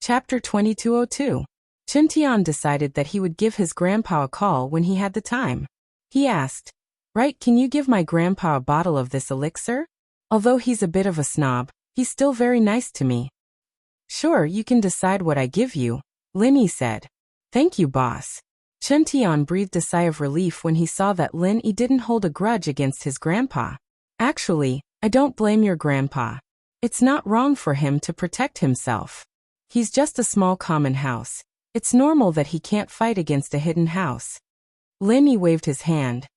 Chapter 2202. Chintian decided that he would give his grandpa a call when he had the time. He asked, "Right, can you give my grandpa a bottle of this elixir? Although he's a bit of a snob, he's still very nice to me." "Sure, you can decide what I give you," Linny said. "Thank you, boss." Chintian breathed a sigh of relief when he saw that Linny didn't hold a grudge against his grandpa. "Actually, I don't blame your grandpa. It's not wrong for him to protect himself. He's just a small common house. It's normal that he can't fight against a hidden house." Linny waved his hand.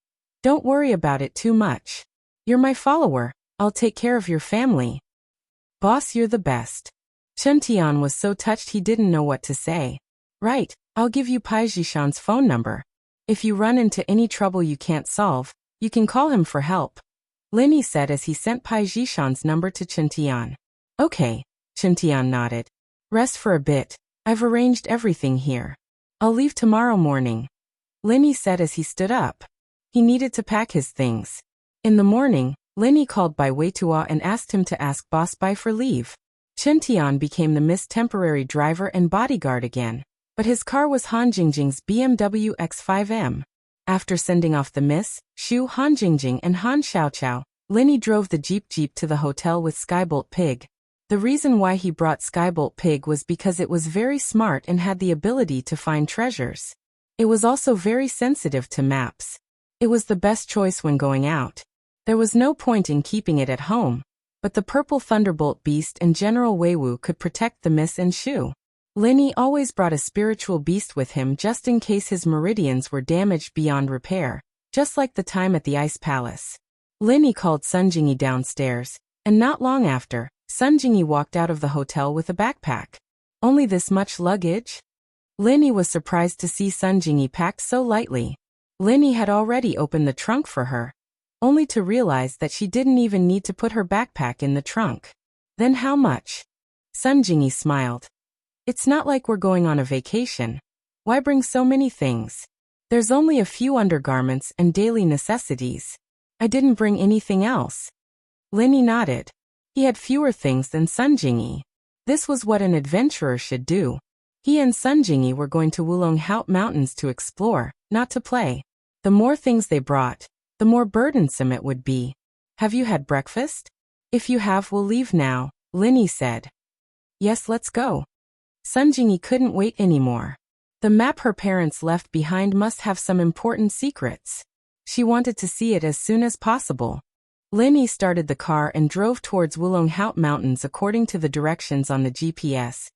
"Don't worry about it too much. You're my follower. I'll take care of your family." "Boss, you're the best." Chintian was so touched he didn't know what to say. "Right, I'll give you Pai Jishan's phone number. If you run into any trouble you can't solve, you can call him for help," Linny said as he sent Pai Jishan's number to Chintian. "Okay," Chintian nodded. "Rest for a bit. I've arranged everything here. I'll leave tomorrow morning," Linny said as he stood up. He needed to pack his things. In the morning, Linny called Bai Weitua and asked him to ask Boss Bai for leave. Chintian became the Miss Temporary driver and bodyguard again, but his car was Han Jingjing's BMW X5M. After sending off the Miss, Shu, Han Jingjing and Han Xiaoqiao, Linny drove the Jeep to the hotel with Skybolt Pig. The reason why he brought Skybolt Pig was because it was very smart and had the ability to find treasures. It was also very sensitive to maps. It was the best choice when going out. There was no point in keeping it at home, but the Purple Thunderbolt Beast and General Weiwu could protect the Miss and Shu. Linny always brought a spiritual beast with him just in case his meridians were damaged beyond repair, just like the time at the Ice Palace. Linny called Sun Jingyi downstairs, and not long after, Sun Jingyi walked out of the hotel with a backpack. "Only this much luggage?" Linny was surprised to see Sun Jingyi packed so lightly. Linny had already opened the trunk for her, only to realize that she didn't even need to put her backpack in the trunk. "Then how much?" Sun Jingyi smiled. "It's not like we're going on a vacation. Why bring so many things? There's only a few undergarments and daily necessities. I didn't bring anything else." Linny nodded. He had fewer things than Sun Jingyi. This was what an adventurer should do. He and Sun Jingyi were going to Wulong Haut Mountains to explore, not to play. The more things they brought, the more burdensome it would be. "Have you had breakfast?" "If you have, we'll leave now," Linny said. "Yes, let's go." Sun Jingyi couldn't wait anymore. The map her parents left behind must have some important secrets. She wanted to see it as soon as possible. Linny started the car and drove towards Wulong Haut Mountains according to the directions on the GPS.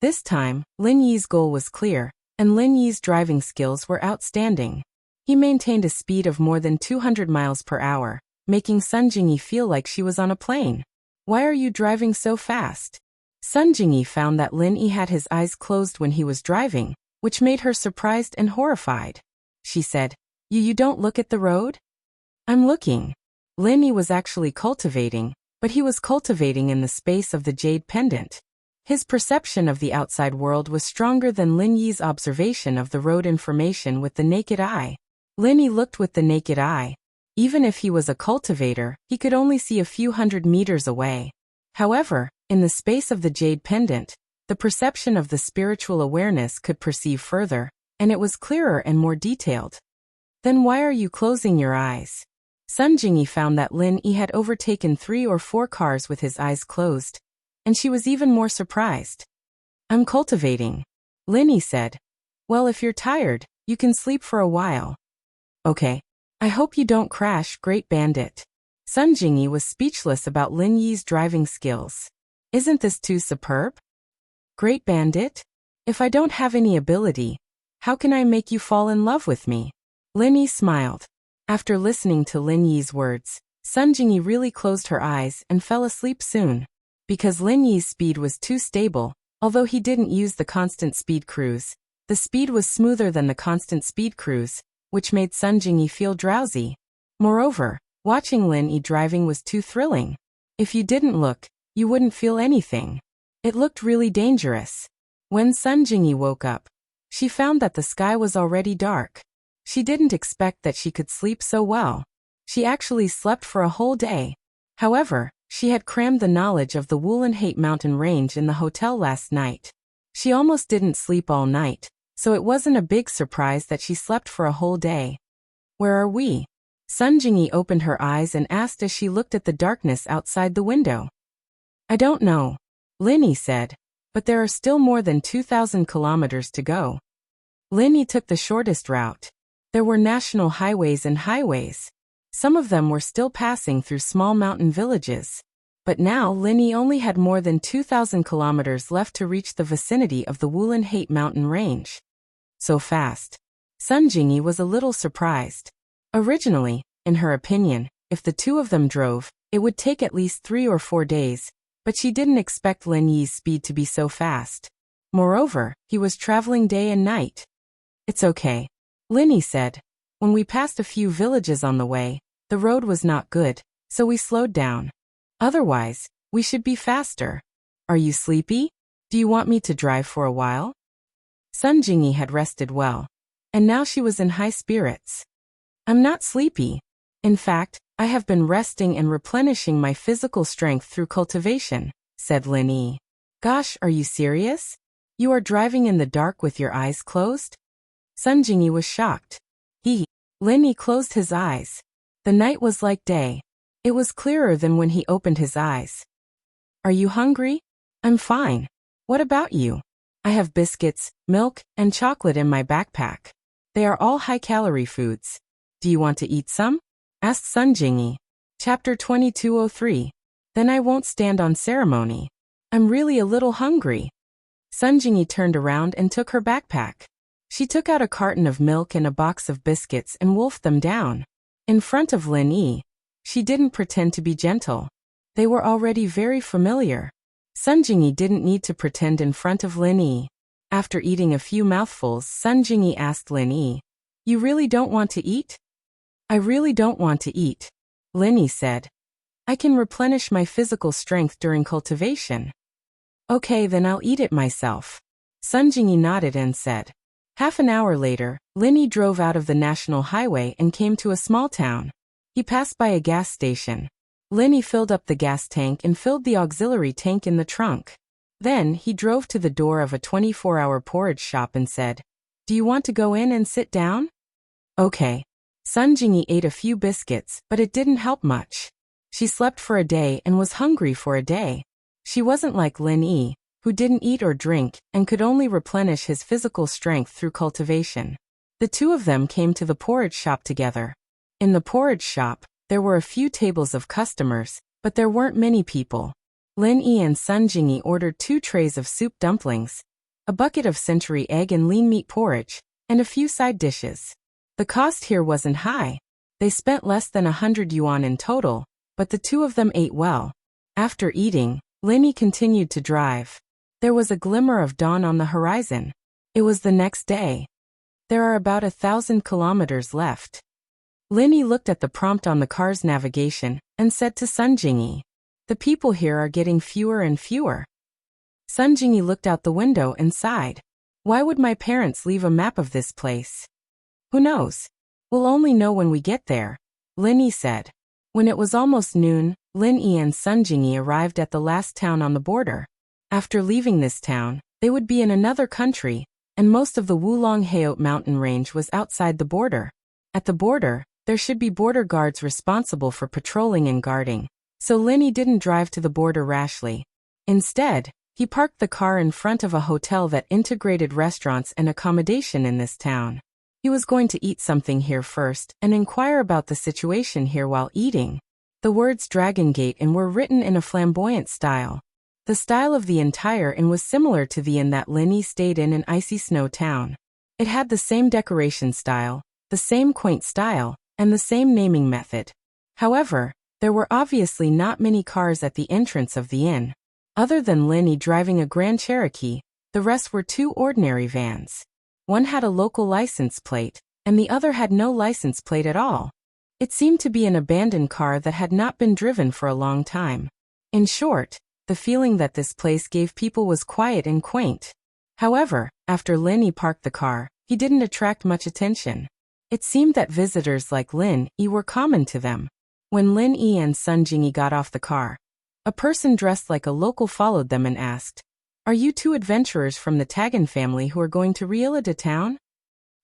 This time, Lin Yi's goal was clear, and Lin Yi's driving skills were outstanding. He maintained a speed of more than 200 miles per hour, making Sun Jingyi feel like she was on a plane. "Why are you driving so fast?" Sun Jingyi found that Lin Yi had his eyes closed when he was driving, which made her surprised and horrified. She said, You don't look at the road?" "I'm looking." Lin Yi was actually cultivating, but he was cultivating in the space of the jade pendant. His perception of the outside world was stronger than Lin Yi's observation of the road information with the naked eye. Lin Yi looked with the naked eye. Even if he was a cultivator, he could only see a few hundred meters away. However, in the space of the jade pendant, the perception of the spiritual awareness could perceive further, and it was clearer and more detailed. "Then why are you closing your eyes?" Sun Jingyi found that Lin Yi had overtaken 3 or 4 cars with his eyes closed, and she was even more surprised. "I'm cultivating," Lin Yi said. "Well, if you're tired, you can sleep for a while." "Okay. I hope you don't crash, Great Bandit." Sun Jingyi was speechless about Lin Yi's driving skills. "Isn't this too superb?" "Great Bandit? If I don't have any ability, how can I make you fall in love with me?" Lin Yi smiled. After listening to Lin Yi's words, Sun Jingyi really closed her eyes and fell asleep soon. Because Lin Yi's speed was too stable, although he didn't use the constant speed cruise, the speed was smoother than the constant speed cruise, which made Sun Jingyi feel drowsy. Moreover, watching Lin Yi driving was too thrilling. If you didn't look, you wouldn't feel anything. It looked really dangerous. When Sun Jingyi woke up, she found that the sky was already dark. She didn't expect that she could sleep so well. She actually slept for a whole day. However, she had crammed the knowledge of the Wulan Haut mountain range in the hotel last night. She almost didn't sleep all night, so it wasn't a big surprise that she slept for a whole day. Where are we? Sun Jingyi opened her eyes and asked as she looked at the darkness outside the window. I don't know, Lin Yi said, but there are still more than 2,000 kilometers to go. Lin Yi took the shortest route. There were national highways and highways. Some of them were still passing through small mountain villages. But now Lin Yi only had more than 2,000 kilometers left to reach the vicinity of the Wulan mountain range. So fast. Sun Jingyi was a little surprised. Originally, in her opinion, if the two of them drove, it would take at least 3 or 4 days, but she didn't expect Lin Yi's speed to be so fast. Moreover, he was traveling day and night. It's okay, Lin Yi said. When we passed a few villages on the way, the road was not good, so we slowed down. Otherwise, we should be faster. Are you sleepy? Do you want me to drive for a while? Sun Jingyi had rested well, and now she was in high spirits. I'm not sleepy. In fact, I have been resting and replenishing my physical strength through cultivation, said Lin Yi. Gosh, are you serious? You are driving in the dark with your eyes closed? Sun Jingyi was shocked. Lin Yi closed his eyes. The night was like day. It was clearer than when he opened his eyes. Are you hungry? I'm fine. What about you? I have biscuits, milk, and chocolate in my backpack. They are all high-calorie foods. Do you want to eat some? Asked Sun Jingyi. Chapter 2203. Then I won't stand on ceremony. I'm really a little hungry. Sun Jingyi turned around and took her backpack. She took out a carton of milk and a box of biscuits and wolfed them down. In front of Lin Yi, she didn't pretend to be gentle. They were already very familiar. Sun Jingyi didn't need to pretend in front of Lin Yi. After eating a few mouthfuls, Sun Jingyi asked Lin Yi, You really don't want to eat? I really don't want to eat, Lin Yi said. I can replenish my physical strength during cultivation. Okay, then I'll eat it myself. Sun Jingyi nodded and said. Half an hour later, Lin Yi drove out of the national highway and came to a small town. He passed by a gas station. Lin Yi filled up the gas tank and filled the auxiliary tank in the trunk. Then, he drove to the door of a 24-hour porridge shop and said, Do you want to go in and sit down? Okay. Sun Jingyi ate a few biscuits, but it didn't help much. She slept for a day and was hungry for a day. She wasn't like Lin Yi, who didn't eat or drink and could only replenish his physical strength through cultivation. The two of them came to the porridge shop together. In the porridge shop, there were a few tables of customers, but there weren't many people. Lin Yi and Sun Jingyi ordered 2 trays of soup dumplings, a bucket of century egg and lean meat porridge, and a few side dishes. The cost here wasn't high. They spent less than 100 yuan in total, but the two of them ate well. After eating, Lin Yi continued to drive. There was a glimmer of dawn on the horizon. It was the next day. There are about 1,000 kilometers left. Lin Yi looked at the prompt on the car's navigation and said to Sun Jingyi, The people here are getting fewer and fewer. Sun Jingyi looked out the window and sighed. Why would my parents leave a map of this place? Who knows? We'll only know when we get there, Lin Yi said. When it was almost noon, Lin Yi and Sun Jingyi arrived at the last town on the border. After leaving this town, they would be in another country, and most of the Wulong mountain range was outside the border. At the border, there should be border guards responsible for patrolling and guarding, so Lin Yi didn't drive to the border rashly. Instead, he parked the car in front of a hotel that integrated restaurants and accommodation in this town. He was going to eat something here first and inquire about the situation here while eating. The words Dragon Gate Inn were written in a flamboyant style. The style of the entire inn was similar to the inn that Lin Yi stayed in Icy Snow Town. It had the same decoration style, the same quaint style, and the same naming method. However, there were obviously not many cars at the entrance of the inn. Other than Lin Yi driving a Grand Cherokee, the rest were 2 ordinary vans. One had a local license plate, and the other had no license plate at all. It seemed to be an abandoned car that had not been driven for a long time. In short, the feeling that this place gave people was quiet and quaint. However, after Lin Yi parked the car, he didn't attract much attention. It seemed that visitors like Lin Yi were common to them. When Lin Yi and Sun Jingyi got off the car, a person dressed like a local followed them and asked, Are you two adventurers from the Tagan family who are going to Rila de town?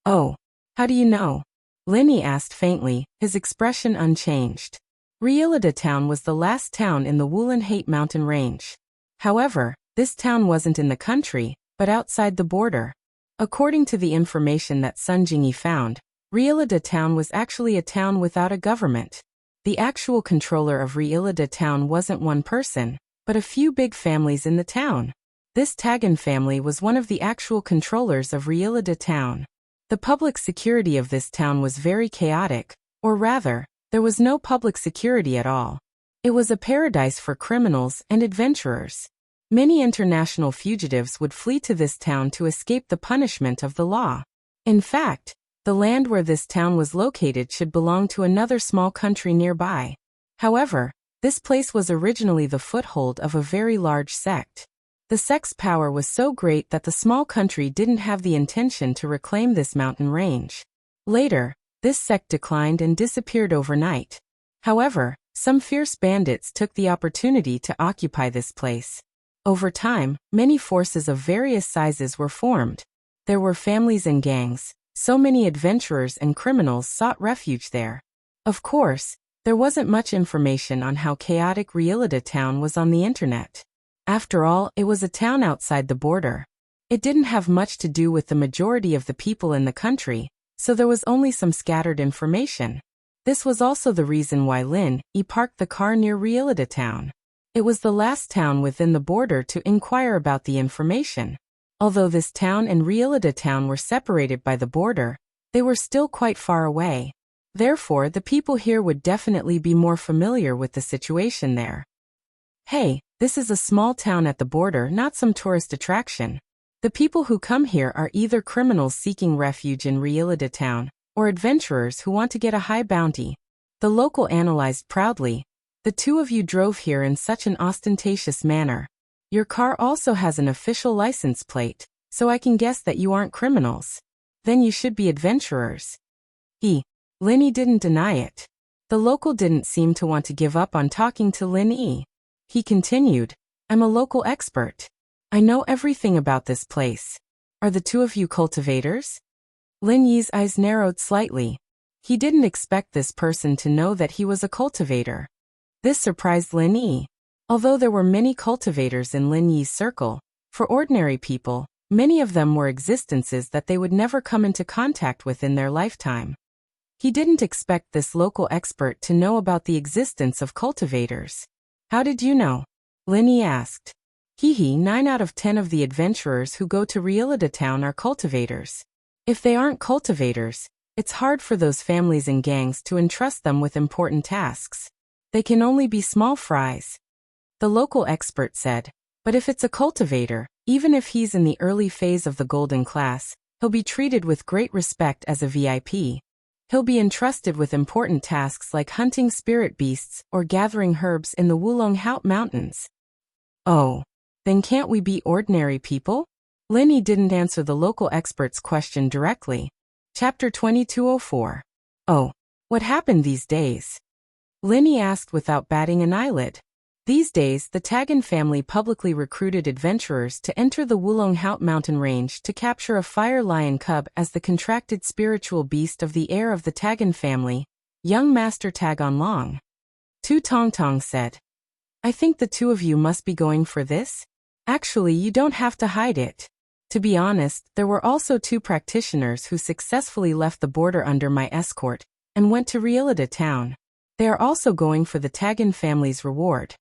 Oh, how do you know? Linny asked faintly, his expression unchanged. Rila de town was the last town in the Wulan mountain range. However, this town wasn't in the country, but outside the border. According to the information that Sun Jingyi found, Rila de town was actually a town without a government. The actual controller of Rila de town wasn't one person, but a few big families in the town. This Tagan family was one of the actual controllers of Rila de town. The public security of this town was very chaotic, or rather, there was no public security at all. It was a paradise for criminals and adventurers. Many international fugitives would flee to this town to escape the punishment of the law. In fact, the land where this town was located should belong to another small country nearby. However, this place was originally the foothold of a very large sect. The sect's power was so great that the small country didn't have the intention to reclaim this mountain range. Later, this sect declined and disappeared overnight. However, some fierce bandits took the opportunity to occupy this place. Over time, many forces of various sizes were formed. There were families and gangs. So many adventurers and criminals sought refuge there. Of course, there wasn't much information on how chaotic Rila town was on the internet. After all, it was a town outside the border. It didn't have much to do with the majority of the people in the country, so there was only some scattered information. This was also the reason why Lin Yi parked the car near Rila town. It was the last town within the border to inquire about the information. Although this town and Rila town were separated by the border, they were still quite far away. Therefore, the people here would definitely be more familiar with the situation there. Hey, this is a small town at the border, not some tourist attraction. The people who come here are either criminals seeking refuge in Rila town, or adventurers who want to get a high bounty. The local analyzed proudly. The two of you drove here in such an ostentatious manner. Your car also has an official license plate, so I can guess that you aren't criminals. Then you should be adventurers. Linny didn't deny it. The local didn't seem to want to give up on talking to Lin Yi. He continued, I'm a local expert. I know everything about this place. Are the two of you cultivators? Lin Yi's eyes narrowed slightly. He didn't expect this person to know that he was a cultivator. This surprised Lin Yi. Although there were many cultivators in Lin Yi's circle, for ordinary people, many of them were existences that they would never come into contact with in their lifetime. He didn't expect this local expert to know about the existence of cultivators. How did you know? Lin Yi asked. 9 out of 10 of the adventurers who go to Rila town are cultivators. If they aren't cultivators, it's hard for those families and gangs to entrust them with important tasks. They can only be small fries. The local expert said, but if it's a cultivator, even if he's in the early phase of the golden class, he'll be treated with great respect as a VIP. He'll be entrusted with important tasks like hunting spirit beasts or gathering herbs in the Wulonghout Mountains. Oh, then can't we be ordinary people? Lin Yi didn't answer the local expert's question directly. Chapter 2204. Oh, what happened these days? Lin Yi asked without batting an eyelid. These days, the Tagan family publicly recruited adventurers to enter the Wulonghout mountain range to capture a fire lion cub as the contracted spiritual beast of the heir of the Tagan family, young Master Tagan Long. Tu Tongtong said. I think the two of you must be going for this? Actually, you don't have to hide it. To be honest, there were also 2 practitioners who successfully left the border under my escort and went to Rila town. They are also going for the Tagan family's reward.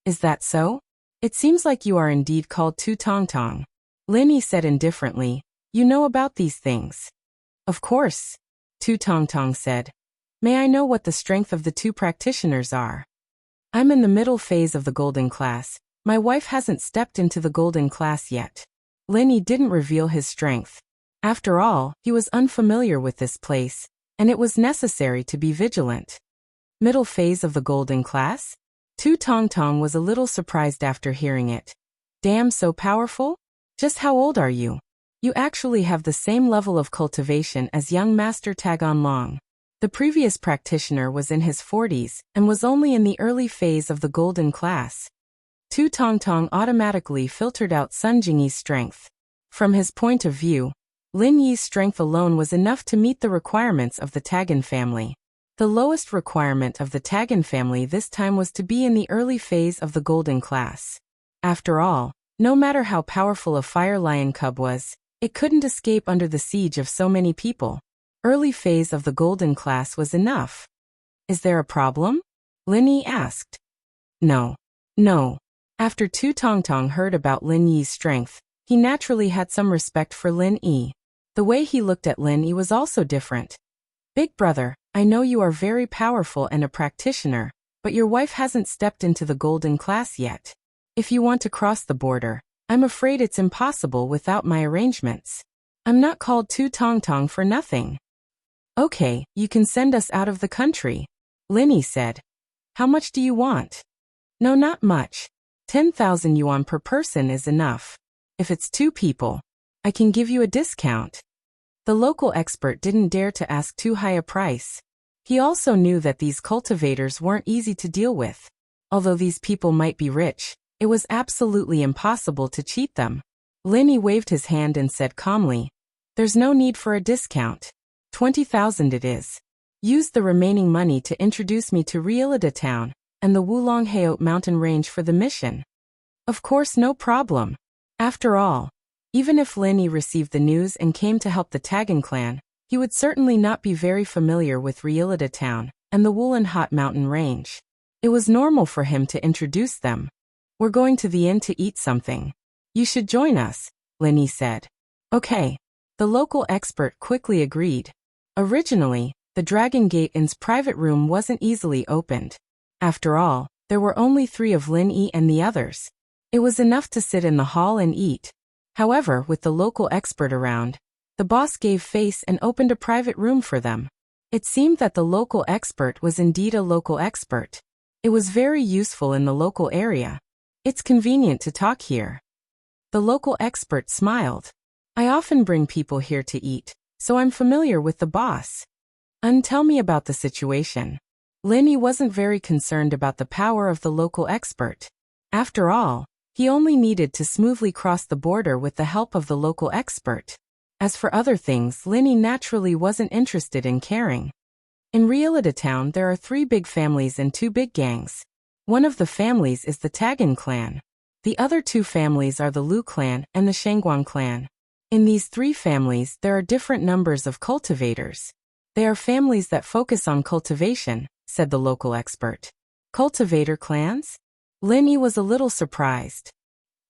Is that so? It seems like you are indeed called Tu Tongtong. Lin Yi said indifferently, you know about these things. Of course, Tu Tongtong said. May I know what the strength of the 2 practitioners are? I'm in the middle phase of the golden class. My wife hasn't stepped into the golden class yet. Lin Yi didn't reveal his strength. After all, he was unfamiliar with this place, and it was necessary to be vigilant. Middle phase of the golden class? Tu Tongtong was a little surprised after hearing it. Damn, so powerful? Just how old are you? You actually have the same level of cultivation as young Master Tagan Long. The previous practitioner was in his 40s and was only in the early phase of the golden class. Tu Tongtong automatically filtered out Sun Jingyi's strength. From his point of view, Lin Yi's strength alone was enough to meet the requirements of the Tagan family. The lowest requirement of the Tagan family this time was to be in the early phase of the golden class. After all, no matter how powerful a fire lion cub was, it couldn't escape under the siege of so many people. Early phase of the golden class was enough. Is there a problem? Lin Yi asked. No. After Tu Tongtong heard about Lin Yi's strength, he naturally had some respect for Lin Yi. The way he looked at Lin Yi was also different. Big brother, I know you are very powerful and a practitioner, but your wife hasn't stepped into the golden class yet. If you want to cross the border, I'm afraid it's impossible without my arrangements. I'm not called Tu Tongtong for nothing. Okay, you can send us out of the country, Lin Yi said. How much do you want? No, not much. 10,000 yuan per person is enough. If it's 2 people, I can give you a discount. The local expert didn't dare to ask too high a price. He also knew that these cultivators weren't easy to deal with. Although these people might be rich, it was absolutely impossible to cheat them. Lin Yi waved his hand and said calmly, "There's no need for a discount. 20,000 it is. Use the remaining money to introduce me to Rielida town and the Wulongheot mountain range for the mission." Of course, no problem. After all, even if Lin Yi received the news and came to help the Tagan clan, he would certainly not be very familiar with Rielida town and the Wulongheot mountain range. It was normal for him to introduce them. We're going to the inn to eat something. You should join us, Lin Yi said. Okay. The local expert quickly agreed. Originally, the Dragon Gate Inn's private room wasn't easily opened. After all, there were only 3 of Lin Yi and the others. It was enough to sit in the hall and eat. However, with the local expert around, the boss gave face and opened a private room for them. It seemed that the local expert was indeed a local expert. It was very useful in the local area. It's convenient to talk here. The local expert smiled. I often bring people here to eat, so I'm familiar with the boss. Tell me about the situation. Lin Yi wasn't very concerned about the power of the local expert. After all, he only needed to smoothly cross the border with the help of the local expert. As for other things, Lin Yi naturally wasn't interested in caring. In Rielida town there are 3 big families and 2 big gangs. One of the families is the Tagan clan. The other 2 families are the Lu clan and the Shangguang clan. In these 3 families there are different numbers of cultivators. They are families that focus on cultivation, said the local expert. Cultivator clans? Lin Yi was a little surprised.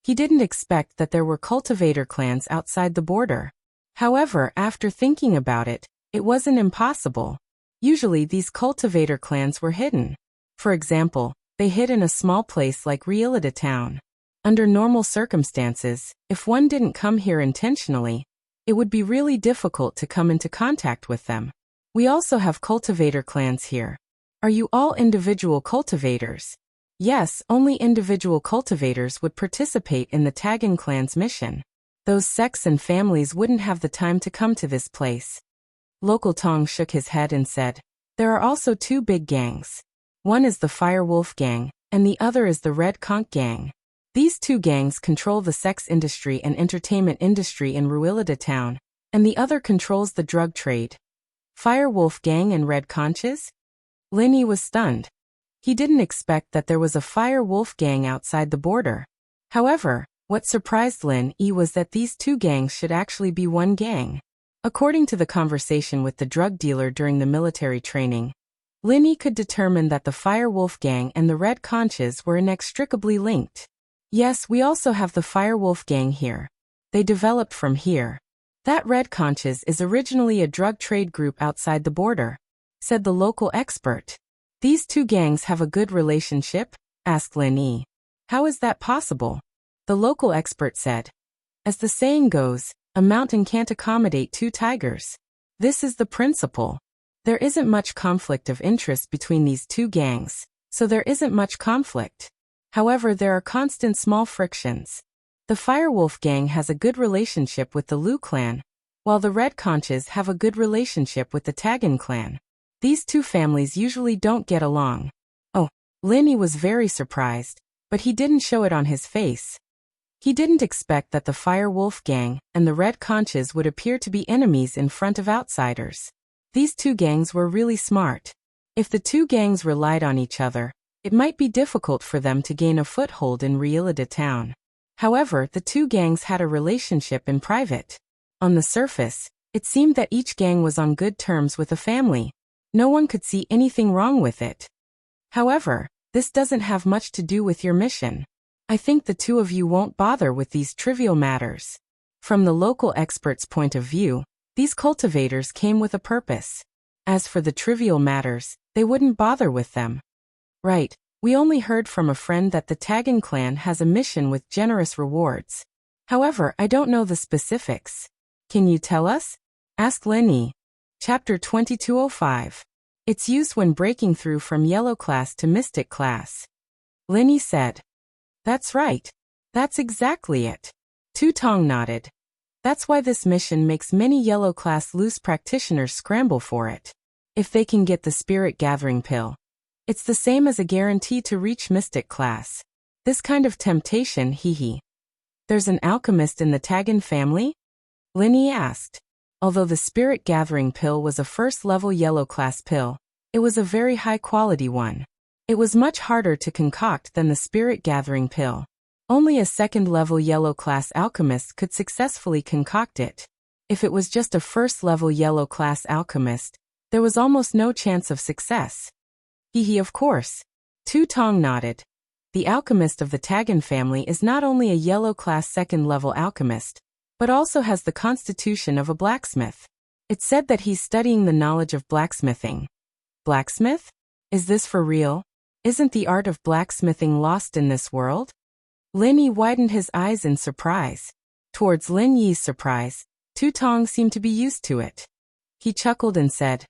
He didn't expect that there were cultivator clans outside the border. However, after thinking about it, it wasn't impossible. Usually these cultivator clans were hidden. For example, they hid in a small place like Rielida town. Under normal circumstances, if one didn't come here intentionally, it would be really difficult to come into contact with them. We also have cultivator clans here. Are you all individual cultivators? Yes, only individual cultivators would participate in the Tagan clan's mission. Those sects and families wouldn't have the time to come to this place. Local Tong shook his head and said, there are also 2 big gangs. One is the Fire Wolf gang, and the other is the Red Conch gang. These 2 gangs control the sex industry and entertainment industry in Ruilida town, and the other controls the drug trade. Fire Wolf gang and Red Conches? Lin Yi was stunned. He didn't expect that there was a Fire Wolf gang outside the border. However, what surprised Lin Yi was that these 2 gangs should actually be one gang. According to the conversation with the drug dealer during the military training, Lin Yi could determine that the Fire Wolf gang and the Red Conches were inextricably linked. Yes, we also have the Fire Wolf gang here. They developed from here. That Red Conches is originally a drug trade group outside the border, said the local expert. These 2 gangs have a good relationship? Asked Lin Yi. How is that possible? The local expert said. As the saying goes, a mountain can't accommodate 2 tigers. This is the principle. There isn't much conflict of interest between these 2 gangs, so there isn't much conflict. However, there are constant small frictions. The Firewolf gang has a good relationship with the Lu clan, while the Red Conches have a good relationship with the Tagan clan. These 2 families usually don't get along. Oh, Lin Yi was very surprised. but he didn't show it on his face. He didn't expect that the Fire Wolf Gang and the Red Conches would appear to be enemies in front of outsiders. These two gangs were really smart. If the two gangs relied on each other, it might be difficult for them to gain a foothold in Realida town. However, the two gangs had a relationship in private. On the surface, it seemed that each gang was on good terms with the family. No one could see anything wrong with it. However, this doesn't have much to do with your mission. I think the two of you won't bother with these trivial matters. From the local expert's point of view, these cultivators came with a purpose. As for the trivial matters, they wouldn't bother with them. Right, we only heard from a friend that the Tagan clan has a mission with generous rewards. However, I don't know the specifics. Can you tell us? Asked Linny. Chapter 2205. It's used when breaking through from yellow class to mystic class. Linny said. That's right. That's exactly it. Tu Tong nodded. That's why this mission makes many yellow class loose practitioners scramble for it. If they can get the spirit gathering pill, it's the same as a guarantee to reach mystic class. This kind of temptation, hee. There's an alchemist in the Tagan family? Linny asked. Although the spirit gathering pill was a first-level yellow class pill, it was a very high-quality one. It was much harder to concoct than the spirit gathering pill. Only a second-level yellow class alchemist could successfully concoct it. If it was just a first-level yellow class alchemist, there was almost no chance of success. Hee, of course. Tu Tong nodded. The alchemist of the Tagan family is not only a yellow class second-level alchemist, but also has the constitution of a blacksmith. It's said that he's studying the knowledge of blacksmithing. Blacksmith? Is this for real? Isn't the art of blacksmithing lost in this world? Lin Yi widened his eyes in surprise. Towards Lin Yi's surprise, Tu Tong seemed to be used to it. He chuckled and said,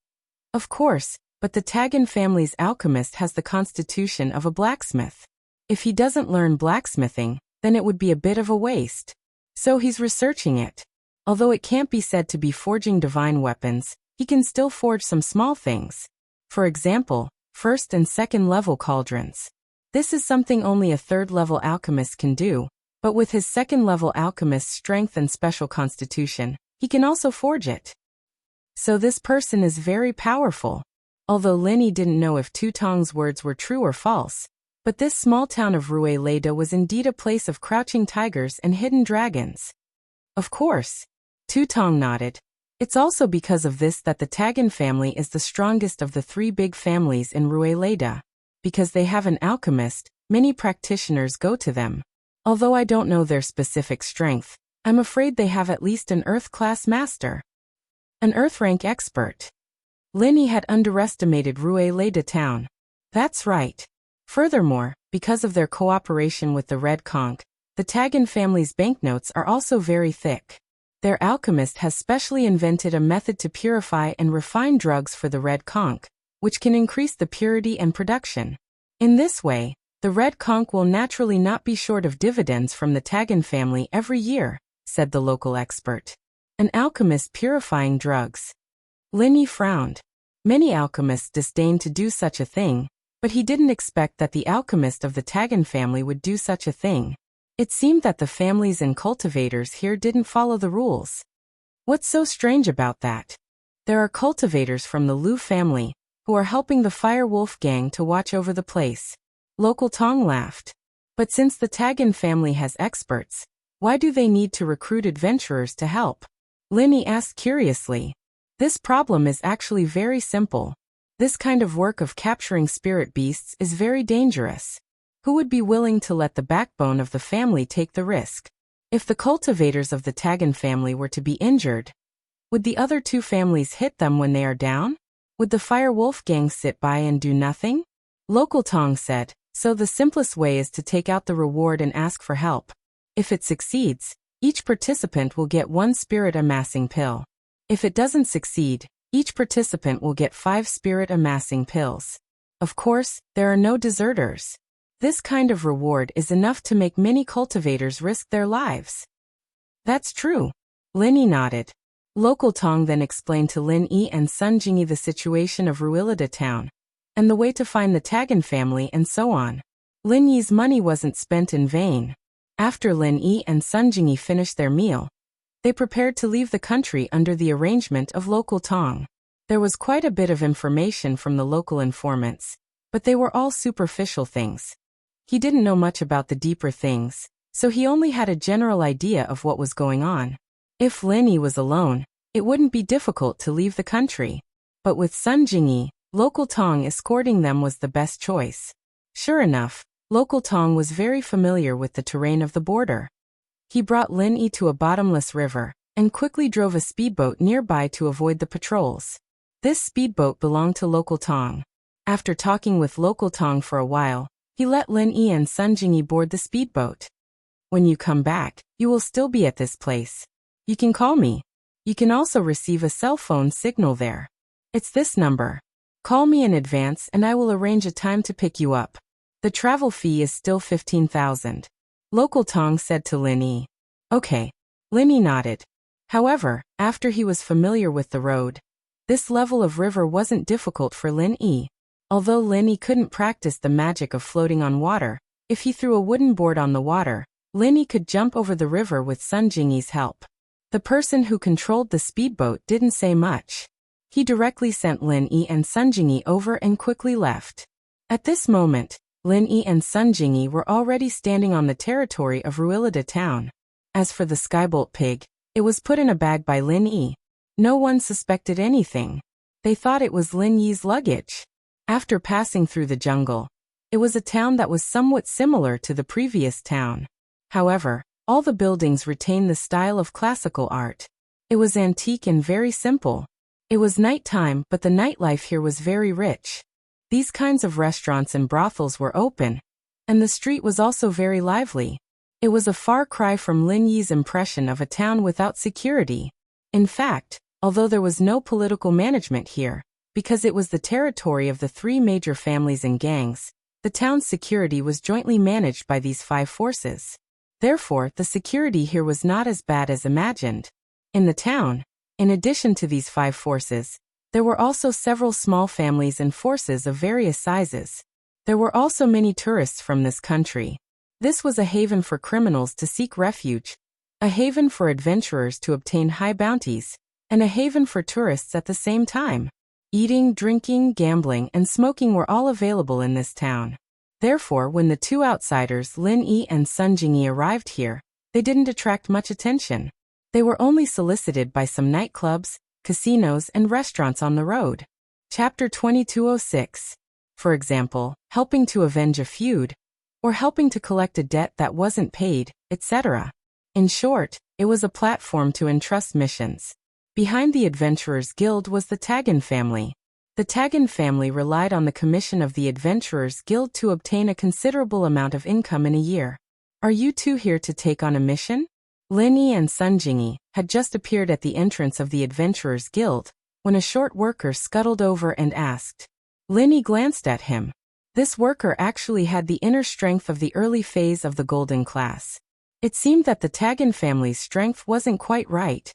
Of course, but the Tagan family's alchemist has the constitution of a blacksmith. If he doesn't learn blacksmithing, then it would be a bit of a waste. So he's researching it. Although it can't be said to be forging divine weapons, he can still forge some small things. For example, first and second level cauldrons. This is something only a third level alchemist can do, but with his second level alchemist's strength and special constitution, he can also forge it. So this person is very powerful. Although Lin Yi didn't know if Tu Tong's words were true or false, but this small town of Rueleda was indeed a place of crouching tigers and hidden dragons. Of course. Tu Tong nodded. It's also because of this that the Tagan family is the strongest of the three big families in Rueleda. Because they have an alchemist, many practitioners go to them. Although I don't know their specific strength, I'm afraid they have at least an Earth-class master. An Earth-rank expert. Lin Yi had underestimated Rueleda town. That's right. Furthermore, because of their cooperation with the Red Conch, the Tagan family's banknotes are also very thick. Their alchemist has specially invented a method to purify and refine drugs for the Red Conch, which can increase the purity and production. In this way, the Red Conch will naturally not be short of dividends from the Tagan family every year, said the local expert. An alchemist purifying drugs. Lin Yi frowned. Many alchemists disdain to do such a thing, but he didn't expect that the alchemist of the Tagan family would do such a thing. It seemed that the families and cultivators here didn't follow the rules. What's so strange about that? There are cultivators from the Liu family, who are helping the Fire Wolf gang to watch over the place. Local Tong laughed. But since the Tagan family has experts, why do they need to recruit adventurers to help? Lin Yi asked curiously. This problem is actually very simple. This kind of work of capturing spirit beasts is very dangerous. Who would be willing to let the backbone of the family take the risk? If the cultivators of the Tagan family were to be injured, would the other two families hit them when they are down? Would the Fire Wolf gang sit by and do nothing? Local Tong said, so the simplest way is to take out the reward and ask for help. If it succeeds, each participant will get 1 spirit amassing pill. If it doesn't succeed, each participant will get 5 spirit amassing pills. Of course, there are no deserters. This kind of reward is enough to make many cultivators risk their lives. That's true. Lin Yi nodded. Local Tong then explained to Lin Yi and Sun Jingyi the situation of Ruilida town, and the way to find the Tagan family and so on. Lin Yi's money wasn't spent in vain. After Lin Yi and Sun Jingyi finished their meal, they prepared to leave the country under the arrangement of local Tong. There was quite a bit of information from the local informants, but they were all superficial things. He didn't know much about the deeper things, so he only had a general idea of what was going on. If Lin Yi was alone, it wouldn't be difficult to leave the country. But with Sun Jingyi, local Tong escorting them was the best choice. Sure enough, local Tong was very familiar with the terrain of the border. He brought Lin Yi to a bottomless river, and quickly drove a speedboat nearby to avoid the patrols. This speedboat belonged to local Tong. After talking with local Tong for a while, he let Lin Yi and Sun Jingyi board the speedboat. When you come back, you will still be at this place. You can call me. You can also receive a cell phone signal there. It's this number. Call me in advance and I will arrange a time to pick you up. The travel fee is still 15,000. Local Tong said to Lin Yi. Okay. Lin Yi nodded. However, after he was familiar with the road, this level of river wasn't difficult for Lin Yi. Although Lin Yi couldn't practice the magic of floating on water, if he threw a wooden board on the water, Lin Yi could jump over the river with Sun Jingyi's help. The person who controlled the speedboat didn't say much. He directly sent Lin Yi and Sun Jingyi over and quickly left. At this moment, Lin Yi and Sun Jingyi were already standing on the territory of Ruilida town. As for the skybolt pig, it was put in a bag by Lin Yi. No one suspected anything. They thought it was Lin Yi's luggage. After passing through the jungle, it was a town that was somewhat similar to the previous town. However, all the buildings retained the style of classical art. It was antique and very simple. It was nighttime, but the nightlife here was very rich. These kinds of restaurants and brothels were open, and the street was also very lively. It was a far cry from Lin Yi's impression of a town without security. In fact, although there was no political management here, because it was the territory of the three major families and gangs, the town's security was jointly managed by these five forces. Therefore, the security here was not as bad as imagined. In the town, in addition to these five forces, there were also several small families and forces of various sizes. There were also many tourists from this country. This was a haven for criminals to seek refuge, a haven for adventurers to obtain high bounties, and a haven for tourists at the same time. Eating, drinking, gambling, and smoking were all available in this town. Therefore, when the two outsiders Lin Yi and Sun Jingyi arrived here, they didn't attract much attention. They were only solicited by some nightclubs, casinos, and restaurants on the road. Chapter 2206. For example, helping to avenge a feud, or helping to collect a debt that wasn't paid, etc. In short, it was a platform to entrust missions. Behind the Adventurers Guild was the Tagan family. The Tagan family relied on the commission of the Adventurers Guild to obtain a considerable amount of income in a year. Are you two here to take on a mission? Lin Yi and Sun Jingyi had just appeared at the entrance of the Adventurers Guild, when a short worker scuttled over and asked. Lin Yi glanced at him. This worker actually had the inner strength of the early phase of the golden class. It seemed that the Tagan family's strength wasn't quite right.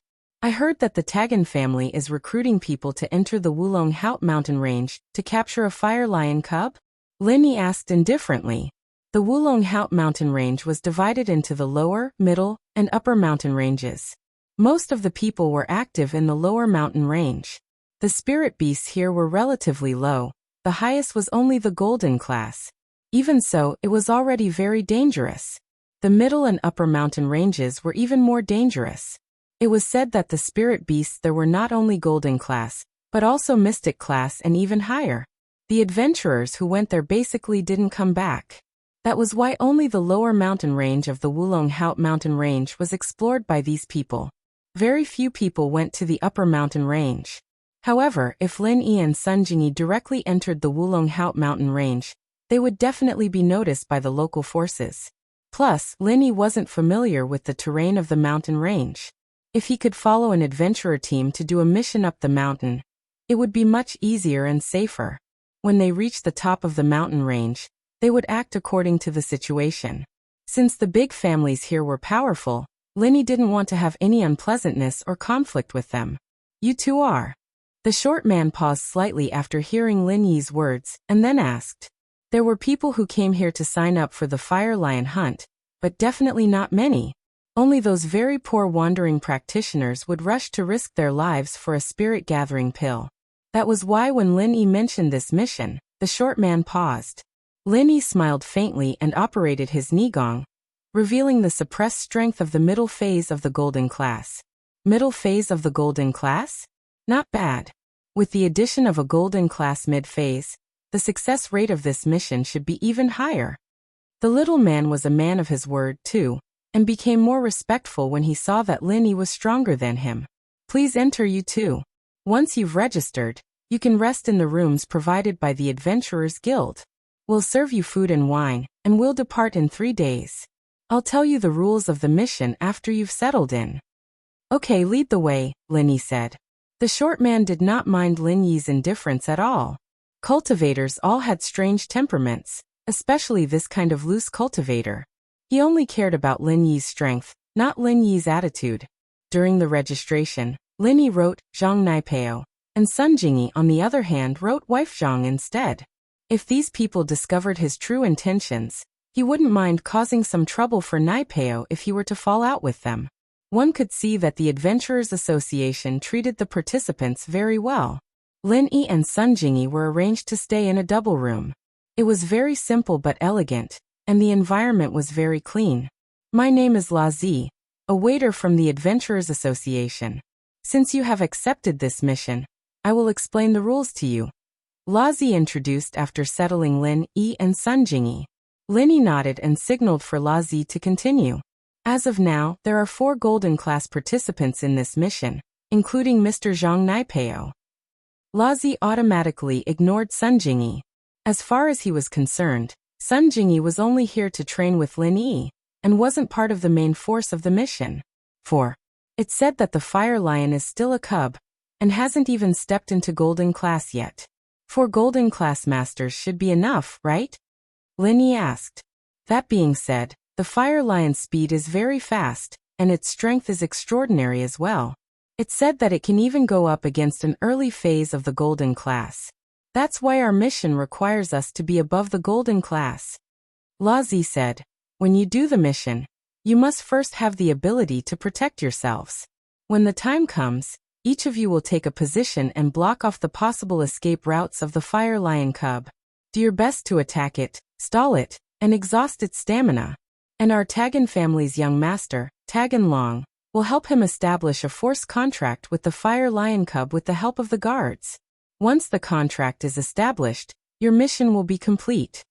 I heard that the Tagan family is recruiting people to enter the Wulong Haut mountain range to capture a fire lion cub? Lin Yi asked indifferently. The Wulong Haut mountain range was divided into the lower, middle, and upper mountain ranges. Most of the people were active in the lower mountain range. The spirit beasts here were relatively low. The highest was only the golden class. Even so, it was already very dangerous. The middle and upper mountain ranges were even more dangerous. It was said that the spirit beasts there were not only golden class, but also mystic class and even higher. The adventurers who went there basically didn't come back. That was why only the lower mountain range of the Wulong Haut mountain range was explored by these people. Very few people went to the upper mountain range. However, if Lin Yi and Sun Jingyi directly entered the Wulong Haut mountain range, they would definitely be noticed by the local forces. Plus, Lin Yi wasn't familiar with the terrain of the mountain range. If he could follow an adventurer team to do a mission up the mountain, it would be much easier and safer. When they reached the top of the mountain range, they would act according to the situation. Since the big families here were powerful, Lin Yi didn't want to have any unpleasantness or conflict with them. You two are. The short man paused slightly after hearing Lin Yi's words, and then asked. There were people who came here to sign up for the fire lion hunt, but definitely not many. Only those very poor wandering practitioners would rush to risk their lives for a spirit-gathering pill. That was why when Lin Yi mentioned this mission, the short man paused. Lin Yi smiled faintly and operated his Nigong, revealing the suppressed strength of the middle phase of the golden class. Middle phase of the golden class? Not bad. With the addition of a golden class mid-phase, the success rate of this mission should be even higher. The little man was a man of his word, too, and became more respectful when he saw that Lin Yi was stronger than him. Please enter, you too. Once you've registered, you can rest in the rooms provided by the Adventurers Guild. We'll serve you food and wine, and we'll depart in 3 days. I'll tell you the rules of the mission after you've settled in. Okay, lead the way, Lin Yi said. The short man did not mind Lin Yi's indifference at all. Cultivators all had strange temperaments, especially this kind of loose cultivator. He only cared about Lin Yi's strength, not Lin Yi's attitude. During the registration, Lin Yi wrote Zhang Naipeo, and Sun Jingyi on the other hand wrote wife Zhang instead. If these people discovered his true intentions, he wouldn't mind causing some trouble for Naipeo if he were to fall out with them. One could see that the Adventurers Association treated the participants very well. Lin Yi and Sun Jingyi were arranged to stay in a double room. It was very simple but elegant, and the environment was very clean. My name is La Zi, a waiter from the Adventurers Association. Since you have accepted this mission, I will explain the rules to you. La Zi introduced after settling Lin Yi and Sun Jingyi. Lin Yi nodded and signaled for La Zi to continue. As of now, there are 4 golden class participants in this mission, including Mr. Zhang Naipeo. La Zi automatically ignored Sun Jingyi. As far as he was concerned, Sun Jingyi was only here to train with Lin Yi, and wasn't part of the main force of the mission. 4. It said that the fire lion is still a cub, and hasn't even stepped into golden class yet. 4 golden class masters should be enough, right? Lin Yi asked. That being said, the fire lion's speed is very fast, and its strength is extraordinary as well. It said that it can even go up against an early phase of the golden class. That's why our mission requires us to be above the golden class. La Zi said, when you do the mission, you must first have the ability to protect yourselves. When the time comes, each of you will take a position and block off the possible escape routes of the fire lion cub. Do your best to attack it, stall it, and exhaust its stamina. And our Tagan family's young master, Tagan Long, will help him establish a force contract with the fire lion cub with the help of the guards. Once the contract is established, your mission will be complete.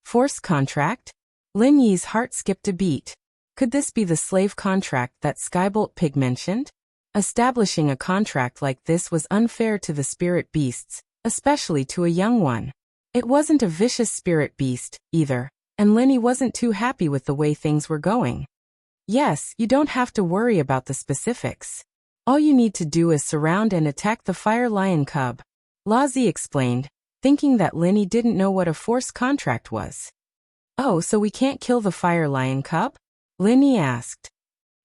Force contract? Lin Yi's heart skipped a beat. Could this be the slave contract that Skybolt Pig mentioned? Establishing a contract like this was unfair to the spirit beasts, especially to a young one. It wasn't a vicious spirit beast, either, and Lin Yi wasn't too happy with the way things were going. Yes, you don't have to worry about the specifics. All you need to do is surround and attack the fire lion cub. La Zi explained, thinking that Lin Yi didn't know what a force contract was. Oh, so we can't kill the fire lion cub? Lin Yi asked.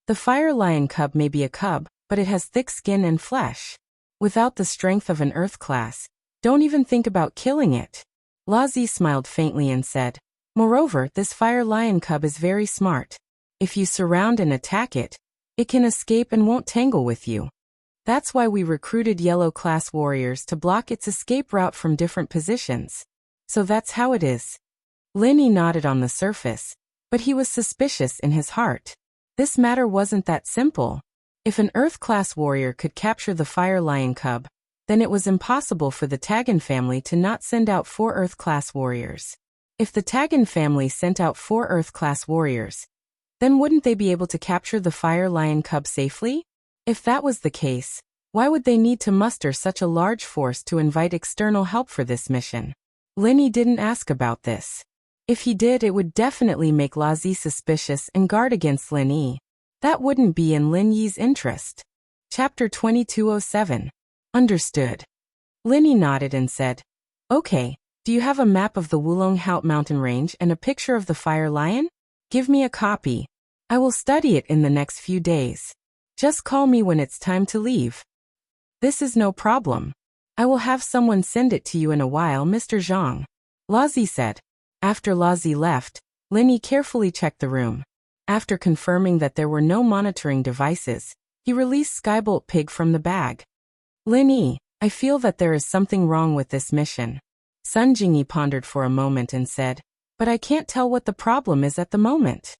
The fire lion cub may be a cub, but it has thick skin and flesh. Without the strength of an earth class, don't even think about killing it. La Zi smiled faintly and said, moreover, this fire lion cub is very smart. If you surround and attack it, it can escape and won't tangle with you. That's why we recruited yellow class warriors to block its escape route from different positions. So that's how it is. Lin Yi nodded on the surface, but he was suspicious in his heart. This matter wasn't that simple. If an earth class warrior could capture the fire lion cub, then it was impossible for the Tagan family to not send out 4 earth class warriors. If the Tagan family sent out 4 earth class warriors, then wouldn't they be able to capture the fire lion cub safely? If that was the case, why would they need to muster such a large force to invite external help for this mission? Lin Yi didn't ask about this. If he did, it would definitely make La Zi suspicious and guard against Lin Yi. That wouldn't be in Lin Yi's interest. Chapter 2207. Understood. Lin Yi nodded and said, okay, do you have a map of the Wulong Haut mountain range and a picture of the fire lion? Give me a copy. I will study it in the next few days. Just call me when it's time to leave. This is no problem. I will have someone send it to you in a while, Mr. Zhang. Lazi said. After Lazi left, Linny carefully checked the room. After confirming that there were no monitoring devices, he released Skybolt Pig from the bag. Linny, I feel that there is something wrong with this mission. Sun Jingyi pondered for a moment and said, but I can't tell what the problem is at the moment.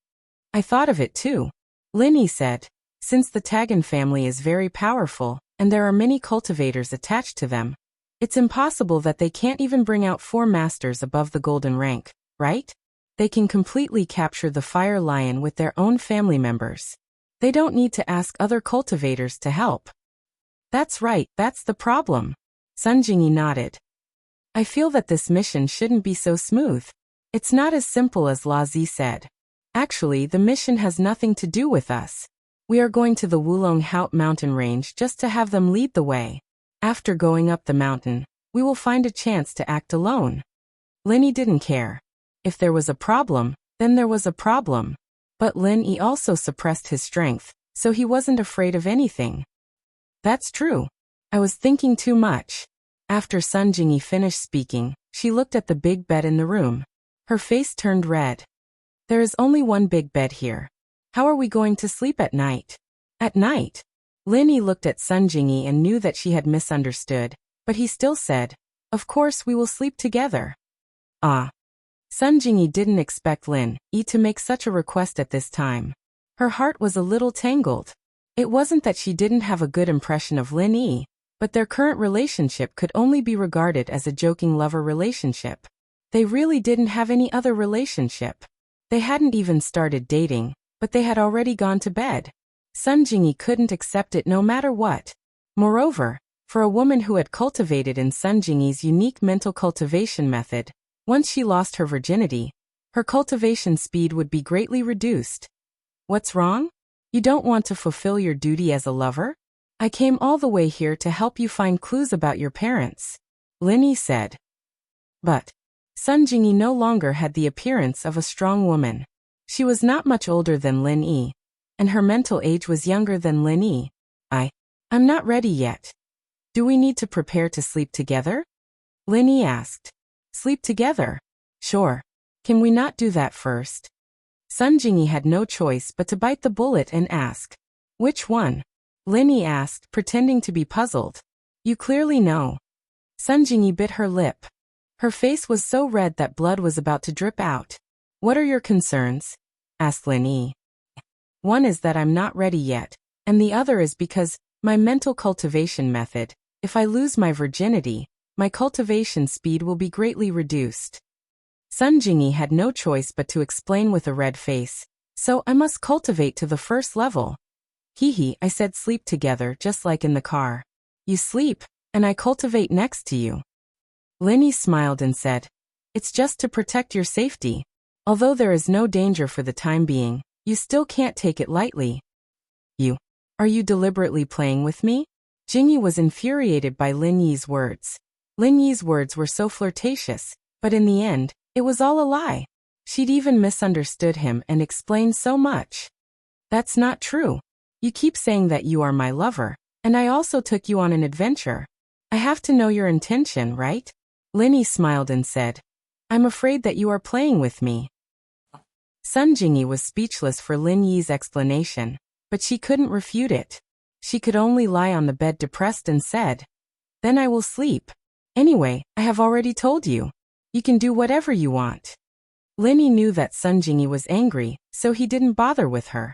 I thought of it too. Linny said, since the Tagan family is very powerful, and there are many cultivators attached to them, it's impossible that they can't even bring out 4 masters above the golden rank, right? They can completely capture the fire lion with their own family members. They don't need to ask other cultivators to help. That's right, that's the problem. Sun Jingyi nodded. I feel that this mission shouldn't be so smooth. It's not as simple as Lazi said. Actually, the mission has nothing to do with us. We are going to the Wulong Haut mountain range just to have them lead the way. After going up the mountain, we will find a chance to act alone. Linny didn't care. If there was a problem, then there was a problem. But Lin Yi also suppressed his strength, so he wasn't afraid of anything. That's true. I was thinking too much. After Sun Jingyi finished speaking, she looked at the big bed in the room. Her face turned red. There is only one big bed here. How are we going to sleep at night? At night? Lin Yi looked at Sun Jingyi and knew that she had misunderstood, but he still said, of course we will sleep together. Ah. Sun Jingyi didn't expect Lin Yi to make such a request at this time. Her heart was a little tangled. It wasn't that she didn't have a good impression of Lin Yi, but their current relationship could only be regarded as a joking lover relationship. They really didn't have any other relationship. They hadn't even started dating, but they had already gone to bed. Sun Jingyi couldn't accept it no matter what. Moreover, for a woman who had cultivated in Sun Jingyi's unique mental cultivation method, once she lost her virginity, her cultivation speed would be greatly reduced. What's wrong? You don't want to fulfill your duty as a lover? I came all the way here to help you find clues about your parents, Lin Yi said. But Sun Jingyi no longer had the appearance of a strong woman. She was not much older than Lin Yi, and her mental age was younger than Lin Yi. I'm not ready yet. Do we need to prepare to sleep together? Lin Yi asked. Sleep together? Sure. Can we not do that first? Sun Jingyi had no choice but to bite the bullet and ask. Which one? Lin Yi asked, pretending to be puzzled. You clearly know. Sun Jingyi bit her lip. Her face was so red that blood was about to drip out. What are your concerns? Asked Lin Yi. One is that I'm not ready yet, and the other is because my mental cultivation method, if I lose my virginity, my cultivation speed will be greatly reduced. Sun Jingyi had no choice but to explain with a red face, so I must cultivate to the first level. I said sleep together just like in the car. You sleep, and I cultivate next to you. Lin Yi smiled and said, it's just to protect your safety. Although there is no danger for the time being, you still can't take it lightly. Are you deliberately playing with me? Jingyi was infuriated by Lin Yi's words. Lin Yi's words were so flirtatious, but in the end, it was all a lie. She'd even misunderstood him and explained so much. That's not true. You keep saying that you are my lover, and I also took you on an adventure. I have to know your intention, right? Lin Yi smiled and said, I'm afraid that you are playing with me. Sun Jingyi was speechless for Lin Yi's explanation, but she couldn't refute it. She could only lie on the bed depressed and said, then I will sleep. Anyway, I have already told you. You can do whatever you want. Lin Yi knew that Sun Jingyi was angry, so he didn't bother with her.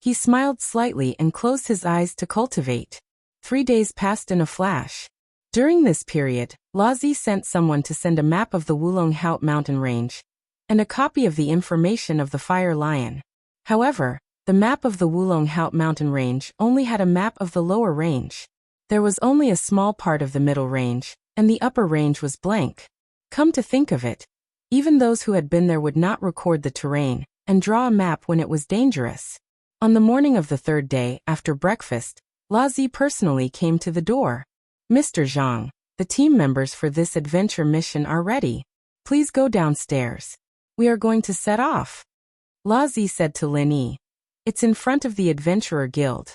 He smiled slightly and closed his eyes to cultivate. 3 days passed in a flash. During this period, Lazi sent someone to send a map of the Wulong Haut mountain range, and a copy of the information of the fire lion. However, the map of the Wulong Haut mountain range only had a map of the lower range. There was only a small part of the middle range, and the upper range was blank. Come to think of it, even those who had been there would not record the terrain and draw a map when it was dangerous. On the morning of the 3rd day, after breakfast, Lazi personally came to the door. Mr. Zhang, the team members for this adventure mission are ready. Please go downstairs. We are going to set off. Lazi said to Lin Yi. It's in front of the Adventurer Guild.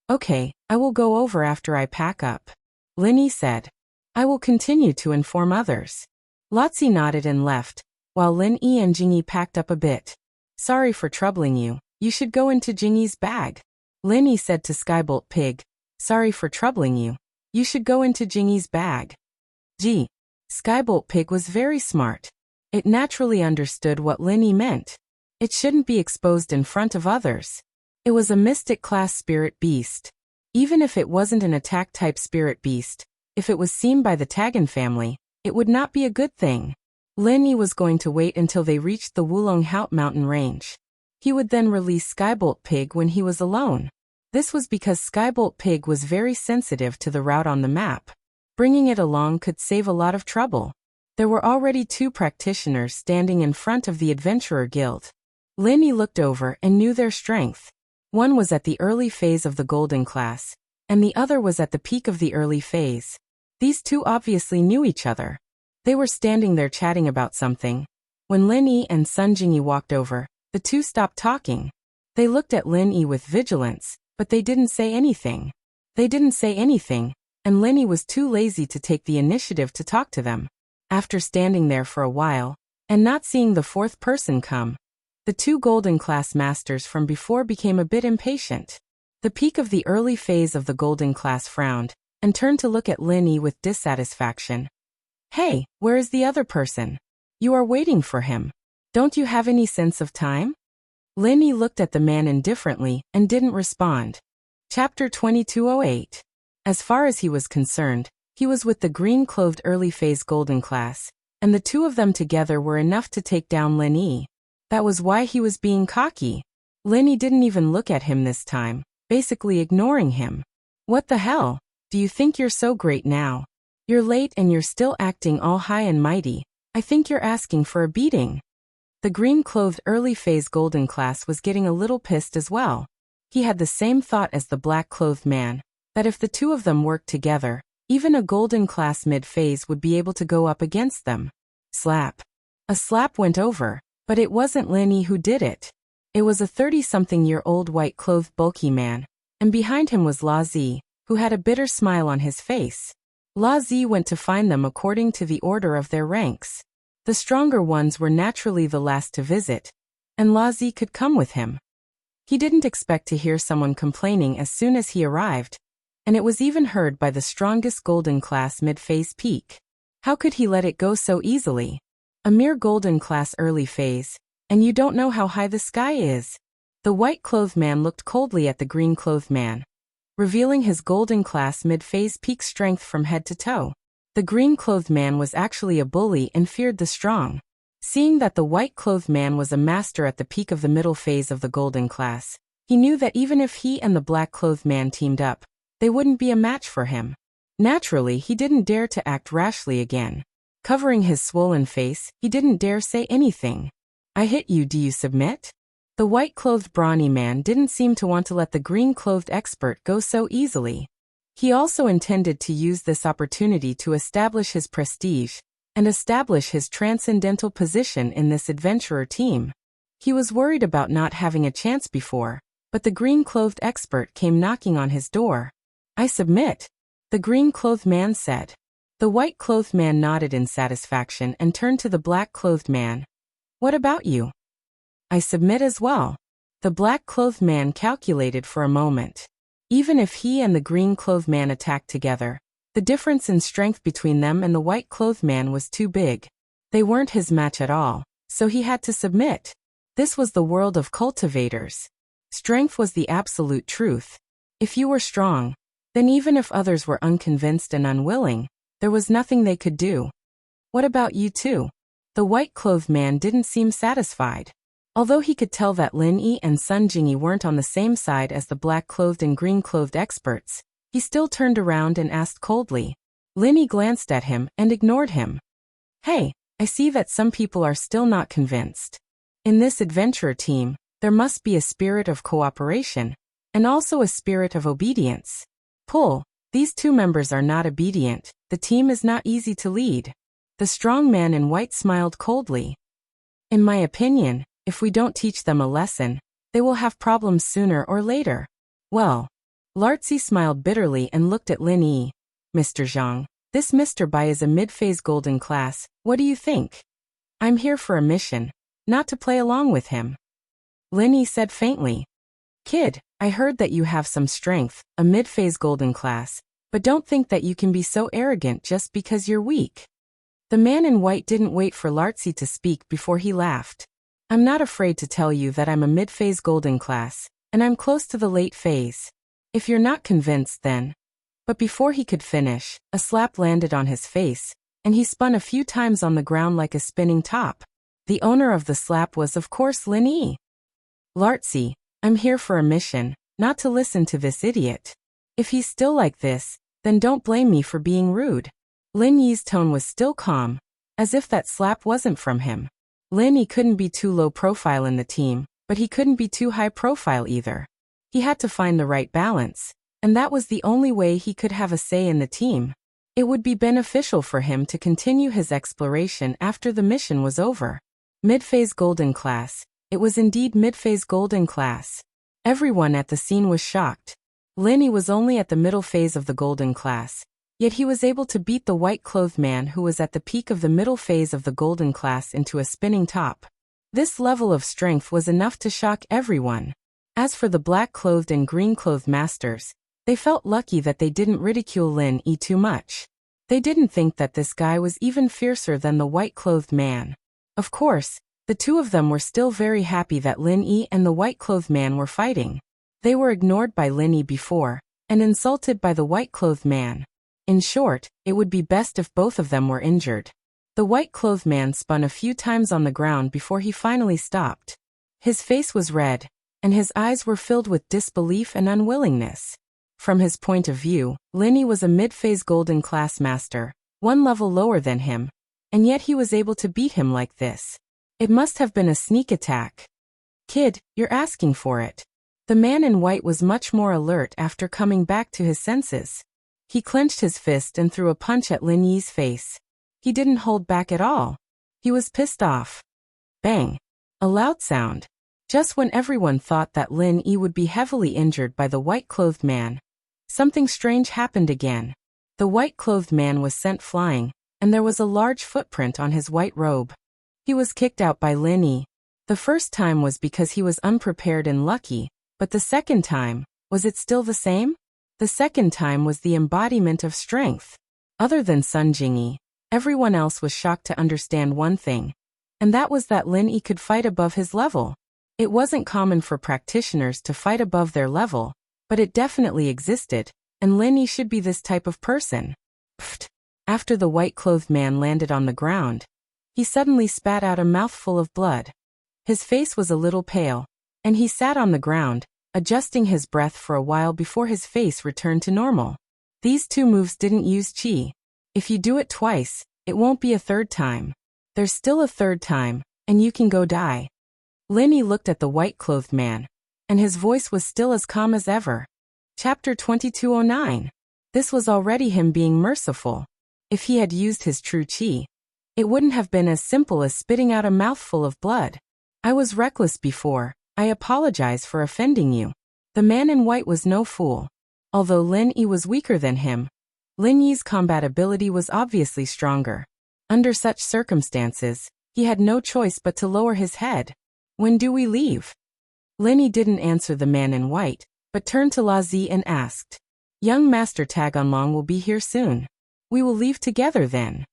Okay, I will go over after I pack up. Lin Yi said. I will continue to inform others. Lotzi nodded and left, while Lin Yi and Jingyi packed up a bit. Sorry for troubling you. You should go into Jingyi's bag. Lin Yi said to Skybolt Pig. Sorry for troubling you. You should go into Jingyi's bag. Gee. Skybolt Pig was very smart. It naturally understood what Lin Yi meant. It shouldn't be exposed in front of others. It was a mystic class spirit beast. Even if it wasn't an attack-type spirit beast, if it was seen by the Tagan family, it would not be a good thing. Lin Yi was going to wait until they reached the Wulong Haut mountain range. He would then release Skybolt Pig when he was alone. This was because Skybolt Pig was very sensitive to the route on the map. Bringing it along could save a lot of trouble. There were already 2 practitioners standing in front of the Adventurer Guild. Lin Yi looked over and knew their strength. One was at the early phase of the Golden class, and the other was at the peak of the early phase. These 2 obviously knew each other. They were standing there chatting about something. When Lin Yi and Sun Jingyi walked over, the 2 stopped talking. They looked at Lin Yi with vigilance, but they didn't say anything. And Lin Yi was too lazy to take the initiative to talk to them. After standing there for a while, and not seeing the 4th person come, the 2 Golden class masters from before became a bit impatient. The peak of the early phase of the Golden class frowned, and turned to look at Lin Yi with dissatisfaction. Hey, where is the other person? You are waiting for him. Don't you have any sense of time? Lin Yi looked at the man indifferently and didn't respond. Chapter 2208. As far as he was concerned, he was with the green-clothed early phase Golden class, and the 2 of them together were enough to take down Lin Yi. That was why he was being cocky. Lin Yi didn't even look at him this time, basically ignoring him. What the hell? Do you think you're so great now? You're late and you're still acting all high and mighty. I think you're asking for a beating. The green-clothed early phase Golden class was getting a little pissed as well. He had the same thought as the black-clothed man, that if the 2 of them worked together, even a Golden class mid-phase would be able to go up against them. Slap. A slap went over, but it wasn't Lin Yi who did it. It was a 30-something-year-old white-clothed bulky man, and behind him was La Zi, who had a bitter smile on his face. La Zi went to find them according to the order of their ranks. The stronger ones were naturally the last to visit, and La Zi could come with him. He didn't expect to hear someone complaining as soon as he arrived, and it was even heard by the strongest Golden class mid-phase peak. How could he let it go so easily? A mere Golden class early phase, and you don't know how high the sky is. The white-clothed man looked coldly at the green-clothed man, revealing his Golden class mid-phase peak strength from head to toe. The green-clothed man was actually a bully and feared the strong. Seeing that the white-clothed man was a master at the peak of the middle phase of the Golden class, he knew that even if he and the black-clothed man teamed up, they wouldn't be a match for him. Naturally, he didn't dare to act rashly again. Covering his swollen face, he didn't dare say anything. I hit you, do you submit? The white-clothed brawny man didn't seem to want to let the green-clothed expert go so easily. He also intended to use this opportunity to establish his prestige, and establish his transcendental position in this adventurer team. He was worried about not having a chance before, but the green-clothed expert came knocking on his door. I submit, the green-clothed man said. The white-clothed man nodded in satisfaction and turned to the black-clothed man. What about you? I submit as well. The black-clothed man calculated for a moment. Even if he and the green-clothed man attacked together, the difference in strength between them and the white-clothed man was too big. They weren't his match at all, so he had to submit. This was the world of cultivators. Strength was the absolute truth. If you were strong, then even if others were unconvinced and unwilling, there was nothing they could do. What about you two? The white-clothed man didn't seem satisfied. Although he could tell that Lin Yi and Sun Jingyi weren't on the same side as the black-clothed and green-clothed experts, he still turned around and asked coldly. Lin Yi glanced at him and ignored him. Hey, I see that some people are still not convinced. In this adventurer team, there must be a spirit of cooperation, and also a spirit of obedience. Pull. These 2 members are not obedient, the team is not easy to lead. The strong man in white smiled coldly. In my opinion, if we don't teach them a lesson, they will have problems sooner or later. Well, Lartzi smiled bitterly and looked at Lin Yi. Mr. Zhang, This Mr. Bai is a mid-phase golden class, what do you think? I'm here for a mission, not to play along with him. Lin Yi said faintly. Kid, I heard that you have some strength, a mid-phase golden class, but don't think that you can be so arrogant just because you're weak. The man in white didn't wait for Lartzi to speak before he laughed. I'm not afraid to tell you that I'm a mid-phase golden class, and I'm close to the late phase. If you're not convinced then. But before he could finish, a slap landed on his face, and he spun a few times on the ground like a spinning top. The owner of the slap was of course Lin Yi. Lartzi, I'm here for a mission, not to listen to this idiot. If he's still like this, then don't blame me for being rude. Lin Yi's tone was still calm, as if that slap wasn't from him. Lin Yi couldn't be too low profile in the team, but he couldn't be too high profile either. He had to find the right balance, and that was the only way he could have a say in the team. It would be beneficial for him to continue his exploration after the mission was over. Mid-phase golden class. It was indeed mid-phase golden class. Everyone at the scene was shocked. Lin Yi was only at the middle phase of the golden class, yet he was able to beat the white-clothed man who was at the peak of the middle phase of the golden class into a spinning top. This level of strength was enough to shock everyone. As for the black-clothed and green-clothed masters, they felt lucky that they didn't ridicule Lin Yi too much. They didn't think that this guy was even fiercer than the white-clothed man. Of course, the two of them were still very happy that Lin Yi and the white-clothed man were fighting. They were ignored by Lin Yi before, and insulted by the white-clothed man. In short, it would be best if both of them were injured. The white-clothed man spun a few times on the ground before he finally stopped. His face was red, and his eyes were filled with disbelief and unwillingness. From his point of view, Lin Yi was a mid-phase golden class master, one level lower than him, and yet he was able to beat him like this. It must have been a sneak attack. Kid, you're asking for it. The man in white was much more alert after coming back to his senses. He clenched his fist and threw a punch at Lin Yi's face. He didn't hold back at all. He was pissed off. Bang! A loud sound. Just when everyone thought that Lin Yi would be heavily injured by the white-clothed man, something strange happened again. The white-clothed man was sent flying, and there was a large footprint on his white robe. He was kicked out by Lin Yi. The first time was because he was unprepared and lucky, but the second time, was it still the same? The second time was the embodiment of strength. Other than Sun Jingyi, everyone else was shocked to understand one thing, and that was that Lin Yi could fight above his level. It wasn't common for practitioners to fight above their level, but it definitely existed, and Lin Yi should be this type of person. Pfft! After the white-clothed man landed on the ground, he suddenly spat out a mouthful of blood. His face was a little pale, and he sat on the ground, adjusting his breath for a while before his face returned to normal. These two moves didn't use qi. If you do it twice, it won't be a third time. There's still a third time, and you can go die. Lin Yi looked at the white-clothed man, and his voice was still as calm as ever. Chapter 2209. This was already him being merciful. If he had used his true qi, it wouldn't have been as simple as spitting out a mouthful of blood. I was reckless before. I apologize for offending you. The man in white was no fool. Although Lin Yi was weaker than him, Lin Yi's combat ability was obviously stronger. Under such circumstances, he had no choice but to lower his head. When do we leave? Lin Yi didn't answer the man in white, but turned to La Zi and asked. Young Master Taganlong will be here soon. We will leave together then.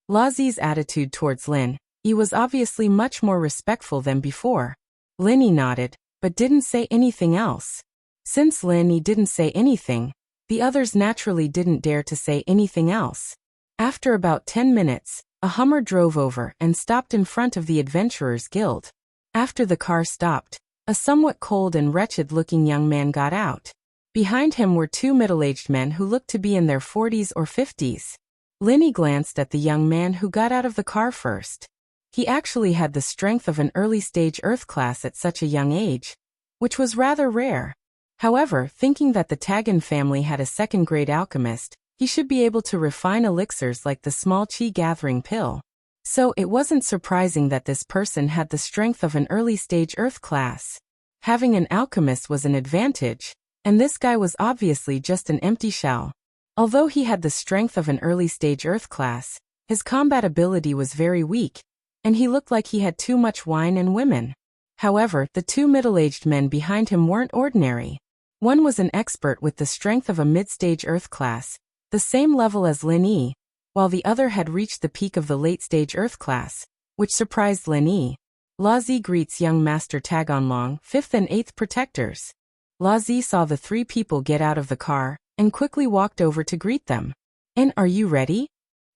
La Zi's attitude towards Lin Yi was obviously much more respectful than before. Lin Yi nodded, but didn't say anything else. Since Lin Yi didn't say anything, the others naturally didn't dare to say anything else. After about 10 minutes, a Hummer drove over and stopped in front of the Adventurers Guild. After the car stopped, a somewhat cold and wretched-looking young man got out. Behind him were two middle-aged men who looked to be in their 40s or 50s. Lin Yi glanced at the young man who got out of the car first. He actually had the strength of an early-stage Earth class at such a young age, which was rather rare. However, thinking that the Tagan family had a second-grade alchemist, he should be able to refine elixirs like the small qi-gathering pill. So it wasn't surprising that this person had the strength of an early-stage Earth class. Having an alchemist was an advantage, and this guy was obviously just an empty shell. Although he had the strength of an early-stage Earth class, his combat ability was very weak, and he looked like he had too much wine and women. However, the two middle-aged men behind him weren't ordinary. One was an expert with the strength of a mid-stage Earth class, the same level as Lin Yi, while the other had reached the peak of the late-stage Earth class, which surprised Lin Yi. Lazi greets young Master Taganlong, 5th and 8th protectors. Lazi saw the three people get out of the car, and quickly walked over to greet them. "And are you ready?"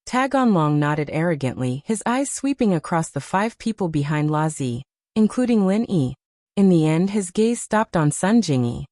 Taganlong nodded arrogantly, his eyes sweeping across the 5 people behind Lazi, including Lin Yi. In the end, his gaze stopped on Sun Jingyi.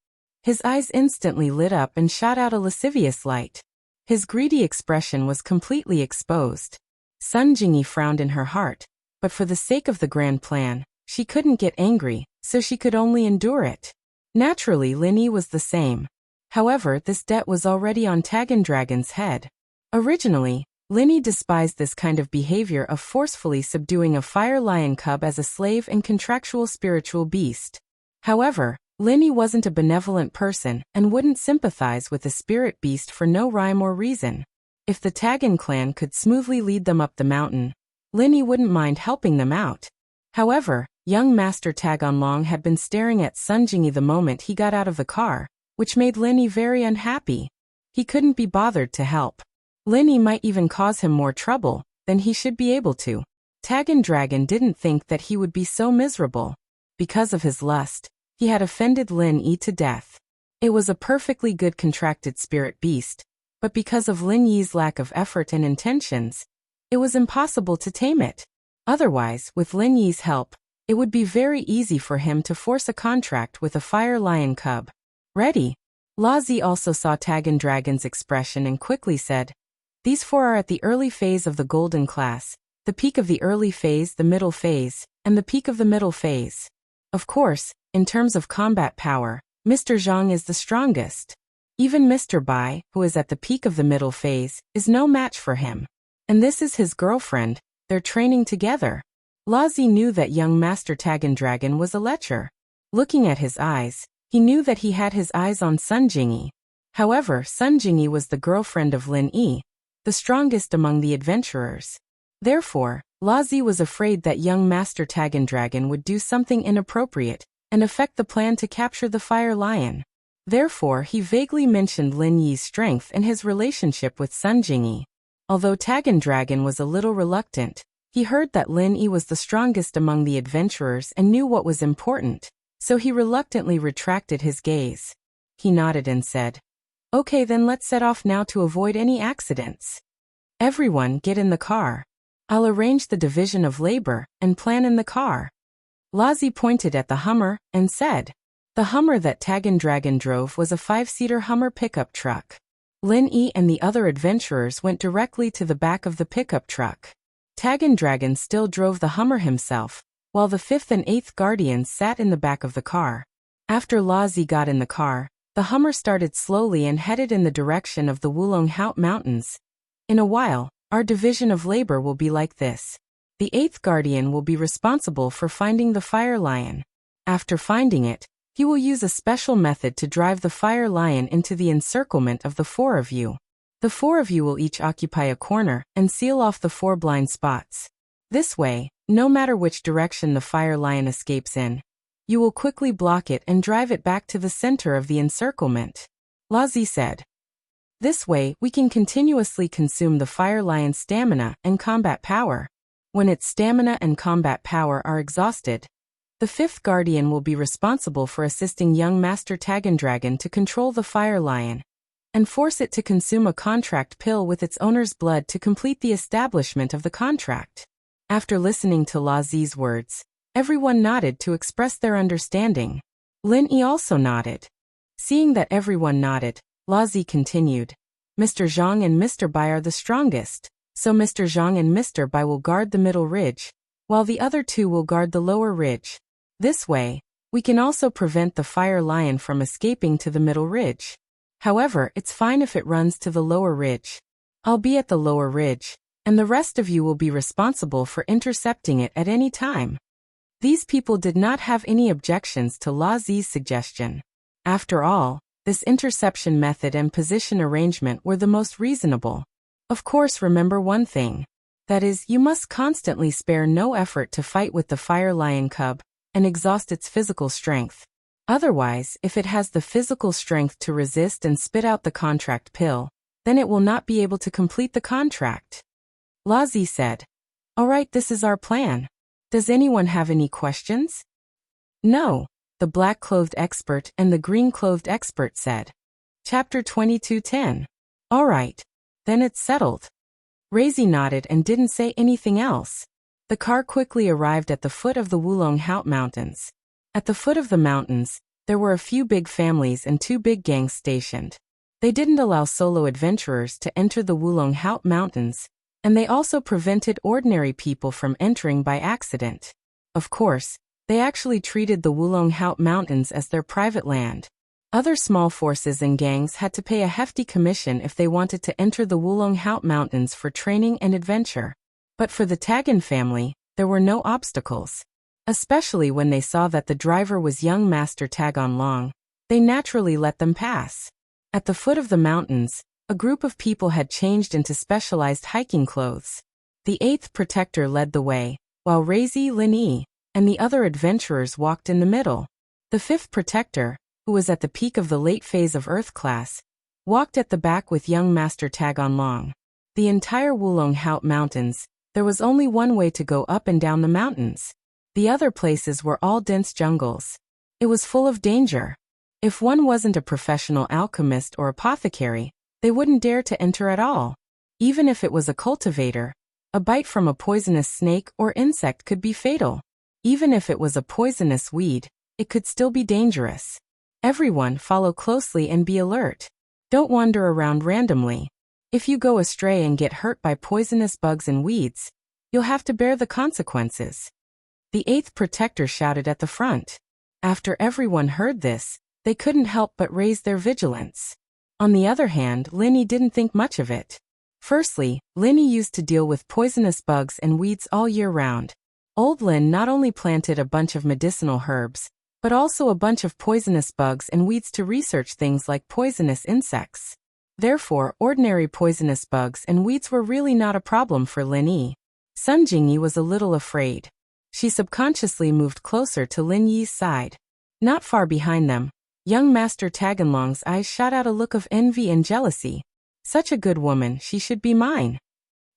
His eyes instantly lit up and shot out a lascivious light. His greedy expression was completely exposed. Sun Jingyi frowned in her heart, but for the sake of the grand plan, she couldn't get angry, so she could only endure it. Naturally, Lin Yi was the same. However, this debt was already on Tagandragon's head. Originally, Lin Yi despised this kind of behavior of forcefully subduing a fire lion cub as a slave and contractual spiritual beast. However, Lin Yi wasn't a benevolent person and wouldn't sympathize with a spirit beast for no rhyme or reason. If the Tagan clan could smoothly lead them up the mountain, Lin Yi wouldn't mind helping them out. However, young Master Taganlong had been staring at Sun Jingyi the moment he got out of the car, which made Lin Yi very unhappy. He couldn't be bothered to help. Lin Yi might even cause him more trouble than he should be able to. Tagandragon didn't think that he would be so miserable. Because of his lust, he had offended Lin Yi to death. It was a perfectly good contracted spirit beast, but because of Lin Yi's lack of effort and intentions, it was impossible to tame it. Otherwise, with Lin Yi's help, it would be very easy for him to force a contract with a fire lion cub. "Ready?" Lazi also saw Tagandragon's expression and quickly said, "These 4 are at the early phase of the golden class, the peak of the early phase, the middle phase, and the peak of the middle phase. Of course, in terms of combat power, Mr. Zhang is the strongest. Even Mr. Bai, who is at the peak of the middle phase, is no match for him. And this is his girlfriend, they're training together." Lazi knew that young Master Tagandragon was a lecher. Looking at his eyes, he knew that he had his eyes on Sun Jingyi. However, Sun Jingyi was the girlfriend of Lin Yi, the strongest among the adventurers. Therefore, Lazi was afraid that young Master Tagandragon would do something inappropriate and affect the plan to capture the fire lion. Therefore, he vaguely mentioned Lin Yi's strength and his relationship with Sun Jingyi. Although Tagandragon was a little reluctant, he heard that Lin Yi was the strongest among the adventurers and knew what was important, so he reluctantly retracted his gaze. He nodded and said, "Okay, then let's set off now to avoid any accidents. Everyone get in the car. I'll arrange the division of labor and plan in the car." Lazi pointed at the Hummer and said, the Hummer that Tagandragon drove was a 5-seater Hummer pickup truck. Lin Yi and the other adventurers went directly to the back of the pickup truck. Tagandragon still drove the Hummer himself, while the 5th and 8th guardians sat in the back of the car. After Lazi got in the car, the Hummer started slowly and headed in the direction of the Wulonghout Mountains. "In a while, our division of labor will be like this. The 8th guardian will be responsible for finding the fire lion. After finding it, he will use a special method to drive the fire lion into the encirclement of the 4 of you. The 4 of you will each occupy a corner and seal off the 4 blind spots. This way, no matter which direction the fire lion escapes in, you will quickly block it and drive it back to the center of the encirclement." Lazi said, "This way, we can continuously consume the fire lion's stamina and combat power. When its stamina and combat power are exhausted, the 5th guardian will be responsible for assisting young Master Tagandragon to control the fire lion and force it to consume a contract pill with its owner's blood to complete the establishment of the contract." After listening to Lazi's words, everyone nodded to express their understanding. Lin Yi also nodded. Seeing that everyone nodded, Lazi continued, "Mr. Zhang and Mr. Bai are the strongest, so Mr. Zhang and Mr. Bai will guard the middle ridge, while the other 2 will guard the lower ridge. This way, we can also prevent the fire lion from escaping to the middle ridge. However, it's fine if it runs to the lower ridge. I'll be at the lower ridge, and the rest of you will be responsible for intercepting it at any time." These people did not have any objections to Lazi's suggestion. After all, This interception method and position arrangement were the most reasonable. Of course, remember one thing. That is, you must constantly spare no effort to fight with the fire lion cub and exhaust its physical strength. Otherwise, if it has the physical strength to resist and spit out the contract pill, then it will not be able to complete the contract. Lazi said, "All right, this is our plan. Does anyone have any questions?" "No," the black-clothed expert and the green-clothed expert said. Chapter 22:10. "All right. Then it's settled." Razi nodded and didn't say anything else. The car quickly arrived at the foot of the Wulong Haut Mountains. At the foot of the mountains, there were a few big families and 2 big gangs stationed. They didn't allow solo adventurers to enter the Wulong Haut Mountains, and they also prevented ordinary people from entering by accident. Of course, they actually treated the Wulong Haut Mountains as their private land. Other small forces and gangs had to pay a hefty commission if they wanted to enter the Wulong Haut Mountains for training and adventure. But for the Tagan family, there were no obstacles. Especially when they saw that the driver was young Master Tagon Long, they naturally let them pass. At the foot of the mountains, a group of people had changed into specialized hiking clothes. The 8th Protector led the way, while Razi, Lin-Yi, and the other adventurers walked in the middle. The 5th Protector, who was at the peak of the late phase of Earth class, walked at the back with young Master Tagon Long. The entire Wulong Haut Mountains, there was only one way to go up and down the mountains. The other places were all dense jungles. It was full of danger. If one wasn't a professional alchemist or apothecary, they wouldn't dare to enter at all. Even if it was a cultivator, a bite from a poisonous snake or insect could be fatal. Even if it was a poisonous weed, it could still be dangerous. Everyone follow closely and be alert. Don't wander around randomly. If you go astray and get hurt by poisonous bugs and weeds, you'll have to bear the consequences. The 8th Protector shouted at the front. After everyone heard this, they couldn't help but raise their vigilance. On the other hand, Lin-Yi didn't think much of it. Firstly, Lin-Yi used to deal with poisonous bugs and weeds all year round. Old Lin not only planted a bunch of medicinal herbs, but also a bunch of poisonous bugs and weeds to research things like poisonous insects. Therefore, ordinary poisonous bugs and weeds were really not a problem for Lin-Yi. Sun Jingyi was a little afraid. She subconsciously moved closer to Lin-Yi's side. Not far behind them, young Master Taganlong's eyes shot out a look of envy and jealousy. Such a good woman, she should be mine.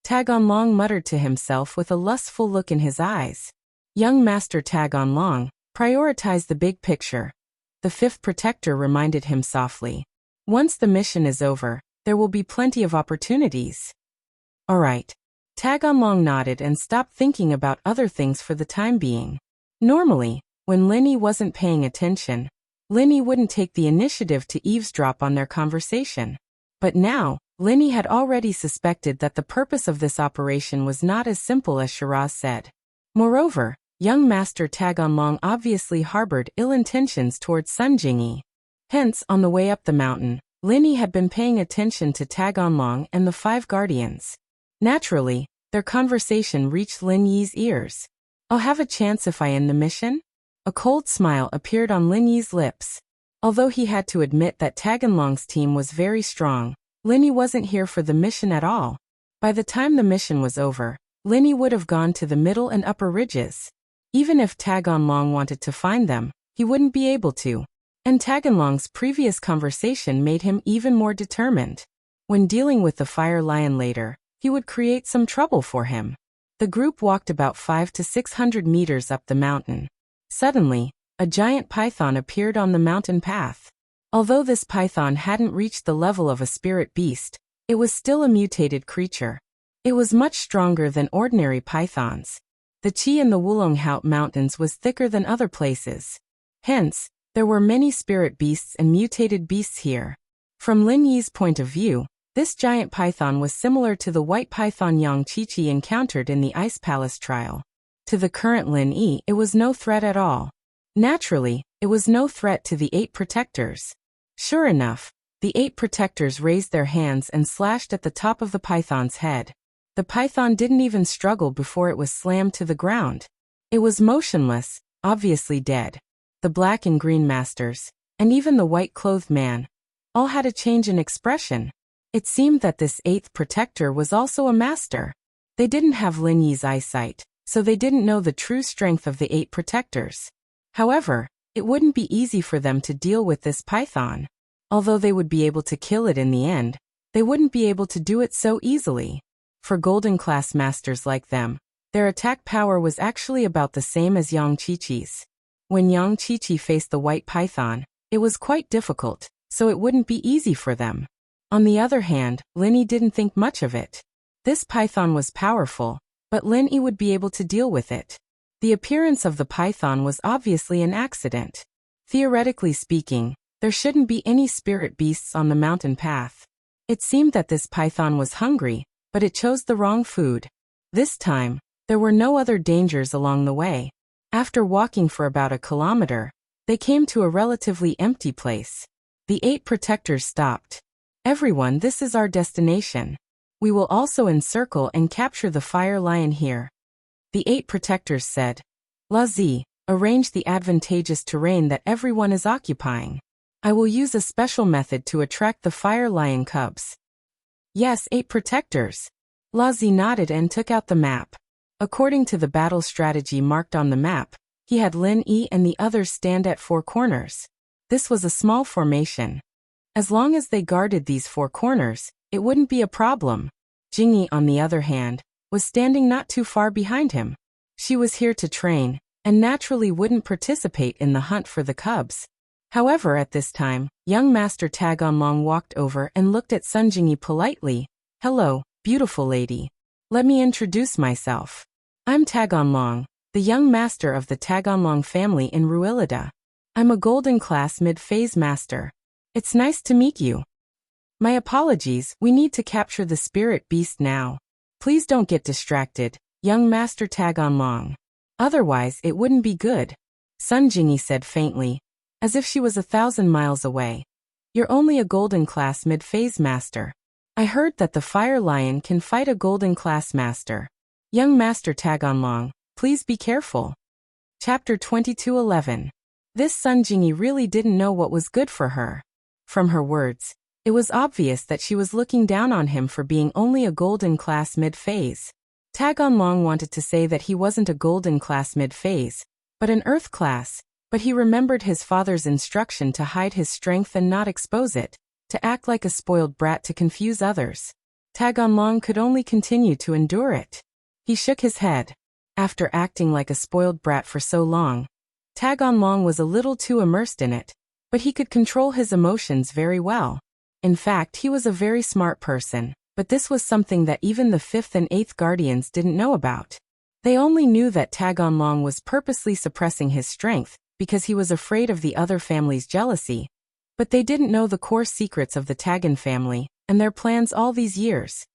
Taganlong muttered to himself with a lustful look in his eyes. Young Master Taganlong, prioritize the big picture. The 5th Protector reminded him softly. Once the mission is over, there will be plenty of opportunities. All right. Taganlong nodded and stopped thinking about other things for the time being. Normally, when Lin-Yi wasn't paying attention, Lin-Yi wouldn't take the initiative to eavesdrop on their conversation. But now, Lin-Yi had already suspected that the purpose of this operation was not as simple as Shiraz said. Moreover, young Master Taganlong obviously harbored ill intentions towards Sun Jingyi. Hence, on the way up the mountain, Lin-Yi had been paying attention to Taganlong and the 5 guardians. Naturally, their conversation reached Lin-Yi's ears. I'll have a chance if I end the mission? A cold smile appeared on Lin-Yi's lips. Although he had to admit that Taganlong's team was very strong, Lin-Yi wasn't here for the mission at all. By the time the mission was over, Lin-Yi would have gone to the middle and upper ridges. Even if Taganlong wanted to find them, he wouldn't be able to. And Taganlong's previous conversation made him even more determined. When dealing with the Fire Lion later, he would create some trouble for him. The group walked about 500 to 600 meters up the mountain. Suddenly, a giant python appeared on the mountain path. Although this python hadn't reached the level of a spirit beast, it was still a mutated creature. It was much stronger than ordinary pythons. The qi in the Wulong Haut Mountains was thicker than other places. Hence, there were many spirit beasts and mutated beasts here. From Lin-Yi's point of view, this giant python was similar to the white python Yang Qiqi encountered in the Ice Palace trial. To the current Lin-Yi, it was no threat at all. Naturally, it was no threat to the 8 protectors. Sure enough, the 8 protectors raised their hands and slashed at the top of the python's head. The python didn't even struggle before it was slammed to the ground. It was motionless, obviously dead. The black and green masters, and even the white-clothed man, all had a change in expression. It seemed that this eighth protector was also a master. They didn't have Lin Yi's eyesight, so they didn't know the true strength of the 8 protectors. However, it wouldn't be easy for them to deal with this python. Although they would be able to kill it in the end, they wouldn't be able to do it so easily. For golden class masters like them, their attack power was actually about the same as Yang Qiqi's. When Yang Qiqi faced the white python, it was quite difficult, so it wouldn't be easy for them. On the other hand, Lin Yi didn't think much of it. This python was powerful, but Lin Yi would be able to deal with it. The appearance of the python was obviously an accident. Theoretically speaking, there shouldn't be any spirit beasts on the mountain path. It seemed that this python was hungry, but it chose the wrong food. This time, there were no other dangers along the way. After walking for about a kilometer, they came to a relatively empty place. The 8 protectors stopped. Everyone, this is our destination. We will also encircle and capture the fire lion here. The 8 protectors said. Lazi, arrange the advantageous terrain that everyone is occupying. I will use a special method to attract the fire lion cubs. Yes, 8 protectors. Lazi nodded and took out the map. According to the battle strategy marked on the map, he had Lin Yi and the others stand at 4 corners. This was a small formation. As long as they guarded these 4 corners, it wouldn't be a problem. Jingyi, on the other hand, was standing not too far behind him. She was here to train, and naturally wouldn't participate in the hunt for the cubs. However, at this time, young Master Tag Onlong walked over and looked at Sun Jingyi politely. Hello, beautiful lady. Let me introduce myself. I'm Tag Onlong, the young master of the Tag Onlong family in Ruilida. I'm a golden class mid-phase master. It's nice to meet you. My apologies, we need to capture the spirit beast now. Please don't get distracted, young Master Tag Onlong. Otherwise, it wouldn't be good. Sun Jingyi said faintly, as if she was 1,000 miles away. You're only a golden class mid-phase master. I heard that the fire lion can fight a golden class master. Young Master Tag Onlong, please be careful. Chapter 22:11. This Sun Jingyi really didn't know what was good for her. From her words, it was obvious that she was looking down on him for being only a golden class mid-phase. Tag Onlong wanted to say that he wasn't a golden class mid-phase, but an earth class, but he remembered his father's instruction to hide his strength and not expose it, to act like a spoiled brat to confuse others. Tag Onlong could only continue to endure it. He shook his head. After acting like a spoiled brat for so long, Tag Onlong was a little too immersed in it, but he could control his emotions very well. In fact, he was a very smart person, but this was something that even the 5th and 8th guardians didn't know about. They only knew that Tag Onlong was purposely suppressing his strength, because he was afraid of the other family's jealousy. But they didn't know the core secrets of the Tagan family, and their plans all these years.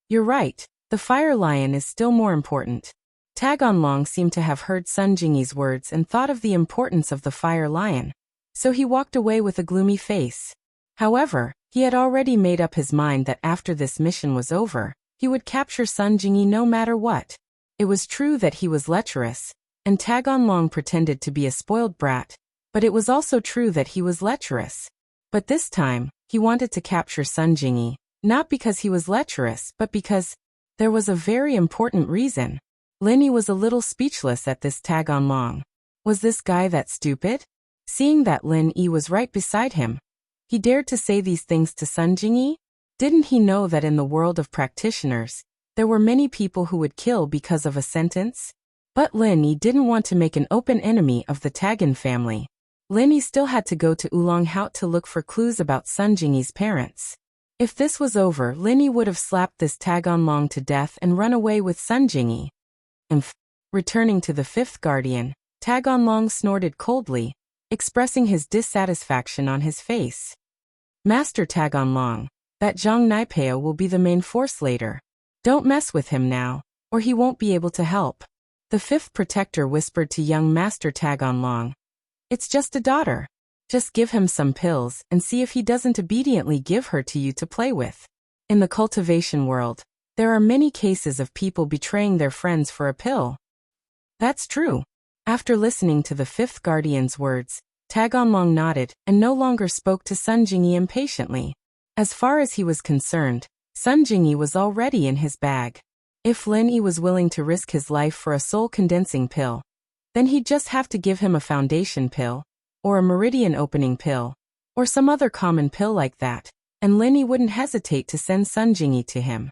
You're right, the fire lion is still more important. Tag Onlong seemed to have heard Sun Jingyi's words and thought of the importance of the fire lion. So he walked away with a gloomy face. However, he had already made up his mind that after this mission was over, he would capture Sun Jingyi no matter what. It was true that he was lecherous, and Tag Onlong pretended to be a spoiled brat, but it was also true that he was lecherous. But this time, he wanted to capture Sun Jingyi, not because he was lecherous, but because there was a very important reason. Lin Yi was a little speechless at this Tag Onlong. Was this guy that stupid? Seeing that Lin Yi was right beside him, he dared to say these things to Sun Jingyi? Didn't he know that in the world of practitioners, there were many people who would kill because of a sentence? But Lin Yi didn't want to make an open enemy of the Tagan family. Lin Yi still had to go to Oolong Hout to look for clues about Sun Jingyi's parents. If this was over, Lin Yi would have slapped this Tag Onlong to death and run away with Sun Jingyi. Returning to the 5th guardian, Tag Onlong snorted coldly, expressing his dissatisfaction on his face. Master Tag Onlong, that Zhang Naipeo will be the main force later. Don't mess with him now, or he won't be able to help. The 5th protector whispered to young Master Tag Onlong. It's just a daughter. Just give him some pills and see if he doesn't obediently give her to you to play with. In the cultivation world, there are many cases of people betraying their friends for a pill. That's true. After listening to the 5th guardian's words, Taganlong nodded and no longer spoke to Sun Jingyi impatiently. As far as he was concerned, Sun Jingyi was already in his bag. If Lin Yi was willing to risk his life for a soul-condensing pill, then he'd just have to give him a foundation pill, or a meridian opening pill, or some other common pill like that, and Lin Yi wouldn't hesitate to send Sun Jingyi to him.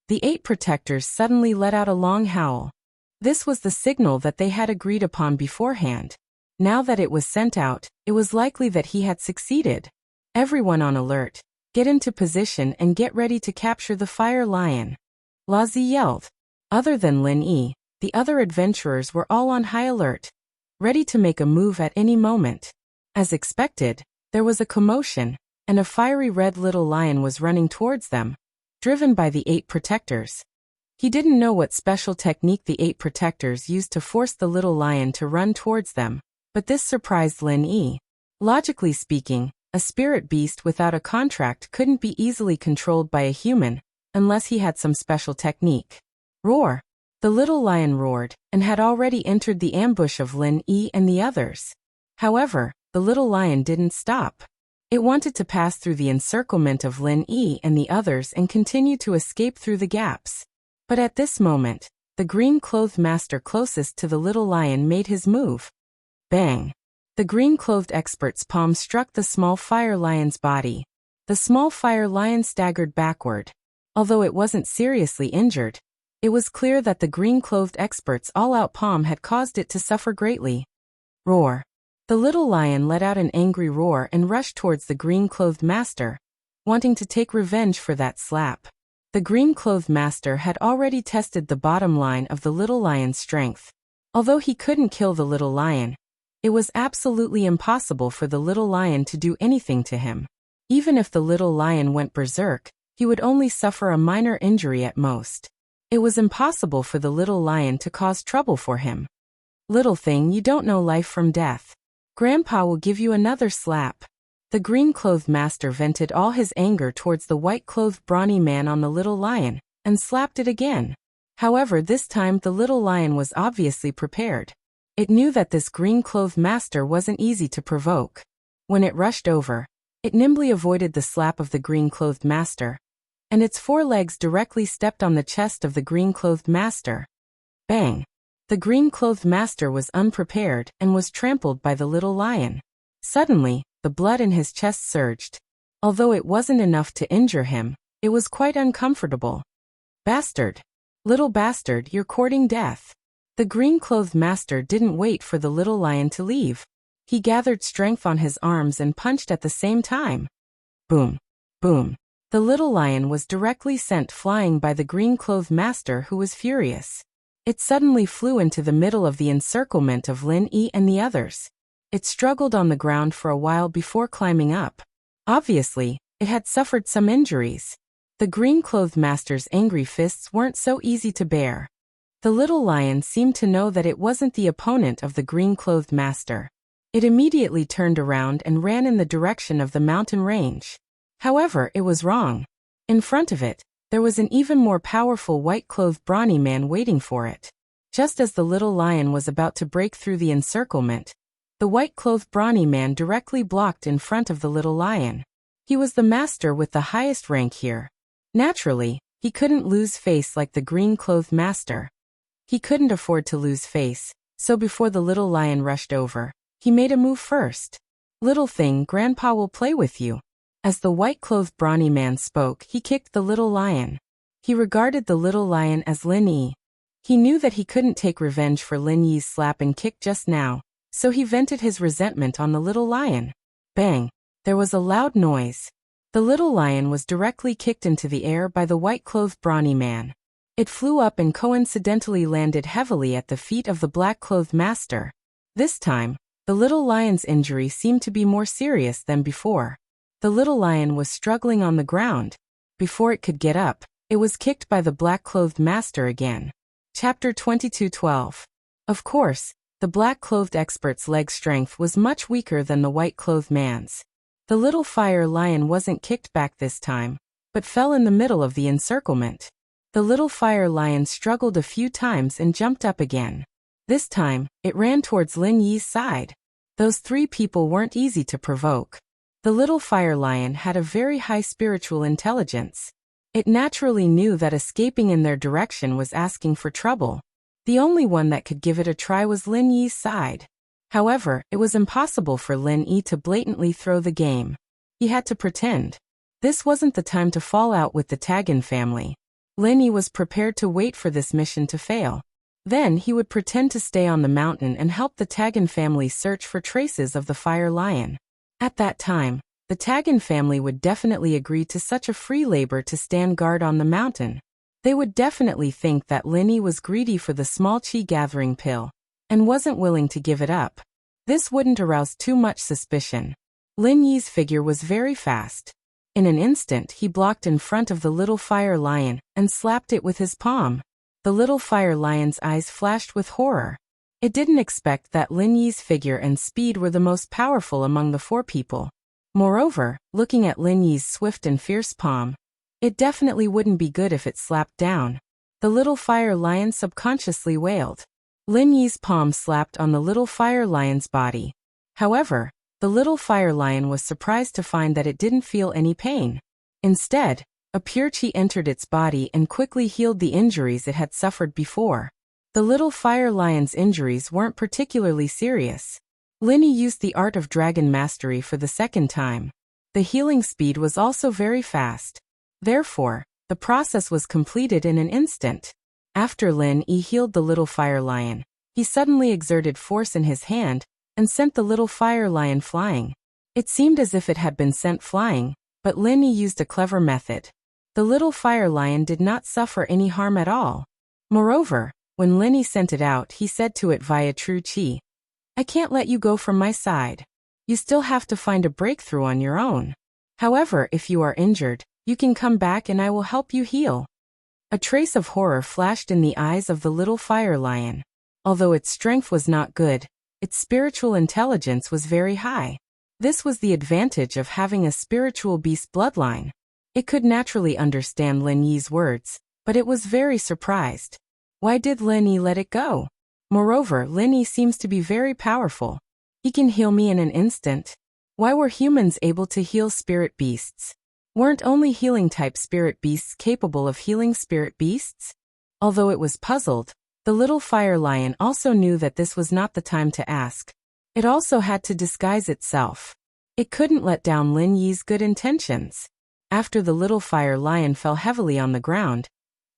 The 8 protectors suddenly let out a long howl. This was the signal that they had agreed upon beforehand. Now that it was sent out, it was likely that he had succeeded. Everyone on alert, get into position and get ready to capture the fire lion. Lazi yelled. Other than Lin Yi, the other adventurers were all on high alert, ready to make a move at any moment. As expected, there was a commotion, and a fiery red little lion was running towards them, driven by the 8 protectors. He didn't know what special technique the 8 protectors used to force the little lion to run towards them, but this surprised Lin Yi. Logically speaking, a spirit beast without a contract couldn't be easily controlled by a human, unless he had some special technique. Roar! The little lion roared, and had already entered the ambush of Lin Yi and the others. However, the little lion didn't stop. It wanted to pass through the encirclement of Lin Yi and the others and continue to escape through the gaps. But at this moment, the green-clothed master closest to the little lion made his move. Bang! The green-clothed expert's palm struck the small fire lion's body. The small fire lion staggered backward. Although it wasn't seriously injured, it was clear that the green-clothed expert's all-out palm had caused it to suffer greatly. Roar! The little lion let out an angry roar and rushed towards the green-clothed master, wanting to take revenge for that slap. The green-clothed master had already tested the bottom line of the little lion's strength. Although he couldn't kill the little lion, it was absolutely impossible for the little lion to do anything to him. Even if the little lion went berserk, he would only suffer a minor injury at most. It was impossible for the little lion to cause trouble for him. Little thing, you don't know life from death. Grandpa will give you another slap. The green-clothed master vented all his anger towards the white-clothed brawny man on the little lion, and slapped it again. However, this time the little lion was obviously prepared. It knew that this green-clothed master wasn't easy to provoke. When it rushed over, it nimbly avoided the slap of the green-clothed master, and its 4 legs directly stepped on the chest of the green-clothed master. Bang! The green-clothed master was unprepared and was trampled by the little lion. Suddenly, the blood in his chest surged. Although it wasn't enough to injure him, it was quite uncomfortable. Bastard! Little bastard, you're courting death. The green-clothed master didn't wait for the little lion to leave. He gathered strength on his arms and punched at the same time. Boom! Boom! The little lion was directly sent flying by the green-clothed master, who was furious. It suddenly flew into the middle of the encirclement of Lin Yi and the others. It struggled on the ground for a while before climbing up. Obviously, it had suffered some injuries. The green-clothed master's angry fists weren't so easy to bear. The little lion seemed to know that it wasn't the opponent of the green-clothed master. It immediately turned around and ran in the direction of the mountain range. However, it was wrong. In front of it, there was an even more powerful white-clothed brawny man waiting for it. Just as the little lion was about to break through the encirclement, the white-clothed brawny man directly blocked in front of the little lion. He was the master with the highest rank here. Naturally, he couldn't lose face like the green-clothed master. He couldn't afford to lose face, so before the little lion rushed over, he made a move first. Little thing, Grandpa will play with you. As the white-clothed brawny man spoke, he kicked the little lion. He regarded the little lion as Lin Yi. He knew that he couldn't take revenge for Lin Yi's slap and kick just now, so he vented his resentment on the little lion. Bang! There was a loud noise. The little lion was directly kicked into the air by the white-clothed brawny man. It flew up and coincidentally landed heavily at the feet of the black-clothed master. This time, the little lion's injury seemed to be more serious than before. The little lion was struggling on the ground. Before it could get up, it was kicked by the black-clothed master again. Chapter 22:12. Of course, the black-clothed expert's leg strength was much weaker than the white-clothed man's. The little fire lion wasn't kicked back this time, but fell in the middle of the encirclement. The little fire lion struggled a few times and jumped up again. This time, it ran towards Lin Yi's side. Those three people weren't easy to provoke. The little fire lion had a very high spiritual intelligence. It naturally knew that escaping in their direction was asking for trouble. The only one that could give it a try was Lin Yi's side. However, it was impossible for Lin Yi to blatantly throw the game. He had to pretend. This wasn't the time to fall out with the Tagan family. Lin Yi was prepared to wait for this mission to fail. Then he would pretend to stay on the mountain and help the Tagan family search for traces of the fire lion. At that time, the Tagan family would definitely agree to such a free labor to stand guard on the mountain. They would definitely think that Lin Yi was greedy for the small qi gathering pill and wasn't willing to give it up. This wouldn't arouse too much suspicion. Lin Yi's figure was very fast. In an instant, he blocked in front of the little fire lion and slapped it with his palm. The little fire lion's eyes flashed with horror. It didn't expect that Lin Yi's figure and speed were the most powerful among the four people. Moreover, looking at Lin Yi's swift and fierce palm, it definitely wouldn't be good if it slapped down. The little fire lion subconsciously wailed. Lin Yi's palm slapped on the little fire lion's body. However, the little fire lion was surprised to find that it didn't feel any pain. Instead, a pure qi entered its body and quickly healed the injuries it had suffered before. The little fire lion's injuries weren't particularly serious. Lin Yi used the art of dragon mastery for the second time. The healing speed was also very fast. Therefore, the process was completed in an instant. After Lin Yi healed the little fire lion, he suddenly exerted force in his hand and sent the little fire lion flying. It seemed as if it had been sent flying, but Lin Yi used a clever method. The little fire lion did not suffer any harm at all. Moreover, when Lin Yi sent it out, he said to it via true qi, "I can't let you go from my side. You still have to find a breakthrough on your own. However, if you are injured, you can come back and I will help you heal." A trace of horror flashed in the eyes of the little fire lion. Although its strength was not good, its spiritual intelligence was very high. This was the advantage of having a spiritual beast bloodline. It could naturally understand Lin Yi's words, but it was very surprised. Why did Lin Yi let it go? Moreover, Lin Yi seems to be very powerful. He can heal me in an instant. Why were humans able to heal spirit beasts? Weren't only healing-type spirit beasts capable of healing spirit beasts? Although it was puzzled, the little fire lion also knew that this was not the time to ask. It also had to disguise itself. It couldn't let down Lin Yi's good intentions. After the little fire lion fell heavily on the ground,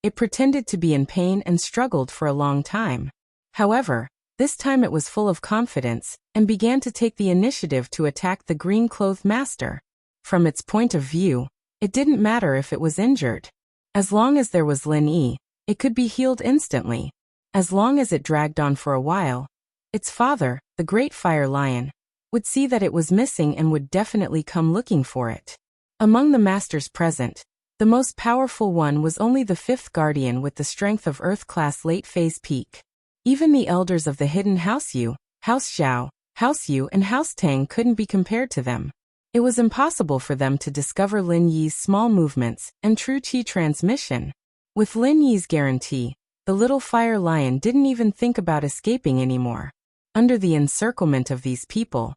it pretended to be in pain and struggled for a long time. However, this time it was full of confidence and began to take the initiative to attack the green-clothed master. From its point of view, it didn't matter if it was injured. As long as there was Lin Yi, it could be healed instantly. As long as it dragged on for a while, its father, the great fire lion, would see that it was missing and would definitely come looking for it. Among the masters present, the most powerful one was only the fifth guardian with the strength of Earth-class late-phase peak. Even the elders of the hidden House Yu, House Xiao, House Yu and House Tang couldn't be compared to them. It was impossible for them to discover Lin Yi's small movements and true qi transmission. With Lin Yi's guarantee, the little fire lion didn't even think about escaping anymore. Under the encirclement of these people,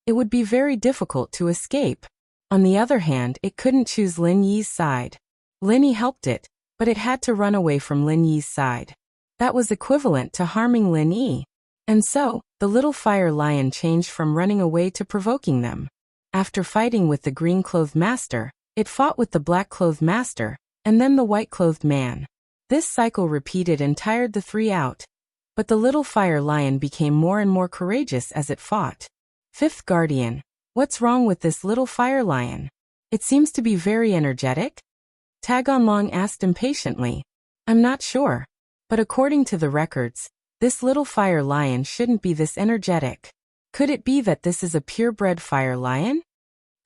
it would be very difficult to escape. On the other hand, it couldn't choose Lin Yi's side. Lin Yi helped it, but it had to run away from Lin Yi's side. That was equivalent to harming Lin Yi. And so, the little fire lion changed from running away to provoking them. After fighting with the green-clothed master, it fought with the black-clothed master, and then the white-clothed man. This cycle repeated and tired the three out. But the little fire lion became more and more courageous as it fought. Fifth guardian, what's wrong with this little fire lion? It seems to be very energetic? Tagonlong asked impatiently. I'm not sure. But according to the records, this little fire lion shouldn't be this energetic. Could it be that this is a purebred fire lion?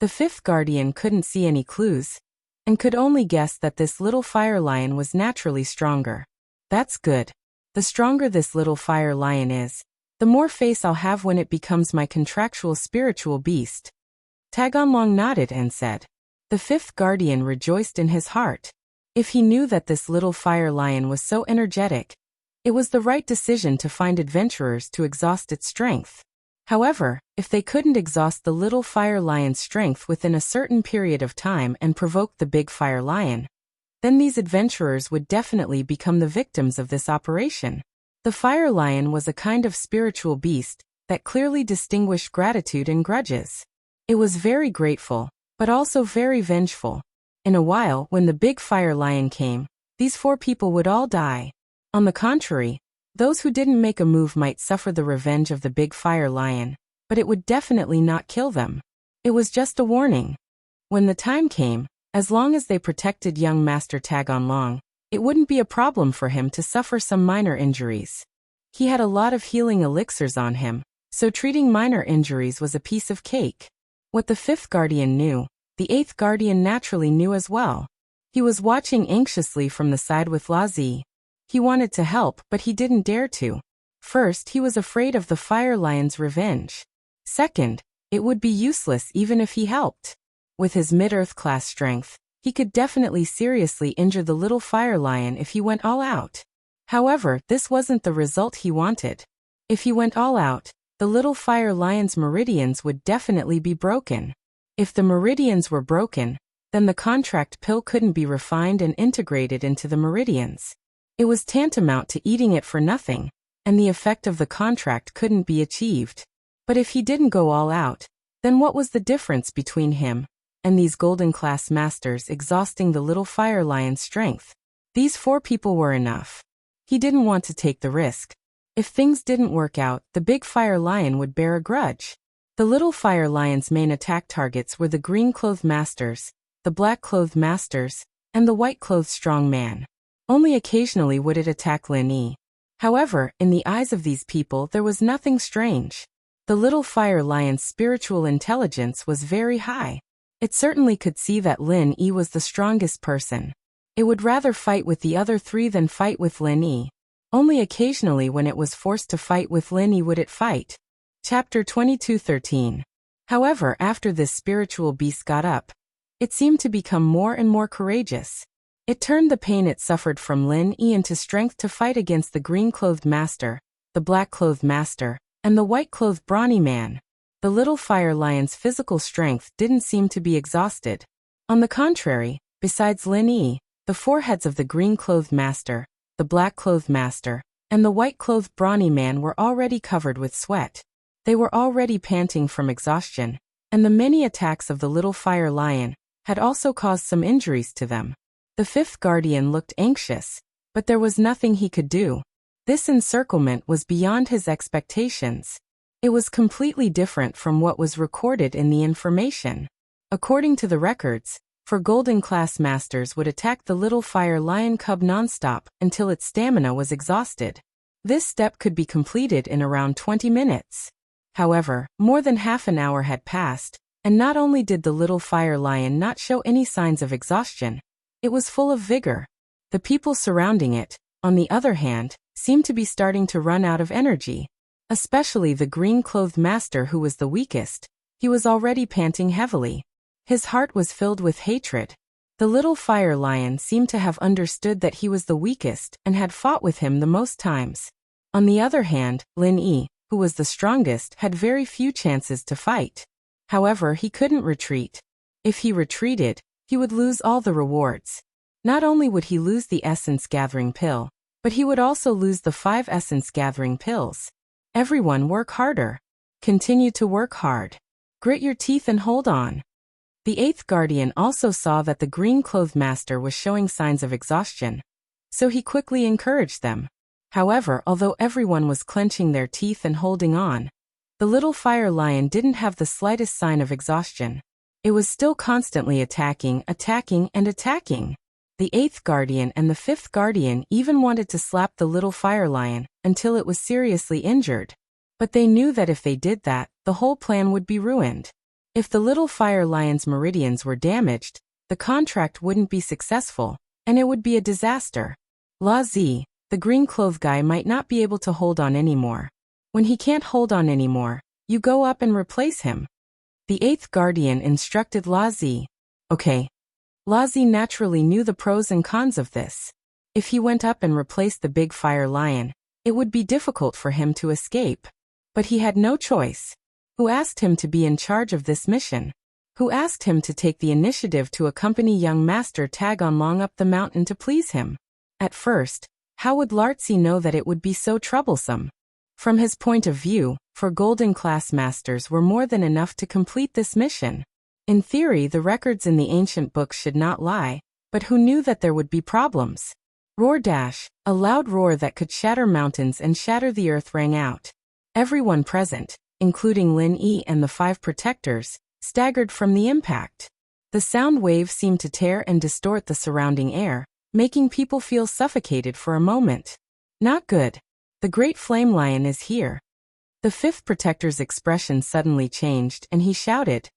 The fifth guardian couldn't see any clues, and could only guess that this little fire lion was naturally stronger. That's good. The stronger this little fire lion is, the more face I'll have when it becomes my contractual spiritual beast. Tagonlong nodded and said. The fifth guardian rejoiced in his heart. If he knew that this little fire lion was so energetic, it was the right decision to find adventurers to exhaust its strength. However, if they couldn't exhaust the little fire lion's strength within a certain period of time and provoke the big fire lion, then these adventurers would definitely become the victims of this operation. The fire lion was a kind of spiritual beast that clearly distinguished gratitude and grudges. It was very grateful, but also very vengeful. In a while, when the big fire lion came, these 4 people would all die. On the contrary, those who didn't make a move might suffer the revenge of the big fire lion, but it would definitely not kill them. It was just a warning. When the time came, as long as they protected young Master Tag on Long, it wouldn't be a problem for him to suffer some minor injuries. He had a lot of healing elixirs on him, so treating minor injuries was a piece of cake. What the 5th guardian knew, the 8th guardian naturally knew as well. He was watching anxiously from the side with Lazi. He wanted to help, but he didn't dare to. First, he was afraid of the fire lion's revenge. Second, it would be useless even if he helped. With his mid-earth class strength, he could definitely seriously injure the little fire lion if he went all out. However, this wasn't the result he wanted. If he went all out, the little fire lion's meridians would definitely be broken. If the meridians were broken, then the contract pill couldn't be refined and integrated into the meridians. It was tantamount to eating it for nothing, and the effect of the contract couldn't be achieved. But if he didn't go all out, then what was the difference between him and these golden class masters exhausting the little fire lion's strength? These 4 people were enough. He didn't want to take the risk. If things didn't work out, the big fire lion would bear a grudge. The little fire lion's main attack targets were the green-clothed masters, the black-clothed masters, and the white-clothed strong man. Only occasionally would it attack Lin Yi. However, in the eyes of these people there was nothing strange. The little fire lion's spiritual intelligence was very high. It certainly could see that Lin Yi was the strongest person. It would rather fight with the other 3 than fight with Lin Yi. Only occasionally when it was forced to fight with Lin Yi would it fight. Chapter 22:13. However, after this spiritual beast got up, it seemed to become more and more courageous. It turned the pain it suffered from Lin Yi into strength to fight against the green-clothed master, the black-clothed master, and the white-clothed brawny man. The little fire lion's physical strength didn't seem to be exhausted. On the contrary, besides Lin Yi, the 4 heads of the green-clothed master, the black-clothed master, and the white-clothed brawny man were already covered with sweat. They were already panting from exhaustion, and the many attacks of the little fire lion had also caused some injuries to them. The 5th guardian looked anxious, but there was nothing he could do. This encirclement was beyond his expectations. It was completely different from what was recorded in the information. According to the records, 4 golden class masters would attack the little fire lion cub non-stop until its stamina was exhausted. This step could be completed in around 20 minutes. However, more than half an hour had passed, and not only did the little fire lion not show any signs of exhaustion, it was full of vigor. The people surrounding it, on the other hand, seemed to be starting to run out of energy. Especially the green-clothed master who was the weakest. He was already panting heavily. His heart was filled with hatred. The little fire lion seemed to have understood that he was the weakest and had fought with him the most times. On the other hand, Lin Yi, who was the strongest, had very few chances to fight. However, he couldn't retreat. If he retreated, he would lose all the rewards. Not only would he lose the essence-gathering pill, but he would also lose the 5 essence-gathering pills. Everyone work harder. Continue to work hard. Grit your teeth and hold on. The 8th guardian also saw that the green-clothed master was showing signs of exhaustion, so he quickly encouraged them. However, although everyone was clenching their teeth and holding on, the little fire lion didn't have the slightest sign of exhaustion. It was still constantly attacking, and attacking. The 8th guardian and the 5th guardian even wanted to slap the little fire lion until it was seriously injured. But they knew that if they did that, the whole plan would be ruined. If the little fire lion's meridians were damaged, the contract wouldn't be successful, and it would be a disaster. La Zi, the green-clothed guy, might not be able to hold on anymore. When he can't hold on anymore, you go up and replace him. The 8th guardian instructed La Zi. Okay. La Zi naturally knew the pros and cons of this. If he went up and replaced the big fire lion, it would be difficult for him to escape. But he had no choice. Who asked him to be in charge of this mission? Who asked him to take the initiative to accompany young Master Tag on long up the mountain to please him? At first, how would Lartzi know that it would be so troublesome? From his point of view, 4 golden class masters were more than enough to complete this mission. In theory, the records in the ancient books should not lie, but who knew that there would be problems? Roar dash, a loud roar that could shatter mountains and shatter the earth rang out. Everyone present, including Lin Yi and the 5 protectors, staggered from the impact. The sound wave seemed to tear and distort the surrounding air, making people feel suffocated for a moment. Not good. The great flame lion is here. The 5th protector's expression suddenly changed and he shouted,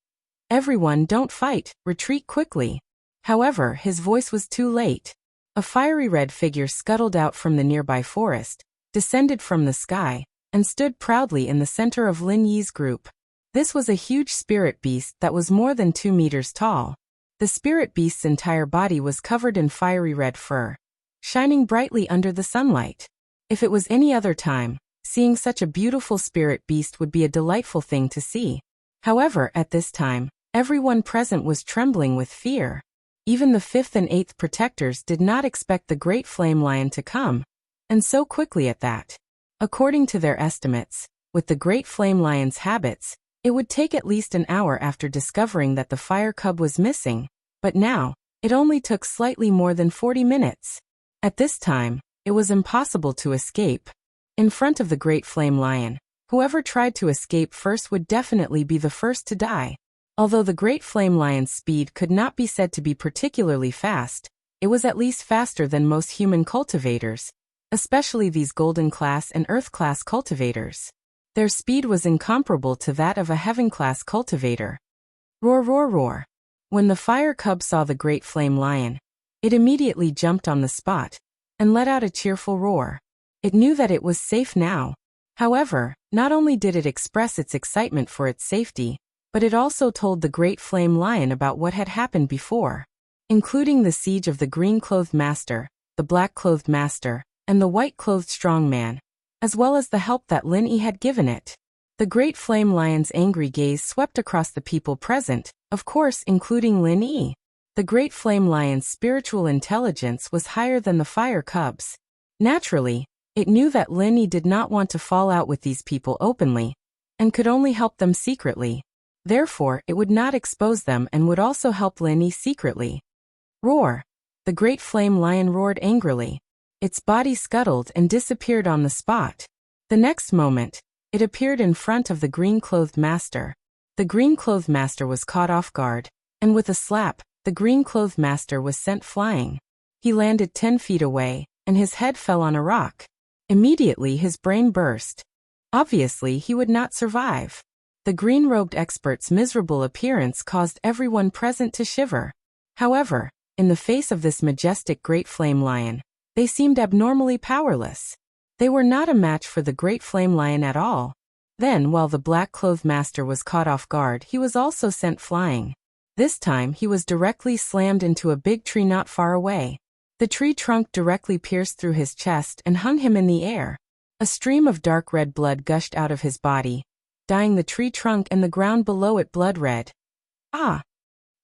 "Everyone, don't fight, retreat quickly." However, his voice was too late. A fiery red figure scuttled out from the nearby forest, descended from the sky, and stood proudly in the center of Lin Yi's group. This was a huge spirit beast that was more than 2 meters tall. The spirit beast's entire body was covered in fiery red fur, shining brightly under the sunlight. If it was any other time, seeing such a beautiful spirit beast would be a delightful thing to see. However, at this time, everyone present was trembling with fear. Even the 5th and 8th protectors did not expect the great flame lion to come, and so quickly at that. According to their estimates, with the great flame lion's habits, it would take at least an hour after discovering that the fire cub was missing, but now, it only took slightly more than 40 minutes. At this time, it was impossible to escape. In front of the great flame lion, whoever tried to escape first would definitely be the first to die. Although the great flame lion's speed could not be said to be particularly fast, it was at least faster than most human cultivators, especially these golden class and earth class cultivators. Their speed was incomparable to that of a heaven class cultivator. Roar, roar, roar. When the fire cub saw the great flame lion, it immediately jumped on the spot and let out a cheerful roar. It knew that it was safe now. However, not only did it express its excitement for its safety, but it also told the great flame lion about what had happened before, including the siege of the green-clothed master, the black-clothed master, and the white-clothed strong man, as well as the help that Lin Yi had given it. The great flame lion's angry gaze swept across the people present, of course including Lin Yi. The great flame lion's spiritual intelligence was higher than the fire cub's. Naturally, it knew that Lin Yi did not want to fall out with these people openly, and could only help them secretly. Therefore, it would not expose them and would also help Lin Yi secretly. Roar! The great flame lion roared angrily. Its body scuttled and disappeared on the spot. The next moment, it appeared in front of the green-clothed master. The green-clothed master was caught off guard, and with a slap, the green-clothed master was sent flying. He landed 10 feet away, and his head fell on a rock. Immediately his brain burst. Obviously, he would not survive. The green-robed expert's miserable appearance caused everyone present to shiver. However, in the face of this majestic great flame lion, they seemed abnormally powerless. They were not a match for the great flame lion at all. Then, while the black-clothed master was caught off guard, he was also sent flying. This time, he was directly slammed into a big tree not far away. The tree trunk directly pierced through his chest and hung him in the air. A stream of dark red blood gushed out of his body, dyeing the tree trunk and the ground below it blood red. Ah!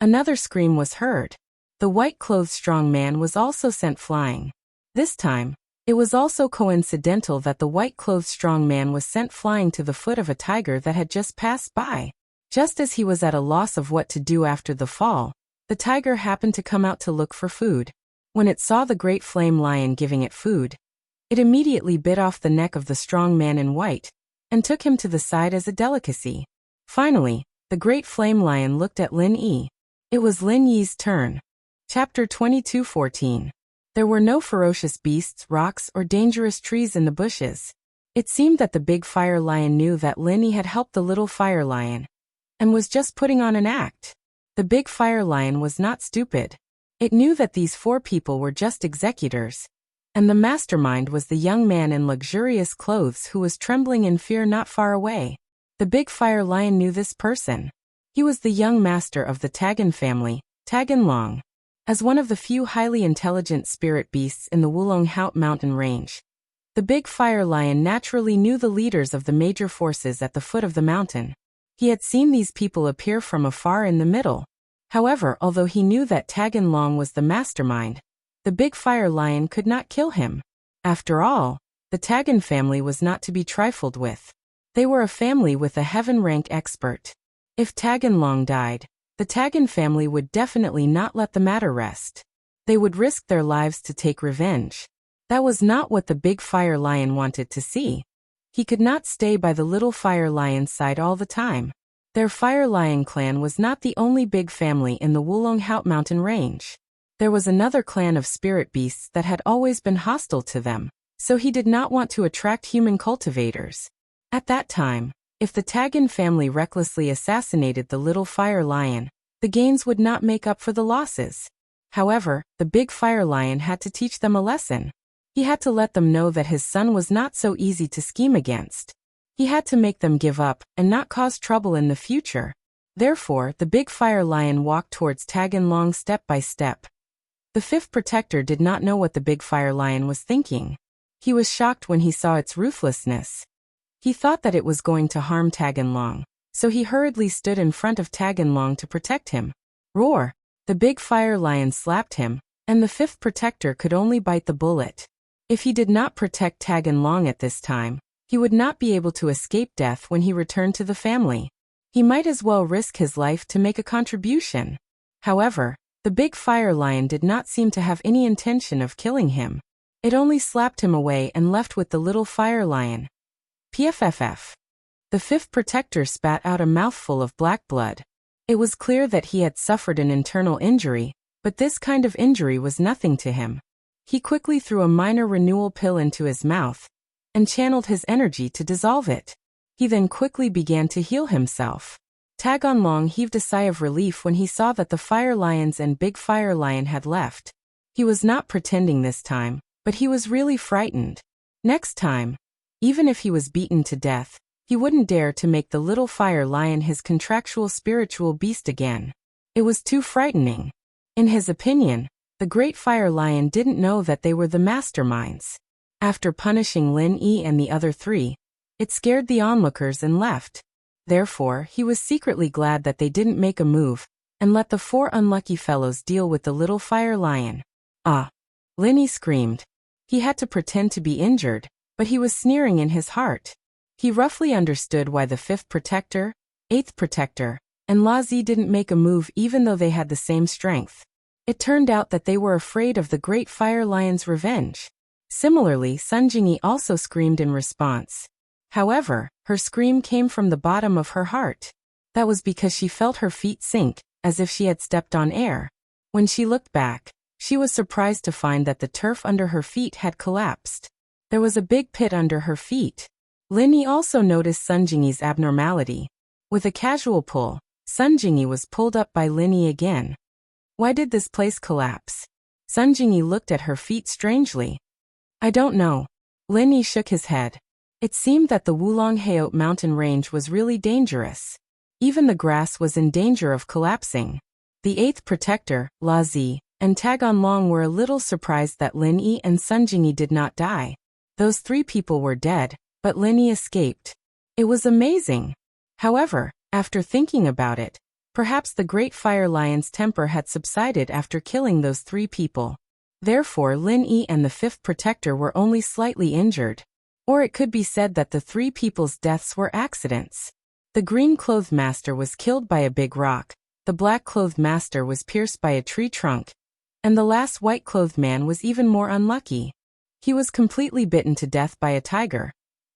Another scream was heard. The white-clothed strong man was also sent flying. This time, it was also coincidental that the white-clothed strong man was sent flying to the foot of a tiger that had just passed by. Just as he was at a loss of what to do after the fall, the tiger happened to come out to look for food. When it saw the great flame lion giving it food, it immediately bit off the neck of the strong man in white and took him to the side as a delicacy. Finally, the great flame lion looked at Lin Yi. It was Lin Yi's turn. Chapter 22:14. There were no ferocious beasts, rocks, or dangerous trees in the bushes. It seemed that the big fire lion knew that Lin Yi had helped the little fire lion, and was just putting on an act. The big fire lion was not stupid. It knew that these 4 people were just executors, and the mastermind was the young man in luxurious clothes who was trembling in fear not far away. The big fire lion knew this person. He was the young master of the Tagan family, Tagan Long. As one of the few highly intelligent spirit beasts in the Wulong Haut mountain range, The big fire lion naturally knew the leaders of the major forces at the foot of the mountain. He had seen these people appear from afar in the middle. However, although he knew that Taganlong was the mastermind, the big fire lion could not kill him. After all, the Tagan family was not to be trifled with. They were a family with a heaven-rank expert. If Taganlong died, the Tagan family would definitely not let the matter rest. They would risk their lives to take revenge. That was not what the big fire lion wanted to see. He could not stay by the little fire lion's side all the time. Their fire lion clan was not the only big family in the Wulonghout mountain range. There was another clan of spirit beasts that had always been hostile to them, so he did not want to attract human cultivators. At that time, if the Tagan family recklessly assassinated the little fire lion, the gains would not make up for the losses. However, the big fire lion had to teach them a lesson. He had to let them know that his son was not so easy to scheme against. He had to make them give up and not cause trouble in the future. Therefore, the big fire lion walked towards Taganlong step by step. The fifth protector did not know what the big fire lion was thinking. He was shocked when he saw its ruthlessness. He thought that it was going to harm Taganlong, so he hurriedly stood in front of Taganlong to protect him. Roar! The big fire lion slapped him, and the fifth protector could only bite the bullet. If he did not protect Taganlong at this time, he would not be able to escape death when he returned to the family. He might as well risk his life to make a contribution. However, the big fire lion did not seem to have any intention of killing him. It only slapped him away and left with the little fire lion. PFFF. The fifth protector spat out a mouthful of black blood. It was clear that he had suffered an internal injury, but this kind of injury was nothing to him. He quickly threw a minor renewal pill into his mouth and channeled his energy to dissolve it. He then quickly began to heal himself. Taganlong heaved a sigh of relief when he saw that the fire lions and big fire lion had left. He was not pretending this time, but he was really frightened. Next time, even if he was beaten to death, he wouldn't dare to make the little fire lion his contractual spiritual beast again. It was too frightening. In his opinion, the great fire lion didn't know that they were the masterminds. After punishing Lin Yi and the other three, it scared the onlookers and left. Therefore, he was secretly glad that they didn't make a move and let the four unlucky fellows deal with the little fire lion. Ah! Lin Yi screamed. He had to pretend to be injured, but he was sneering in his heart. He roughly understood why the fifth protector, eighth protector, and La Zi didn't make a move even though they had the same strength. It turned out that they were afraid of the great fire lion's revenge. Similarly, Sun Jingyi also screamed in response. However, her scream came from the bottom of her heart. That was because she felt her feet sink, as if she had stepped on air. When she looked back, she was surprised to find that the turf under her feet had collapsed. There was a big pit under her feet. Lin Yi also noticed Sun Jingyi's abnormality. With a casual pull, Sun Jingyi was pulled up by Lin Yi again. Why did this place collapse? Sun Jingyi looked at her feet strangely. I don't know. Lin Yi shook his head. It seemed that the Wulonghout mountain range was really dangerous. Even the grass was in danger of collapsing. The eighth protector, La Zi, and Taganlong were a little surprised that Lin Yi and Sun Jingyi did not die. Those three people were dead, but Lin Yi escaped. It was amazing. However, after thinking about it, perhaps the great fire lion's temper had subsided after killing those three people. Therefore, Lin Yi and the fifth protector were only slightly injured. Or it could be said that the three people's deaths were accidents. The green-clothed master was killed by a big rock, the black-clothed master was pierced by a tree trunk, and the last white-clothed man was even more unlucky. He was completely bitten to death by a tiger.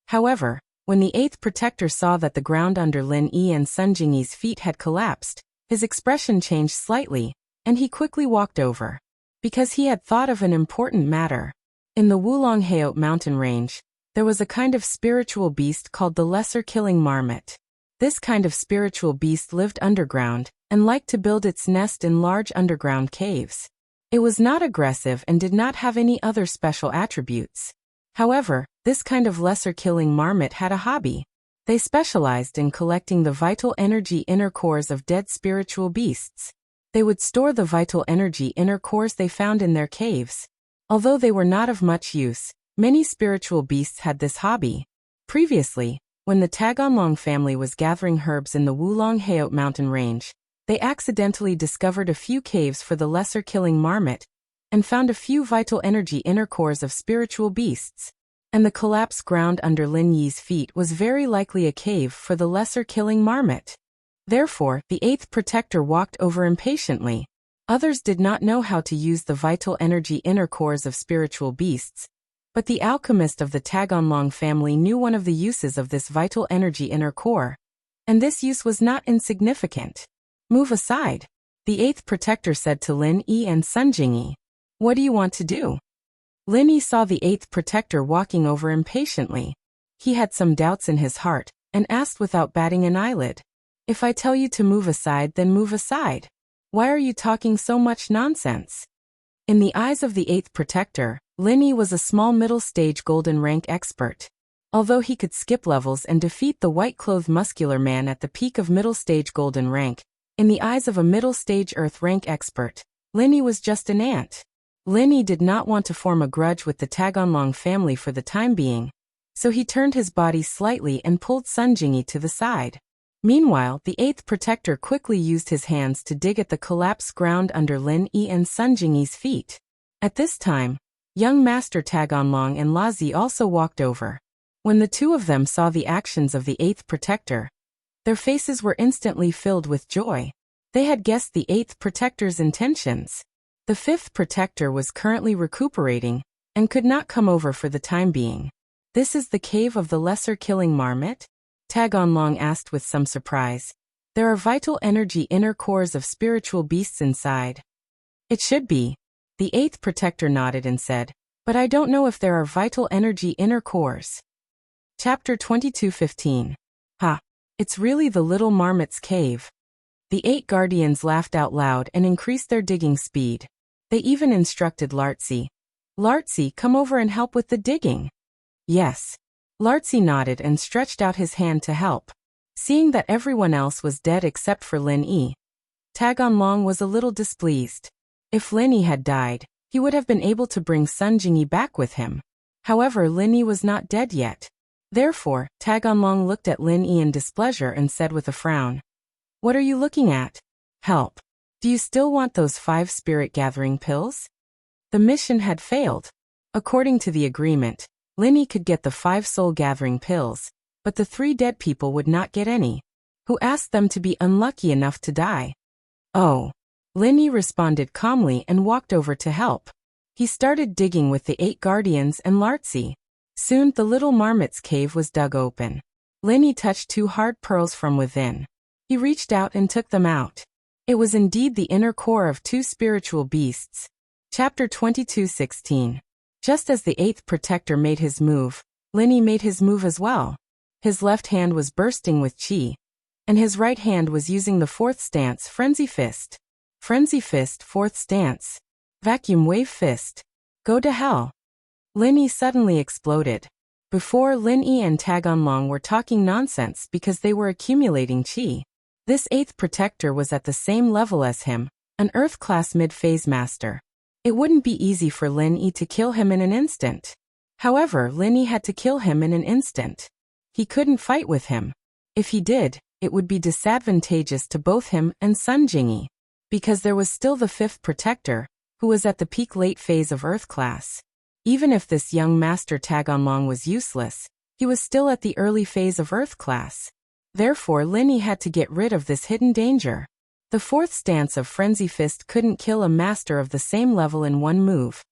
However, when the eighth protector saw that the ground under Lin Yi and Sun Jingyi's feet had collapsed, his expression changed slightly, and he quickly walked over. Because he had thought of an important matter. In the Wulonghout mountain range, there was a kind of spiritual beast called the lesser killing marmot. This kind of spiritual beast lived underground and liked to build its nest in large underground caves. It was not aggressive and did not have any other special attributes. However, this kind of lesser killing marmot had a hobby. They specialized in collecting the vital energy inner cores of dead spiritual beasts. They would store the vital energy inner cores they found in their caves. Although they were not of much use, Many spiritual beasts had this hobby. Previously, when the Tagonlong family was gathering herbs in the Wulong Heot mountain range, they accidentally discovered a few caves for the lesser killing marmot and found a few vital energy inner cores of spiritual beasts. And the collapsed ground under Lin Yi's feet was very likely a cave for the lesser killing marmot. Therefore, the eighth protector walked over impatiently. Others did not know how to use the vital energy inner cores of spiritual beasts, but the alchemist of the Tagonlong family knew one of the uses of this vital energy inner core, and this use was not insignificant. Move aside, the eighth protector said to Lin Yi and Sun Jingyi. What do you want to do? Lin Yi saw the eighth protector walking over impatiently. He had some doubts in his heart, and asked without batting an eyelid. If I tell you to move aside, then move aside. Why are you talking so much nonsense? In the eyes of the eighth protector, Lin Yi was a small middle-stage golden rank expert. Although he could skip levels and defeat the white-clothed muscular man at the peak of middle-stage golden rank, in the eyes of a middle-stage earth rank expert, Lin Yi was just an ant. Lin Yi did not want to form a grudge with the Tagonlong family for the time being, so he turned his body slightly and pulled Sun Jingyi to the side. Meanwhile, the eighth protector quickly used his hands to dig at the collapsed ground under Lin Yi and Sun Jingyi's feet. At this time, young Master Tagonlong and Lazi also walked over. When the two of them saw the actions of the eighth protector, their faces were instantly filled with joy. They had guessed the eighth protector's intentions. The fifth protector was currently recuperating and could not come over for the time being. This is the cave of the lesser killing marmot? Tagonlong asked with some surprise. There are vital energy inner cores of spiritual beasts inside. It should be. The eighth protector nodded and said, but I don't know if there are vital energy inner cores. Chapter 22:15. Ha! It's really the little marmot's cave. The 8 guardians laughed out loud and increased their digging speed. They even instructed Lartzi. Lartzi, come over and help with the digging. Yes. Lartzi nodded and stretched out his hand to help. Seeing that everyone else was dead except for Lin Yi, Tagonlong was a little displeased. If Lin Yi had died, he would have been able to bring Sun Jingyi back with him. However, Lin Yi was not dead yet. Therefore, Tagonlong looked at Lin Yi in displeasure and said with a frown, "What are you looking at? Help. Do you still want those 5 spirit gathering pills?" The mission had failed. According to the agreement, Lin Yi could get the 5 soul gathering pills, but the 3 dead people would not get any. Who asked them to be unlucky enough to die? Oh. Lin Yi responded calmly and walked over to help. He started digging with the 8 guardians and Lartzi. Soon the little marmot's cave was dug open. Lin Yi touched 2 hard pearls from within. He reached out and took them out. It was indeed the inner core of 2 spiritual beasts. Chapter 22:16. Just as the 8th protector made his move, Lin Yi made his move as well. His left hand was bursting with chi, and his right hand was using the 4th stance Frenzy Fist. Frenzy Fist 4th stance. Vacuum Wave Fist. Go to hell. Lin Yi suddenly exploded. Before, Lin Yi and Tagonlong were talking nonsense because they were accumulating chi. This 8th protector was at the same level as him, an Earth-class mid-phase master. It wouldn't be easy for Lin Yi to kill him in an instant. However, Lin Yi had to kill him in an instant. He couldn't fight with him. If he did, it would be disadvantageous to both him and Sun Jingyi, because there was still the 5th protector, who was at the peak late phase of Earth class. Even if this young master Tagonlong was useless, he was still at the early phase of Earth class. Therefore, Lin Yi had to get rid of this hidden danger. The 4th stance of Frenzy Fist couldn't kill a master of the same level in one move.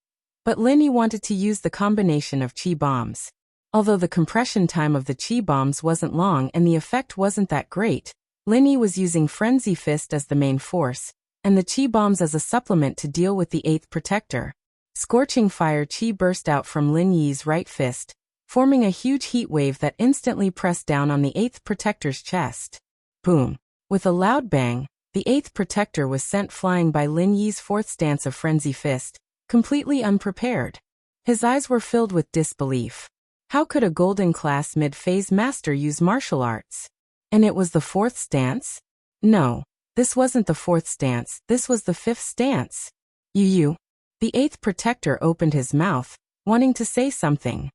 But Lin Yi wanted to use the combination of chi bombs. Although the compression time of the chi bombs wasn't long and the effect wasn't that great, Lin Yi was using Frenzy Fist as the main force, and the chi bombs as a supplement to deal with the 8th protector. Scorching fire chi burst out from Lin Yi's right fist, forming a huge heat wave that instantly pressed down on the 8th protector's chest. Boom! With a loud bang, the 8th protector was sent flying by Lin Yi's 4th stance of Frenzy Fist, completely unprepared. His eyes were filled with disbelief. How could a golden class mid-phase master use martial arts? And it was the 4th stance? No, this wasn't the 4th stance, this was the 5th stance. You. The 8th protector opened his mouth, wanting to say something.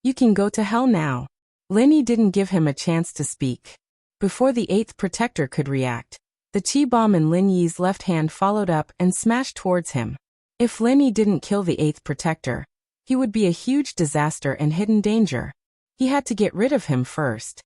You can go to hell now. Lin Yi didn't give him a chance to speak. Before the 8th protector could react, the chi bomb in Lin Yi's left hand followed up and smashed towards him. If Lin Yi didn't kill the 8th protector, he would be a huge disaster and hidden danger. He had to get rid of him first.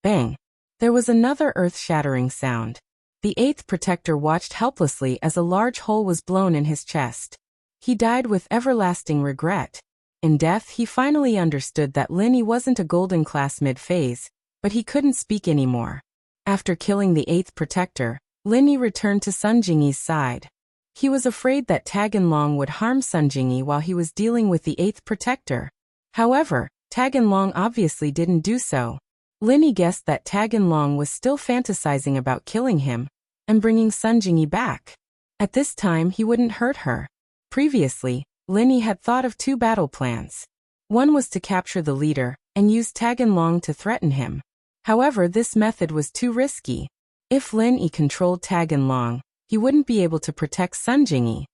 Bang! There was another earth-shattering sound. The 8th protector watched helplessly as a large hole was blown in his chest. He died with everlasting regret. In death, he finally understood that Lin Yi wasn't a golden class mid-phase, but he couldn't speak anymore. After killing the 8th protector, Lin Yi returned to Sun Jingyi's side. He was afraid that Taganlong would harm Sun Jingyi while he was dealing with the 8th protector. However, Taganlong obviously didn't do so. Lin Yi guessed that Taganlong was still fantasizing about killing him and bringing Sun Jingyi back. At this time, he wouldn't hurt her. Previously, Lin Yi had thought of 2 battle plans. One was to capture the leader and use Taganlong to threaten him. However, this method was too risky. If Lin Yi controlled Taganlong, he wouldn't be able to protect Sun Jingyi.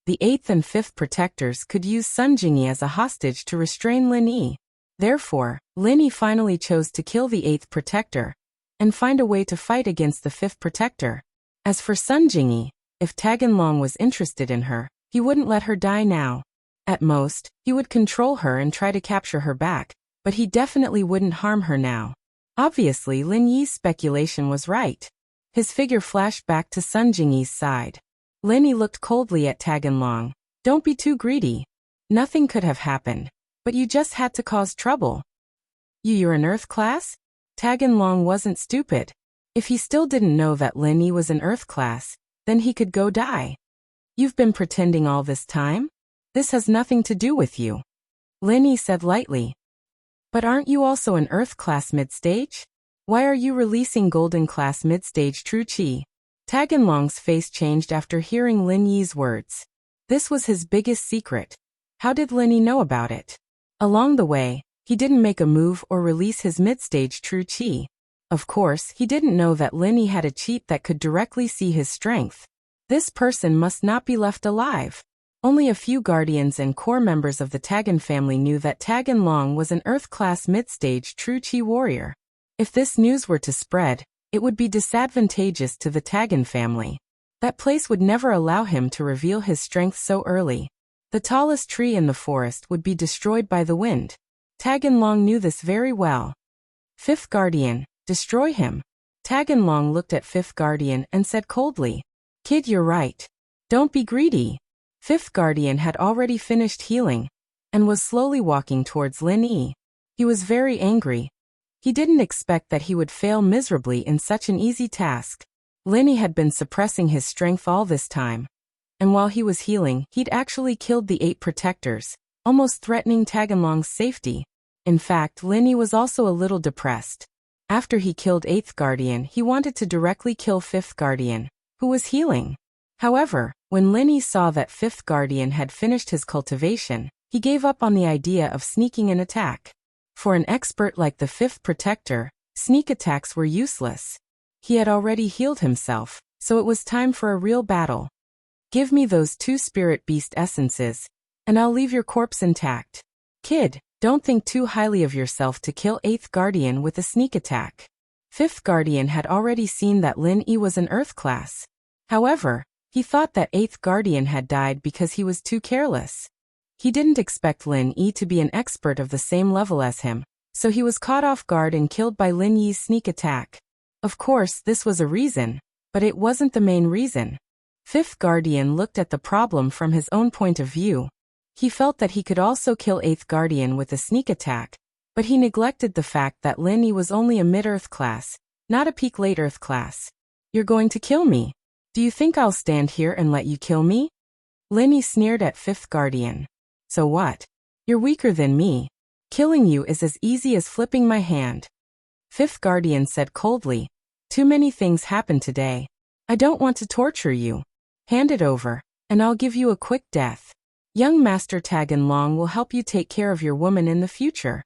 The 8th and 5th protectors could use Sun Jingyi as a hostage to restrain Lin Yi. Therefore, Lin Yi finally chose to kill the 8th protector and find a way to fight against the 5th protector. As for Sun Jingyi, if Taganlong was interested in her, he wouldn't let her die now. At most, he would control her and try to capture her back, but he definitely wouldn't harm her now. Obviously, Lin Yi's speculation was right. His figure flashed back to Sun Jingyi's side. Lin Yi looked coldly at Taganlong. Don't be too greedy. Nothing could have happened, but you just had to cause trouble. You're an Earth class? Taganlong wasn't stupid. If he still didn't know that Lin Yi was an Earth class, then he could go die. You've been pretending all this time? This has nothing to do with you. Lin Yi said lightly. But aren't you also an Earth class mid-stage? Why are you releasing Golden class mid-stage true chi? Taganlong's face changed after hearing Lin Yi's words. This was his biggest secret. How did Lin Yi know about it? Along the way, he didn't make a move or release his mid-stage true chi. Of course, he didn't know that Lin Yi had a cheat that could directly see his strength. This person must not be left alive. Only a few guardians and core members of the Tagan family knew that Taganlong was an Earth-class mid-stage true chi warrior. If this news were to spread, it would be disadvantageous to the Tagan family. That place would never allow him to reveal his strength so early. The tallest tree in the forest would be destroyed by the wind. Taganlong knew this very well. 5th Guardian, destroy him. Taganlong looked at 5th Guardian and said coldly, Kid, you're right. Don't be greedy. 5th Guardian had already finished healing and was slowly walking towards Lin Yi. He was very angry. He didn't expect that he would fail miserably in such an easy task. Lin Yi had been suppressing his strength all this time, and while he was healing, he'd actually killed the 8 protectors, almost threatening Taganlong's safety. In fact, Lin Yi was also a little depressed. After he killed 8th Guardian, he wanted to directly kill 5th Guardian, who was healing. However, when Lin Yi saw that 5th Guardian had finished his cultivation, he gave up on the idea of sneaking an attack. For an expert like the 5th Protector, sneak attacks were useless. He had already healed himself, so it was time for a real battle. Give me those 2 spirit beast essences, and I'll leave your corpse intact. Kid, don't think too highly of yourself to kill 8th Guardian with a sneak attack. 5th Guardian had already seen that Lin Yi was an Earth class. However, he thought that 8th Guardian had died because he was too careless. He didn't expect Lin Yi to be an expert of the same level as him, so he was caught off guard and killed by Lin Yi's sneak attack. Of course, this was a reason, but it wasn't the main reason. 5th Guardian looked at the problem from his own point of view. He felt that he could also kill 8th Guardian with a sneak attack, but he neglected the fact that Lin Yi was only a mid-Earth class, not a peak late Earth class. You're going to kill me? Do you think I'll stand here and let you kill me? Lin Yi sneered at 5th Guardian. So what? You're weaker than me. Killing you is as easy as flipping my hand. 5th Guardian said coldly. Too many things happened today. I don't want to torture you. Hand it over, and I'll give you a quick death. Young Master Taganlong will help you take care of your woman in the future.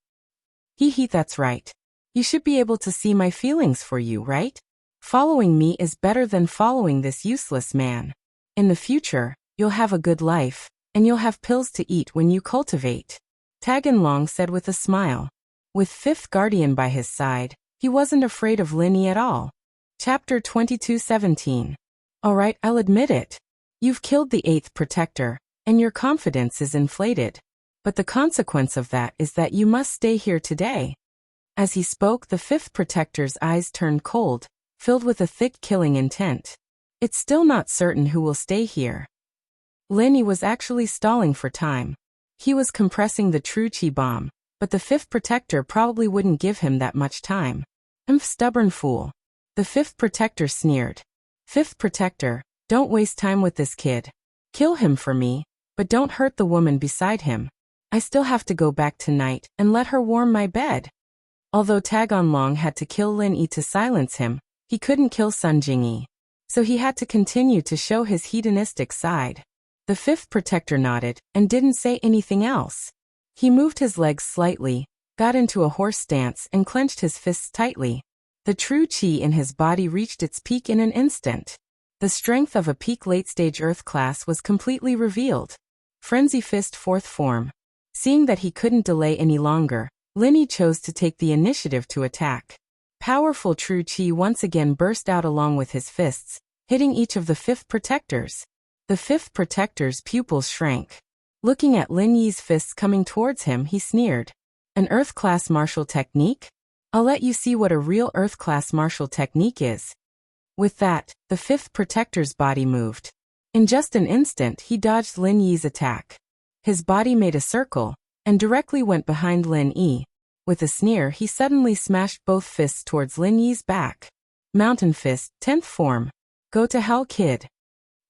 That's right. You should be able to see my feelings for you, right? Following me is better than following this useless man. In the future, you'll have a good life, and you'll have pills to eat when you cultivate. Taganlong said with a smile. With fifth guardian by his side, he wasn't afraid of Lin Yi at all. Chapter 22:17. Alright, I'll admit it. You've killed the eighth protector, and your confidence is inflated. But the consequence of that is that you must stay here today. As he spoke, the fifth protector's eyes turned cold, filled with a thick killing intent. It's still not certain who will stay here. Lin Yi was actually stalling for time. He was compressing the true chi bomb, but the fifth protector probably wouldn't give him that much time. Stubborn fool. The fifth protector sneered. Fifth protector, don't waste time with this kid. Kill him for me, but don't hurt the woman beside him. I still have to go back tonight and let her warm my bed. Although Taganlong had to kill Lin Yi to silence him, he couldn't kill Sun Jingyi. So he had to continue to show his hedonistic side. The fifth protector nodded and didn't say anything else. He moved his legs slightly, got into a horse stance and clenched his fists tightly. The true chi in his body reached its peak in an instant. The strength of a peak late-stage Earth class was completely revealed. Frenzy Fist fourth form. Seeing that he couldn't delay any longer, Lin Yi chose to take the initiative to attack. Powerful true chi once again burst out along with his fists, hitting each of the fifth protectors. The fifth protector's pupils shrank. Looking at Lin Yi's fists coming towards him, he sneered. An Earth-class martial technique? I'll let you see what a real Earth-class martial technique is. With that, the fifth protector's body moved. In just an instant, he dodged Lin Yi's attack. His body made a circle, and directly went behind Lin Yi. With a sneer, he suddenly smashed both fists towards Lin Yi's back. Mountain Fist, 10th form. Go to hell, kid.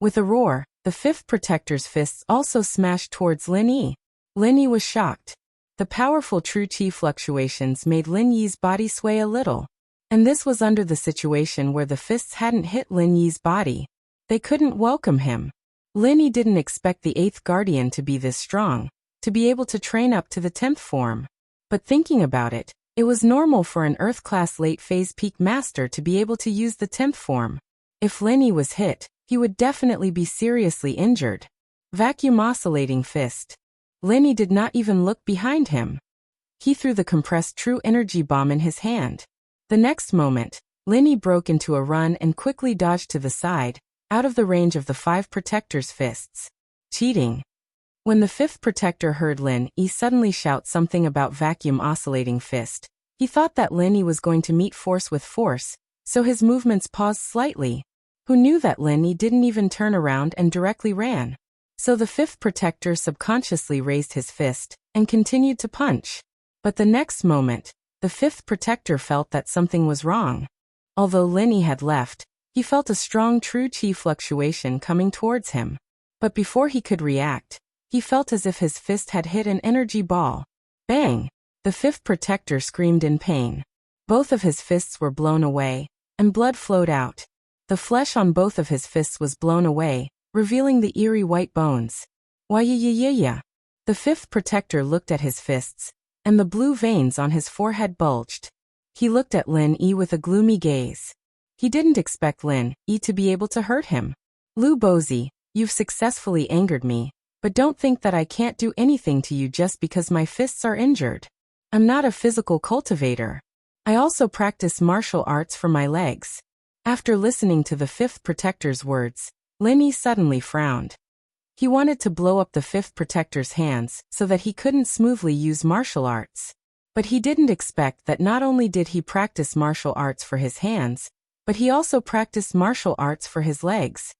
With a roar, the fifth protector's fists also smashed towards Lin Yi. Lin Yi was shocked. The powerful true chi fluctuations made Lin Yi's body sway a little. And this was under the situation where the fists hadn't hit Lin Yi's body. They couldn't welcome him. Lin Yi didn't expect the 8th guardian to be this strong, to be able to train up to the 10th form. But thinking about it, it was normal for an Earth-class late-phase peak master to be able to use the 10th form. If Lin Yi was hit, he would definitely be seriously injured. Vacuum oscillating fist. Lin Yi did not even look behind him. He threw the compressed true energy bomb in his hand. The next moment, Lin Yi broke into a run and quickly dodged to the side, out of the range of the 5 protectors' fists. Cheating. When the 5th protector heard Lin Yi suddenly shout something about vacuum oscillating fist, he thought that Lin Yi was going to meet force with force, so his movements paused slightly. Who knew that Lin Yi didn't even turn around and directly ran? So the 5th protector subconsciously raised his fist and continued to punch. But the next moment, the 5th protector felt that something was wrong. Although Lin Yi had left, he felt a strong true chi fluctuation coming towards him. But before he could react, he felt as if his fist had hit an energy ball. Bang! The 5th protector screamed in pain. Both of his fists were blown away, and blood flowed out. The flesh on both of his fists was blown away, revealing the eerie white bones. Why-ya-ya-ya-ya. The 5th protector looked at his fists, and the blue veins on his forehead bulged. He looked at Lin Yi with a gloomy gaze. He didn't expect Lin Yi to be able to hurt him. Lu Bozi, you've successfully angered me, but don't think that I can't do anything to you just because my fists are injured. I'm not a physical cultivator. I also practice martial arts for my legs. After listening to the 5th protector's words, Lin Yi suddenly frowned. He wanted to blow up the 5th protector's hands so that he couldn't smoothly use martial arts. But he didn't expect that not only did he practice martial arts for his hands, but he also practiced martial arts for his legs.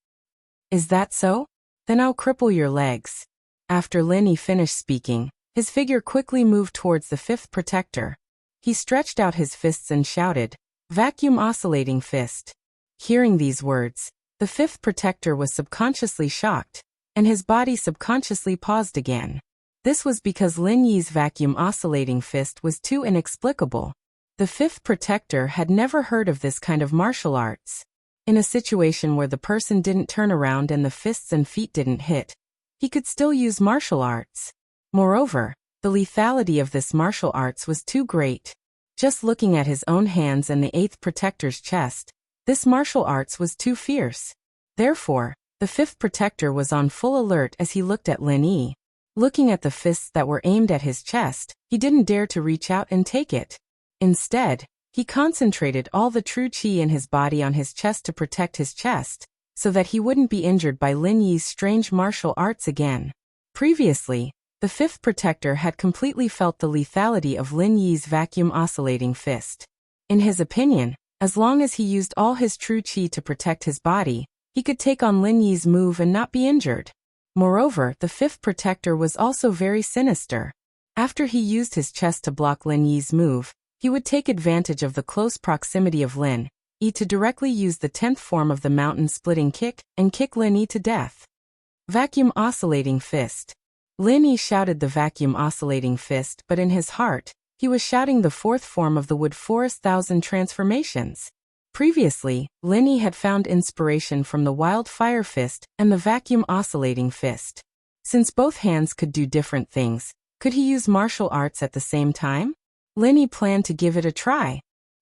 Is that so? Then I'll cripple your legs. After Lin Yi finished speaking, his figure quickly moved towards the 5th protector. He stretched out his fists and shouted, "Vacuum oscillating fist." Hearing these words, the 5th protector was subconsciously shocked, and his body subconsciously paused again. This was because Lin Yi's vacuum oscillating fist was too inexplicable. The 5th protector had never heard of this kind of martial arts. In a situation where the person didn't turn around and the fists and feet didn't hit, he could still use martial arts. Moreover, the lethality of this martial arts was too great. Just looking at his own hands and the 8th protector's chest, this martial arts was too fierce. Therefore, the 5th protector was on full alert as he looked at Lin Yi. Looking at the fists that were aimed at his chest, he didn't dare to reach out and take it. Instead, he concentrated all the true qi in his body on his chest to protect his chest, so that he wouldn't be injured by Lin Yi's strange martial arts again. Previously, the fifth protector had completely felt the lethality of Lin Yi's vacuum oscillating fist. In his opinion, as long as he used all his true qi to protect his body, he could take on Lin Yi's move and not be injured. Moreover, the fifth protector was also very sinister. After he used his chest to block Lin Yi's move, he would take advantage of the close proximity of Lin Yi to directly use the 10th form of the mountain-splitting kick and kick Lin Yi to death. Vacuum oscillating fist. Lin Yi shouted the vacuum oscillating fist, but in his heart, he was shouting the 4th form of the wood forest thousand transformations. Previously, Lin Yi had found inspiration from the wild fire fist and the vacuum oscillating fist. Since both hands could do different things, could he use martial arts at the same time? Lin Yi planned to give it a try.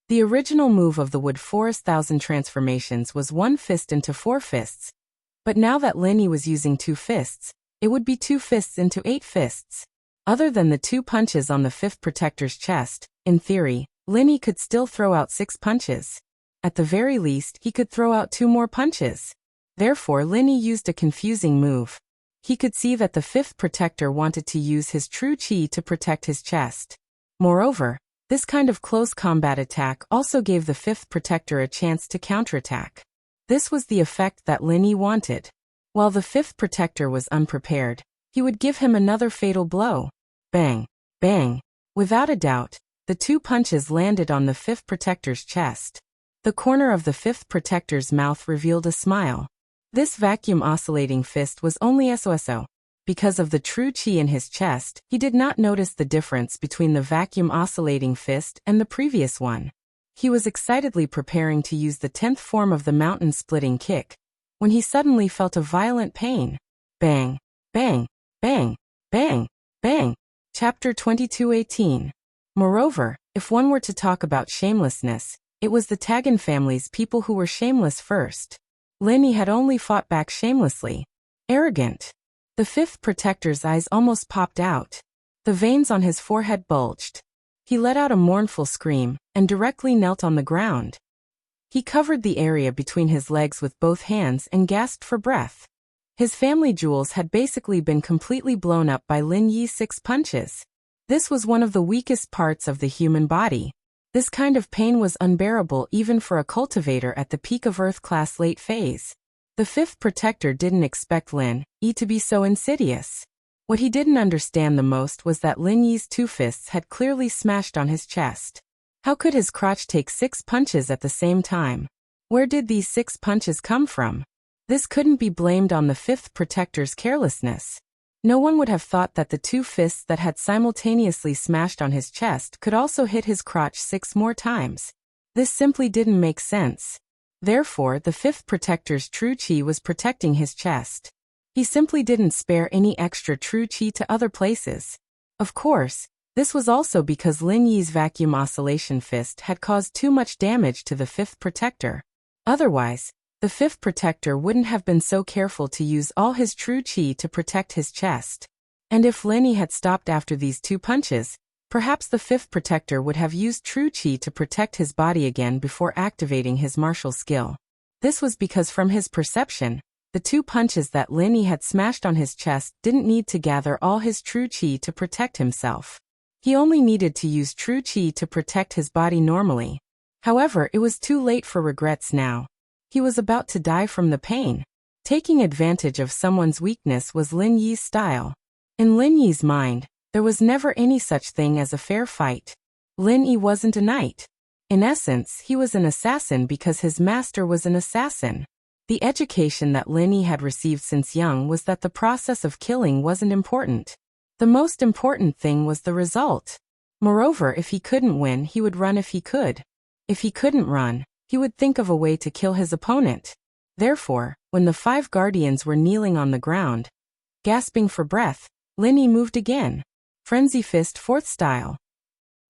The original move of the wood forest thousand transformations was 1 fist into 4 fists. But now that Lin Yi was using 2 fists, it would be 2 fists into 8 fists. Other than the 2 punches on the fifth protector's chest, in theory, Lin Yi could still throw out 6 punches. At the very least, he could throw out 2 more punches. Therefore, Lin Yi used a confusing move. He could see that the fifth protector wanted to use his true qi to protect his chest. Moreover, this kind of close combat attack also gave the fifth protector a chance to counterattack. This was the effect that Lin Yi wanted. While the fifth protector was unprepared, he would give him another fatal blow. Bang! Bang! Without a doubt, the 2 punches landed on the fifth protector's chest. The corner of the fifth protector's mouth revealed a smile. This vacuum oscillating fist was only SOSO. Because of the true qi in his chest, he did not notice the difference between the vacuum oscillating fist and the previous one. He was excitedly preparing to use the 10th form of the mountain-splitting kick, when he suddenly felt a violent pain. Bang! Bang! Bang! Bang! Bang! Chapter 22:18. Moreover, if one were to talk about shamelessness, it was the Tagan family's people who were shameless first. Lin Yi had only fought back shamelessly. Arrogant. The fifth protector's eyes almost popped out. The veins on his forehead bulged. He let out a mournful scream, and directly knelt on the ground. He covered the area between his legs with both hands and gasped for breath. His family jewels had basically been completely blown up by Lin Yi's 6 punches. This was one of the weakest parts of the human body. This kind of pain was unbearable even for a cultivator at the peak of Earth-class late phase. The fifth protector didn't expect Lin Yi to be so insidious. What he didn't understand the most was that Lin Yi's 2 fists had clearly smashed on his chest. How could his crotch take 6 punches at the same time? Where did these 6 punches come from? This couldn't be blamed on the fifth protector's carelessness. No one would have thought that the 2 fists that had simultaneously smashed on his chest could also hit his crotch 6 more times. This simply didn't make sense. Therefore, the fifth protector's true qi was protecting his chest. He simply didn't spare any extra true qi to other places. Of course, this was also because Lin Yi's vacuum oscillation fist had caused too much damage to the fifth protector. Otherwise, the fifth protector wouldn't have been so careful to use all his true qi to protect his chest. And if Lin Yi had stopped after these 2 punches, perhaps the fifth protector would have used true qi to protect his body again before activating his martial skill. This was because from his perception, the 2 punches that Lin Yi had smashed on his chest didn't need to gather all his true qi to protect himself. He only needed to use true qi to protect his body normally. However, it was too late for regrets now. He was about to die from the pain. Taking advantage of someone's weakness was Lin Yi's style. In Lin Yi's mind, there was never any such thing as a fair fight. Lin Yi wasn't a knight. In essence, he was an assassin because his master was an assassin. The education that Lin Yi had received since young was that the process of killing wasn't important. The most important thing was the result. Moreover, if he couldn't win, he would run if he could. If he couldn't run, he would think of a way to kill his opponent. Therefore, when the 5 guardians were kneeling on the ground, gasping for breath, Lin Yi moved again. Frenzy fist 4th style.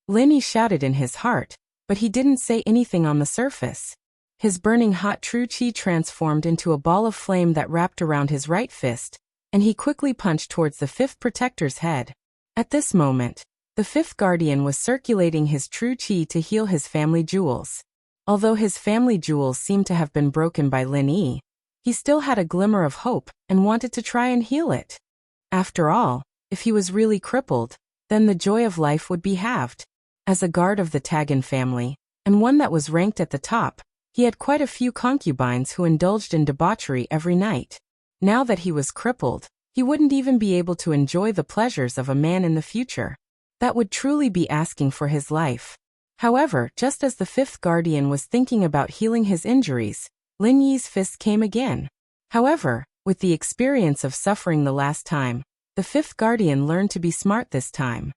Lin Yi shouted in his heart, but he didn't say anything on the surface. His burning hot true qi transformed into a ball of flame that wrapped around his right fist, and he quickly punched towards the fifth protector's head. At this moment, the fifth guardian was circulating his true chi to heal his family jewels. Although his family jewels seemed to have been broken by Lin Yi, he still had a glimmer of hope and wanted to try and heal it. After all, if he was really crippled, then the joy of life would be halved. As a guard of the Tagan family, and one that was ranked at the top, he had quite a few concubines who indulged in debauchery every night. Now that he was crippled, he wouldn't even be able to enjoy the pleasures of a man in the future. That would truly be asking for his life. However, just as the fifth guardian was thinking about healing his injuries, Lin Yi's fist came again. However, with the experience of suffering the last time, the fifth guardian learned to be smart this time.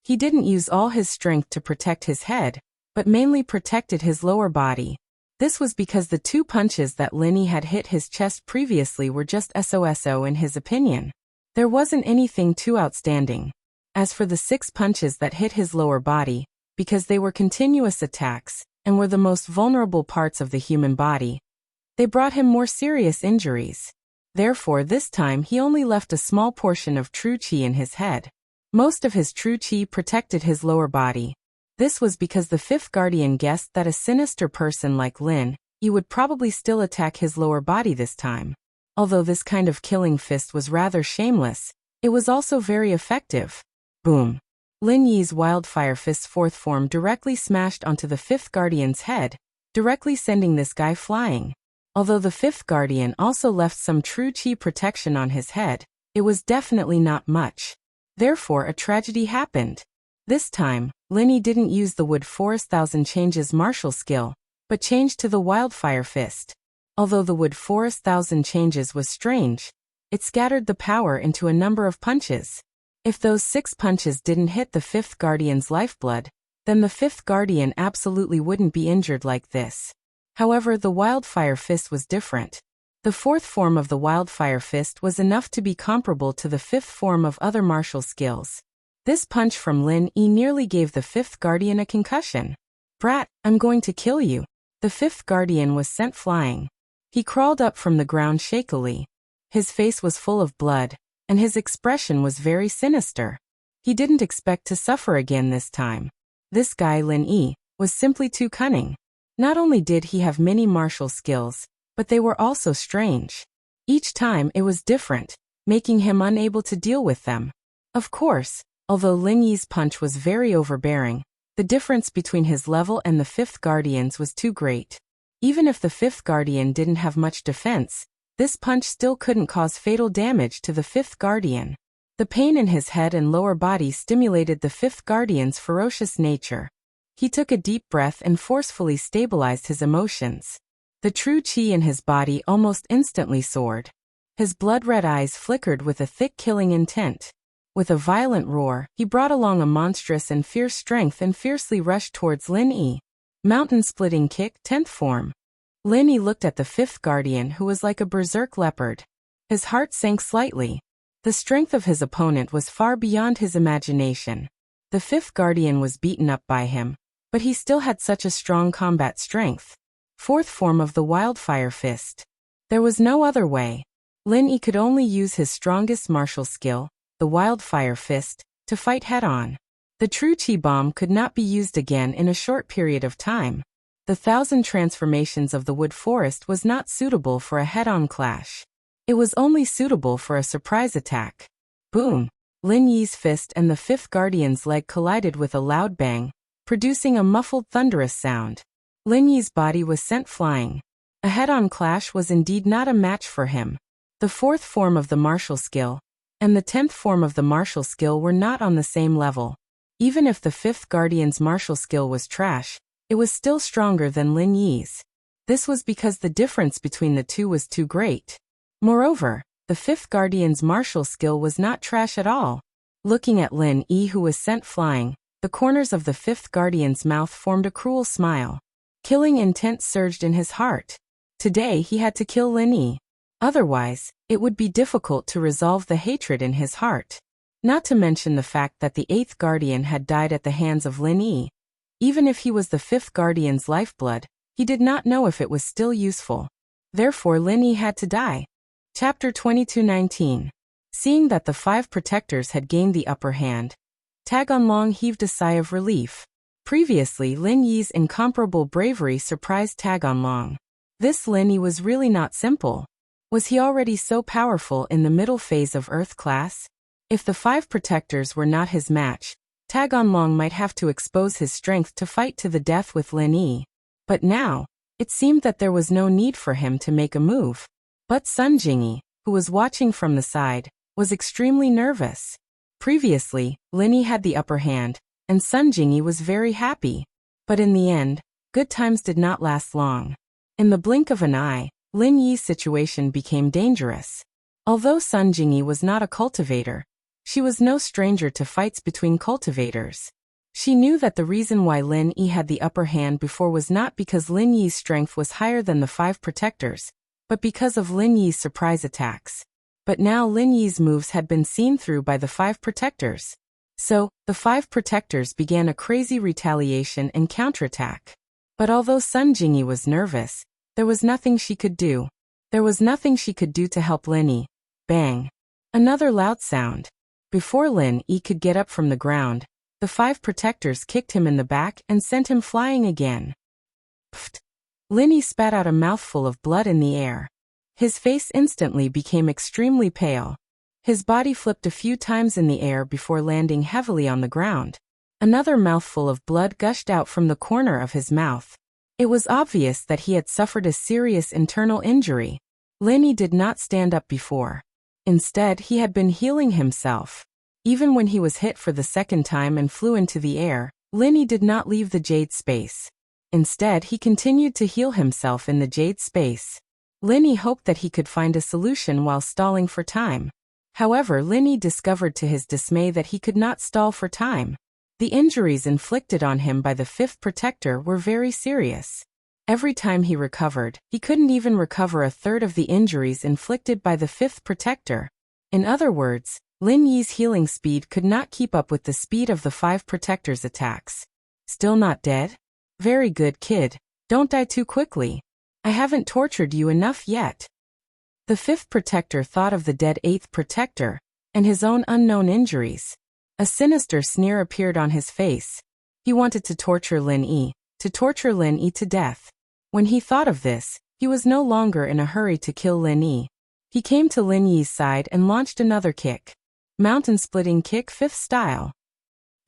He didn't use all his strength to protect his head, but mainly protected his lower body. This was because the 2 punches that Lin Yi had hit his chest previously were just so in his opinion. There wasn't anything too outstanding. As for the 6 punches that hit his lower body, because they were continuous attacks, and were the most vulnerable parts of the human body, they brought him more serious injuries. Therefore this time he only left a small portion of true chi in his head. Most of his true chi protected his lower body. This was because the fifth guardian guessed that a sinister person like Lin Yi would probably still attack his lower body this time. Although this kind of killing fist was rather shameless, it was also very effective. Boom! Lin Yi's wildfire fist's fourth form directly smashed onto the fifth guardian's head, directly sending this guy flying. Although the fifth guardian also left some true chi protection on his head, it was definitely not much. Therefore a tragedy happened. This time, Lin Yi didn't use the Wood Forest Thousand Changes martial skill, but changed to the wildfire fist. Although the Wood Forest Thousand Changes was strange, it scattered the power into a number of punches. If those 6 punches didn't hit the fifth guardian's lifeblood, then the fifth guardian absolutely wouldn't be injured like this. However, the wildfire fist was different. The fourth form of the wildfire fist was enough to be comparable to the fifth form of other martial skills. This punch from Lin Yi nearly gave the fifth guardian a concussion. "Brat, I'm going to kill you." The fifth guardian was sent flying. He crawled up from the ground shakily. His face was full of blood, and his expression was very sinister. He didn't expect to suffer again this time. This guy Lin Yi was simply too cunning. Not only did he have many martial skills, but they were also strange. Each time it was different, making him unable to deal with them. Of course, although Lin Yi's punch was very overbearing, the difference between his level and the fifth guardian's was too great. Even if the fifth guardian didn't have much defense, this punch still couldn't cause fatal damage to the fifth guardian. The pain in his head and lower body stimulated the fifth guardian's ferocious nature. He took a deep breath and forcefully stabilized his emotions. The true chi in his body almost instantly soared. His blood-red eyes flickered with a thick killing intent. With a violent roar, he brought along a monstrous and fierce strength and fiercely rushed towards Lin Yi. Mountain-splitting kick, 10th form. Lin Yi looked at the fifth guardian who was like a berserk leopard. His heart sank slightly. The strength of his opponent was far beyond his imagination. The fifth guardian was beaten up by him, but he still had such a strong combat strength. Fourth form of the wildfire fist. There was no other way. Lin Yi could only use his strongest martial skill, the wildfire fist, to fight head-on. The true chi bomb could not be used again in a short period of time. The 1,000 transformations of the wood forest was not suitable for a head-on clash. It was only suitable for a surprise attack. Boom! Lin Yi's fist and the fifth guardian's leg collided with a loud bang, producing a muffled thunderous sound. Lin Yi's body was sent flying. A head-on clash was indeed not a match for him. The fourth form of the martial skill and the 10th form of the martial skill were not on the same level. Even if the fifth guardian's martial skill was trash, it was still stronger than Lin Yi's. This was because the difference between the two was too great. Moreover, the fifth guardian's martial skill was not trash at all. Looking at Lin Yi who was sent flying, the corners of the fifth guardian's mouth formed a cruel smile. Killing intent surged in his heart. Today he had to kill Lin Yi. Otherwise, it would be difficult to resolve the hatred in his heart. Not to mention the fact that the 8th guardian had died at the hands of Lin Yi. Even if he was the 5th guardian's lifeblood, he did not know if it was still useful. Therefore Lin Yi had to die. Chapter 2219. Seeing that the 5 protectors had gained the upper hand, Tag Onlong heaved a sigh of relief. Previously, Lin Yi's incomparable bravery surprised Tag Onlong. This Lin Yi was really not simple. Was he already so powerful in the middle phase of Earth class? If the 5 protectors were not his match, Tag Onlong might have to expose his strength to fight to the death with Lin Yi. But now, it seemed that there was no need for him to make a move. But Sun Jingyi, who was watching from the side, was extremely nervous. Previously, Lin Yi had the upper hand, and Sun Jingyi was very happy. But in the end, good times did not last long. In the blink of an eye, Lin Yi's situation became dangerous. Although Sun Jingyi was not a cultivator, she was no stranger to fights between cultivators. She knew that the reason why Lin Yi had the upper hand before was not because Lin Yi's strength was higher than the 5 protectors, but because of Lin Yi's surprise attacks. But now Lin Yi's moves had been seen through by the 5 protectors. So, the 5 protectors began a crazy retaliation and counterattack. But although Sun Jingyi was nervous, there was nothing she could do. There was nothing she could do to help Lin Yi. Bang! Another loud sound. Before Lin Yi could get up from the ground, the 5 protectors kicked him in the back and sent him flying again. Pfft! Lin Yi spat out a mouthful of blood in the air. His face instantly became extremely pale. His body flipped a few times in the air before landing heavily on the ground. Another mouthful of blood gushed out from the corner of his mouth. It was obvious that he had suffered a serious internal injury. Lin Yi did not stand up before. Instead, he had been healing himself. Even when he was hit for the second time and flew into the air, Lin Yi did not leave the jade space. Instead, he continued to heal himself in the jade space. Lin Yi hoped that he could find a solution while stalling for time. However, Lin Yi discovered to his dismay that he could not stall for time. The injuries inflicted on him by the 5th protector were very serious. Every time he recovered, he couldn't even recover a third of the injuries inflicted by the 5th protector. In other words, Lin Yi's healing speed could not keep up with the speed of the 5 protectors' attacks. Still not dead? Very good, kid. Don't die too quickly. I haven't tortured you enough yet. The 5th protector thought of the dead 8th protector, and his own unknown injuries. A sinister sneer appeared on his face. He wanted to torture Lin Yi to death. When he thought of this, he was no longer in a hurry to kill Lin Yi. He came to Lin Yi's side and launched another kick. Mountain-splitting kick 5th style.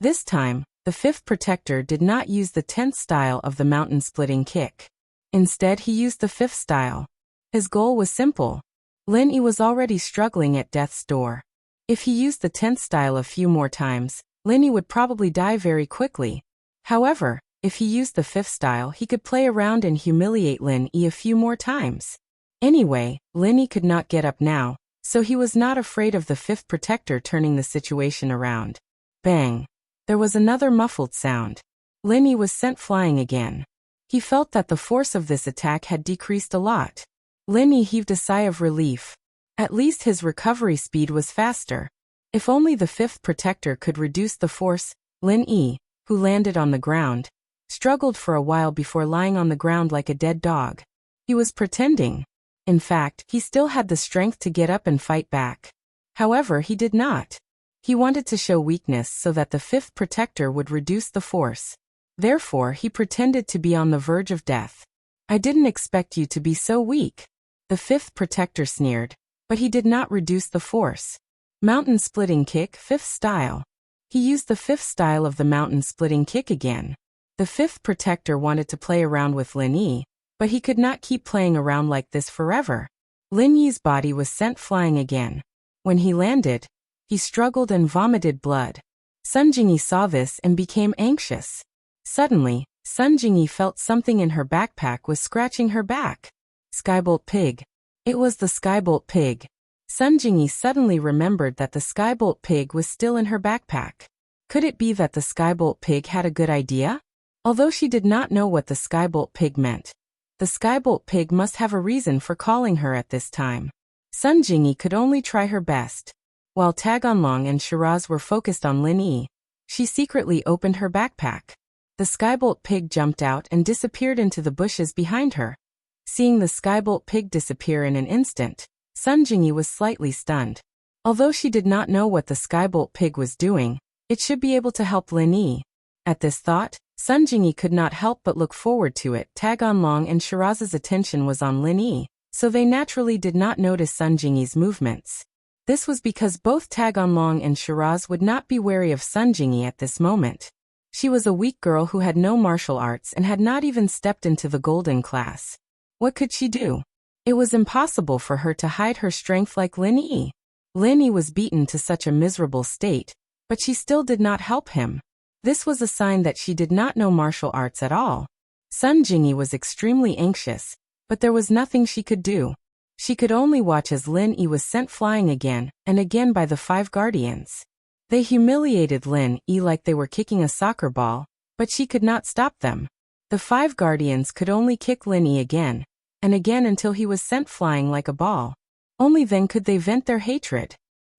This time, the 5th protector did not use the 10th style of the mountain-splitting kick. Instead, he used the 5th style. His goal was simple. Lin Yi was already struggling at death's door. If he used the 10th style a few more times, Lin Yi would probably die very quickly. However, if he used the 5th style, he could play around and humiliate Lin Yi a few more times. Anyway, Lin Yi could not get up now, so he was not afraid of the 5th protector turning the situation around. Bang! There was another muffled sound. Lin Yi was sent flying again. He felt that the force of this attack had decreased a lot. Lin Yi heaved a sigh of relief. At least his recovery speed was faster. If only the 5th protector could reduce the force. Lin Yi, who landed on the ground, struggled for a while before lying on the ground like a dead dog. He was pretending. In fact, he still had the strength to get up and fight back. However, he did not. He wanted to show weakness so that the 5th protector would reduce the force. Therefore, he pretended to be on the verge of death. I didn't expect you to be so weak. The 5th protector sneered, but he did not reduce the force. Mountain-splitting kick 5th style. He used the 5th style of the mountain-splitting kick again. The 5th protector wanted to play around with Lin Yi, but he could not keep playing around like this forever. Lin Yi's body was sent flying again. When he landed, he struggled and vomited blood. Sun Jingyi saw this and became anxious. Suddenly, Sun Jingyi felt something in her backpack was scratching her back. Skybolt pig. It was the Skybolt pig. Sun Jingyi suddenly remembered that the Skybolt pig was still in her backpack. Could it be that the Skybolt pig had a good idea? Although she did not know what the Skybolt pig meant, the Skybolt pig must have a reason for calling her at this time. Sun Jingyi could only try her best. While Tag Onlong and Shiraz were focused on Lin Yi, she secretly opened her backpack. The Skybolt pig jumped out and disappeared into the bushes behind her. Seeing the Skybolt pig disappear in an instant, Sun Jingyi was slightly stunned. Although she did not know what the skybolt pig was doing, it should be able to help Lin Yi. At this thought, Sun Jingyi could not help but look forward to it. Tag Onlong and Shiraz's attention was on Lin Yi, so they naturally did not notice Sun Jingyi's movements. This was because both Tag Onlong and Shiraz would not be wary of Sun Jingyi at this moment. She was a weak girl who had no martial arts and had not even stepped into the golden class. What could she do? It was impossible for her to hide her strength like Lin Yi. Lin Yi was beaten to such a miserable state, but she still did not help him. This was a sign that she did not know martial arts at all. Sun Jingyi was extremely anxious, but there was nothing she could do. She could only watch as Lin Yi was sent flying again and again by the 5 guardians. They humiliated Lin Yi like they were kicking a soccer ball, but she could not stop them. The 5 guardians could only kick Lin Yi again and again until he was sent flying like a ball. Only then could they vent their hatred.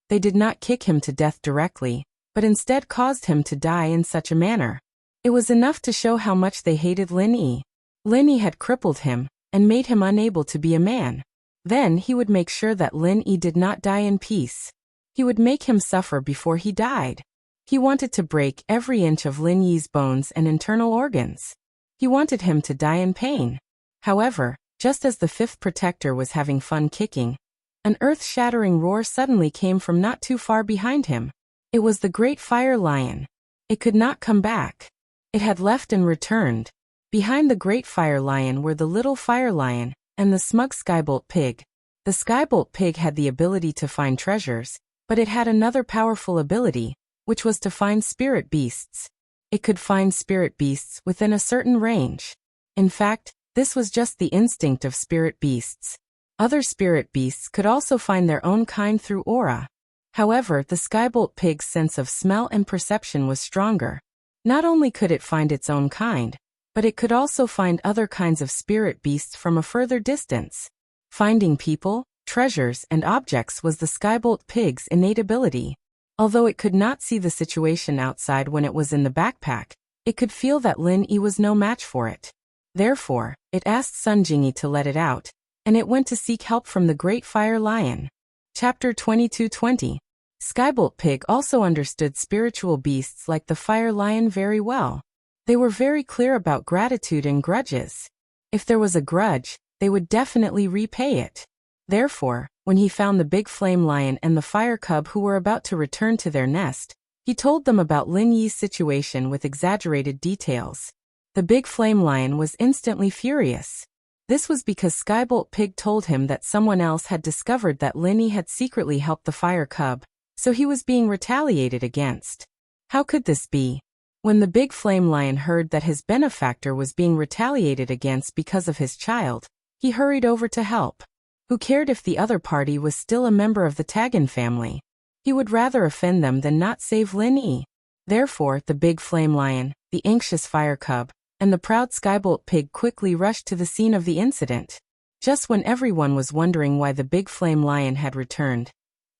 They did not kick him to death directly, but instead caused him to die in such a manner. It was enough to show how much they hated Lin Yi. Lin Yi had crippled him and made him unable to be a man. Then he would make sure that Lin Yi did not die in peace. He would make him suffer before he died. He wanted to break every inch of Lin Yi's bones and internal organs. He wanted him to die in pain. However, just as the 5th protector was having fun kicking, an earth-shattering roar suddenly came from not too far behind him. It was the great fire lion. It could not come back. It had left and returned. Behind the great fire lion were the little fire lion and the smug skybolt pig. The skybolt pig had the ability to find treasures, but it had another powerful ability, which was to find spirit beasts. It could find spirit beasts within a certain range. In fact, this was just the instinct of spirit beasts. Other spirit beasts could also find their own kind through aura. However, the skybolt pig's sense of smell and perception was stronger. Not only could it find its own kind, but it could also find other kinds of spirit beasts from a further distance. Finding people, treasures, and objects was the skybolt pig's innate ability. Although it could not see the situation outside when it was in the backpack, it could feel that Lin Yi was no match for it. Therefore, it asked Sun Jingyi to let it out, and it went to seek help from the Great Fire Lion. Chapter 2220. Skybolt Pig also understood spiritual beasts like the Fire Lion very well. They were very clear about gratitude and grudges. If there was a grudge, they would definitely repay it. Therefore, when he found the big flame lion and the fire cub who were about to return to their nest, he told them about Lin Yi's situation with exaggerated details. The big flame lion was instantly furious. This was because Skybolt Pig told him that someone else had discovered that Lin Yi had secretly helped the fire cub, so he was being retaliated against. How could this be? When the big flame lion heard that his benefactor was being retaliated against because of his child, he hurried over to help. Who cared if the other party was still a member of the Tagan family? He would rather offend them than not save Lin Yi. Therefore, the big flame lion, the anxious fire cub, and the proud Skybolt Pig quickly rushed to the scene of the incident. Just when everyone was wondering why the big flame lion had returned,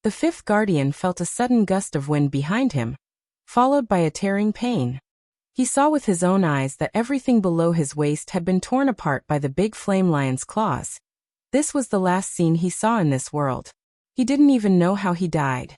the 5th guardian felt a sudden gust of wind behind him, followed by a tearing pain. He saw with his own eyes that everything below his waist had been torn apart by the big flame lion's claws. This was the last scene he saw in this world. He didn't even know how he died.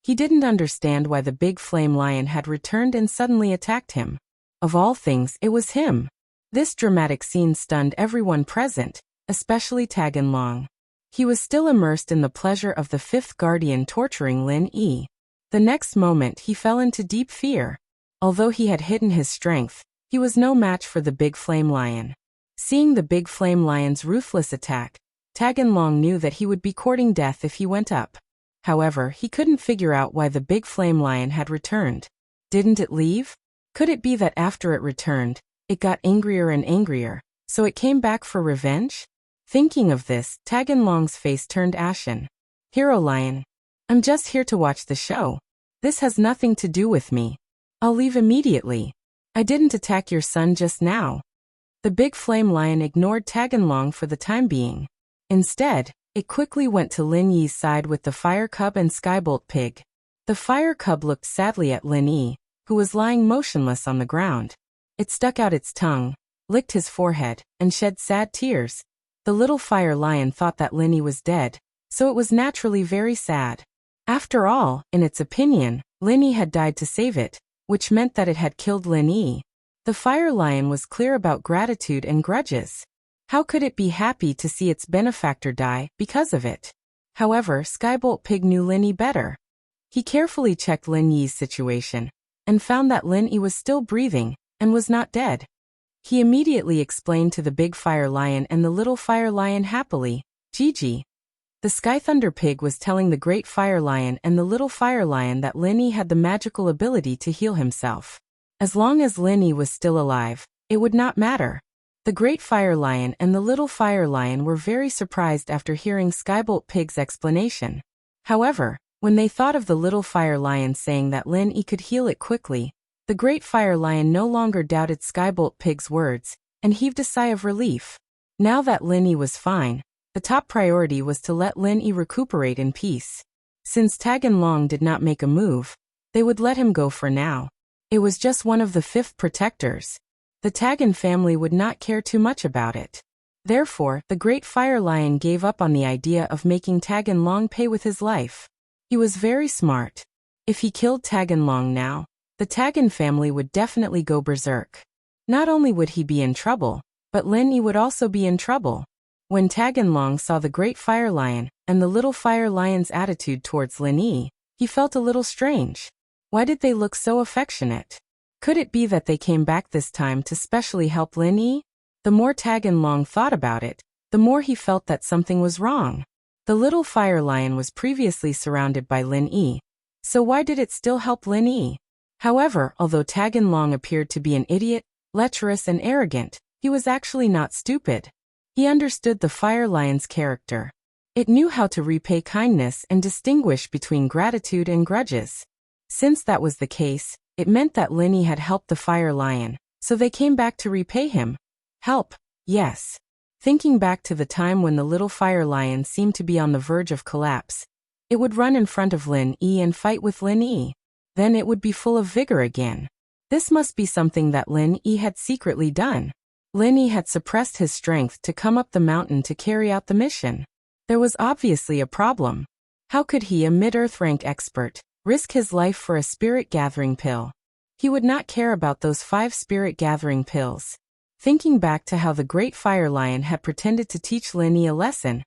He didn't understand why the big flame lion had returned and suddenly attacked him. Of all things, it was him. This dramatic scene stunned everyone present, especially Tagan Long. He was still immersed in the pleasure of the 5th guardian torturing Lin Yi. The next moment he fell into deep fear. Although he had hidden his strength, he was no match for the big flame lion. Seeing the big flame lion's ruthless attack, Tagan Long knew that he would be courting death if he went up. However, he couldn't figure out why the big flame lion had returned. Didn't it leave? Could it be that after it returned, it got angrier and angrier, so it came back for revenge? Thinking of this, Tagan Long's face turned ashen. Hero Lion. I'm just here to watch the show. This has nothing to do with me. I'll leave immediately. I didn't attack your son just now. The big flame lion ignored Tagan Long for the time being. Instead, it quickly went to Lin Yi's side with the fire cub and Skybolt Pig. The fire cub looked sadly at Lin Yi, who was lying motionless on the ground. It stuck out its tongue, licked his forehead, and shed sad tears. The little fire lion thought that Lin Yi was dead, so it was naturally very sad. After all, in its opinion, Lin Yi had died to save it, which meant that it had killed Lin Yi. The fire lion was clear about gratitude and grudges. How could it be happy to see its benefactor die because of it? However, Skybolt Pig knew Lin Yi better. He carefully checked Lin Yi's situation, and found that Lin Yi was still breathing, and was not dead. He immediately explained to the big fire lion and the little fire lion happily, Gigi. The Sky Thunder Pig was telling the great fire lion and the little fire lion that Lin Yi had the magical ability to heal himself. As long as Lin Yi was still alive, it would not matter. The great fire lion and the little fire lion were very surprised after hearing Skybolt Pig's explanation. However, when they thought of the little fire lion saying that Lin Yi could heal it quickly, the great fire lion no longer doubted Skybolt Pig's words, and heaved a sigh of relief. Now that Lin Yi was fine, the top priority was to let Lin Yi recuperate in peace. Since Tagan Long did not make a move, they would let him go for now. It was just one of the 5th protectors. The Tagan family would not care too much about it. Therefore, the great fire lion gave up on the idea of making Tagan Long pay with his life. He was very smart. If he killed Tagan Long now, the Tagan family would definitely go berserk. Not only would he be in trouble, but Lin Yi would also be in trouble. When Tagan Long saw the great fire lion and the little fire lion's attitude towards Lin Yi, he felt a little strange. Why did they look so affectionate? Could it be that they came back this time to specially help Lin Yi? The more Tagan Long thought about it, the more he felt that something was wrong. The little fire lion was previously surrounded by Lin Yi, so why did it still help Lin Yi? However, although Tagan Long appeared to be an idiot, lecherous and arrogant, he was actually not stupid. He understood the fire lion's character. It knew how to repay kindness and distinguish between gratitude and grudges. Since that was the case, it meant that Lin Yi had helped the fire lion, so they came back to repay him. Help, yes. Thinking back to the time when the little fire lion seemed to be on the verge of collapse, it would run in front of Lin Yi and fight with Lin Yi. Then it would be full of vigor again. This must be something that Lin Yi had secretly done. Lin Yi had suppressed his strength to come up the mountain to carry out the mission. There was obviously a problem. How could he, a mid-earth rank expert, risk his life for a spirit-gathering pill? He would not care about those 5 spirit-gathering pills. Thinking back to how the great fire lion had pretended to teach Lin Yi a lesson,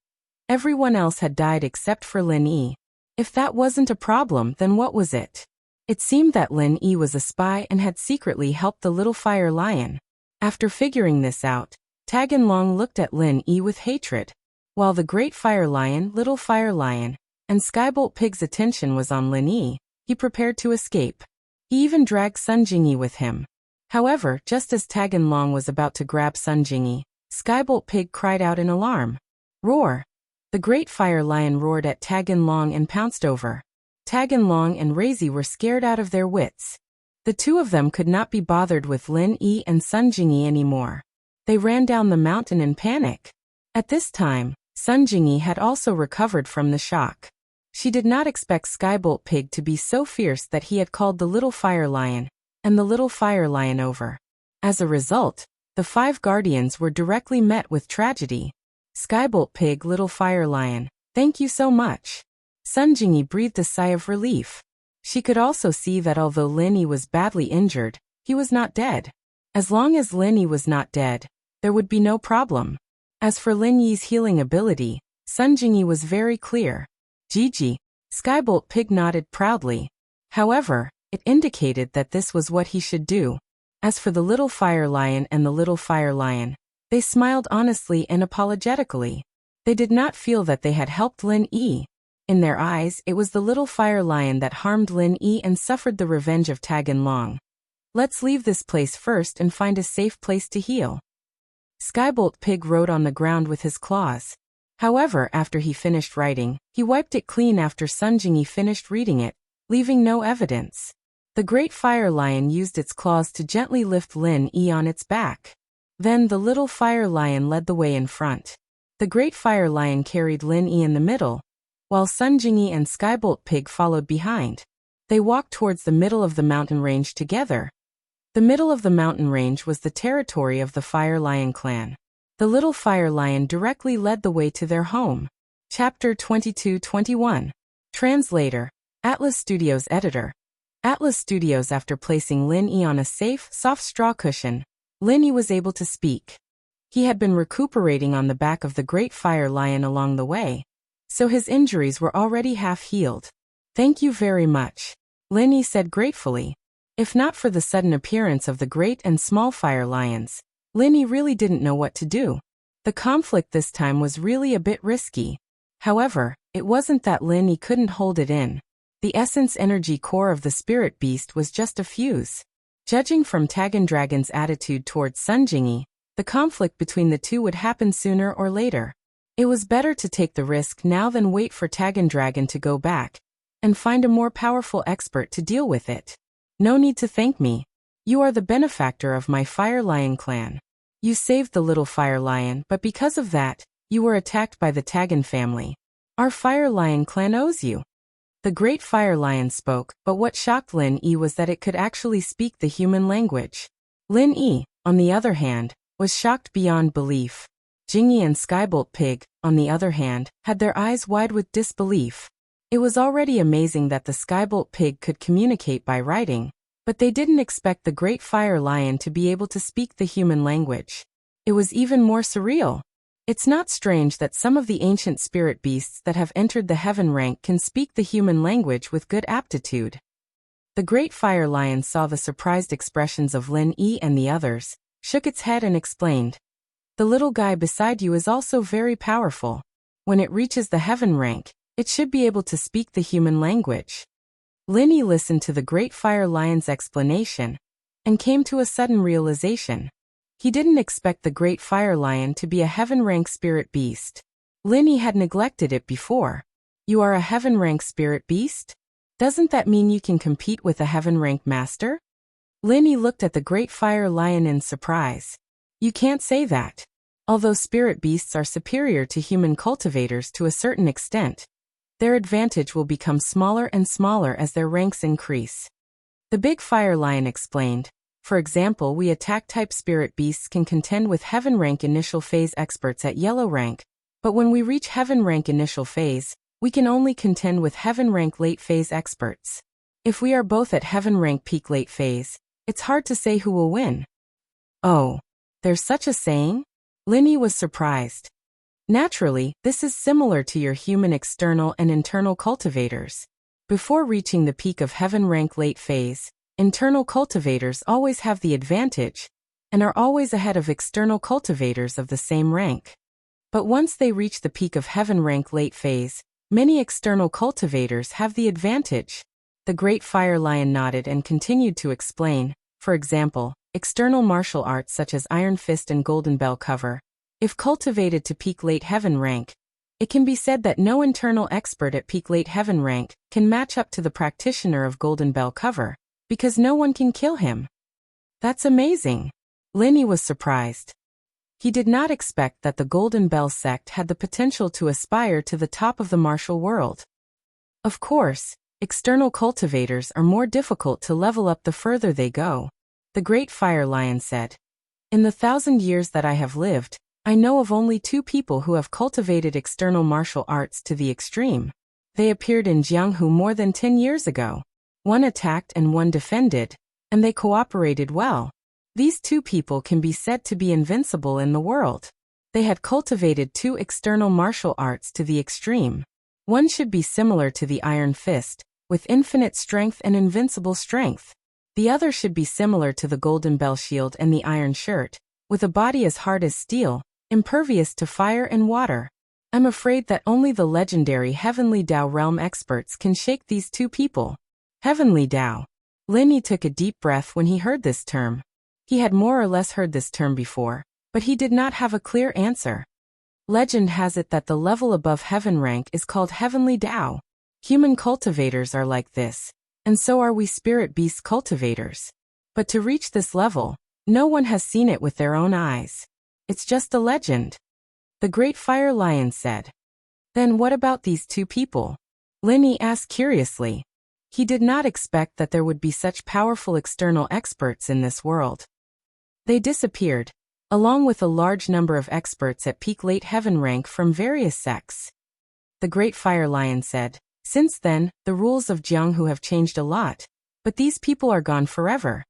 everyone else had died except for Lin Yi. If that wasn't a problem, then what was it? It seemed that Lin Yi was a spy and had secretly helped the little fire lion. After figuring this out, Tagan Long looked at Lin Yi with hatred. While the great fire lion, little fire lion, and Skybolt Pig's attention was on Lin Yi, he prepared to escape. He even dragged Sun Jingyi with him. However, just as Tagan Long was about to grab Sun Jingyi, Skybolt Pig cried out in alarm. Roar! The great fire lion roared at Tagan Long and pounced over. Tagan Long and Razi were scared out of their wits. The two of them could not be bothered with Lin Yi and Sun Jingyi anymore. They ran down the mountain in panic. At this time, Sun Jingyi had also recovered from the shock. She did not expect Skybolt Pig to be so fierce that he had called the little fire lion and the little fire lion over. As a result, the 5 guardians were directly met with tragedy. Skybolt Pig, little fire lion, thank you so much. Sun Jingyi breathed a sigh of relief. She could also see that although Lin Yi was badly injured, he was not dead. As long as Lin Yi was not dead, there would be no problem. As for Lin Yi's healing ability, Sun Jingyi was very clear. Gigi, Skybolt Pig nodded proudly. However, it indicated that this was what he should do. As for the little fire lion and the little fire lion, they smiled honestly and apologetically. They did not feel that they had helped Lin Yi. In their eyes, it was the little fire lion that harmed Lin Yi and suffered the revenge of Tagan Long. Let's leave this place first and find a safe place to heal. Skybolt Pig wrote on the ground with his claws. However, after he finished writing, he wiped it clean after Sun Jingyi finished reading it, leaving no evidence. The great fire lion used its claws to gently lift Lin Yi on its back. Then the little fire lion led the way in front. The great fire lion carried Lin Yi in the middle, while Sun Jingyi and Skybolt Pig followed behind. They walked towards the middle of the mountain range together. The middle of the mountain range was the territory of the Fire Lion clan. The little Fire Lion directly led the way to their home. Chapter 22-21. Translator, Atlas Studios Editor. Atlas Studios. After placing Lin Yi on a safe, soft straw cushion, Lin Yi was able to speak. He had been recuperating on the back of the Great Fire Lion along the way, so his injuries were already half healed. "Thank you very much," Lin Yi said gratefully. If not for the sudden appearance of the Great and Small Fire Lions, Lin Yi really didn't know what to do. The conflict this time was really a bit risky. However, it wasn't that Lin Yi couldn't hold it in. The essence energy core of the spirit beast was just a fuse. Judging from Tagan Dragon's attitude towards Sun Jingyi, the conflict between the two would happen sooner or later. It was better to take the risk now than wait for Tagan Dragon to go back and find a more powerful expert to deal with it. "No need to thank me. You are the benefactor of my Fire Lion clan. You saved the little Fire Lion, but because of that, you were attacked by the Tagan family. Our Fire Lion clan owes you." The Great Fire Lion spoke, but what shocked Lin Yi was that it could actually speak the human language. Lin Yi, on the other hand, was shocked beyond belief. Jingyi and Skybolt Pig, on the other hand, had their eyes wide with disbelief. It was already amazing that the Skybolt Pig could communicate by writing, but they didn't expect the Great Fire Lion to be able to speak the human language. It was even more surreal. It's not strange that some of the ancient spirit beasts that have entered the heaven rank can speak the human language with good aptitude. The Great Fire Lion saw the surprised expressions of Lin Yi and the others, shook its head and explained, "The little guy beside you is also very powerful. When it reaches the heaven rank, it should be able to speak the human language." Lin Yi listened to the Great Fire Lion's explanation and came to a sudden realization. He didn't expect the Great Fire Lion to be a heaven-rank spirit beast. Lin Yi had neglected it before. "You are a heaven-rank spirit beast? Doesn't that mean you can compete with a heaven-rank master?" Lin Yi looked at the Great Fire Lion in surprise. "You can't say that. Although spirit beasts are superior to human cultivators to a certain extent, their advantage will become smaller and smaller as their ranks increase." The Big Fire Lion explained, "For example, we attack-type spirit beasts can contend with heaven rank initial phase experts at yellow rank, but when we reach heaven rank initial phase, we can only contend with heaven rank late phase experts. If we are both at heaven rank peak late phase, it's hard to say who will win." "Oh, there's such a saying?" Lin Yi was surprised. "Naturally, this is similar to your human external and internal cultivators. Before reaching the peak of heaven rank late phase, internal cultivators always have the advantage and are always ahead of external cultivators of the same rank. But once they reach the peak of heaven rank late phase, many external cultivators have the advantage." The Great Fire Lion nodded and continued to explain, "For example, external martial arts such as Iron Fist and Golden Bell Cover. If cultivated to peak late heaven rank, it can be said that no internal expert at peak late heaven rank can match up to the practitioner of Golden Bell Cover, because no one can kill him." "That's amazing." Lin Yi was surprised. He did not expect that the Golden Bell sect had the potential to aspire to the top of the martial world. Of course, external cultivators are more difficult to level up the further they go. The Great Fire Lion said, "In the 1,000 years that I have lived, I know of only 2 people who have cultivated external martial arts to the extreme. They appeared in Jianghu more than 10 years ago. One attacked and one defended, and they cooperated well. These 2 people can be said to be invincible in the world. They had cultivated 2 external martial arts to the extreme. One should be similar to the Iron Fist, with infinite strength and invincible strength. The other should be similar to the Golden Bell Shield and the Iron Shirt, with a body as hard as steel, impervious to fire and water. I'm afraid that only the legendary Heavenly Dao realm experts can shake these 2 people." Heavenly Dao. Lin Yi took a deep breath when he heard this term. He had more or less heard this term before, but he did not have a clear answer. Legend has it that the level above heaven rank is called Heavenly Dao. Human cultivators are like this, and so are we spirit beast cultivators. But to reach this level, no one has seen it with their own eyes. It's just a legend." The Great Fire Lion said. "Then what about these 2 people?" Lin Yi asked curiously. He did not expect that there would be such powerful external experts in this world. "They disappeared, along with a large number of experts at peak late heaven rank from various sects." The Great Fire Lion said. Since then, the rules of Jianghu have changed a lot, but these people are gone forever.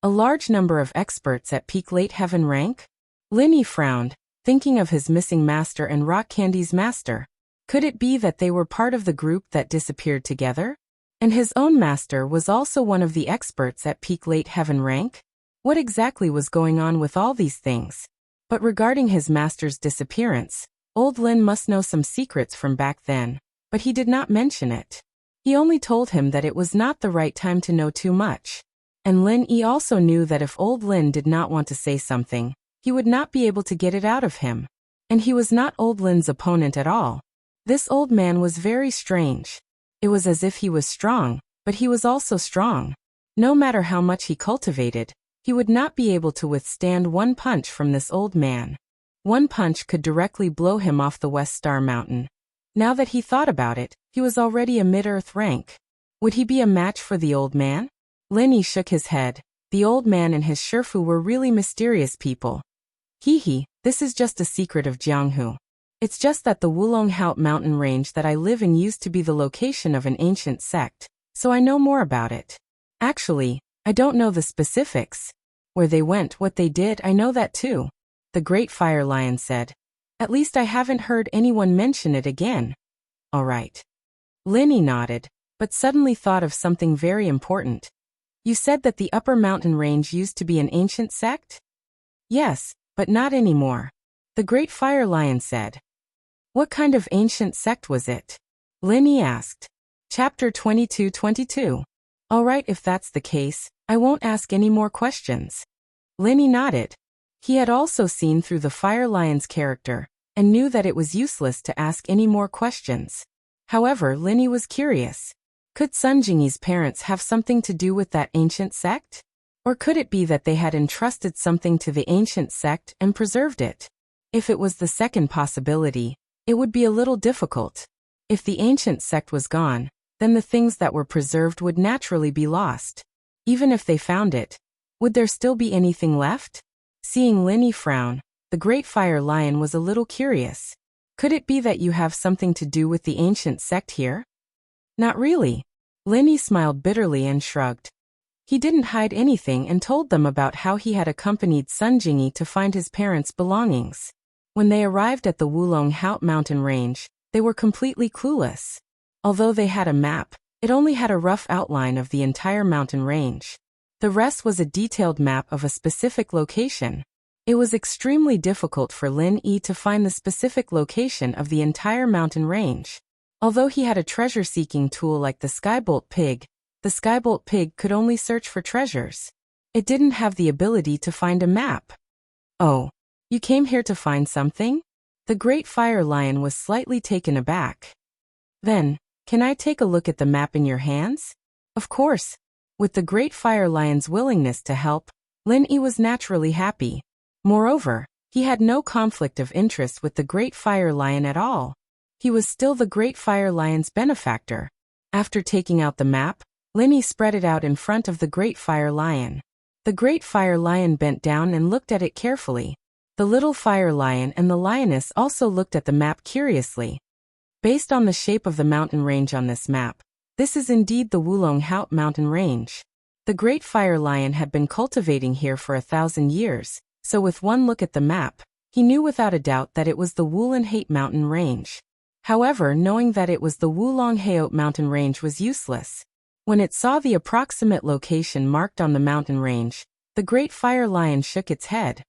A large number of experts at peak late heaven rank? Lin Yi frowned, thinking of his missing master and Rock Candy's master. Could it be that they were part of the group that disappeared together? And his own master was also one of the experts at peak late heaven rank? What exactly was going on with all these things? But regarding his master's disappearance, old Lin must know some secrets from back then, but he did not mention it. He only told him that it was not the right time to know too much. And Lin Yi also knew that if old Lin did not want to say something, he would not be able to get it out of him. And he was not old Lin's opponent at all. This old man was very strange. It was as if he was strong, but he was also strong. No matter how much he cultivated, he would not be able to withstand one punch from this old man. One punch could directly blow him off the West Star Mountain. Now that he thought about it, he was already a mid-earth rank. Would he be a match for the old man? Lin Yi shook his head. The old man and his Shifu were really mysterious people. Hee, this is just a secret of Jianghu. It's just that the Wulonghout mountain range that I live in used to be the location of an ancient sect, so I know more about it. Actually, I don't know the specifics. Where they went, what they did, I know that too. The Great Fire Lion said. At least I haven't heard anyone mention it again. All right. Lin Yi nodded, but suddenly thought of something very important. You said that the upper mountain range used to be an ancient sect? Yes, but not anymore. The Great Fire Lion said. What kind of ancient sect was it? Lin Yi asked. Chapter 22-22. All right, if that's the case, I won't ask any more questions. Lin Yi nodded. He had also seen through the Fire Lion's character, and knew that it was useless to ask any more questions. However, Lin Yi was curious. Could Sun Jingyi's parents have something to do with that ancient sect? Or could it be that they had entrusted something to the ancient sect and preserved it? If it was the second possibility, it would be a little difficult. If the ancient sect was gone, then the things that were preserved would naturally be lost. Even if they found it, would there still be anything left? Seeing Lin Yi frown, the Great Fire Lion was a little curious. Could it be that you have something to do with the ancient sect here? Not really. Lin Yi smiled bitterly and shrugged. He didn't hide anything and told them about how he had accompanied Sun Jingyi to find his parents' belongings. When they arrived at the Wulonghout mountain range, they were completely clueless. Although they had a map, it only had a rough outline of the entire mountain range. The rest was a detailed map of a specific location. It was extremely difficult for Lin Yi to find the specific location of the entire mountain range. Although he had a treasure-seeking tool like the Skybolt Pig, the Skybolt Pig could only search for treasures. It didn't have the ability to find a map. Oh, you came here to find something? The Great Fire Lion was slightly taken aback. Then, can I take a look at the map in your hands? Of course. With the Great Fire Lion's willingness to help, Lin Yi was naturally happy. Moreover, he had no conflict of interest with the Great Fire Lion at all. He was still the Great Fire Lion's benefactor. After taking out the map, Lin Yi spread it out in front of the Great Fire Lion. The Great Fire Lion bent down and looked at it carefully. The little Fire Lion and the Lioness also looked at the map curiously. Based on the shape of the mountain range on this map, this is indeed the Wulonghout mountain range. The Great Fire Lion had been cultivating here for 1,000 years, so with one look at the map, he knew without a doubt that it was the Wulonghout mountain range. However, knowing that it was the Wulonghout mountain range was useless. When it saw the approximate location marked on the mountain range, the Great Fire Lion shook its head.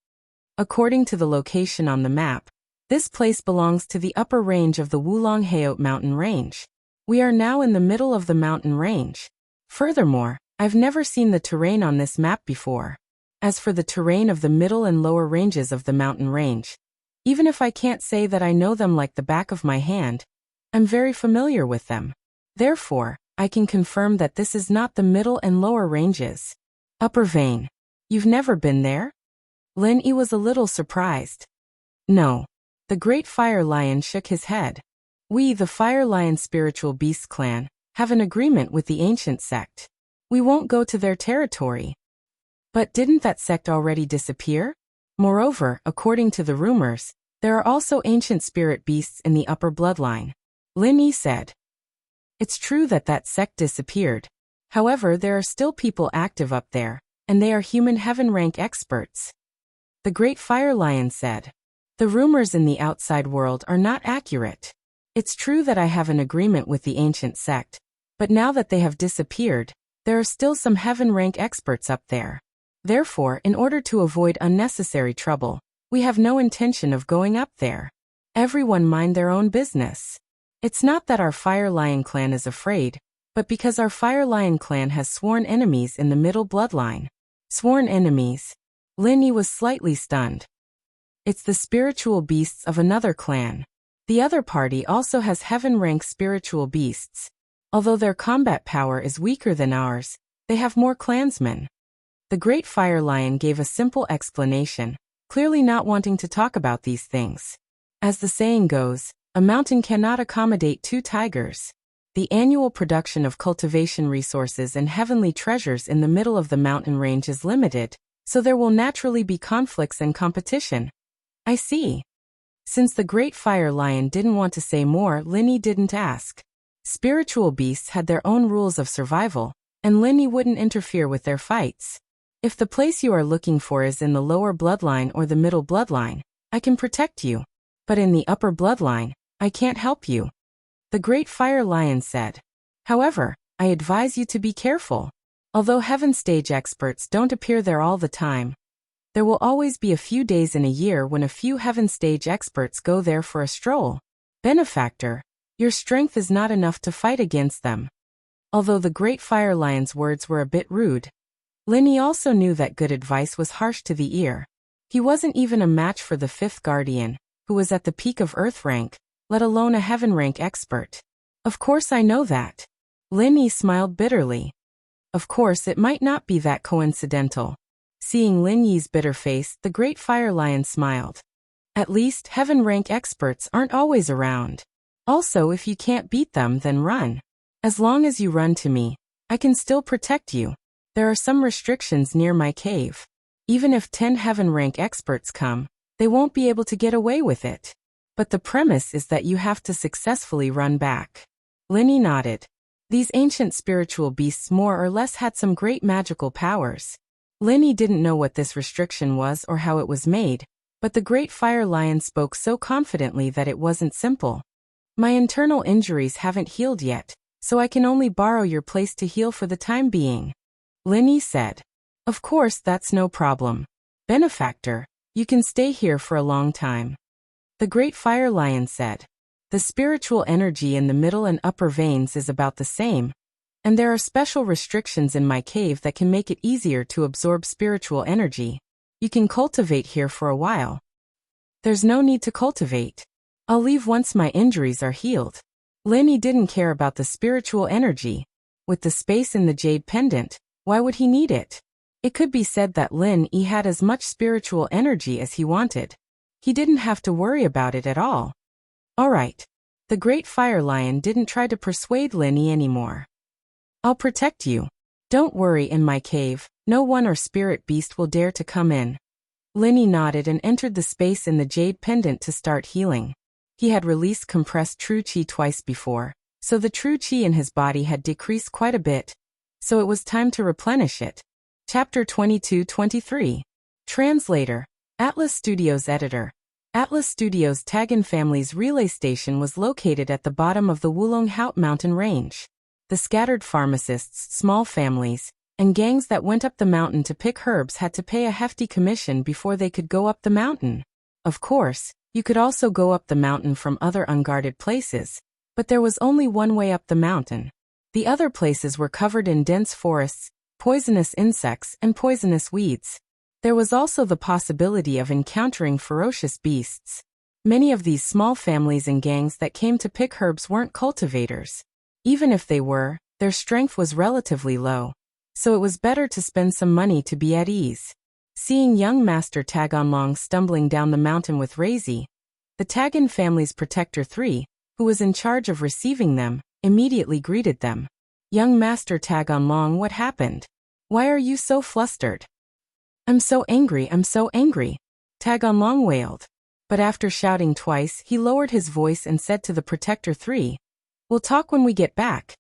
According to the location on the map, this place belongs to the upper range of the Wulonghout mountain range. We are now in the middle of the mountain range. Furthermore, I've never seen the terrain on this map before. As for the terrain of the middle and lower ranges of the mountain range, even if I can't say that I know them like the back of my hand, I'm very familiar with them. Therefore, I can confirm that this is not the middle and lower ranges. Upper vein. You've never been there? Lin Yi was a little surprised. No. The Great Fire Lion shook his head. We, the Fire Lion Spiritual Beast Clan, have an agreement with the ancient sect. We won't go to their territory. But didn't that sect already disappear? Moreover, according to the rumors, there are also ancient spirit beasts in the upper bloodline. Lin Yi said. It's true that that sect disappeared. However, there are still people active up there, and they are human heaven rank experts. The Great Fire Lion said. The rumors in the outside world are not accurate. It's true that I have an agreement with the ancient sect, but now that they have disappeared, there are still some heaven rank experts up there. Therefore, in order to avoid unnecessary trouble, we have no intention of going up there. Everyone mind their own business. It's not that our Fire Lion clan is afraid, but because our Fire Lion clan has sworn enemies in the middle bloodline. Sworn enemies? Linny was slightly stunned. It's the spiritual beasts of another clan. The other party also has heaven-rank spiritual beasts. Although their combat power is weaker than ours, they have more clansmen. The Great Fire Lion gave a simple explanation, clearly not wanting to talk about these things. As the saying goes, a mountain cannot accommodate two tigers. The annual production of cultivation resources and heavenly treasures in the middle of the mountain range is limited, so there will naturally be conflicts and competition. I see. Since the Great Fire Lion didn't want to say more, Linny didn't ask. Spiritual beasts had their own rules of survival, and Linny wouldn't interfere with their fights. If the place you are looking for is in the lower bloodline or the middle bloodline, I can protect you. But in the upper bloodline, I can't help you. The Great Fire Lion said. However, I advise you to be careful. Although heaven stage experts don't appear there all the time, there will always be a few days in a year when a few heaven stage experts go there for a stroll. Benefactor, your strength is not enough to fight against them. Although the Great Fire Lion's words were a bit rude, Linny also knew that good advice was harsh to the ear. He wasn't even a match for the fifth guardian, who was at the peak of Earth rank, let alone a heaven rank expert. Of course I know that. Linny smiled bitterly. Of course it might not be that coincidental. Seeing Lin Yi's bitter face, the Great Fire Lion smiled. At least, heaven rank experts aren't always around. Also, if you can't beat them, then run. As long as you run to me, I can still protect you. There are some restrictions near my cave. Even if 10 heaven rank experts come, they won't be able to get away with it. But the premise is that you have to successfully run back. Linny nodded. These ancient spiritual beasts more or less had some great magical powers. Linny didn't know what this restriction was or how it was made, but the Great Fire Lion spoke so confidently that it wasn't simple. My internal injuries haven't healed yet, so I can only borrow your place to heal for the time being. Linny said. Of course, that's no problem. Benefactor, you can stay here for a long time. The Great Fire Lion said. The spiritual energy in the middle and upper veins is about the same, and there are special restrictions in my cave that can make it easier to absorb spiritual energy. You can cultivate here for a while. There's no need to cultivate. I'll leave once my injuries are healed. Linny didn't care about the spiritual energy. With the space in the jade pendant, why would he need it? It could be said that Lin Yi had as much spiritual energy as he wanted. He didn't have to worry about it at all. Alright. The Great Fire Lion didn't try to persuade Lin Yi anymore. I'll protect you. Don't worry, in my cave, no one or spirit beast will dare to come in. Linny nodded and entered the space in the jade pendant to start healing. He had released compressed true chi twice before, so the true chi in his body had decreased quite a bit, so it was time to replenish it. Chapter 22-23. Translator. Atlas Studios Editor. Atlas Studios' Tagan family's relay station was located at the bottom of the Wulong Haut mountain range. The scattered pharmacists, small families, and gangs that went up the mountain to pick herbs had to pay a hefty commission before they could go up the mountain. Of course, you could also go up the mountain from other unguarded places, but there was only one way up the mountain. The other places were covered in dense forests, poisonous insects, and poisonous weeds. There was also the possibility of encountering ferocious beasts. Many of these small families and gangs that came to pick herbs weren't cultivators. Even if they were, their strength was relatively low, so it was better to spend some money to be at ease. Seeing young Master Taganlong stumbling down the mountain with Razi, the Tagan family's Protector 3, who was in charge of receiving them, immediately greeted them. Young Master Taganlong, what happened? Why are you so flustered? I'm so angry, Taganlong wailed. But after shouting twice, he lowered his voice and said to the Protector 3, We'll talk when we get back.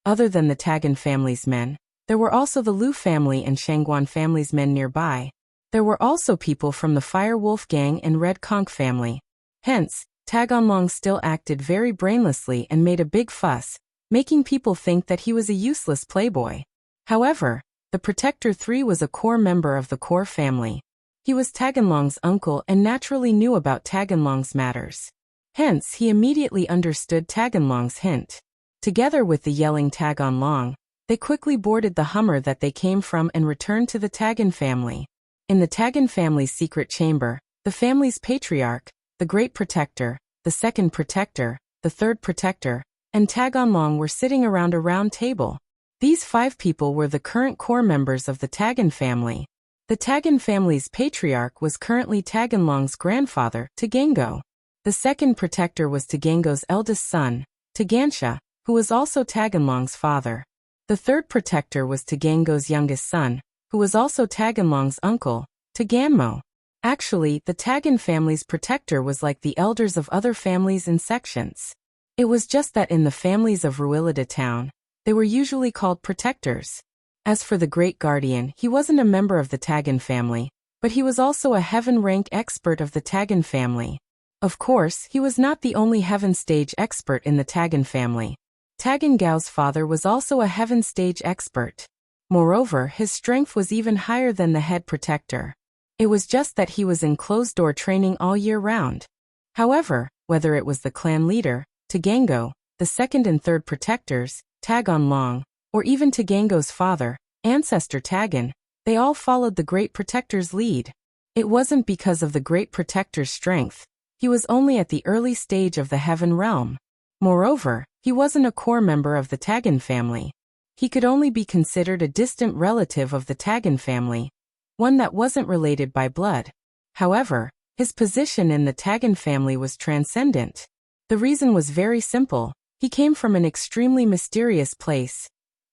Other than the Tagan family's men, there were also the Lu family and Shangguan family's men nearby. There were also people from the Fire Wolf gang and Red Conch family. Hence, Taganlong still acted very brainlessly and made a big fuss, making people think that he was a useless playboy. However, the Protector 3 was a core member of the core family. He was Taganlong's uncle and naturally knew about Taganlong's matters. Hence, he immediately understood Taganlong's hint. Together with the yelling Taganlong, they quickly boarded the Hummer that they came from and returned to the Tagan family. In the Tagan family's secret chamber, the family's patriarch, the Great Protector, the Second Protector, the Third Protector, and Taganlong were sitting around a round table. These 5 people were the current core members of the Tagan family. The Tagan family's patriarch was currently Taganlong's grandfather, Tagango. The Second Protector was Tagango's eldest son, Tagansha, who was also Taganlong's father. The Third Protector was Tagango's youngest son, who was also Taganlong's uncle, Taganmo. Actually, the Tagan family's protector was like the elders of other families and sections. It was just that in the families of Ruilida town, they were usually called protectors. As for the Great Guardian, he wasn't a member of the Tagan family, but he was also a heaven rank expert of the Tagan family. Of course, he was not the only heaven stage expert in the Tagan family. Tagan Gao's father was also a heaven stage expert. Moreover, his strength was even higher than the head protector. It was just that he was in closed-door training all year round. However, whether it was the clan leader, Tagango, the second and third protectors, Taganlong, or even Tagango's father, ancestor Tagan, they all followed the Great Protector's lead. It wasn't because of the Great Protector's strength. He was only at the early stage of the Heaven Realm. Moreover, he wasn't a core member of the Tagan family. He could only be considered a distant relative of the Tagan family, one that wasn't related by blood. However, his position in the Tagan family was transcendent. The reason was very simple. He came from an extremely mysterious place.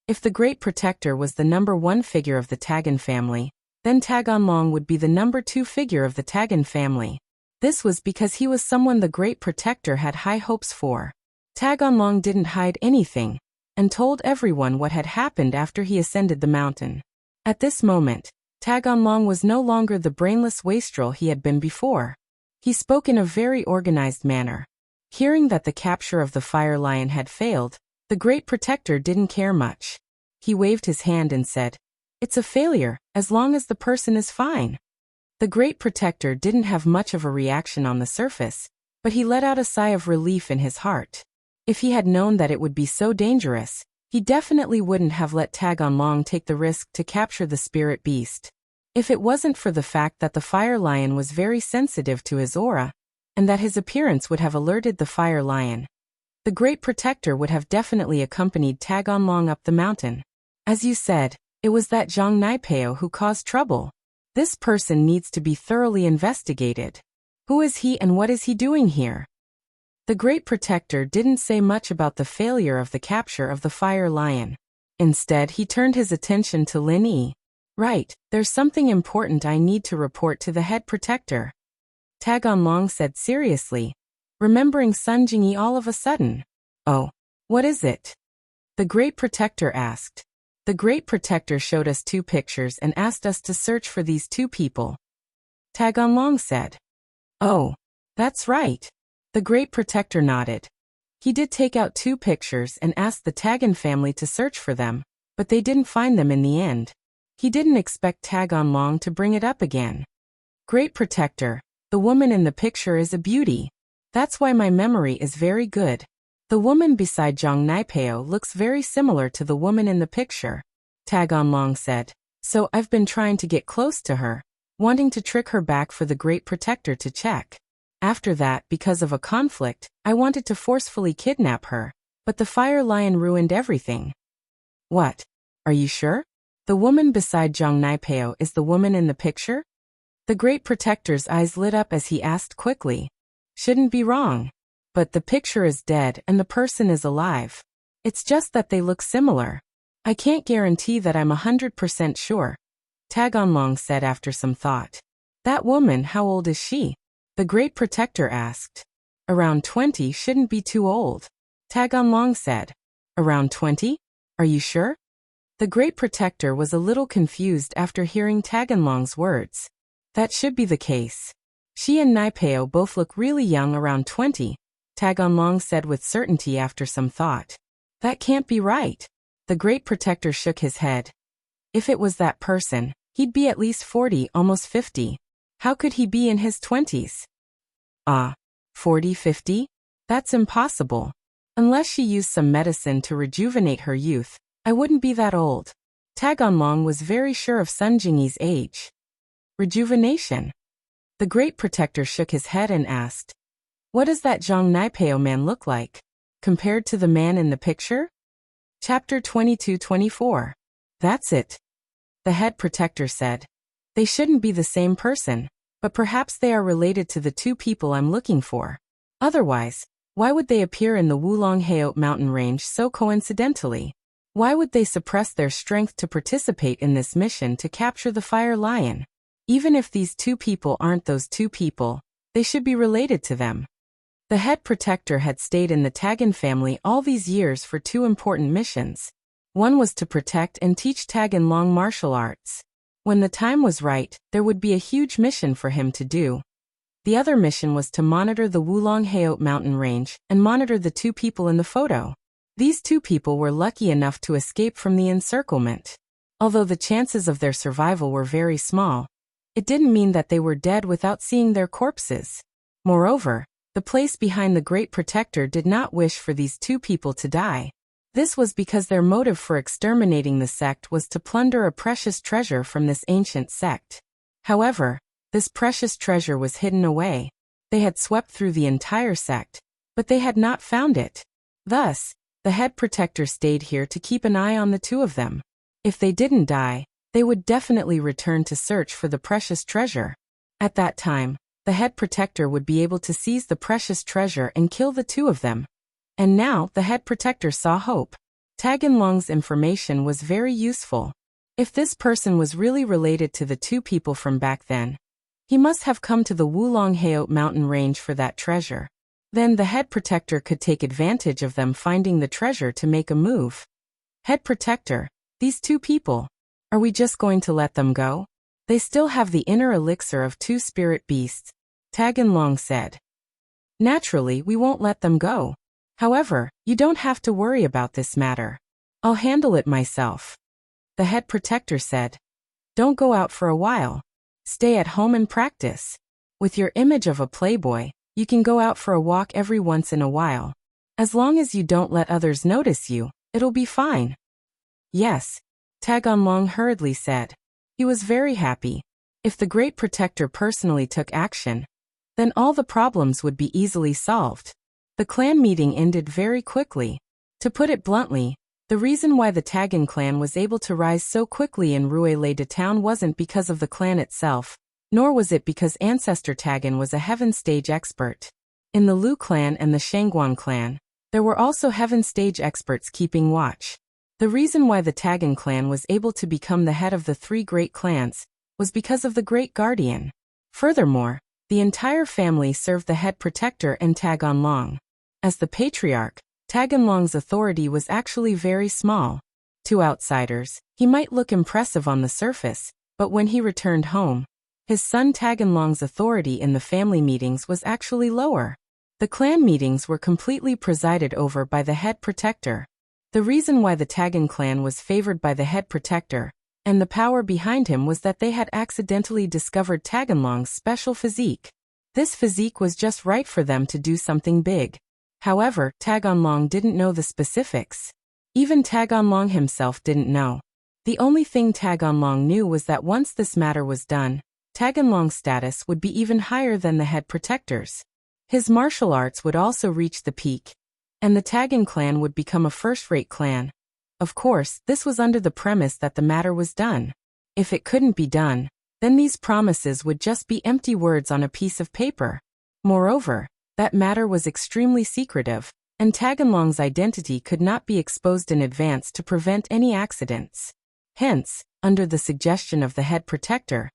If the Great Protector was the number 1 figure of the Tagan family, then Taganlong would be the number 2 figure of the Tagan family. This was because he was someone the Great Protector had high hopes for. Taganlong didn't hide anything, and told everyone what had happened after he ascended the mountain. At this moment, Taganlong was no longer the brainless wastrel he had been before. He spoke in a very organized manner. Hearing that the capture of the Fire Lion had failed, the Great Protector didn't care much. He waved his hand and said, "It's a failure, as long as the person is fine." The Great Protector didn't have much of a reaction on the surface, but he let out a sigh of relief in his heart. If he had known that it would be so dangerous, he definitely wouldn't have let Taganlong take the risk to capture the spirit beast. If it wasn't for the fact that the Fire Lion was very sensitive to his aura, and that his appearance would have alerted the Fire Lion, the Great Protector would have definitely accompanied Taganlong up the mountain. As you said, it was that Zhang Naipeo who caused trouble. This person needs to be thoroughly investigated. Who is he and what is he doing here? The Great Protector didn't say much about the failure of the capture of the Fire Lion. Instead, he turned his attention to Lin Yi. "Right, there's something important I need to report to the head protector," Taganlong said seriously, remembering Sun Jingyi all of a sudden. "Oh, what is it?" the Great Protector asked. The Great Protector showed us 2 pictures and asked us to search for these 2 people, Taganlong said. "Oh, that's right." The Great Protector nodded. He did take out 2 pictures and asked the Tagan family to search for them, but they didn't find them in the end. He didn't expect Taganlong to bring it up again. "Great Protector, the woman in the picture is a beauty. That's why my memory is very good. The woman beside Zhang Naipeo looks very similar to the woman in the picture," Taganlong said. "So I've been trying to get close to her, wanting to trick her back for the Great Protector to check. After that, because of a conflict, I wanted to forcefully kidnap her, but the Fire Lion ruined everything." "What? Are you sure? The woman beside Zhang Naipeo is the woman in the picture?" The Great Protector's eyes lit up as he asked quickly. "Shouldn't be wrong. But the picture is dead and the person is alive. It's just that they look similar. I can't guarantee that I'm 100% sure," Taganlong said after some thought. "That woman, how old is she?" the Great Protector asked. "Around 20 shouldn't be too old," Taganlong said. Around 20? Are you sure? The Great Protector was a little confused after hearing Taganlong's words. That should be the case. She and Naipeo both look really young, around 20, Taganlong said with certainty after some thought. That can't be right. The Great Protector shook his head. If it was that person, he'd be at least 40, almost 50. How could he be in his 20s? 40, 50? That's impossible. Unless she used some medicine to rejuvenate her youth, I wouldn't be that old. Taganlong was very sure of Sun Jingyi's age. Rejuvenation? The Great Protector shook his head and asked, what does that Zhang Naipeo man look like, compared to the man in the picture? Chapter 22-24. That's it. The head protector said. They shouldn't be the same person, but perhaps they are related to the two people I'm looking for. Otherwise, why would they appear in the Wulong-Heot mountain range so coincidentally? Why would they suppress their strength to participate in this mission to capture the Fire Lion? Even if these two people aren't those two people, they should be related to them. The head protector had stayed in the Tagan family all these years for two important missions. One was to protect and teach Taganlong martial arts. When the time was right, there would be a huge mission for him to do. The other mission was to monitor the Wulong-Heot mountain range and monitor the two people in the photo. These two people were lucky enough to escape from the encirclement. Although the chances of their survival were very small, it didn't mean that they were dead without seeing their corpses. Moreover, the place behind the Great Protector did not wish for these two people to die. This was because their motive for exterminating the sect was to plunder a precious treasure from this ancient sect. However, this precious treasure was hidden away. They had swept through the entire sect, but they had not found it. Thus, the head protector stayed here to keep an eye on the two of them. If they didn't die, they would definitely return to search for the precious treasure. At that time, the head protector would be able to seize the precious treasure and kill the two of them. And now the head protector saw hope. Taganlong's information was very useful. If this person was really related to the two people from back then, he must have come to the Wulong-Heot mountain range for that treasure. Then the head protector could take advantage of them finding the treasure to make a move. Head protector, these two people, are we just going to let them go? They still have the inner elixir of two spirit beasts, Taganlong said. Naturally, we won't let them go. However, you don't have to worry about this matter. I'll handle it myself. The head protector said. Don't go out for a while. Stay at home and practice. With your image of a playboy, you can go out for a walk every once in a while. As long as you don't let others notice you, it'll be fine. Yes, Taganlong hurriedly said. He was very happy. If the Great Protector personally took action, then all the problems would be easily solved. The clan meeting ended very quickly. To put it bluntly, the reason why the Tagan clan was able to rise so quickly in Ruilei town wasn't because of the clan itself, nor was it because Ancestor Tagan was a Heaven Stage expert. In the Lu clan and the Shangguan clan, there were also Heaven Stage experts keeping watch. The reason why the Tagan clan was able to become the head of the three great clans was because of the Great Guardian. Furthermore, the entire family served the head protector and Taganlong. As the patriarch, Taganlong's authority was actually very small. To outsiders, he might look impressive on the surface, but when he returned home, his son Taganlong's authority in the family meetings was actually lower. The clan meetings were completely presided over by the head protector. The reason why the Tagan clan was favored by the head protector and the power behind him was that they had accidentally discovered Taganlong's special physique. This physique was just right for them to do something big. However, Taganlong didn't know the specifics. Even Taganlong himself didn't know. The only thing Taganlong knew was that once this matter was done, Taganlong's status would be even higher than the head protector's. His martial arts would also reach the peak, and the Tagan clan would become a first-rate clan. Of course, this was under the premise that the matter was done. If it couldn't be done, then these promises would just be empty words on a piece of paper. Moreover, that matter was extremely secretive, and Taganlong's identity could not be exposed in advance to prevent any accidents. Hence, under the suggestion of the head protector,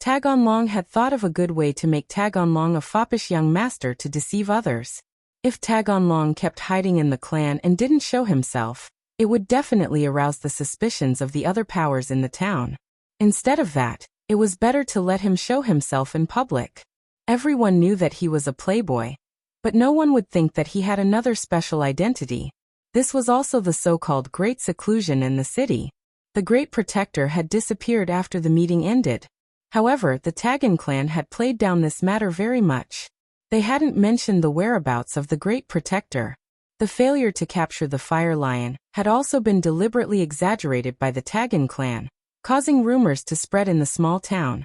Taganlong had thought of a good way to make Taganlong a foppish young master to deceive others. If Tagonlong kept hiding in the clan and didn't show himself, it would definitely arouse the suspicions of the other powers in the town. Instead of that, it was better to let him show himself in public. Everyone knew that he was a playboy, but no one would think that he had another special identity. This was also the so-called Great Seclusion in the city. The Great Protector had disappeared after the meeting ended. However, the Tagon clan had played down this matter very much. They hadn't mentioned the whereabouts of the Great Protector. The failure to capture the Fire Lion had also been deliberately exaggerated by the Tagon clan, causing rumors to spread in the small town.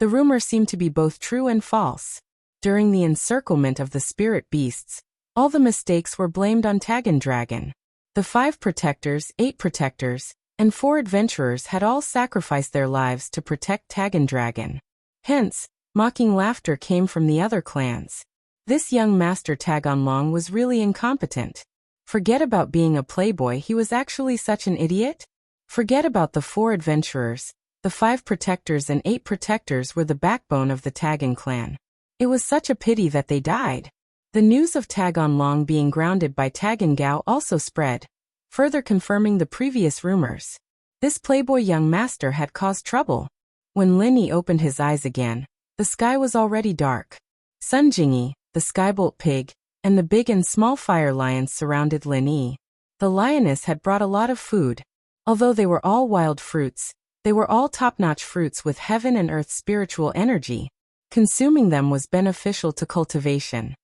The rumor seemed to be both true and false. During the encirclement of the spirit beasts, all the mistakes were blamed on Tagon Dragon. The 5 protectors, 8 protectors, and 4 adventurers had all sacrificed their lives to protect Tagon Dragon. Hence, mocking laughter came from the other clans. This young master Tagonlong was really incompetent. Forget about being a playboy, he was actually such an idiot. Forget about the 4 adventurers, the 5 protectors and 8 protectors were the backbone of the Tagon clan. It was such a pity that they died. The news of Tagonlong being grounded by Tagon Gao also spread, further confirming the previous rumors. This playboy young master had caused trouble. When Lin Yi opened his eyes again, the sky was already dark. Sun Jingyi, the Skybolt pig, and the big and small fire lions surrounded Lin Yi. The lioness had brought a lot of food. Although they were all wild fruits, they were all top-notch fruits with heaven and earth spiritual energy. Consuming them was beneficial to cultivation.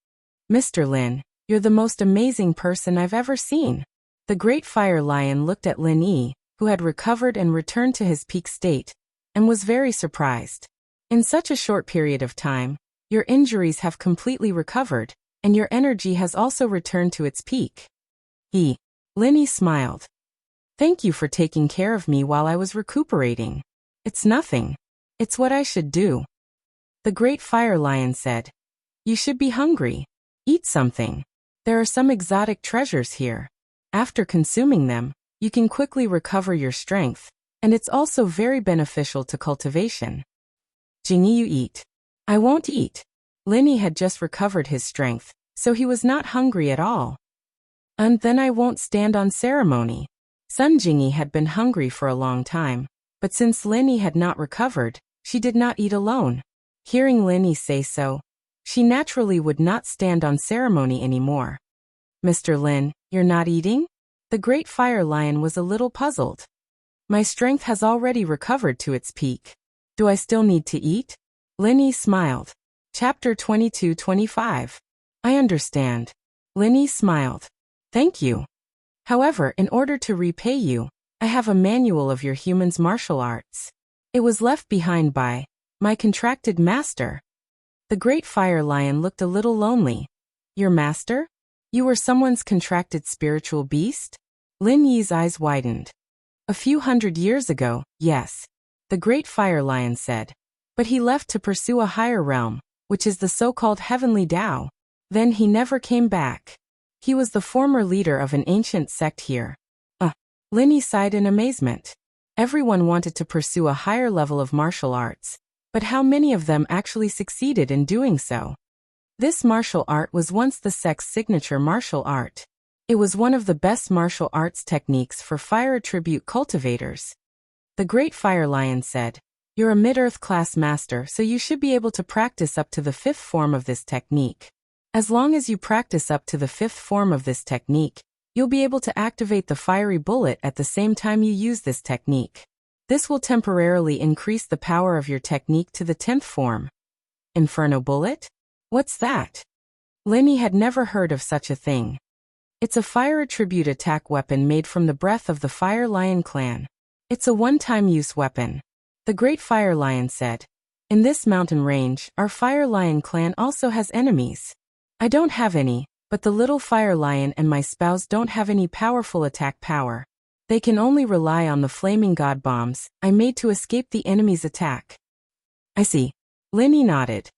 Mr. Lin, you're the most amazing person I've ever seen. The great fire lion looked at Lin Yi, who had recovered and returned to his peak state, and was very surprised. In such a short period of time, your injuries have completely recovered, and your energy has also returned to its peak. Lin Yi smiled. Thank you for taking care of me while I was recuperating. It's nothing. It's what I should do. The great fire lion said. You should be hungry. Eat something. There are some exotic treasures here. After consuming them, you can quickly recover your strength, and it's also very beneficial to cultivation. Jingyi, you eat. I won't eat. Lin Yi had just recovered his strength, so he was not hungry at all. And then I won't stand on ceremony. Sun Jingyi had been hungry for a long time, but since Lin Yi had not recovered, she did not eat alone. Hearing Lin Yi say so, she naturally would not stand on ceremony anymore. Mr. Lin, you're not eating? The great fire lion was a little puzzled. My strength has already recovered to its peak. Do I still need to eat? Lin Yi smiled. Chapter 22-25. I understand. Lin Yi smiled. Thank you. However, in order to repay you, I have a manual of your human's martial arts. It was left behind by my contracted master. The great fire lion looked a little lonely. Your master? You were someone's contracted spiritual beast? Lin Yi's eyes widened. A few hundred years ago, yes. The great fire lion said. But he left to pursue a higher realm, which is the so-called heavenly Tao. Then he never came back. He was the former leader of an ancient sect here. Lin Yi sighed in amazement. Everyone wanted to pursue a higher level of martial arts, but how many of them actually succeeded in doing so? This martial art was once the sect's signature martial art. It was one of the best martial arts techniques for fire attribute cultivators. The great fire lion said, You're a mid-earth class master, so you should be able to practice up to the 5th form of this technique. As long as you practice up to the 5th form of this technique, you'll be able to activate the fiery bullet at the same time you use this technique. This will temporarily increase the power of your technique to the 10th form. Inferno bullet? What's that? Lin Yi had never heard of such a thing. It's a fire attribute attack weapon made from the breath of the Fire Lion clan. It's a one-time use weapon. The great Fire Lion said. In this mountain range, our Fire Lion clan also has enemies. I don't have any, but the little Fire Lion and my spouse don't have any powerful attack power. They can only rely on the flaming god bombs I made to escape the enemy's attack. I see. Lin Yi nodded.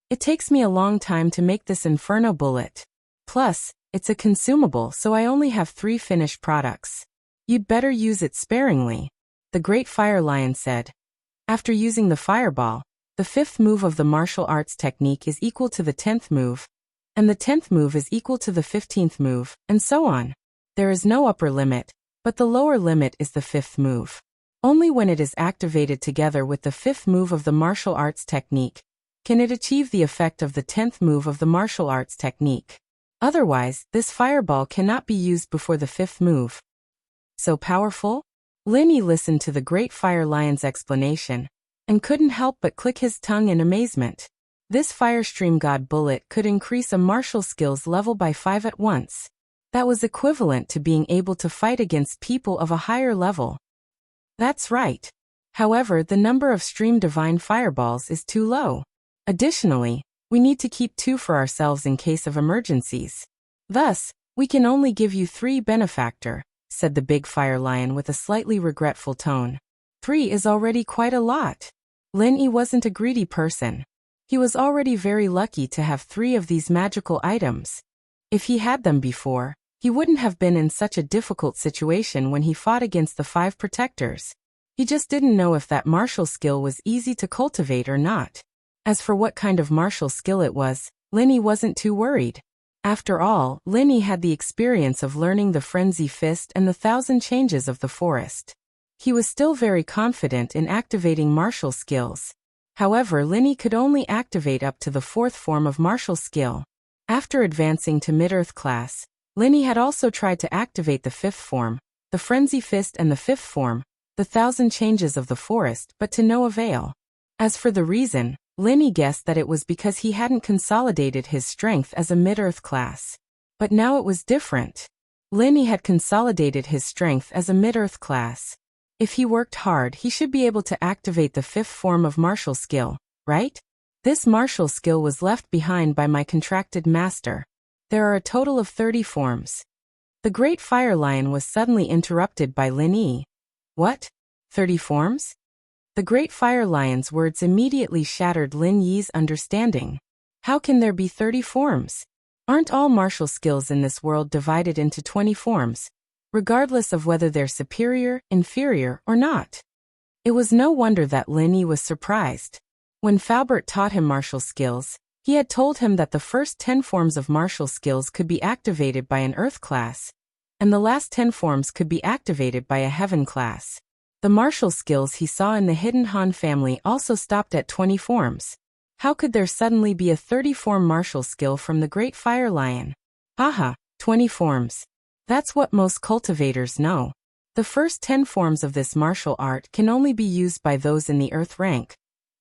It takes me a long time to make this inferno bullet. Plus, it's a consumable, so I only have 3 finished products. You'd better use it sparingly, the great Fire Lion said. After using the fireball, the 5th move of the martial arts technique is equal to the 10th move. and the 10th move is equal to the 15th move, and so on. There is no upper limit, but the lower limit is the 5th move. Only when it is activated together with the 5th move of the martial arts technique can it achieve the effect of the 10th move of the martial arts technique. Otherwise, this fireball cannot be used before the 5th move. So powerful? Lin Yi listened to the Great Fire Lion's explanation and couldn't help but click his tongue in amazement. This Fire Stream God bullet could increase a martial skills level by 5 at once. That was equivalent to being able to fight against people of a higher level. That's right. However, the number of Stream Divine Fireballs is too low. Additionally, we need to keep 2 for ourselves in case of emergencies. Thus, we can only give you 3 benefactor, said the big Fire Lion with a slightly regretful tone. 3 is already quite a lot. Lin Yi wasn't a greedy person. He was already very lucky to have 3 of these magical items. If he had them before, he wouldn't have been in such a difficult situation when he fought against the 5 protectors. He just didn't know if that martial skill was easy to cultivate or not. As for what kind of martial skill it was, Lin Yi wasn't too worried. After all, Lin Yi had the experience of learning the Frenzy Fist and the 1,000 Changes of the Forest. He was still very confident in activating martial skills. However, Lin Yi could only activate up to the 4th form of martial skill. After advancing to Mid-Earth class, Lin Yi had also tried to activate the 5th form, the Frenzy Fist, and the 5th form, the 1,000 Changes of the Forest, but to no avail. As for the reason, Lin Yi guessed that it was because he hadn't consolidated his strength as a Mid-Earth class. But now it was different. Lin Yi had consolidated his strength as a Mid-Earth class. If he worked hard, he should be able to activate the 5th form of martial skill, right? This martial skill was left behind by my contracted master. There are a total of 30 forms. The Great Fire Lion was suddenly interrupted by Lin Yi. What? 30 forms? The Great Fire Lion's words immediately shattered Lin Yi's understanding. How can there be 30 forms? Aren't all martial skills in this world divided into 20 forms, regardless of whether they're superior, inferior, or not? It was no wonder that Lin Yi was surprised. When Faubert taught him martial skills, he had told him that the first 10 forms of martial skills could be activated by an Earth class, and the last 10 forms could be activated by a Heaven class. The martial skills he saw in the Hidden Han family also stopped at 20 forms. How could there suddenly be a 30-form martial skill from the Great Fire Lion? Aha, 20 forms. That's what most cultivators know. The first 10 forms of this martial art can only be used by those in the Earth rank,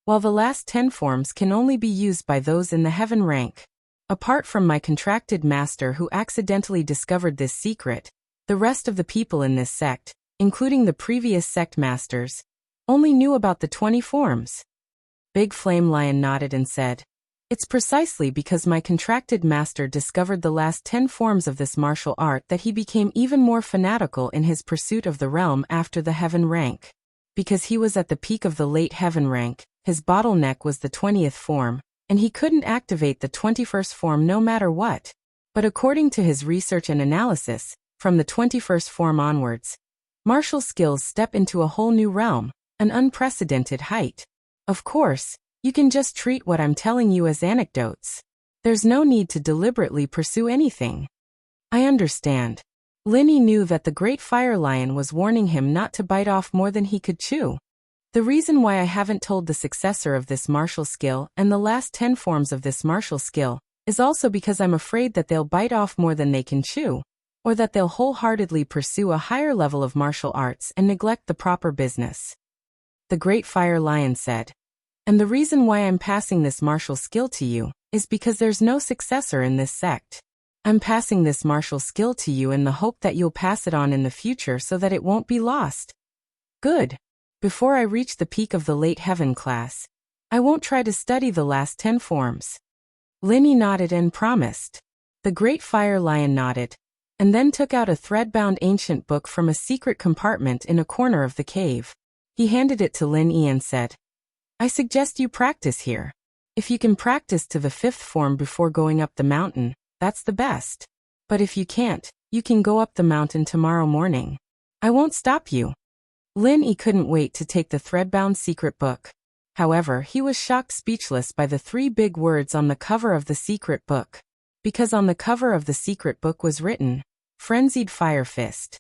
while the last 10 forms can only be used by those in the Heaven rank. Apart from my contracted master who accidentally discovered this secret, the rest of the people in this sect, including the previous sect masters, only knew about the 20 forms. Big Flame Lion nodded and said, "It's precisely because my contracted master discovered the last 10 forms of this martial art that he became even more fanatical in his pursuit of the realm after the Heaven rank. Because he was at the peak of the late Heaven rank, his bottleneck was the 20th form, and he couldn't activate the 21st form no matter what. But according to his research and analysis, from the 21st form onwards, martial skills step into a whole new realm, an unprecedented height. Of course, you can just treat what I'm telling you as anecdotes. There's no need to deliberately pursue anything." I understand. Lin Yi knew that the Great Fire Lion was warning him not to bite off more than he could chew. The reason why I haven't told the successor of this martial skill and the last 10 forms of this martial skill is also because I'm afraid that they'll bite off more than they can chew, or that they'll wholeheartedly pursue a higher level of martial arts and neglect the proper business. The Great Fire Lion said, "And the reason why I'm passing this martial skill to you is because there's no successor in this sect. I'm passing this martial skill to you in the hope that you'll pass it on in the future so that it won't be lost." Good. Before I reach the peak of the late Heaven class, I won't try to study the last 10 forms. Lin Yi nodded and promised. The Great Fire Lion nodded, and then took out a thread-bound ancient book from a secret compartment in a corner of the cave. He handed it to Lin Yi and said, "I suggest you practice here. If you can practice to the 5th form before going up the mountain, that's the best. But if you can't, you can go up the mountain tomorrow morning. I won't stop you." Lin Yi couldn't wait to take the thread-bound secret book. However, he was shocked speechless by the 3 big words on the cover of the secret book. because on the cover of the secret book was written, Frenzied Fire Fist.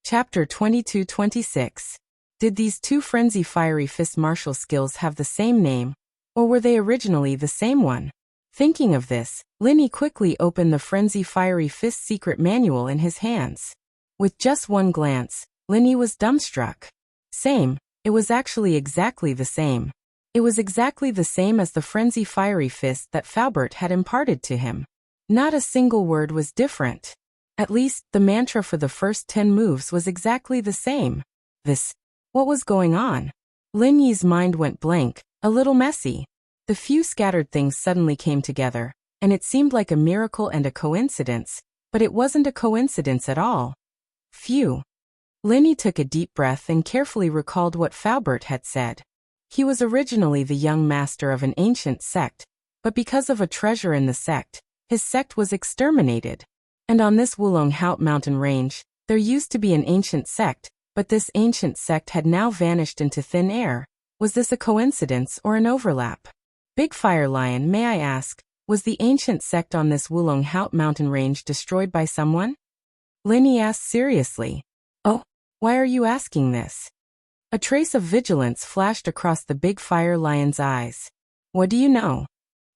Chapter 22-26. Did these two Frenzy Fiery Fist martial skills have the same name, or were they originally the same one? Thinking of this, Linny quickly opened the Frenzy Fiery Fist secret manual in his hands. With just one glance, Linny was dumbstruck. Same, it was actually exactly the same. It was exactly the same as the Frenzy Fiery Fist that Faubert had imparted to him. Not a single word was different. At least, the mantra for the first 10 moves was exactly the same. What was going on? Linny's mind went blank, a little messy. The few scattered things suddenly came together, and it seemed like a miracle and a coincidence, but it wasn't a coincidence at all. Phew. Linny took a deep breath and carefully recalled what Faubert had said. He was originally the young master of an ancient sect, but because of a treasure in the sect, his sect was exterminated. And on this Wulong Haut mountain range, there used to be an ancient sect, but this ancient sect had now vanished into thin air. Was this a coincidence or an overlap? Big Fire Lion, may I ask, was the ancient sect on this Wulong Haut mountain range destroyed by someone? Linny asked seriously. Oh, why are you asking this? A trace of vigilance flashed across the Big Fire Lion's eyes. What do you know?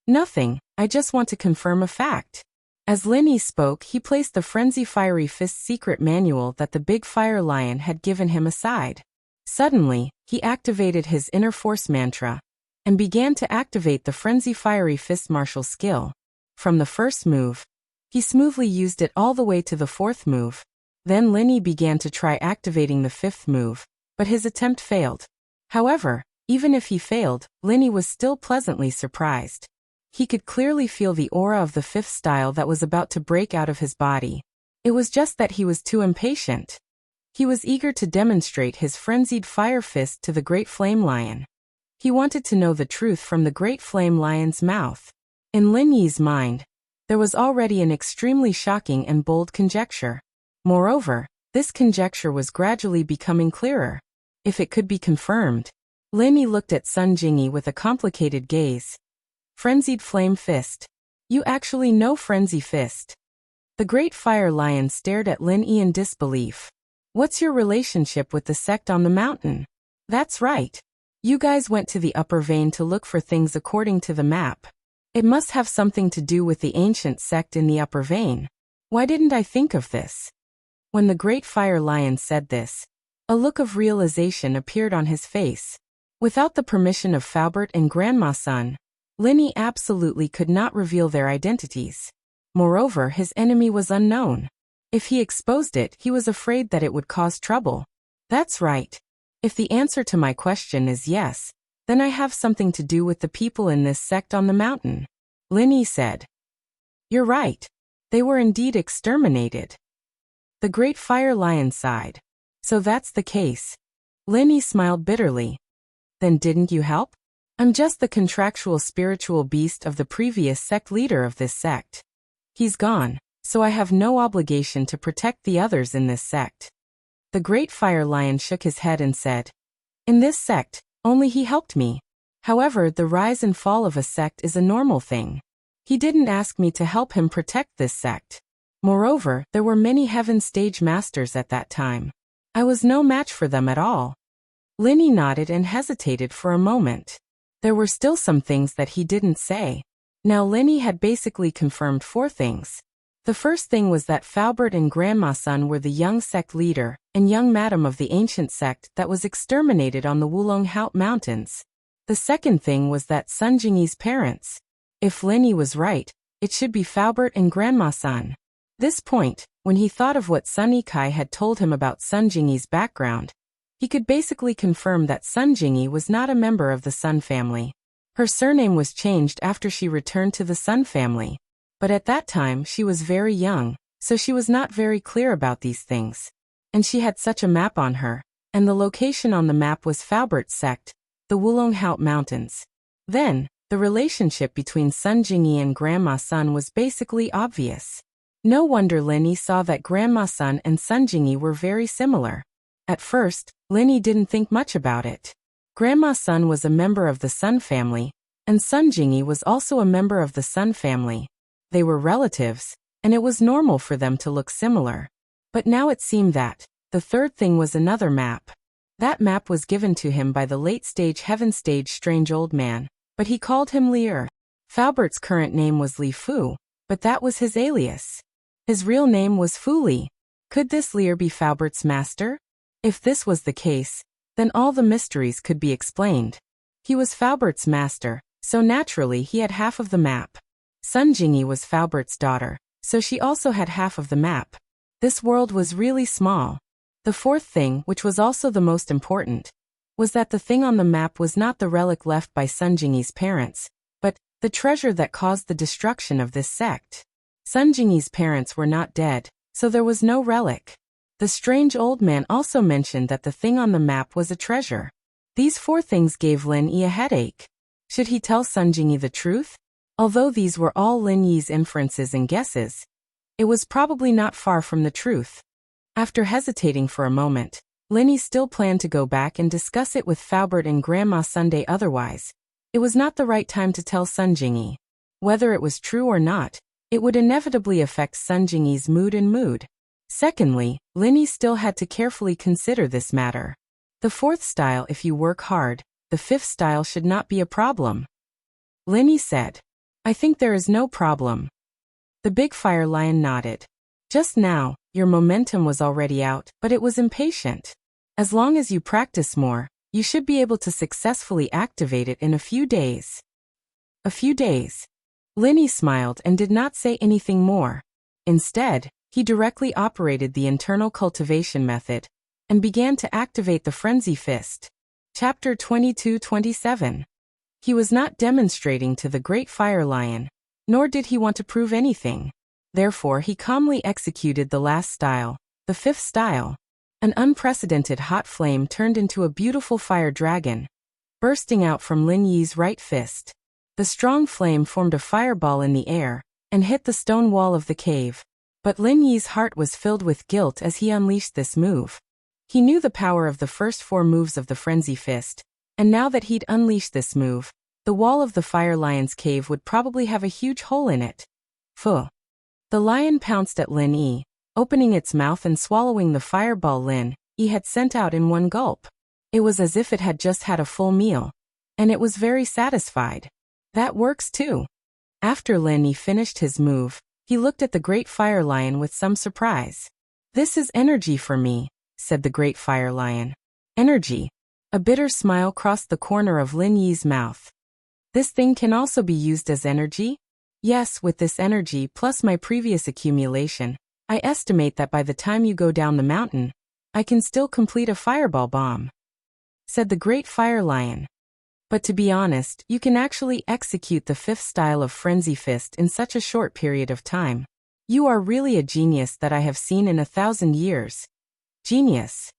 Nothing, I just want to confirm a fact. As Linny spoke, he placed the Frenzy Fiery Fist secret manual that the Big Fire Lion had given him aside. Suddenly, he activated his inner force mantra, and began to activate the Frenzy Fiery Fist martial skill. From the first move, he smoothly used it all the way to the fourth move. Then Linny began to try activating the fifth move, but his attempt failed. However, even if he failed, Linny was still pleasantly surprised. He could clearly feel the aura of the fifth style that was about to break out of his body. It was just that he was too impatient. He was eager to demonstrate his frenzied fire fist to the Great Flame Lion. He wanted to know the truth from the Great Flame Lion's mouth. In Linny's mind, there was already an extremely shocking and bold conjecture. Moreover, this conjecture was gradually becoming clearer. If it could be confirmed. Linny looked at Sun Jingyi with a complicated gaze. Frenzied Flame Fist. You actually know Frenzy Fist? The Great Fire Lion stared at Linny in disbelief. What's your relationship with the sect on the mountain? That's right. You guys went to the upper vein to look for things according to the map. It must have something to do with the ancient sect in the upper vein. Why didn't I think of this? When the Great Fire Lion said this, a look of realization appeared on his face. Without the permission of Faubert and Grandma Sun, Linny absolutely could not reveal their identities. Moreover, his enemy was unknown. If he exposed it, he was afraid that it would cause trouble. That's right. If the answer to my question is yes, then I have something to do with the people in this sect on the mountain. Linny said. You're right. They were indeed exterminated. The Great Fire Lion sighed. So that's the case. Linny smiled bitterly. Then didn't you help? I'm just the contractual spiritual beast of the previous sect leader of this sect. He's gone, so I have no obligation to protect the others in this sect. The Great Fire Lion shook his head and said, in this sect, only he helped me. However, the rise and fall of a sect is a normal thing. He didn't ask me to help him protect this sect. Moreover, there were many Heaven Stage Masters at that time. I was no match for them at all. Linny nodded and hesitated for a moment. There were still some things that he didn't say. Now Linny had basically confirmed 4 things. The first thing was that Faubert and Grandma Sun were the young sect leader and young madam of the ancient sect that was exterminated on the Wulong Haut Mountains. The second thing was that Sun Jingyi's parents. If Linny was right, it should be Faubert and Grandma Sun. This point, when he thought of what Sun Yikai had told him about Sun Jingyi's background, he could basically confirm that Sun Jingyi was not a member of the Sun family. Her surname was changed after she returned to the Sun family. But at that time she was very young, so she was not very clear about these things. And she had such a map on her, and the location on the map was Faubert's sect, the Wulong Haut Mountains. Then, the relationship between Sun Jingyi and Grandma Sun was basically obvious. No wonder Linny saw that Grandma Sun and Sun Jingyi were very similar. At first, Linny didn't think much about it. Grandma Sun was a member of the Sun family, and Sun Jingyi was also a member of the Sun family. They were relatives, and it was normal for them to look similar. But now it seemed that the third thing was another map. That map was given to him by the late-stage heaven-stage strange old man, but he called him Lier. Faubert's current name was Li Fu, but that was his alias. His real name was Fu Li. Could this Lier be Faubert's master? If this was the case, then all the mysteries could be explained. He was Faubert's master, so naturally he had half of the map. Sun Jingyi was Faubert's daughter, so she also had half of the map. This world was really small. The fourth thing, which was also the most important, was that the thing on the map was not the relic left by Sun Jingyi's parents, but the treasure that caused the destruction of this sect. Sun Jingyi's parents were not dead, so there was no relic. The strange old man also mentioned that the thing on the map was a treasure. These four things gave Lin Yi a headache. Should he tell Sun Jingyi the truth? Although these were all Lin Yi's inferences and guesses, it was probably not far from the truth. After hesitating for a moment, Lin Yi still planned to go back and discuss it with Faubert and Grandma Sunday. Otherwise, it was not the right time to tell Sun Jingyi. Whether it was true or not, it would inevitably affect Sun Jingyi's mood. Secondly, Lin Yi still had to carefully consider this matter. The fourth style, if you work hard, the fifth style should not be a problem. Lin Yi said, I think there is no problem. The big fire lion nodded. Just now, your momentum was already out, but it was impatient. As long as you practice more, you should be able to successfully activate it in a few days. A few days. Lin Yi smiled and did not say anything more. Instead, he directly operated the internal cultivation method and began to activate the Frenzy Fist. Chapter 22-27. He was not demonstrating to the Great Fire Lion, nor did he want to prove anything. Therefore he calmly executed the last style, the fifth style. An unprecedented hot flame turned into a beautiful fire dragon, bursting out from Lin Yi's right fist. The strong flame formed a fireball in the air and hit the stone wall of the cave. But Lin Yi's heart was filled with guilt as he unleashed this move. He knew the power of the first four moves of the Frenzy Fist, and now that he'd unleashed this move, the wall of the Fire Lion's cave would probably have a huge hole in it. Phew. The lion pounced at Lin Yi, opening its mouth and swallowing the fireball Lin Yi had sent out in one gulp. It was as if it had just had a full meal, and it was very satisfied. That works too. After Lin Yi finished his move, he looked at the Great Fire Lion with some surprise. This is energy for me, said the Great Fire Lion. Energy. A bitter smile crossed the corner of Lin Yi's mouth. This thing can also be used as energy? Yes, with this energy plus my previous accumulation, I estimate that by the time you go down the mountain, I can still complete a fireball bomb, said the Great Fire Lion. But to be honest, you can actually execute the fifth style of Frenzy Fist in such a short period of time. You are really a genius that I have seen in 1,000 years. Genius.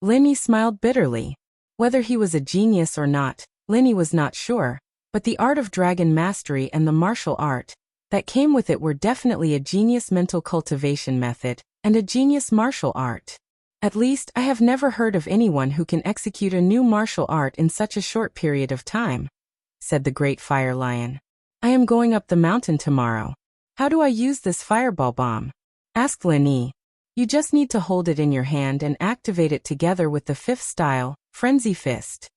Lin Yi smiled bitterly. Whether he was a genius or not, Lin Yi was not sure, but the art of dragon mastery and the martial art that came with it were definitely a genius mental cultivation method and a genius martial art. At least, I have never heard of anyone who can execute a new martial art in such a short period of time, said the Great Fire Lion. I am going up the mountain tomorrow. How do I use this fireball bomb? Asked Lin Yi. You just need to hold it in your hand and activate it together with the fifth style, Frenzy Fist.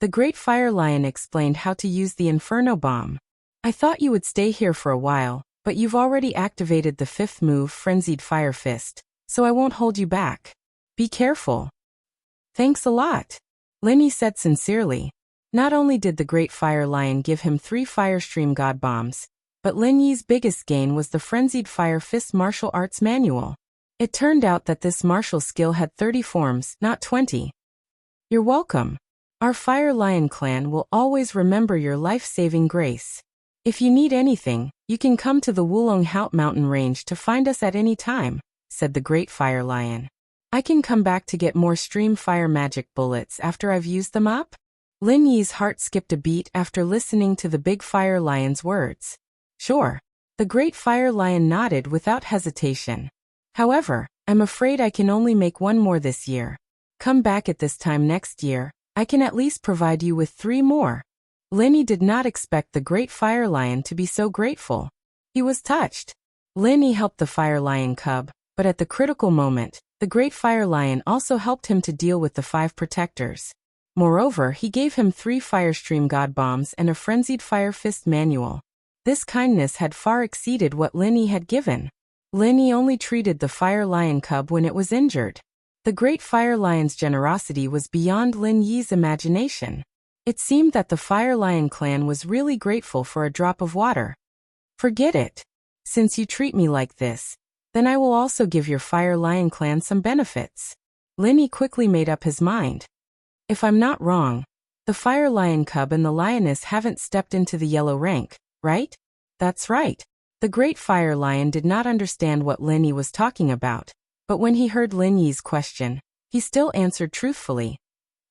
The Great Fire Lion explained how to use the Inferno Bomb. I thought you would stay here for a while, but you've already activated the fifth move, Frenzied Fire Fist, so I won't hold you back. Be careful. Thanks a lot, Lin Yi said sincerely. Not only did the Great Fire Lion give him 3 Firestream God Bombs, but Lin Yi's biggest gain was the Frenzied Fire Fist Martial Arts Manual. It turned out that this martial skill had 30 forms, not 20. You're welcome. Our Fire Lion clan will always remember your life-saving grace. If you need anything, you can come to the Wulong Haut mountain range to find us at any time, said the Great Fire Lion. I can come back to get more stream fire magic bullets after I've used them up? Lin Yi's heart skipped a beat after listening to the big Fire Lion's words. Sure. The Great Fire Lion nodded without hesitation. However, I'm afraid I can only make one more this year. Come back at this time next year. I can at least provide you with 3 more. Lin Yi did not expect the Great Fire Lion to be so grateful. He was touched. Lin Yi helped the fire lion cub, but at the critical moment, the great fire lion also helped him to deal with the 5 protectors. Moreover, he gave him 3 Firestream God Bombs and a frenzied Fire Fist manual. This kindness had far exceeded what Lin Yi had given. Lin Yi only treated the fire lion cub when it was injured. The great fire lion's generosity was beyond Lin Yi's imagination. It seemed that the Fire Lion clan was really grateful for a drop of water. Forget it. Since you treat me like this, then I will also give your Fire Lion clan some benefits. Lin Yi quickly made up his mind. If I'm not wrong, the Fire Lion cub and the lioness haven't stepped into the yellow rank, right? That's right. The great fire lion did not understand what Lin Yi was talking about, but when he heard Lin Yi's question, he still answered truthfully.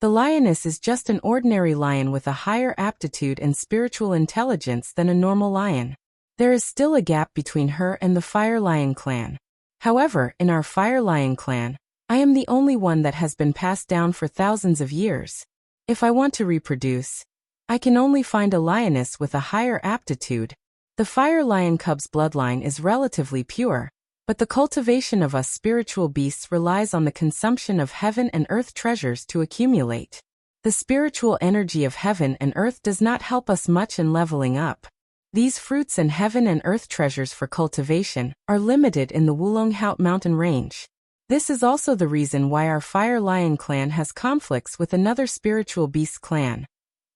The lioness is just an ordinary lion with a higher aptitude and spiritual intelligence than a normal lion. There is still a gap between her and the Fire Lion clan. However, in our Fire Lion clan, I am the only one that has been passed down for thousands of years. If I want to reproduce, I can only find a lioness with a higher aptitude. The Fire Lion cub's bloodline is relatively pure, but the cultivation of us spiritual beasts relies on the consumption of heaven and earth treasures to accumulate. The spiritual energy of heaven and earth does not help us much in leveling up. These fruits and heaven and earth treasures for cultivation are limited in the Wulonghout mountain range. This is also the reason why our Fire Lion clan has conflicts with another spiritual beast clan.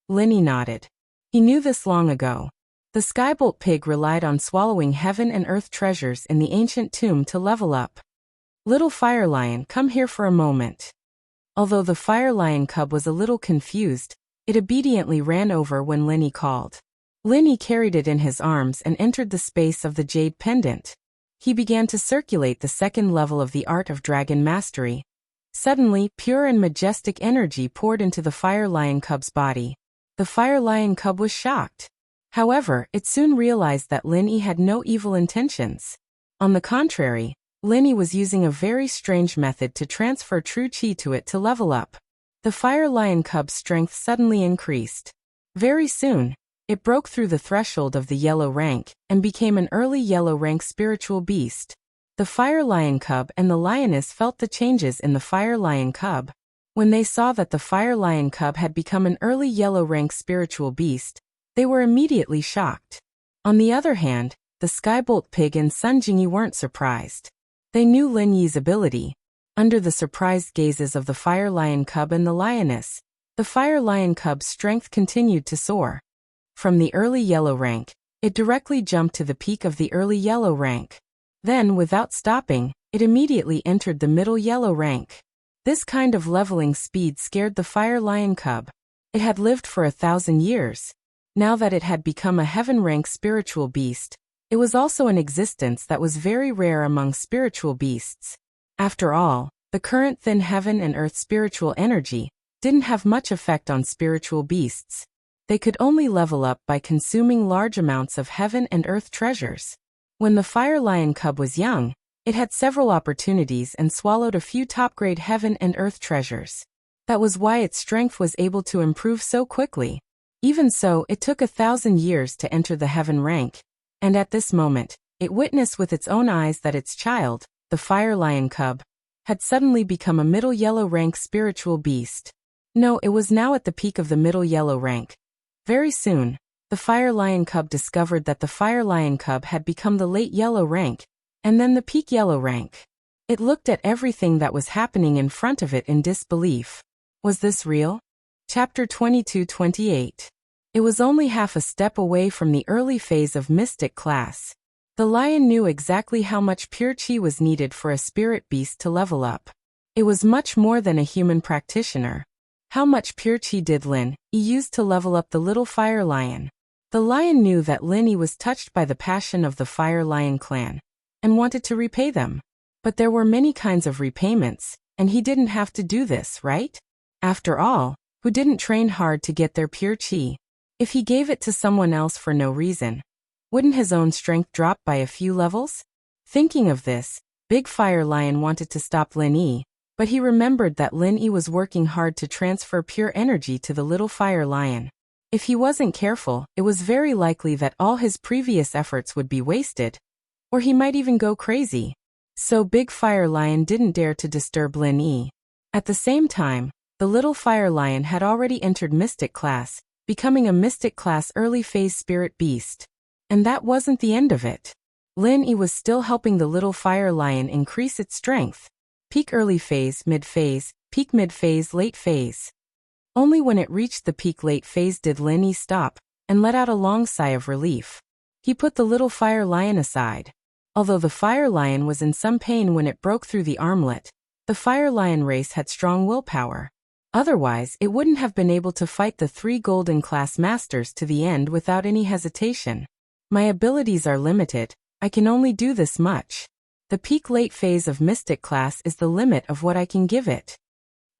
Lin Yi nodded. He knew this long ago. The Skybolt pig relied on swallowing heaven and earth treasures in the ancient tomb to level up. Little Fire Lion, come here for a moment. Although the Fire Lion cub was a little confused, it obediently ran over when Lin Yi called. Lin Yi carried it in his arms and entered the space of the jade pendant. He began to circulate the 2nd level of the art of dragon mastery. Suddenly, pure and majestic energy poured into the Fire Lion cub's body. The Fire Lion cub was shocked. However, it soon realized that Lin Yi had no evil intentions. On the contrary, Lin Yi was using a very strange method to transfer true chi to it to level up. The Fire Lion cub's strength suddenly increased. Very soon, it broke through the threshold of the yellow rank and became an early yellow rank spiritual beast. The Fire Lion cub and the lioness felt the changes in the Fire Lion cub. When they saw that the Fire Lion cub had become an early yellow rank spiritual beast, they were immediately shocked. On the other hand, the Skybolt pig and Sun Jingyi weren't surprised. They knew Lin Yi's ability. Under the surprised gazes of the Fire Lion cub and the lioness, the Fire Lion cub's strength continued to soar. From the early yellow rank, it directly jumped to the peak of the early yellow rank. Then, without stopping, it immediately entered the middle yellow rank. This kind of leveling speed scared the Fire Lion cub. It had lived for 1,000 years. Now that it had become a heaven-rank spiritual beast, it was also an existence that was very rare among spiritual beasts. After all, the current thin heaven and earth spiritual energy didn't have much effect on spiritual beasts. They could only level up by consuming large amounts of heaven and earth treasures. When the Fire Lion cub was young, it had several opportunities and swallowed a few top-grade heaven and earth treasures. That was why its strength was able to improve so quickly. Even so, it took 1,000 years to enter the heaven rank, and at this moment, it witnessed with its own eyes that its child, the Fire Lion cub, had suddenly become a middle yellow rank spiritual beast. No, it was now at the peak of the middle yellow rank. Very soon, the Fire Lion cub discovered that the Fire Lion cub had become the late yellow rank, and then the peak yellow rank. It looked at everything that was happening in front of it in disbelief. Was this real? Chapter 22-28. It was only half a step away from the early phase of mystic class. The lion knew exactly how much pure chi was needed for a spirit beast to level up. It was much more than a human practitioner. How much pure chi did Lin Yi use to level up the little Fire Lion? The lion knew that Lin Yi was touched by the passion of the Fire Lion clan, and wanted to repay them. But there were many kinds of repayments, and he didn't have to do this, right? After all, who didn't train hard to get their pure chi? If he gave it to someone else for no reason, wouldn't his own strength drop by a few levels? Thinking of this, Big Fire Lion wanted to stop Lin Yi, but he remembered that Lin Yi was working hard to transfer pure energy to the little Fire Lion. If he wasn't careful, it was very likely that all his previous efforts would be wasted, or he might even go crazy. So Big Fire Lion didn't dare to disturb Lin Yi. At the same time, the little Fire Lion had already entered Mystic class, becoming a Mystic class early phase spirit beast. And that wasn't the end of it. Lin Yi was still helping the little Fire Lion increase its strength. Peak early phase, mid phase, peak mid phase, late phase. Only when it reached the peak late phase did Lin Yi stop and let out a long sigh of relief. He put the little Fire Lion aside. Although the Fire Lion was in some pain when it broke through the armlet, the Fire Lion race had strong willpower. Otherwise, it wouldn't have been able to fight the 3 golden class masters to the end without any hesitation. My abilities are limited, I can only do this much. The peak late phase of Mystic class is the limit of what I can give it.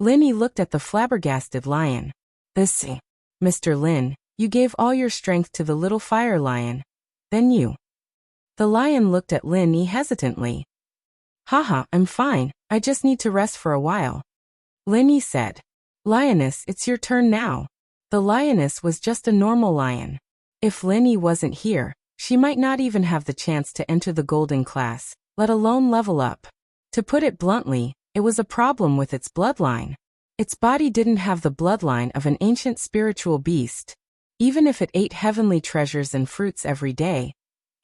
Lin Yi looked at the flabbergasted lion. Mr. Lin, you gave all your strength to the little Fire Lion. Then you. The lion looked at Lin Yi hesitantly. Haha, I'm fine, I just need to rest for a while. Lin Yi said. Lioness, it's your turn now. The lioness was just a normal lion. If Lin Yi wasn't here, she might not even have the chance to enter the golden class, let alone level up. To put it bluntly, it was a problem with its bloodline. Its body didn't have the bloodline of an ancient spiritual beast. Even if it ate heavenly treasures and fruits every day,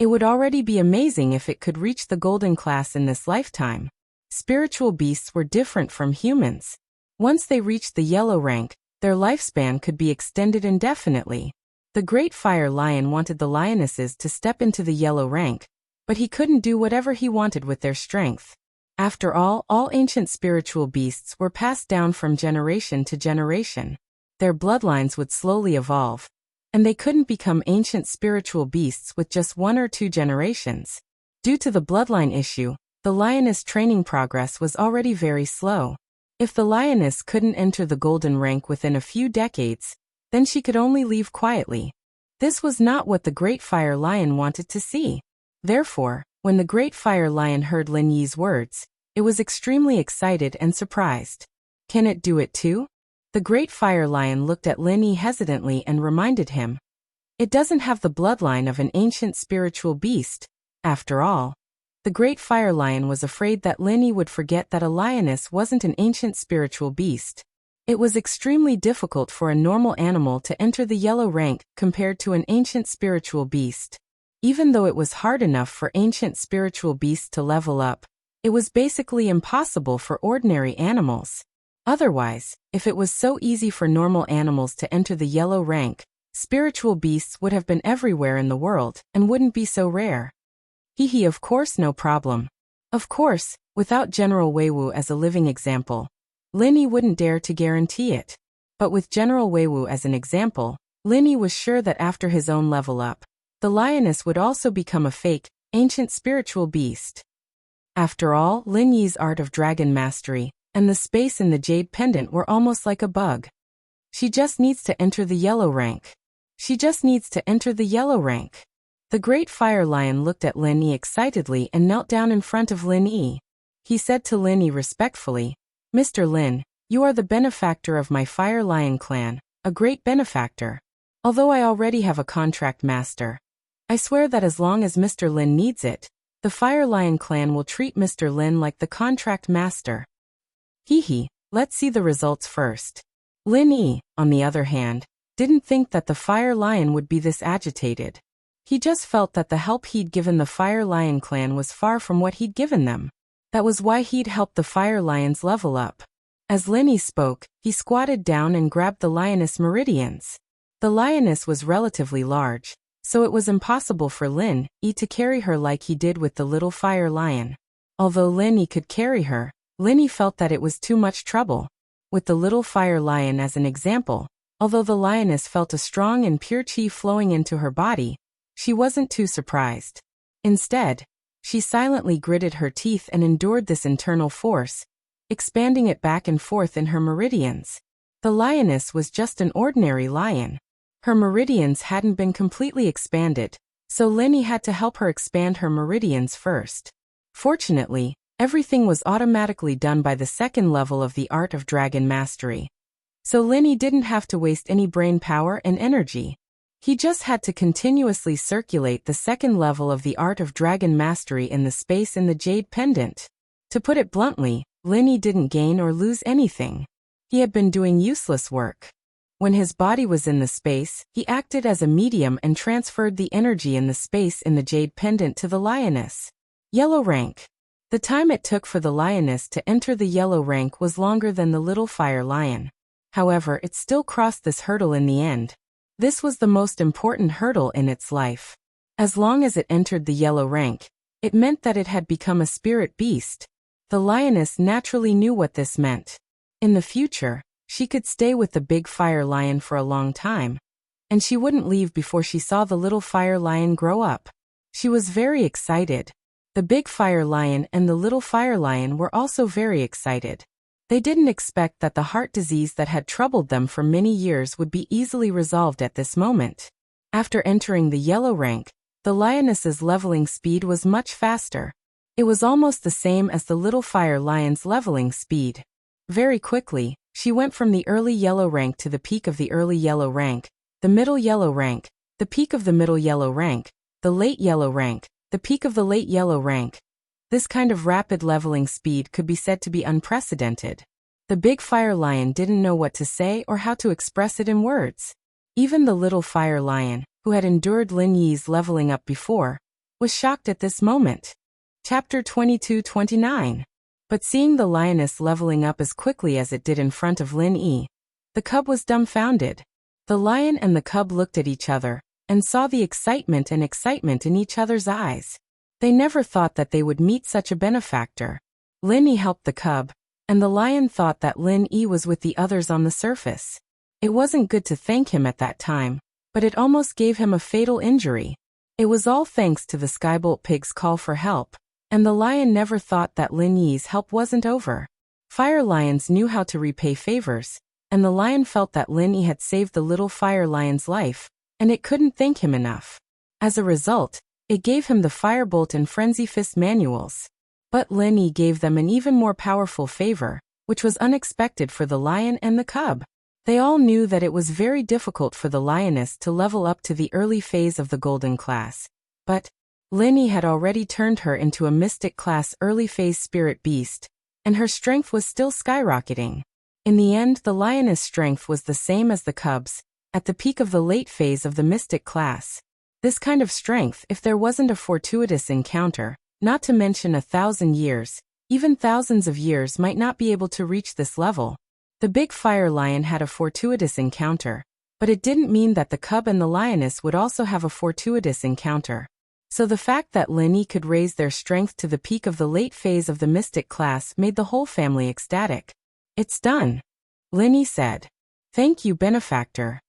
it would already be amazing if it could reach the golden class in this lifetime. Spiritual beasts were different from humans. Once they reached the yellow rank, their lifespan could be extended indefinitely. The Great Fire Lion wanted the lionesses to step into the yellow rank, but he couldn't do whatever he wanted with their strength. After all ancient spiritual beasts were passed down from generation to generation. Their bloodlines would slowly evolve, and they couldn't become ancient spiritual beasts with just 1 or 2 generations. Due to the bloodline issue, the lioness training progress was already very slow. If the lioness couldn't enter the golden rank within a few decades, then she could only leave quietly. This was not what the Great Fire Lion wanted to see. Therefore, when the Great Fire Lion heard Lin Yi's words, it was extremely excited and surprised. Can it do it too? The Great Fire Lion looked at Lin Yi hesitantly and reminded him. It doesn't have the bloodline of an ancient spiritual beast. After all, the Great Fire Lion was afraid that Lin Yi would forget that a lioness wasn't an ancient spiritual beast. It was extremely difficult for a normal animal to enter the yellow rank compared to an ancient spiritual beast. Even though it was hard enough for ancient spiritual beasts to level up, it was basically impossible for ordinary animals. Otherwise, if it was so easy for normal animals to enter the yellow rank, spiritual beasts would have been everywhere in the world and wouldn't be so rare. Of course, no problem. Of course, without General Weiwu as a living example, Lin Yi wouldn't dare to guarantee it. But with General Weiwu as an example, Lin Yi was sure that after his own level up, the lioness would also become a fake, ancient spiritual beast. After all, Lin Yi's art of dragon mastery and the space in the jade pendant were almost like a bug. She just needs to enter the yellow rank. She just needs to enter the yellow rank. The Great Fire Lion looked at Lin Yi excitedly and knelt down in front of Lin Yi. He said to Lin Yi respectfully, Mr. Lin, you are the benefactor of my Fire Lion clan, a great benefactor. Although I already have a contract master, I swear that as long as Mr. Lin needs it, the Fire Lion clan will treat Mr. Lin like the contract master. Let's see the results first. Lin Yi, on the other hand, didn't think that the Fire Lion would be this agitated. He just felt that the help he'd given the Fire Lion clan was far from what he'd given them. That was why he'd helped the Fire Lions level up. As Lin Yi spoke, he squatted down and grabbed the lioness meridians. The lioness was relatively large, so it was impossible for Lin Yi to carry her like he did with the little Fire Lion. Although Lin Yi could carry her, Lin Yi felt that it was too much trouble. With the little Fire Lion as an example, although the lioness felt a strong and pure chi flowing into her body, she wasn't too surprised. Instead, she silently gritted her teeth and endured this internal force, expanding it back and forth in her meridians. The lioness was just an ordinary lion. Her meridians hadn't been completely expanded, so Lin Yi had to help her expand her meridians first. Fortunately, everything was automatically done by the second level of the art of dragon mastery. So Linny didn't have to waste any brain power and energy. He just had to continuously circulate the second level of the art of dragon mastery in the space in the jade pendant. To put it bluntly, Linny didn't gain or lose anything. He had been doing useless work. When his body was in the space, he acted as a medium and transferred the energy in the space in the jade pendant to the lioness. Yellow rank. The time it took for the lioness to enter the yellow rank was longer than the little fire lion. However, it still crossed this hurdle in the end. This was the most important hurdle in its life. As long as it entered the yellow rank, it meant that it had become a spirit beast. The lioness naturally knew what this meant. In the future, she could stay with the big fire lion for a long time, and she wouldn't leave before she saw the little fire lion grow up. She was very excited. The big fire lion and the little fire lion were also very excited. They didn't expect that the heart disease that had troubled them for many years would be easily resolved at this moment. After entering the yellow rank, the lioness's leveling speed was much faster. It was almost the same as the little fire lion's leveling speed. Very quickly, she went from the early yellow rank to the peak of the early yellow rank, the middle yellow rank, the peak of the middle yellow rank, the late yellow rank, the peak of the late yellow rank. This kind of rapid leveling speed could be said to be unprecedented. The big fire lion didn't know what to say or how to express it in words. Even the little fire lion, who had endured Lin Yi's leveling up before, was shocked at this moment. Chapter 22-29. But seeing the lioness leveling up as quickly as it did in front of Lin Yi, the cub was dumbfounded. The lion and the cub looked at each other, and saw the excitement in each other's eyes. They never thought that they would meet such a benefactor. Lin Yi helped the cub, and the lion thought that Lin Yi was with the others on the surface. It wasn't good to thank him at that time, but it almost gave him a fatal injury. It was all thanks to the Skybolt pig's call for help, and the lion never thought that Lin Yi's help wasn't over. Fire lions knew how to repay favors, and the lion felt that Lin Yi had saved the little fire lion's life, and it couldn't thank him enough. As a result, it gave him the Firebolt and Frenzy Fist manuals. But Lin Yi gave them an even more powerful favor, which was unexpected for the lion and the cub. They all knew that it was very difficult for the lioness to level up to the early phase of the golden class. But Lin Yi had already turned her into a mystic class early phase spirit beast, and her strength was still skyrocketing. In the end, the lioness' strength was the same as the cub's, at the peak of the late phase of the mystic class. This kind of strength, if there wasn't a fortuitous encounter, not to mention 1,000 years, even thousands of years might not be able to reach this level. The big fire lion had a fortuitous encounter, but it didn't mean that the cub and the lioness would also have a fortuitous encounter. So the fact that Lin Yi could raise their strength to the peak of the late phase of the mystic class made the whole family ecstatic. "It's done," Lin Yi said. "Thank you, benefactor,"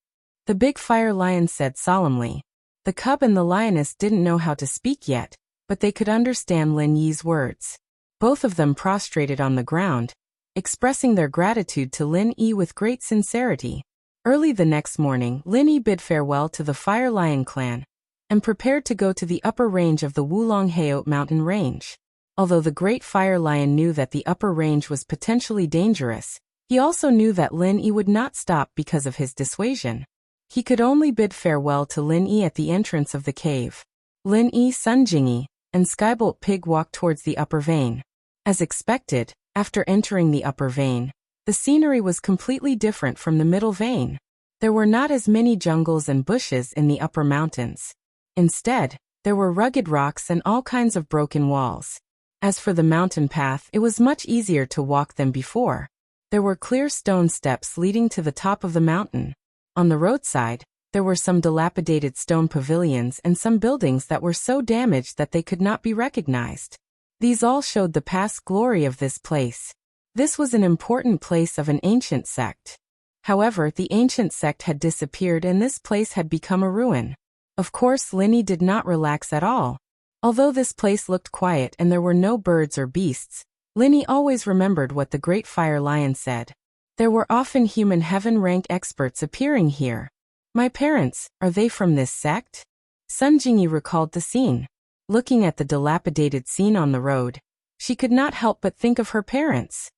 the big fire lion said solemnly. The cub and the lioness didn't know how to speak yet, but they could understand Lin Yi's words. Both of them prostrated on the ground, expressing their gratitude to Lin Yi with great sincerity. Early the next morning, Lin Yi bid farewell to the Fire Lion clan, and prepared to go to the upper range of the Wulongheot mountain range. Although the great Fire Lion knew that the upper range was potentially dangerous, he also knew that Lin Yi would not stop because of his dissuasion. He could only bid farewell to Lin Yi at the entrance of the cave. Lin Yi, Sun Jingyi, and Skybolt Pig walked towards the upper vein. As expected, after entering the upper vein, the scenery was completely different from the middle vein. There were not as many jungles and bushes in the upper mountains. Instead, there were rugged rocks and all kinds of broken walls. As for the mountain path, it was much easier to walk than before. There were clear stone steps leading to the top of the mountain. On the roadside, there were some dilapidated stone pavilions and some buildings that were so damaged that they could not be recognized. These all showed the past glory of this place. This was an important place of an ancient sect. However, the ancient sect had disappeared and this place had become a ruin. Of course, Lin Yi did not relax at all. Although this place looked quiet and there were no birds or beasts, Lin Yi always remembered what the Great Fire Lion said. There were often human heaven rank experts appearing here. My parents, are they from this sect? Sun Jingyi recalled the scene. Looking at the dilapidated scene on the road, she could not help but think of her parents.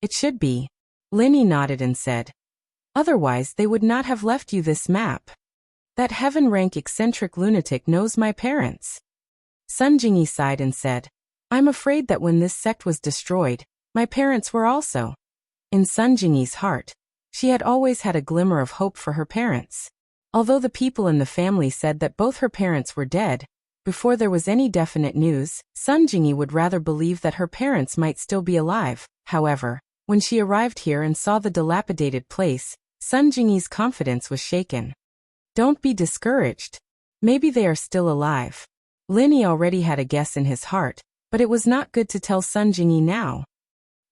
It should be. Lin Yi nodded and said, Otherwise they would not have left you this map. That heaven-rank eccentric lunatic knows my parents. Sun Jingyi sighed and said, I'm afraid that when this sect was destroyed, my parents were also. In Sun Jingyi's heart, she had always had a glimmer of hope for her parents. Although the people in the family said that both her parents were dead, before there was any definite news, Sun Jingyi would rather believe that her parents might still be alive. However, when she arrived here and saw the dilapidated place, Sun Jingyi's confidence was shaken. Don't be discouraged. Maybe they are still alive. Lin Yi already had a guess in his heart, but it was not good to tell Sun Jingyi now.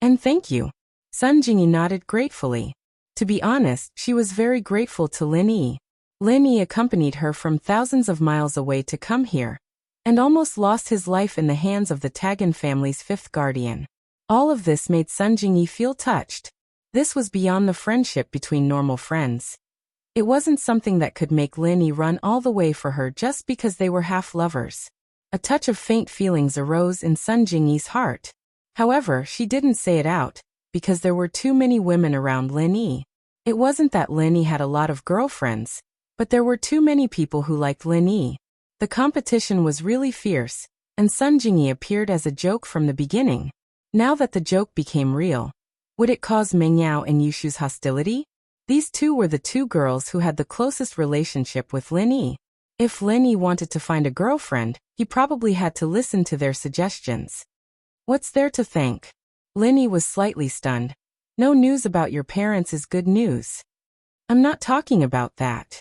And thank you. Sun Jingyi nodded gratefully. To be honest, she was very grateful to Lin Yi. Lin Yi accompanied her from thousands of miles away to come here, and almost lost his life in the hands of the Tagan family's fifth guardian. All of this made Sun Jingyi feel touched. This was beyond the friendship between normal friends. It wasn't something that could make Lin Yi run all the way for her just because they were half lovers. A touch of faint feelings arose in Sun Jingyi's heart. However, she didn't say it out, because there were too many women around Lin Yi. It wasn't that Lin Yi had a lot of girlfriends, but there were too many people who liked Lin Yi. The competition was really fierce, and Sun Jingyi appeared as a joke from the beginning. Now that the joke became real, would it cause Meng Yao and Yushu's hostility? These two were the two girls who had the closest relationship with Lin Yi. If Lin Yi wanted to find a girlfriend, he probably had to listen to their suggestions. What's there to think? Lin Yi was slightly stunned. No news about your parents is good news. I'm not talking about that.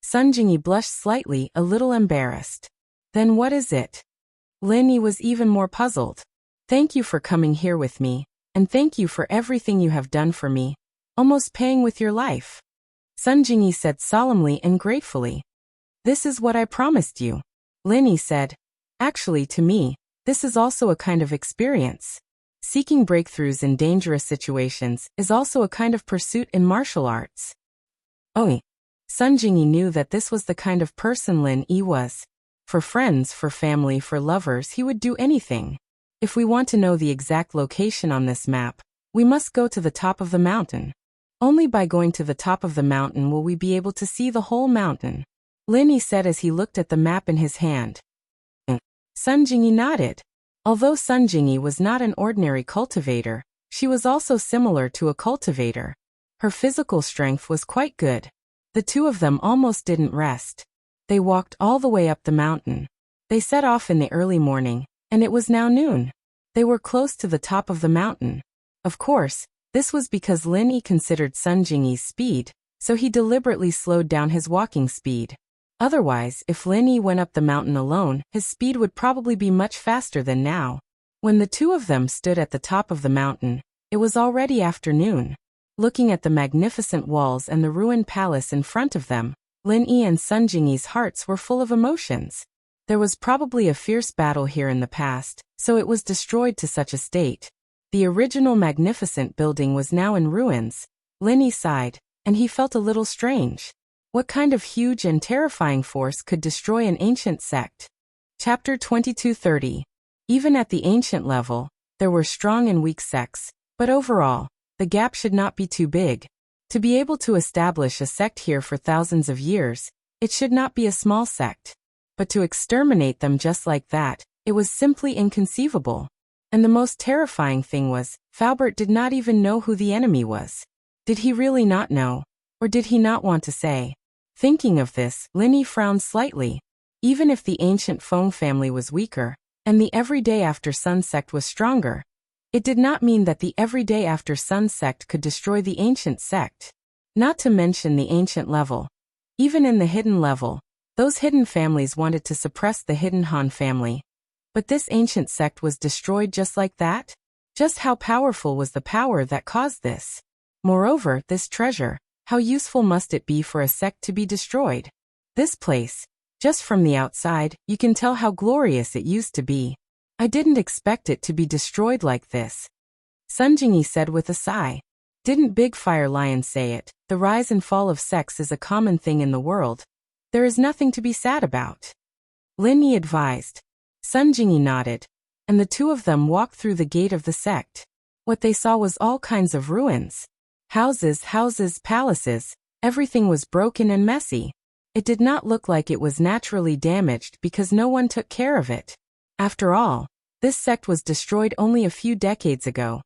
Sun Jingyi blushed slightly, a little embarrassed. Then what is it? Lin Yi was even more puzzled. Thank you for coming here with me, and thank you for everything you have done for me. Almost paying with your life. Sun Jingyi said solemnly and gratefully. This is what I promised you. Lin Yi said, actually to me, this is also a kind of experience. Seeking breakthroughs in dangerous situations is also a kind of pursuit in martial arts. Oh, Sun Jingyi knew that this was the kind of person Lin Yi was. For friends, for family, for lovers, he would do anything. If we want to know the exact location on this map, we must go to the top of the mountain. Only by going to the top of the mountain will we be able to see the whole mountain. Lin Yi said as he looked at the map in his hand. Sun Jingyi nodded. Although Sun Jingyi was not an ordinary cultivator, she was also similar to a cultivator. Her physical strength was quite good. The two of them almost didn't rest. They walked all the way up the mountain. They set off in the early morning, and it was now noon. They were close to the top of the mountain. Of course, this was because Lin Yi considered Sun Jingyi's speed, so he deliberately slowed down his walking speed. Otherwise, if Lin Yi went up the mountain alone, his speed would probably be much faster than now. When the two of them stood at the top of the mountain, it was already afternoon. Looking at the magnificent walls and the ruined palace in front of them, Lin Yi and Sun Jingyi's hearts were full of emotions. There was probably a fierce battle here in the past, so it was destroyed to such a state. The original magnificent building was now in ruins. Lin Yi sighed, and he felt a little strange. What kind of huge and terrifying force could destroy an ancient sect? Chapter 2230. Even at the ancient level, there were strong and weak sects, but overall, the gap should not be too big. To be able to establish a sect here for thousands of years, it should not be a small sect. But to exterminate them just like that, it was simply inconceivable. And the most terrifying thing was, Faubert did not even know who the enemy was. Did he really not know? Or did he not want to say? Thinking of this, Lin Yi frowned slightly. Even if the ancient Feng family was weaker, and the everyday after sun sect was stronger, it did not mean that the everyday after sun sect could destroy the ancient sect. Not to mention the ancient level. Even in the hidden level, those hidden families wanted to suppress the hidden Han family. But this ancient sect was destroyed just like that? Just how powerful was the power that caused this? Moreover, this treasure, how useful must it be for a sect to be destroyed? This place, just from the outside, you can tell how glorious it used to be. I didn't expect it to be destroyed like this. Sun Jingyi said with a sigh. Didn't Big Fire Lion say it? The rise and fall of sects is a common thing in the world. There is nothing to be sad about. Lin Yi advised. Sun Jingyi nodded, and the two of them walked through the gate of the sect. What they saw was all kinds of ruins. Houses, palaces, everything was broken and messy. It did not look like it was naturally damaged because no one took care of it. After all, this sect was destroyed only a few decades ago.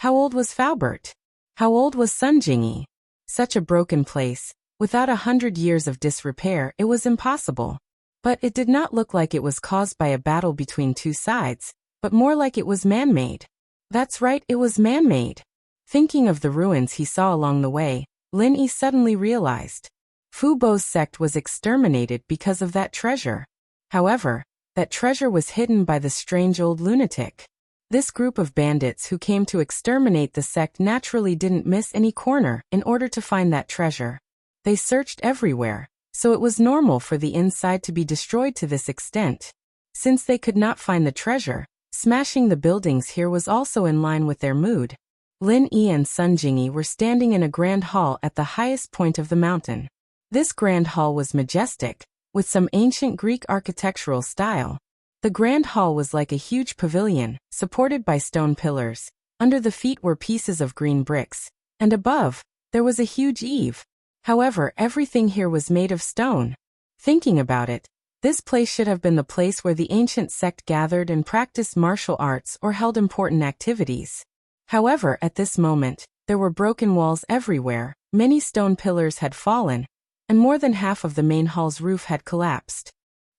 How old was Faubert? How old was Sun Jingyi? Such a broken place. Without 100 years of disrepair, it was impossible. But it did not look like it was caused by a battle between two sides, but more like it was man-made. That's right, it was man-made. Thinking of the ruins he saw along the way, Lin Yi suddenly realized. Fu Bo's sect was exterminated because of that treasure. However, that treasure was hidden by the strange old lunatic. This group of bandits who came to exterminate the sect naturally didn't miss any corner in order to find that treasure. They searched everywhere, so it was normal for the inside to be destroyed to this extent. Since they could not find the treasure, smashing the buildings here was also in line with their mood. Lin Yi and Sun Jingyi were standing in a grand hall at the highest point of the mountain. This grand hall was majestic, with some ancient Greek architectural style. The grand hall was like a huge pavilion, supported by stone pillars. Under the feet were pieces of green bricks, and above, there was a huge eave. However, everything here was made of stone. Thinking about it, this place should have been the place where the ancient sect gathered and practiced martial arts or held important activities. However, at this moment, there were broken walls everywhere, many stone pillars had fallen, and more than half of the main hall's roof had collapsed.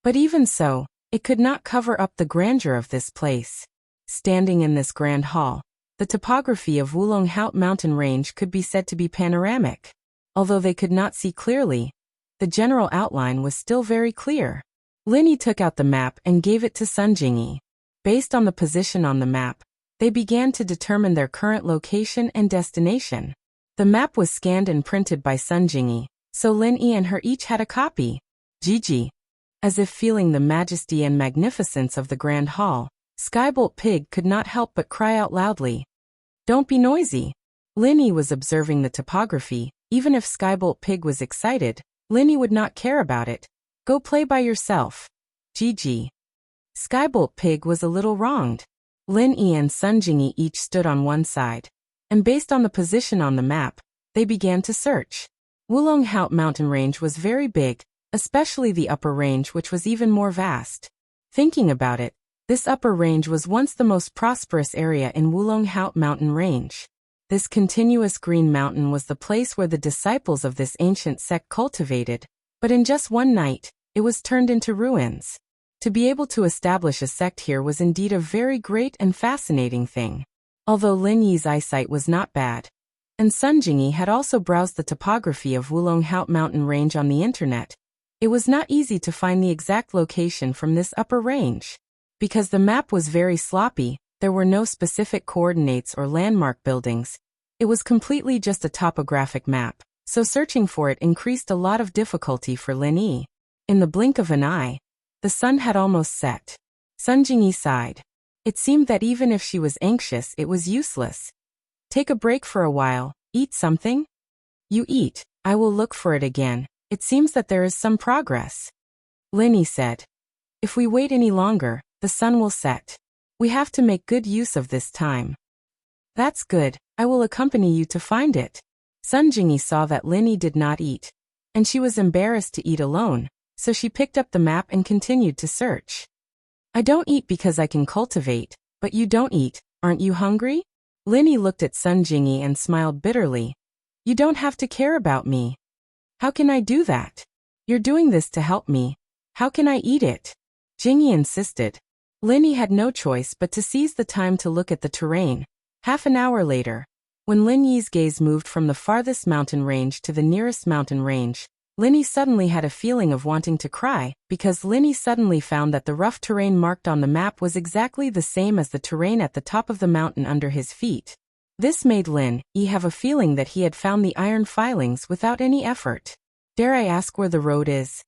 But even so, it could not cover up the grandeur of this place. Standing in this grand hall, the topography of Wulonghout mountain range could be said to be panoramic. Although they could not see clearly, the general outline was still very clear. Lin Yi took out the map and gave it to Sun Jingyi. Based on the position on the map, they began to determine their current location and destination. The map was scanned and printed by Sun Jingyi, so Lin Yi and her each had a copy. Gigi. As if feeling the majesty and magnificence of the grand hall, Skybolt Pig could not help but cry out loudly. Don't be noisy. Lin Yi was observing the topography. Even if Skybolt Pig was excited, Lin Yi would not care about it. Go play by yourself. Gigi. Skybolt Pig was a little wronged. Lin Yi and Sun Jingyi each stood on one side, and based on the position on the map, they began to search. Wulonghout mountain range was very big, especially the upper range, which was even more vast. Thinking about it, this upper range was once the most prosperous area in Wulonghout mountain range. This continuous green mountain was the place where the disciples of this ancient sect cultivated, but in just one night, it was turned into ruins. To be able to establish a sect here was indeed a very great and fascinating thing. Although Lin Yi's eyesight was not bad, and Sun Jingyi had also browsed the topography of Wulonghout mountain range on the internet, it was not easy to find the exact location from this upper range. Because the map was very sloppy, there were no specific coordinates or landmark buildings. It was completely just a topographic map, so searching for it increased a lot of difficulty for Lin Yi. In the blink of an eye, the sun had almost set. Sun Jingyi sighed. It seemed that even if she was anxious, it was useless. Take a break for a while, eat something? You eat, I will look for it again. It seems that there is some progress. Lin Yi said. If we wait any longer, the sun will set. We have to make good use of this time. That's good, I will accompany you to find it. Sun Jingyi saw that Lin Yi did not eat, and she was embarrassed to eat alone, so she picked up the map and continued to search. I don't eat because I can cultivate, but you don't eat, aren't you hungry? Lin Yi looked at Sun Jingyi and smiled bitterly. You don't have to care about me. How can I do that? You're doing this to help me. How can I eat it? Jingyi insisted. Lin Yi had no choice but to seize the time to look at the terrain. Half an hour later, when Lin Yi's gaze moved from the farthest mountain range to the nearest mountain range, Lin Yi suddenly had a feeling of wanting to cry, because Lin Yi suddenly found that the rough terrain marked on the map was exactly the same as the terrain at the top of the mountain under his feet. This made Lin Yi have a feeling that he had found the iron filings without any effort. Dare I ask where the road is?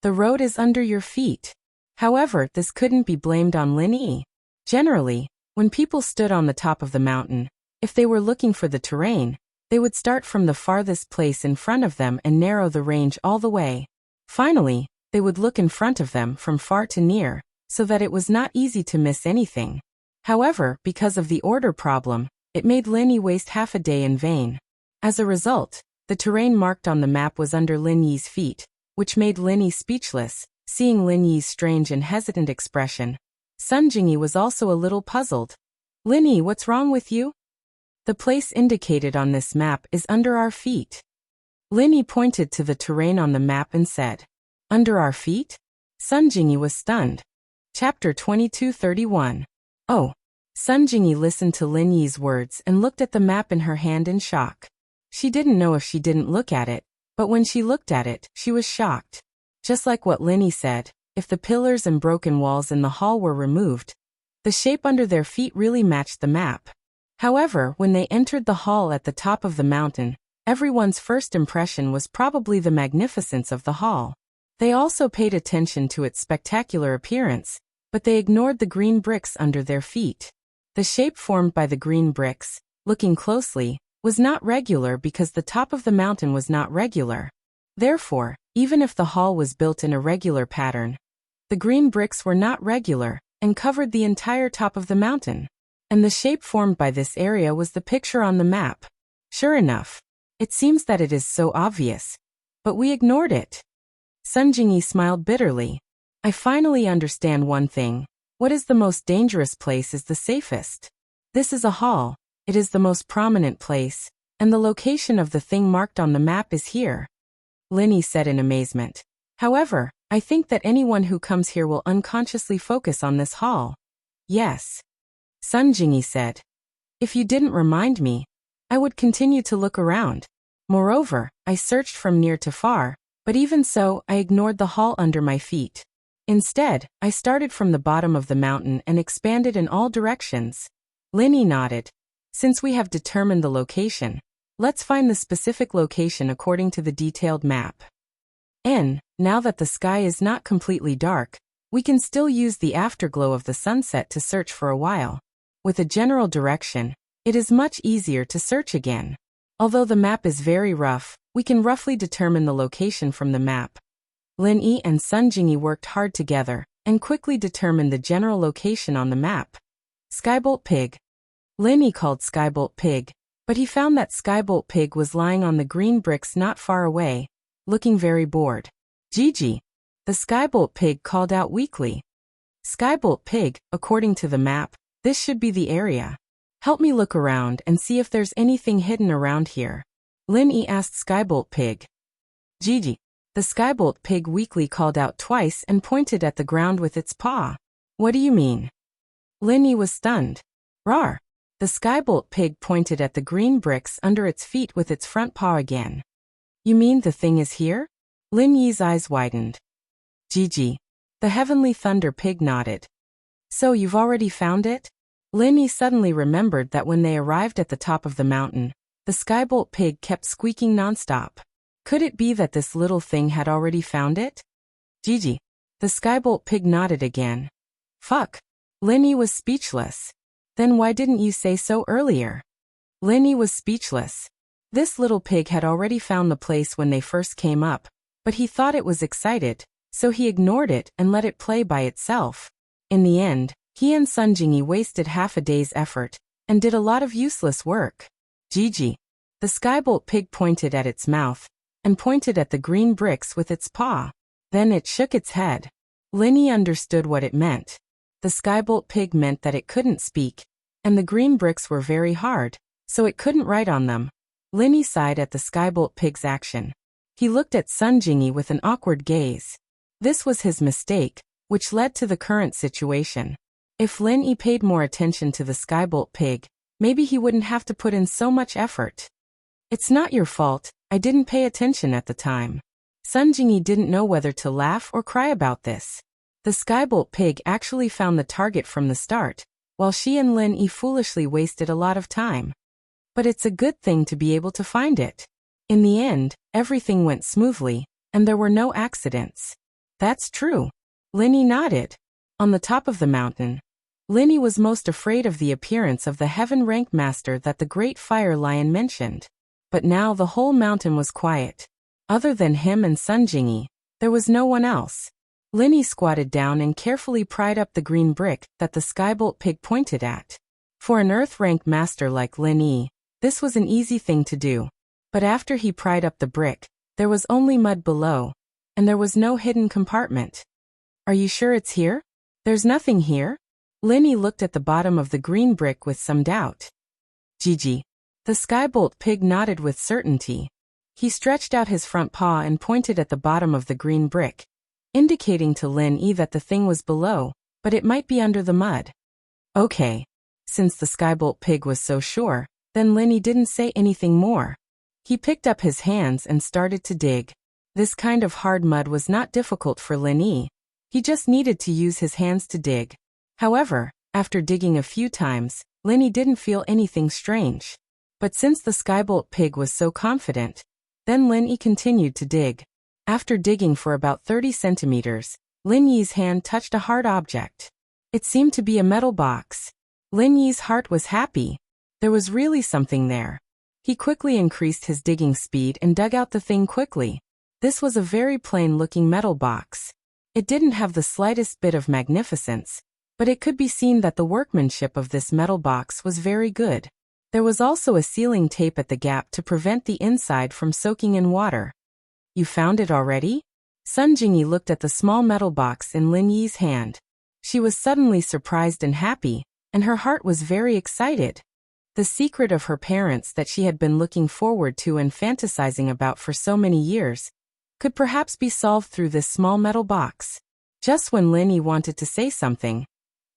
The road is under your feet. However, this couldn't be blamed on Lin Yi. Generally, when people stood on the top of the mountain, if they were looking for the terrain, they would start from the farthest place in front of them and narrow the range all the way. Finally, they would look in front of them from far to near, so that it was not easy to miss anything. However, because of the order problem, it made Lin Yi waste half a day in vain. As a result, the terrain marked on the map was under Lin Yi's feet, which made Lin Yi speechless, seeing Lin Yi's strange and hesitant expression. Sun Jingyi was also a little puzzled. Lin Yi, what's wrong with you? The place indicated on this map is under our feet. Lin Yi pointed to the terrain on the map and said, Under our feet? Sun Jingyi was stunned. Chapter 22:31. Oh. Sun Jingyi listened to Lin Yi's words and looked at the map in her hand in shock. She didn't know if she didn't look at it, but when she looked at it, she was shocked. Just like what Lin Yi said, if the pillars and broken walls in the hall were removed, the shape under their feet really matched the map. However, when they entered the hall at the top of the mountain, everyone's first impression was probably the magnificence of the hall. They also paid attention to its spectacular appearance, but they ignored the green bricks under their feet. The shape formed by the green bricks, looking closely, was not regular because the top of the mountain was not regular. Therefore, even if the hall was built in a regular pattern, the green bricks were not regular and covered the entire top of the mountain. And the shape formed by this area was the picture on the map. Sure enough, it seems that it is so obvious. But we ignored it. Sun Jingyi smiled bitterly. I finally understand one thing. What is the most dangerous place is the safest. This is a hall. It is the most prominent place, and the location of the thing marked on the map is here. Lin Yi said in amazement. However, I think that anyone who comes here will unconsciously focus on this hall. Yes. Sun Jingyi said. If you didn't remind me, I would continue to look around. Moreover, I searched from near to far, but even so, I ignored the hall under my feet. Instead, I started from the bottom of the mountain and expanded in all directions. Lin Yi nodded. Since we have determined the location, let's find the specific location according to the detailed map. Now that the sky is not completely dark, we can still use the afterglow of the sunset to search for a while. With a general direction, it is much easier to search again. Although the map is very rough, we can roughly determine the location from the map. Lin Yi and Sun Jingyi worked hard together and quickly determined the general location on the map. Skybolt Pig. Lin Yi called Skybolt Pig, but he found that Skybolt Pig was lying on the green bricks not far away, looking very bored. Gigi. The Skybolt Pig called out weakly. Skybolt Pig, according to the map, this should be the area. Help me look around and see if there's anything hidden around here. Lin Yi asked Skybolt Pig. Gigi. The Skybolt Pig weakly called out twice and pointed at the ground with its paw. What do you mean? Lin Yi was stunned. Rawr. The Skybolt Pig pointed at the green bricks under its feet with its front paw again. You mean the thing is here? Lin Yi's eyes widened. Gigi. The Heavenly Thunder Pig nodded. So you've already found it? Lin Yi suddenly remembered that when they arrived at the top of the mountain, the Skybolt Pig kept squeaking nonstop. Could it be that this little thing had already found it? Gigi. The Skybolt Pig nodded again. Fuck. Lin Yi was speechless. Then why didn't you say so earlier? Lin Yi was speechless. This little pig had already found the place when they first came up, but he thought it was excited, so he ignored it and let it play by itself. In the end, he and Sun Jingyi wasted half a day's effort and did a lot of useless work. Gigi. The Skybolt Pig pointed at its mouth and pointed at the green bricks with its paw. Then it shook its head. Lin Yi understood what it meant. The Skybolt Pig meant that it couldn't speak, and the green bricks were very hard, so it couldn't write on them. Lin Yi sighed at the Skybolt Pig's action. He looked at Sun Jingyi with an awkward gaze. This was his mistake, which led to the current situation. If Lin Yi paid more attention to the Skybolt Pig, maybe he wouldn't have to put in so much effort. It's not your fault, I didn't pay attention at the time. Sun Jingyi didn't know whether to laugh or cry about this. The Skybolt Pig actually found the target from the start, while she and Lin Yi foolishly wasted a lot of time. But it's a good thing to be able to find it. In the end, everything went smoothly, and there were no accidents. That's true. Lin Yi nodded. On the top of the mountain, Lin Yi was most afraid of the appearance of the heaven-rank master that the Great Fire Lion mentioned. But now the whole mountain was quiet. Other than him and Sun Jingyi, there was no one else. Lin Yi squatted down and carefully pried up the green brick that the Skybolt Pig pointed at. For an Earth-rank master like Lin Yi, this was an easy thing to do. But after he pried up the brick, there was only mud below, and there was no hidden compartment. Are you sure it's here? There's nothing here? Linny looked at the bottom of the green brick with some doubt. Gigi. The Skybolt pig nodded with certainty. He stretched out his front paw and pointed at the bottom of the green brick, indicating to Lin-Yi that the thing was below, but it might be under the mud. Okay. Since the Skybolt pig was so sure, then Lin-Yi didn't say anything more. He picked up his hands and started to dig. This kind of hard mud was not difficult for Lin-Yi. He just needed to use his hands to dig. However, after digging a few times, Lin-Yi didn't feel anything strange. But since the Skybolt pig was so confident, then Lin-Yi continued to dig. After digging for about 30 centimeters, Lin-Yi's hand touched a hard object. It seemed to be a metal box. Lin-Yi's heart was happy. There was really something there. He quickly increased his digging speed and dug out the thing quickly. This was a very plain-looking metal box. It didn't have the slightest bit of magnificence, but it could be seen that the workmanship of this metal box was very good. There was also a sealing tape at the gap to prevent the inside from soaking in water. You found it already? Sun Jingyi looked at the small metal box in Lin-Yi's hand. She was suddenly surprised and happy, and her heart was very excited. The secret of her parents that she had been looking forward to and fantasizing about for so many years could perhaps be solved through this small metal box. Just when Lin-Yi wanted to say something,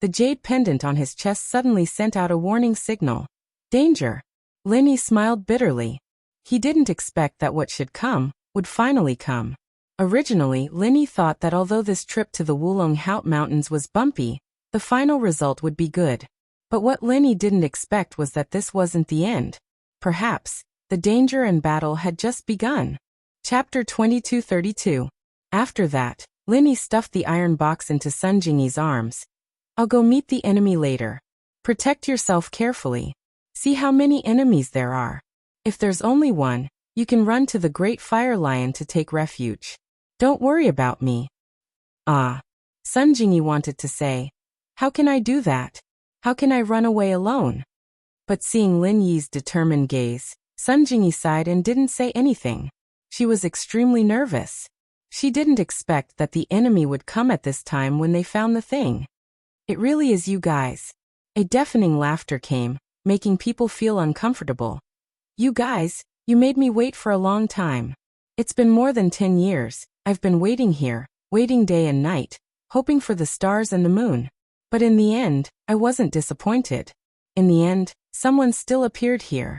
the jade pendant on his chest suddenly sent out a warning signal. Danger! Lin-Yi smiled bitterly. He didn't expect that what should come would finally come. Originally, Lin-Yi thought that although this trip to the Wulong Haut Mountains was bumpy, the final result would be good. But what Lin-Yi didn't expect was that this wasn't the end. Perhaps, the danger and battle had just begun. Chapter 2232. After that, Lin-Yi stuffed the iron box into Sun Jingyi's arms. I'll go meet the enemy later. Protect yourself carefully. See how many enemies there are. If there's only one, you can run to the Great Fire Lion to take refuge. Don't worry about me. Ah. Sun Jingyi wanted to say, how can I do that? How can I run away alone? But seeing Lin-Yi's determined gaze, Sun Jingyi sighed and didn't say anything. She was extremely nervous. She didn't expect that the enemy would come at this time when they found the thing. It really is you guys. A deafening laughter came, making people feel uncomfortable. You guys, you made me wait for a long time. It's been more than 10 years. I've been waiting here, waiting day and night, hoping for the stars and the moon. But in the end, I wasn't disappointed. In the end, someone still appeared here.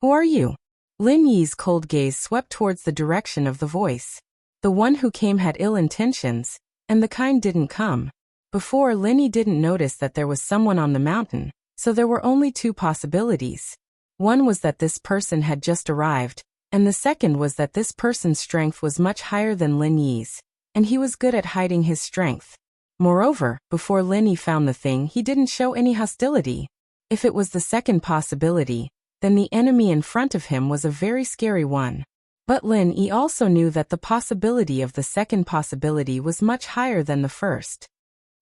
Who are you? Lin-Yi's cold gaze swept towards the direction of the voice. The one who came had ill intentions, and the kind didn't come. Before, Lin-Yi didn't notice that there was someone on the mountain, so there were only two possibilities. One was that this person had just arrived, and the second was that this person's strength was much higher than Lin-Yi's, and he was good at hiding his strength. Moreover, before Lin-Yi found the thing, he didn't show any hostility. If it was the second possibility, then the enemy in front of him was a very scary one. But Lin-Yi also knew that the possibility of the second possibility was much higher than the first.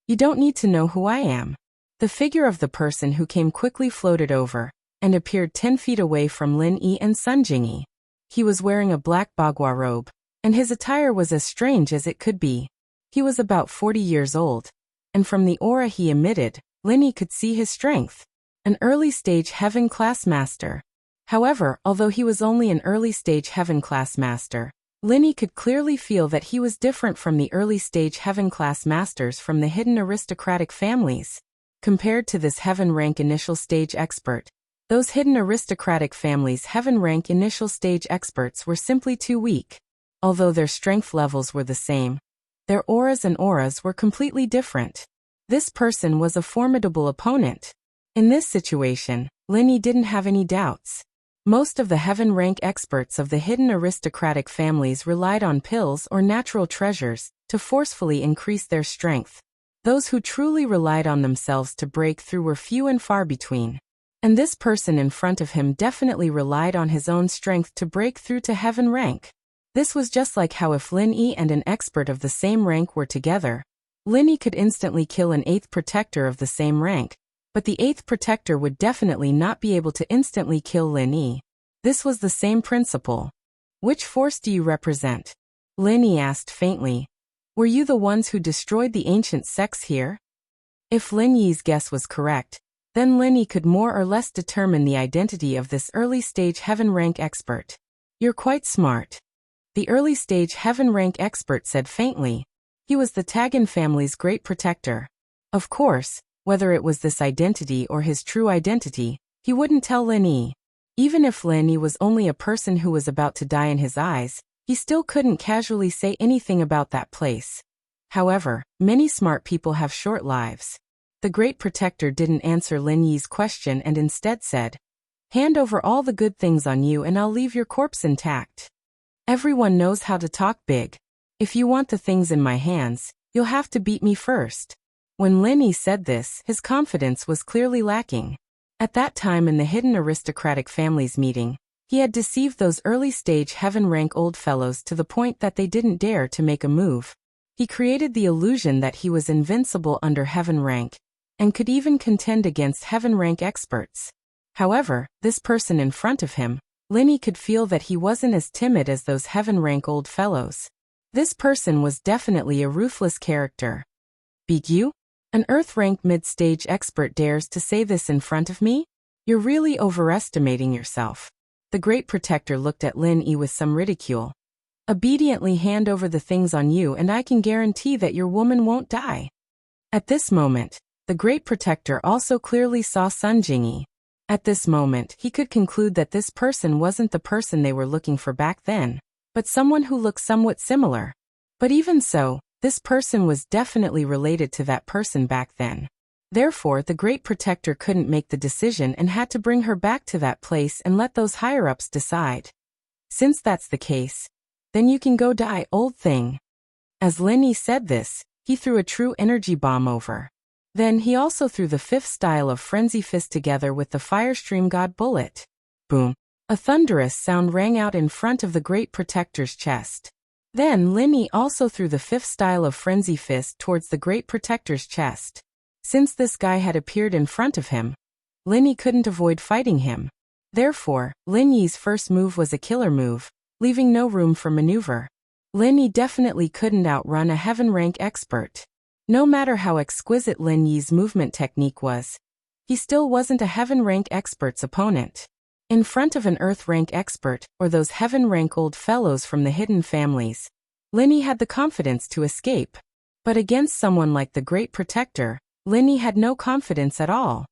You don't need to know who I am. The figure of the person who came quickly floated over, and appeared 10 feet away from Lin-Yi and Sun Jingyi. He was wearing a black bagua robe, and his attire was as strange as it could be. He was about 40 years old, and from the aura he emitted, Lin-Yi could see his strength. An early-stage heaven-class master. However, although he was only an early-stage heaven-class master, Lin-Yi could clearly feel that he was different from the early-stage heaven-class masters from the hidden aristocratic families. Compared to this heaven-rank initial-stage expert, those hidden aristocratic families' heaven-rank initial-stage experts were simply too weak. Although their strength levels were the same, their auras and auras were completely different. This person was a formidable opponent. In this situation, Lin-Yi didn't have any doubts. Most of the heaven-rank experts of the hidden aristocratic families relied on pills or natural treasures to forcefully increase their strength. Those who truly relied on themselves to break through were few and far between. And this person in front of him definitely relied on his own strength to break through to heaven rank. This was just like how if Lin-Yi and an expert of the same rank were together, Lin-Yi could instantly kill an 8th protector of the same rank, but the 8th protector would definitely not be able to instantly kill Lin-Yi. This was the same principle. Which force do you represent? Lin Yi asked faintly. Were you the ones who destroyed the ancient sects here? If Lin Yi's guess was correct, then Lin Yi could more or less determine the identity of this early-stage heaven rank expert. You're quite smart. The early-stage heaven rank expert said faintly. He was the Tagan family's great protector. Of course, whether it was this identity or his true identity, he wouldn't tell Lin Yi. Even if Lin Yi was only a person who was about to die in his eyes, he still couldn't casually say anything about that place. However, many smart people have short lives. The great protector didn't answer Lin Yi's question and instead said, hand over all the good things on you and I'll leave your corpse intact. Everyone knows how to talk big. If you want the things in my hands, you'll have to beat me first. When Lin Yi said this, his confidence was clearly lacking. At that time in the hidden aristocratic families meeting, he had deceived those early-stage heaven-rank old fellows to the point that they didn't dare to make a move. He created the illusion that he was invincible under heaven rank, and could even contend against heaven rank experts. However, this person in front of him, Lin Yi could feel that he wasn't as timid as those heaven rank old fellows. This person was definitely a ruthless character. Beat you? An earth-rank mid-stage expert dares to say this in front of me? You're really overestimating yourself. The great protector looked at Lin Yi with some ridicule. Obediently hand over the things on you and I can guarantee that your woman won't die. At this moment, the great protector also clearly saw Sun Jingyi. At this moment, he could conclude that this person wasn't the person they were looking for back then, but someone who looked somewhat similar. But even so, this person was definitely related to that person back then. Therefore, the great protector couldn't make the decision and had to bring her back to that place and let those higher-ups decide. Since that's the case, then you can go die, old thing. As Lin Yi said this, he threw a true energy bomb over. Then he also threw the fifth style of frenzy fist together with the Firestream God bullet. Boom! A thunderous sound rang out in front of the great protector's chest. Then Lin Yi also threw the fifth style of frenzy fist towards the great protector's chest. Since this guy had appeared in front of him, Lin Yi couldn't avoid fighting him. Therefore, Lin Yi's first move was a killer move, leaving no room for maneuver. Lin Yi definitely couldn't outrun a heaven rank expert. No matter how exquisite Lin Yi's movement technique was, he still wasn't a heaven rank expert's opponent. In front of an earth rank expert, or those heaven rank old fellows from the hidden families, Lin Yi had the confidence to escape. But against someone like the great protector, Lin Yi had no confidence at all.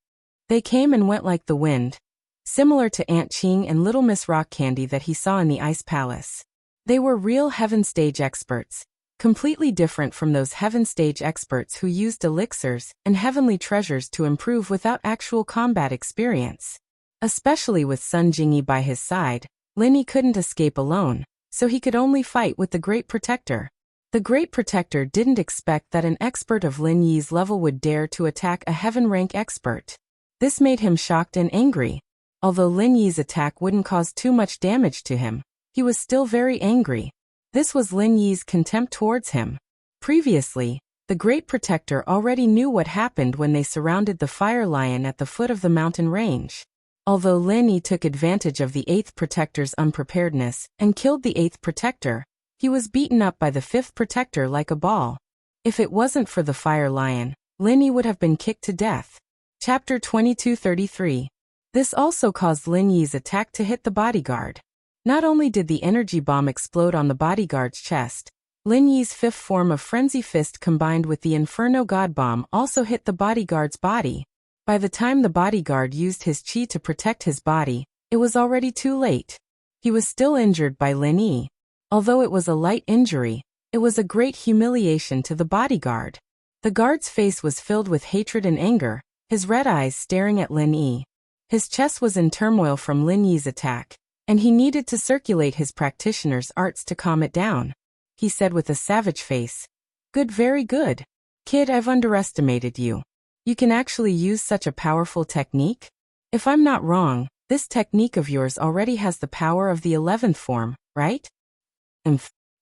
They came and went like the wind, similar to Aunt Qing and Little Miss Rock Candy that he saw in the Ice Palace. They were real heaven stage experts, completely different from those heaven stage experts who used elixirs and heavenly treasures to improve without actual combat experience. Especially with Sun Jingyi by his side, Lin Yi couldn't escape alone, so he could only fight with the great protector. The great protector didn't expect that an expert of Lin Yi's level would dare to attack a heaven rank expert. This made him shocked and angry. Although Lin Yi's attack wouldn't cause too much damage to him, he was still very angry. This was Lin Yi's contempt towards him. Previously, the great protector already knew what happened when they surrounded the fire lion at the foot of the mountain range. Although Lin Yi took advantage of the 8th protector's unpreparedness and killed the 8th protector, he was beaten up by the 5th protector like a ball. If it wasn't for the fire lion, Lin Yi would have been kicked to death. Chapter 2233. This also caused Lin Yi's attack to hit the bodyguard. Not only did the energy bomb explode on the bodyguard's chest, Lin Yi's 5th form of Frenzy Fist combined with the Inferno God Bomb also hit the bodyguard's body. By the time the bodyguard used his chi to protect his body, it was already too late. He was still injured by Lin Yi. Although it was a light injury, it was a great humiliation to the bodyguard. The guard's face was filled with hatred and anger, his red eyes staring at Lin Yi. His chest was in turmoil from Lin Yi's attack, and he needed to circulate his practitioner's arts to calm it down. He said with a savage face, "Good, very good. Kid, I've underestimated you. You can actually use such a powerful technique? If I'm not wrong, this technique of yours already has the power of the 11th form, right?"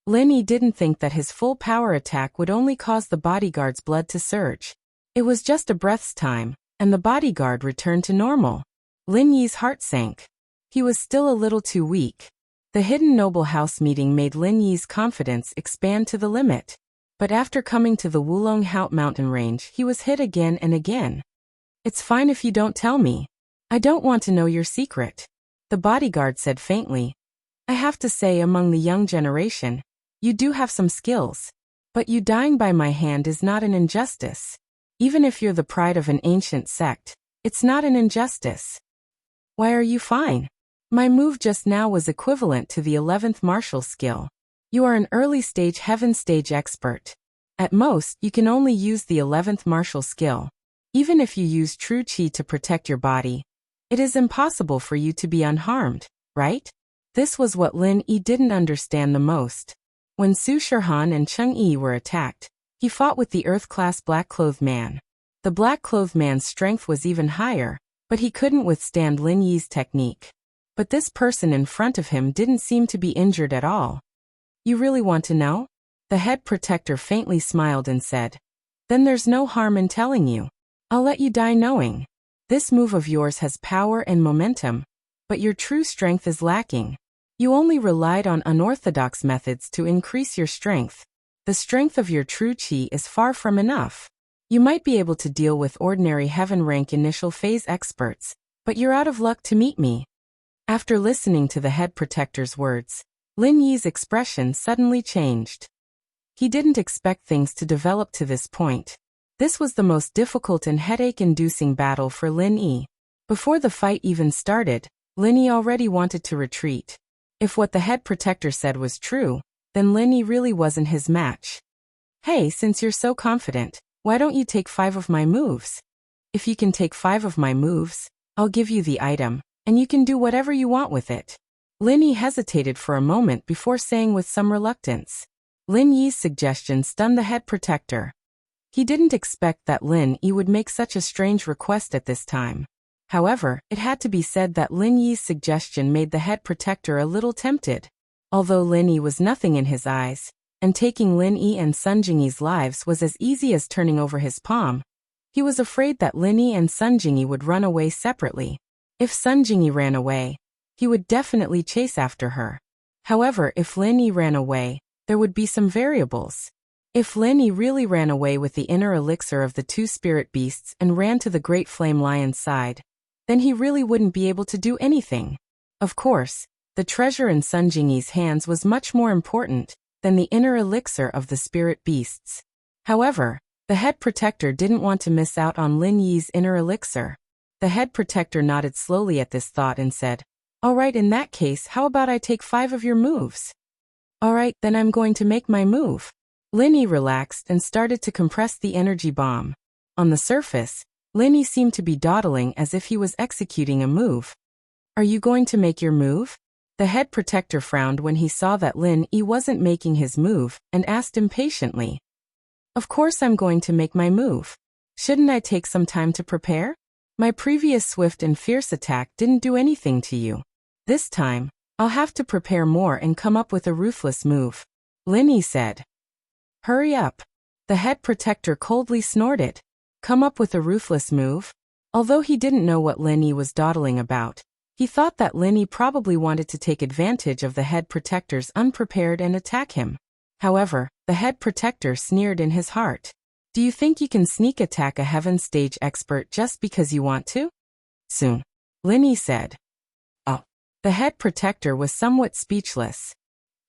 Lin Yi didn't think that his full power attack would only cause the bodyguard's blood to surge. It was just a breath's time, and the bodyguard returned to normal. Lin Yi's heart sank. He was still a little too weak. The hidden noble house meeting made Lin Yi's confidence expand to the limit. But after coming to the Wulong Haut mountain range, he was hit again and again. It's fine if you don't tell me. I don't want to know your secret. The bodyguard said faintly. I have to say, among the young generation, you do have some skills. But you dying by my hand is not an injustice. Even if you're the pride of an ancient sect, it's not an injustice. Why are you fine? My move just now was equivalent to the 11th martial skill. You are an early-stage heaven stage expert. At most, you can only use the 11th martial skill. Even if you use true qi to protect your body, it is impossible for you to be unharmed, right? This was what Lin Yi didn't understand the most. When Su Shirhan and Cheng Yi were attacked, he fought with the Earth-class black-clothed man. The black-clothed man's strength was even higher, but he couldn't withstand Lin Yi's technique. But this person in front of him didn't seem to be injured at all. You really want to know? The head protector faintly smiled and said, Then there's no harm in telling you. I'll let you die knowing. This move of yours has power and momentum, but your true strength is lacking. You only relied on unorthodox methods to increase your strength. The strength of your true qi is far from enough. You might be able to deal with ordinary heaven rank initial phase experts, but you're out of luck to meet me. After listening to the head protector's words, Lin Yi's expression suddenly changed. He didn't expect things to develop to this point. This was the most difficult and headache-inducing battle for Lin Yi. Before the fight even started, Lin Yi already wanted to retreat. If what the head protector said was true, then Lin Yi really wasn't his match. Hey, since you're so confident, why don't you take 5 of my moves? If you can take 5 of my moves, I'll give you the item, and you can do whatever you want with it. Lin Yi hesitated for a moment before saying with some reluctance. Lin Yi's suggestion stunned the head protector. He didn't expect that Lin Yi would make such a strange request at this time. However, it had to be said that Lin Yi's suggestion made the head protector a little tempted. Although Lin Yi was nothing in his eyes, and taking Lin Yi and Sun Jingyi's lives was as easy as turning over his palm, he was afraid that Lin Yi and Sun Jingyi would run away separately. If Sun Jingyi ran away, he would definitely chase after her. However, if Lin Yi ran away, there would be some variables. If Lin Yi really ran away with the inner elixir of the 2 spirit beasts and ran to the Great Flame Lion's side, then he really wouldn't be able to do anything. Of course, the treasure in Sun Jingyi's hands was much more important than the inner elixir of the spirit beasts. However, the head protector didn't want to miss out on Lin Yi's inner elixir. The head protector nodded slowly at this thought and said, All right, in that case, how about I take 5 of your moves? All right, then I'm going to make my move. Lin Yi relaxed and started to compress the energy bomb. On the surface, Lin Yi seemed to be dawdling as if he was executing a move. Are you going to make your move? The head protector frowned when he saw that Lin Yi wasn't making his move and asked impatiently. Of course I'm going to make my move. Shouldn't I take some time to prepare? My previous swift and fierce attack didn't do anything to you. This time, I'll have to prepare more and come up with a ruthless move. Lin Yi said. Hurry up. The head protector coldly snorted. Come up with a ruthless move? Although he didn't know what Lin Yi was dawdling about, he thought that Lin Yi probably wanted to take advantage of the head protector's unprepared and attack him. However, the head protector sneered in his heart. Do you think you can sneak attack a heaven stage expert just because you want to? Soon. Lin Yi said. Oh. The head protector was somewhat speechless.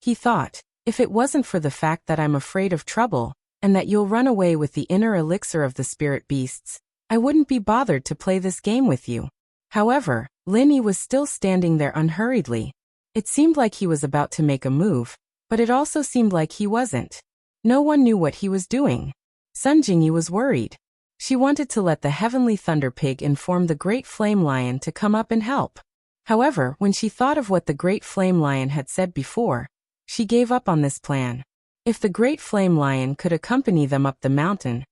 He thought, if it wasn't for the fact that I'm afraid of trouble, and that you'll run away with the inner elixir of the spirit beasts, I wouldn't be bothered to play this game with you. However, Lin Yi was still standing there unhurriedly. It seemed like he was about to make a move, but it also seemed like he wasn't. No one knew what he was doing. Sun Jingyi was worried. She wanted to let the heavenly thunder pig inform the great flame lion to come up and help. However, when she thought of what the great flame lion had said before, she gave up on this plan. If the great flame lion could accompany them up the mountain,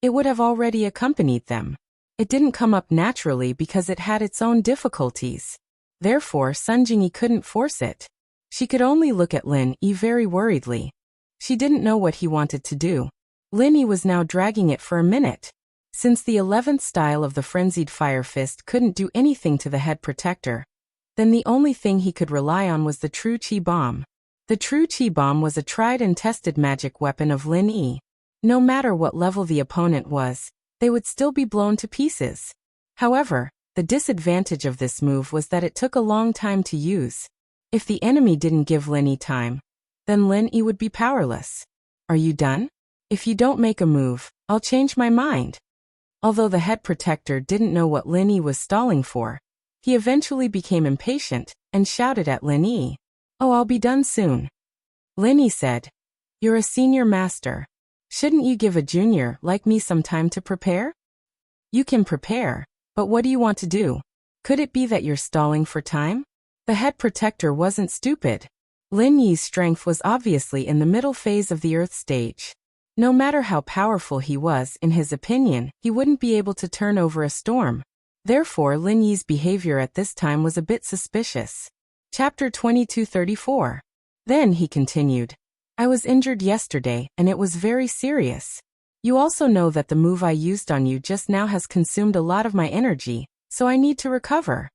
it would have already accompanied them. It didn't come up naturally because it had its own difficulties. Therefore, Sun Jingyi couldn't force it. She could only look at Lin Yi very worriedly. She didn't know what he wanted to do. Lin Yi was now dragging it for a minute. Since the 11th style of the frenzied fire fist couldn't do anything to the head protector, then the only thing he could rely on was the true Qi bomb. The true Qi bomb was a tried and tested magic weapon of Lin Yi. No matter what level the opponent was, they would still be blown to pieces. However, the disadvantage of this move was that it took a long time to use. If the enemy didn't give Lin Yi time, then Lin Yi would be powerless. Are you done? If you don't make a move, I'll change my mind. Although the head protector didn't know what Lin Yi was stalling for, he eventually became impatient and shouted at Lin Yi. Oh, I'll be done soon. Lin Yi said, you're a senior master. Shouldn't you give a junior like me some time to prepare? You can prepare, but what do you want to do? Could it be that you're stalling for time? The head protector wasn't stupid. Lin Yi's strength was obviously in the middle phase of the Earth stage. No matter how powerful he was, in his opinion, he wouldn't be able to turn over a storm. Therefore, Lin Yi's behavior at this time was a bit suspicious. Chapter 2234. Then he continued. I was injured yesterday, and it was very serious. You also know that the move I used on you just now has consumed a lot of my energy, so I need to recover.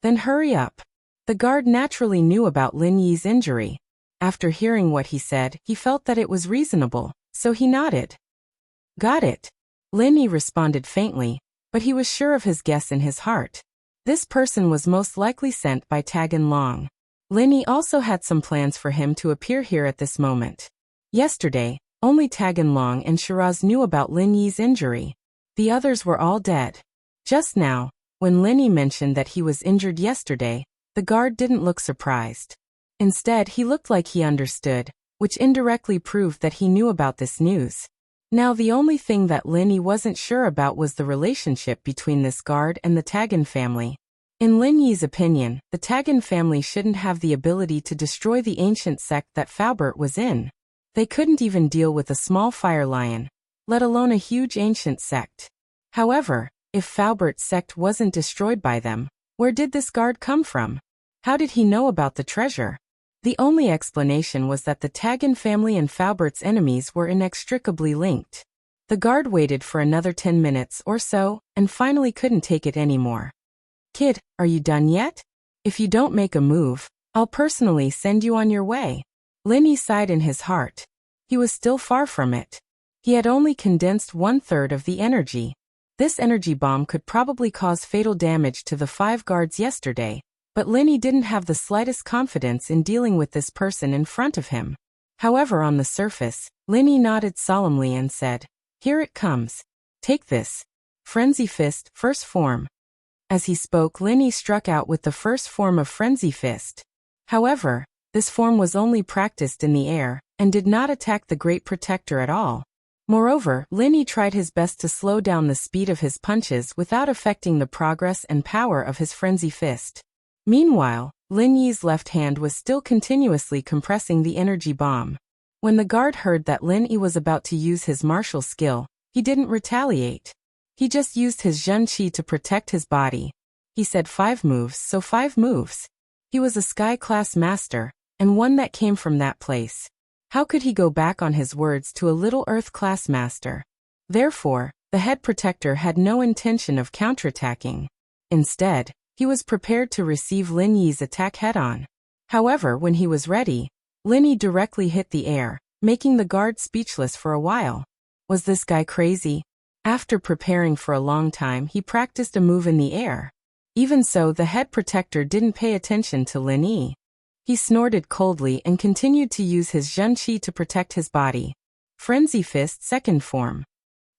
Then hurry up. The guard naturally knew about Lin Yi's injury. After hearing what he said, he felt that it was reasonable, so he nodded. Got it. Lin Yi responded faintly, but he was sure of his guess in his heart. This person was most likely sent by Tagan Long. Lin Yi also had some plans for him to appear here at this moment. Yesterday, only Tagan Long and Shiraz knew about Lin Yi's injury. The others were all dead. Just now, when Lin Yi mentioned that he was injured yesterday, the guard didn't look surprised. Instead, he looked like he understood, which indirectly proved that he knew about this news. Now the only thing that Lin Yi wasn't sure about was the relationship between this guard and the Tagan family. In Lin Yi's opinion, the Tagan family shouldn't have the ability to destroy the ancient sect that Faubert was in. They couldn't even deal with a small fire lion, let alone a huge ancient sect. However, if Faubert's sect wasn't destroyed by them, where did this guard come from? How did he know about the treasure? The only explanation was that the Tagan family and Faubert's enemies were inextricably linked. The guard waited for another 10 minutes or so, and finally couldn't take it anymore. Kid, are you done yet? If you don't make a move, I'll personally send you on your way. Lin Yi sighed in his heart. He was still far from it. He had only condensed 1/3 of the energy. This energy bomb could probably cause fatal damage to the 5 guards yesterday, but Lin Yi didn't have the slightest confidence in dealing with this person in front of him. However, on the surface, Lin Yi nodded solemnly and said, Here it comes. Take this. Frenzy Fist, first form. As he spoke, Lin Yi struck out with the first form of Frenzy Fist. However, this form was only practiced in the air, and did not attack the Great Protector at all. Moreover, Lin Yi tried his best to slow down the speed of his punches without affecting the progress and power of his Frenzy Fist. Meanwhile, Lin Yi's left hand was still continuously compressing the energy bomb. When the guard heard that Lin Yi was about to use his martial skill, he didn't retaliate. He just used his Zhen Qi to protect his body. He said 5 moves, so 5 moves. He was a sky-class master, and one that came from that place. How could he go back on his words to a little Earth-class master? Therefore, the head protector had no intention of counterattacking. Instead, he was prepared to receive Lin Yi's attack head-on. However, when he was ready, Lin Yi directly hit the air, making the guard speechless for a while. Was this guy crazy? After preparing for a long time, he practiced a move in the air. Even so, the head protector didn't pay attention to Lin Yi. He snorted coldly and continued to use his Zhen Qi to protect his body. Frenzy Fist, second form.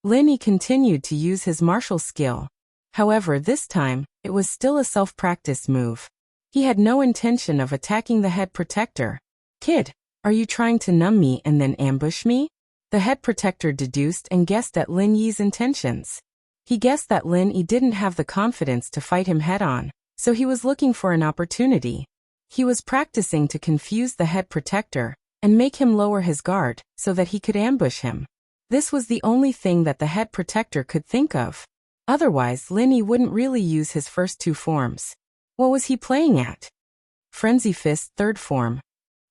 Lin Yi continued to use his martial skill. However, this time, it was still a self-practice move. He had no intention of attacking the head protector. Kid, are you trying to numb me and then ambush me? The head protector deduced and guessed at Lin Yi's intentions. He guessed that Lin Yi didn't have the confidence to fight him head-on, so he was looking for an opportunity. He was practicing to confuse the head protector and make him lower his guard so that he could ambush him. This was the only thing that the head protector could think of. Otherwise, Lin Yi wouldn't really use his first 2 forms. What was he playing at? Frenzy Fist, third form.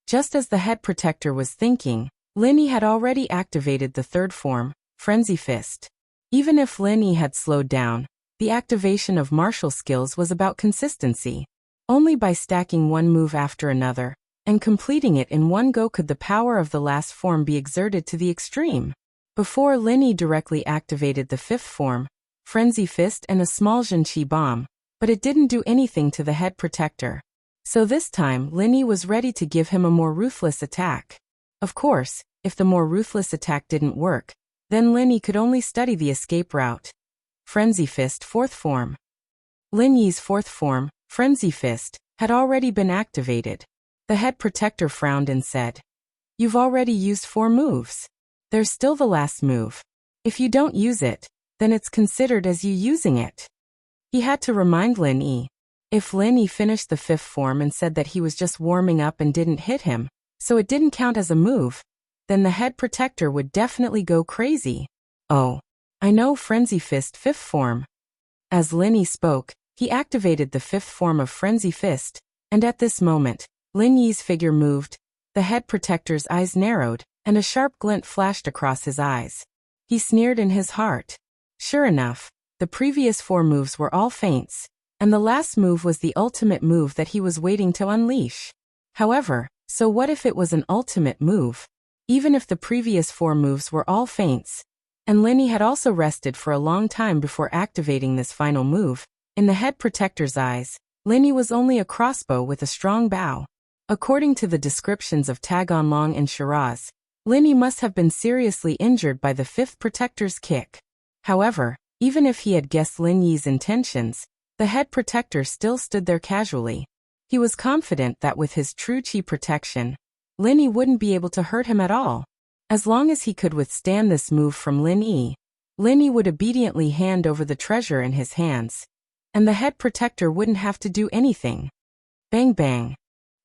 Just as the head protector was thinking, Lin Yi had already activated the third form, Frenzy Fist. Even if Lin Yi had slowed down, the activation of martial skills was about consistency. Only by stacking one move after another and completing it in one go could the power of the last form be exerted to the extreme. Before, Lin Yi directly activated the fifth form, Frenzy Fist, and a small Zhenqi bomb, but it didn't do anything to the head protector. So this time, Lin Yi was ready to give him a more ruthless attack. Of course, if the more ruthless attack didn't work, then Lin Yi could only study the escape route. Frenzy Fist, fourth form. Lin Yi's fourth form, Frenzy Fist, had already been activated. The head protector frowned and said, "You've already used 4 moves. There's still the last move. If you don't use it, then it's considered as you using it." He had to remind Lin Yi. If Lin Yi finished the fifth form and said that he was just warming up and didn't hit him, so it didn't count as a move, then the head protector would definitely go crazy. "Oh, I know Frenzy Fist, fifth form." As Lin Yi spoke, he activated the fifth form of Frenzy Fist, and at this moment, Lin Yi's figure moved, the head protector's eyes narrowed, and a sharp glint flashed across his eyes. He sneered in his heart. Sure enough, the previous 4 moves were all feints, and the last move was the ultimate move that he was waiting to unleash. However, so what if it was an ultimate move? Even if the previous 4 moves were all feints, and Lin Yi had also rested for a long time before activating this final move, in the head protector's eyes, Lin Yi was only a crossbow with a strong bow. According to the descriptions of Tag Onlong and Shiraz, Lin Yi must have been seriously injured by the fifth protector's kick. However, even if he had guessed Lin Yi's intentions, the head protector still stood there casually. He was confident that with his true chi protection, Lin Yi wouldn't be able to hurt him at all. As long as he could withstand this move from Lin Yi would obediently hand over the treasure in his hands, and the head protector wouldn't have to do anything. Bang bang.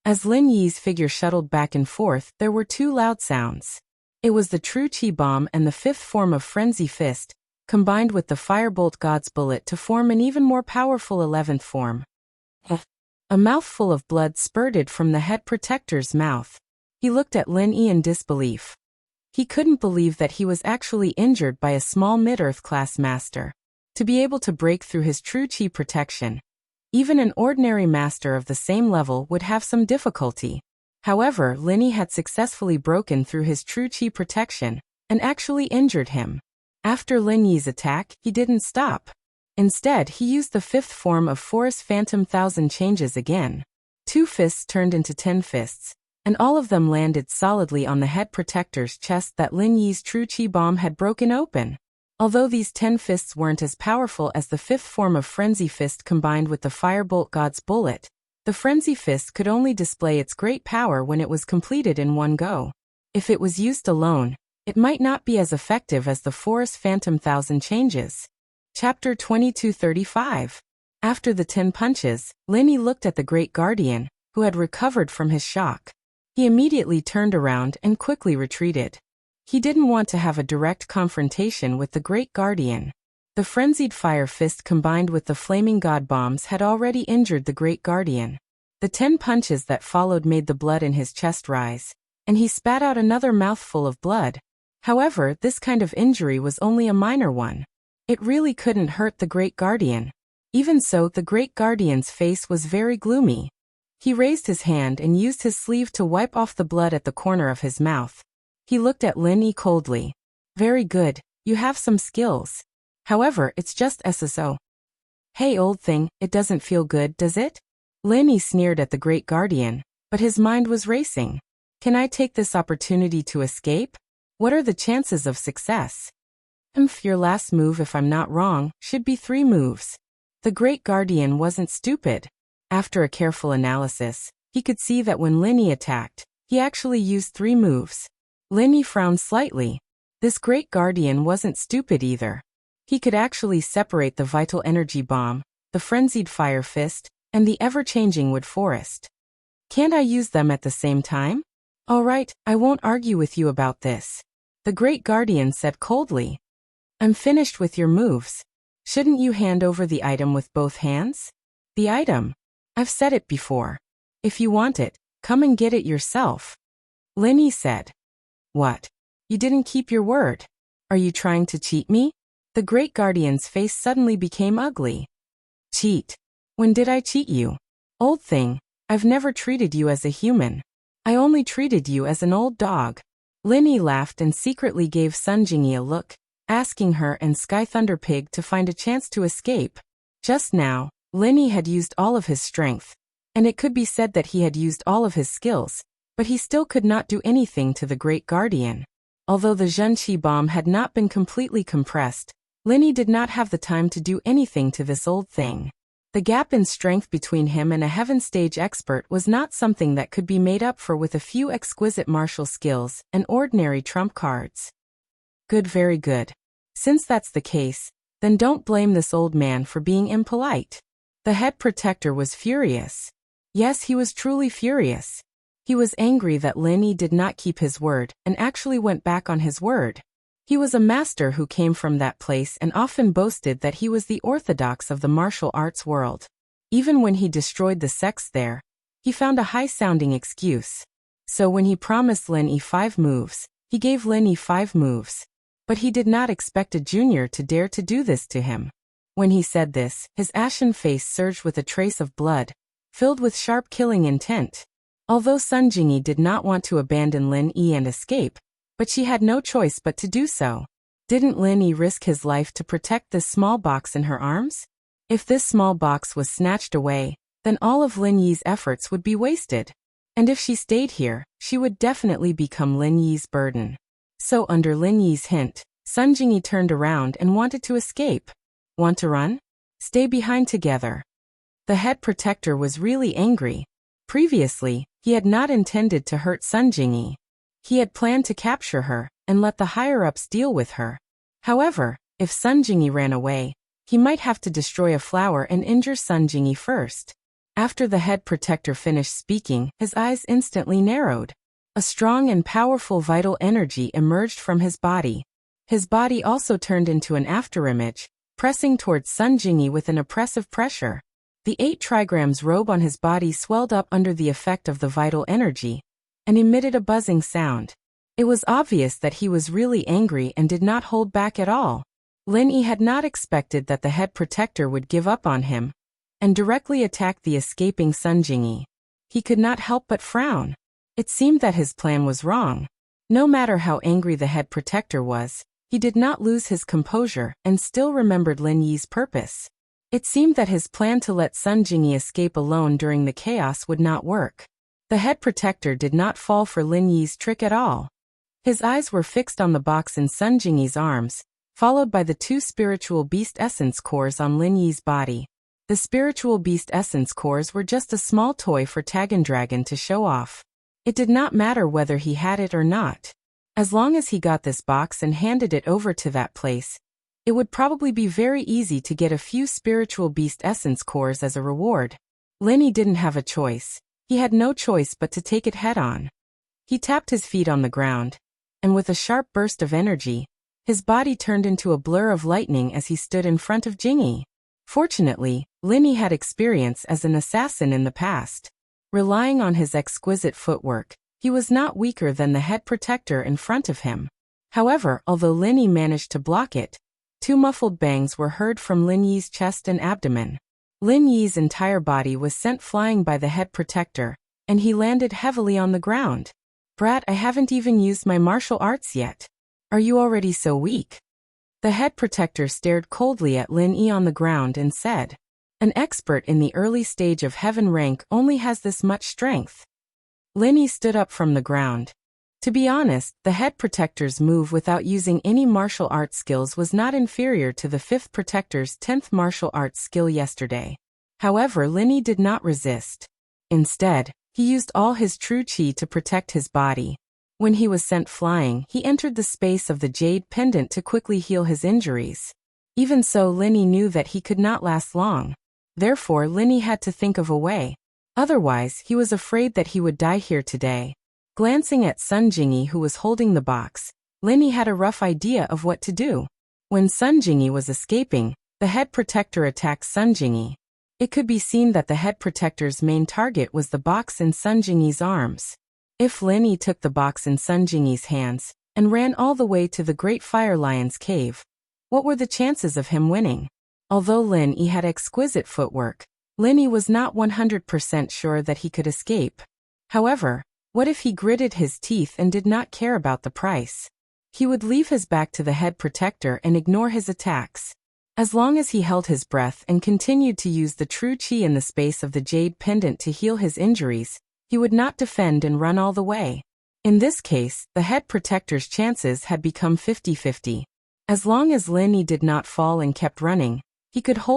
As Lin Yi's figure shuttled back and forth, there were 2 loud sounds. It was the true chi bomb and the fifth form of Frenzy Fist, combined with the Firebolt God's Bullet to form an even more powerful 11th form. A mouthful of blood spurted from the head protector's mouth. He looked at Lin Yi in disbelief. He couldn't believe that he was actually injured by a small mid-earth class master. To be able to break through his true chi protection, even an ordinary master of the same level would have some difficulty. However, Lin Yi had successfully broken through his true chi protection and actually injured him. After Lin Yi's attack, he didn't stop. Instead, he used the fifth form of Forest Phantom Thousand Changes again. 2 fists turned into 10 fists, and all of them landed solidly on the head protector's chest that Lin Yi's true chi bomb had broken open. Although these 10 fists weren't as powerful as the fifth form of Frenzy Fist combined with the Firebolt God's Bullet, the Frenzy Fist could only display its great power when it was completed in one go. If it was used alone, it might not be as effective as the Forest Phantom Thousand Changes. Chapter 2235. After the 10 punches, Lin Yi looked at the Great Guardian, who had recovered from his shock. He immediately turned around and quickly retreated. He didn't want to have a direct confrontation with the Great Guardian. The frenzied fire fist combined with the flaming god bombs had already injured the Great Guardian. The 10 punches that followed made the blood in his chest rise, and he spat out another mouthful of blood. However, this kind of injury was only a minor one. It really couldn't hurt the Great Guardian. Even so, the Great Guardian's face was very gloomy. He raised his hand and used his sleeve to wipe off the blood at the corner of his mouth. He looked at Lin Yi coldly. "Very good, you have some skills. However, it's just SSO. Hey old thing, it doesn't feel good, does it?" Lin Yi sneered at the Great Guardian, but his mind was racing. "Can I take this opportunity to escape? What are the chances of success?" Your last move, if I'm not wrong, should be 3 moves. The Great Guardian wasn't stupid. After a careful analysis, he could see that when Lin Yi attacked, he actually used 3 moves. Lin Yi frowned slightly. This Great Guardian wasn't stupid either. He could actually separate the Vital Energy Bomb, the Frenzied Fire Fist, and the ever-changing Wood Forest. "Can't I use them at the same time?" "All right, I won't argue with you about this," the Great Guardian said coldly. "I'm finished with your moves. Shouldn't you hand over the item with both hands?" "The item? I've said it before. If you want it, come and get it yourself," Lin Yi said. "What? You didn't keep your word? Are you trying to cheat me?" The Great Guardian's face suddenly became ugly. "Cheat? When did I cheat you?" Old thing, I've never treated you as a human. I only treated you as an old dog. Lin Yi laughed and secretly gave Sun Jingyi a look, asking her and Sky Thunder Pig to find a chance to escape. Just now, Lin Yi had used all of his strength, and it could be said that he had used all of his skills, but he still could not do anything to the Great Guardian. Although the Zhenqi bomb had not been completely compressed, Lin Yi did not have the time to do anything to this old thing. The gap in strength between him and a Heaven Stage expert was not something that could be made up for with a few exquisite martial skills and ordinary trump cards. Good, very good. Since that's the case, then don't blame this old man for being impolite. The head protector was furious. Yes, he was truly furious. He was angry that Lin Yi did not keep his word and actually went back on his word. He was a master who came from that place and often boasted that he was the orthodox of the martial arts world. Even when he destroyed the sects there, he found a high-sounding excuse. So when he promised Lin Yi 5 moves, he gave Lin Yi 5 moves. But he did not expect a junior to dare to do this to him. When he said this, his ashen face surged with a trace of blood, filled with sharp killing intent. Although Sun Jingyi did not want to abandon Lin Yi and escape, but she had no choice but to do so. Didn't Lin Yi risk his life to protect this small box in her arms? If this small box was snatched away, then all of Lin Yi's efforts would be wasted. And if she stayed here, she would definitely become Lin Yi's burden. So under Lin Yi's hint, Sun Jingyi turned around and wanted to escape. Want to run? Stay behind together. The head protector was really angry. Previously, he had not intended to hurt Sun Jingyi. He had planned to capture her and let the higher-ups deal with her. However, if Sun Jingyi ran away, he might have to destroy a flower and injure Sun Jingyi first. After the head protector finished speaking, his eyes instantly narrowed. A strong and powerful vital energy emerged from his body. His body also turned into an afterimage, pressing towards Sun Jingyi with an oppressive pressure. The 8 trigrams robe on his body swelled up under the effect of the vital energy and emitted a buzzing sound. It was obvious that he was really angry and did not hold back at all. Lin Yi had not expected that the head protector would give up on him and directly attack the escaping Sun Jingyi. He could not help but frown. It seemed that his plan was wrong. No matter how angry the head protector was, he did not lose his composure and still remembered Lin Yi's purpose. It seemed that his plan to let Sun Jingyi escape alone during the chaos would not work. The head protector did not fall for Lin Yi's trick at all. His eyes were fixed on the box in Sun Jingyi's arms, followed by the 2 spiritual beast essence cores on Lin Yi's body. The spiritual beast essence cores were just a small toy for Tagan Dragon to show off. It did not matter whether he had it or not. As long as he got this box and handed it over to that place, it would probably be very easy to get a few spiritual beast essence cores as a reward. Lin Yi didn't have a choice. He had no choice but to take it head-on. He tapped his feet on the ground, and with a sharp burst of energy, his body turned into a blur of lightning as he stood in front of Jingyi. Fortunately, Lin Yi had experience as an assassin in the past. Relying on his exquisite footwork, he was not weaker than the head protector in front of him. However, although Lin Yi managed to block it, 2 muffled bangs were heard from Lin Yi's chest and abdomen. Lin Yi's entire body was sent flying by the head protector, and he landed heavily on the ground. Brat, I haven't even used my martial arts yet. Are you already so weak? The head protector stared coldly at Lin Yi on the ground and said, an expert in the early stage of heaven rank only has this much strength. Lin Yi stood up from the ground. To be honest, the head protector's move without using any martial arts skills was not inferior to the 5th protector's 10th martial arts skill yesterday. However, Lin Yi did not resist. Instead, he used all his true chi to protect his body. When he was sent flying, he entered the space of the jade pendant to quickly heal his injuries. Even so, Lin Yi knew that he could not last long. Therefore, Lin Yi had to think of a way. Otherwise, he was afraid that he would die here today. Glancing at Sun Jingyi, who was holding the box, Lin Yi had a rough idea of what to do. When Sun Jingyi was escaping, the head protector attacked Sun Jingyi. It could be seen that the head protector's main target was the box in Sun Jingyi's arms. If Lin Yi took the box in Sun Jingyi's hands and ran all the way to the Great Fire Lion's cave, what were the chances of him winning? Although Lin Yi had exquisite footwork, Linny was not 100% sure that he could escape. However, what if he gritted his teeth and did not care about the price? He would leave his back to the head protector and ignore his attacks. As long as he held his breath and continued to use the true chi in the space of the jade pendant to heal his injuries, he would not defend and run all the way. In this case, the head protector's chances had become 50-50. As long as Linny did not fall and kept running, he could hold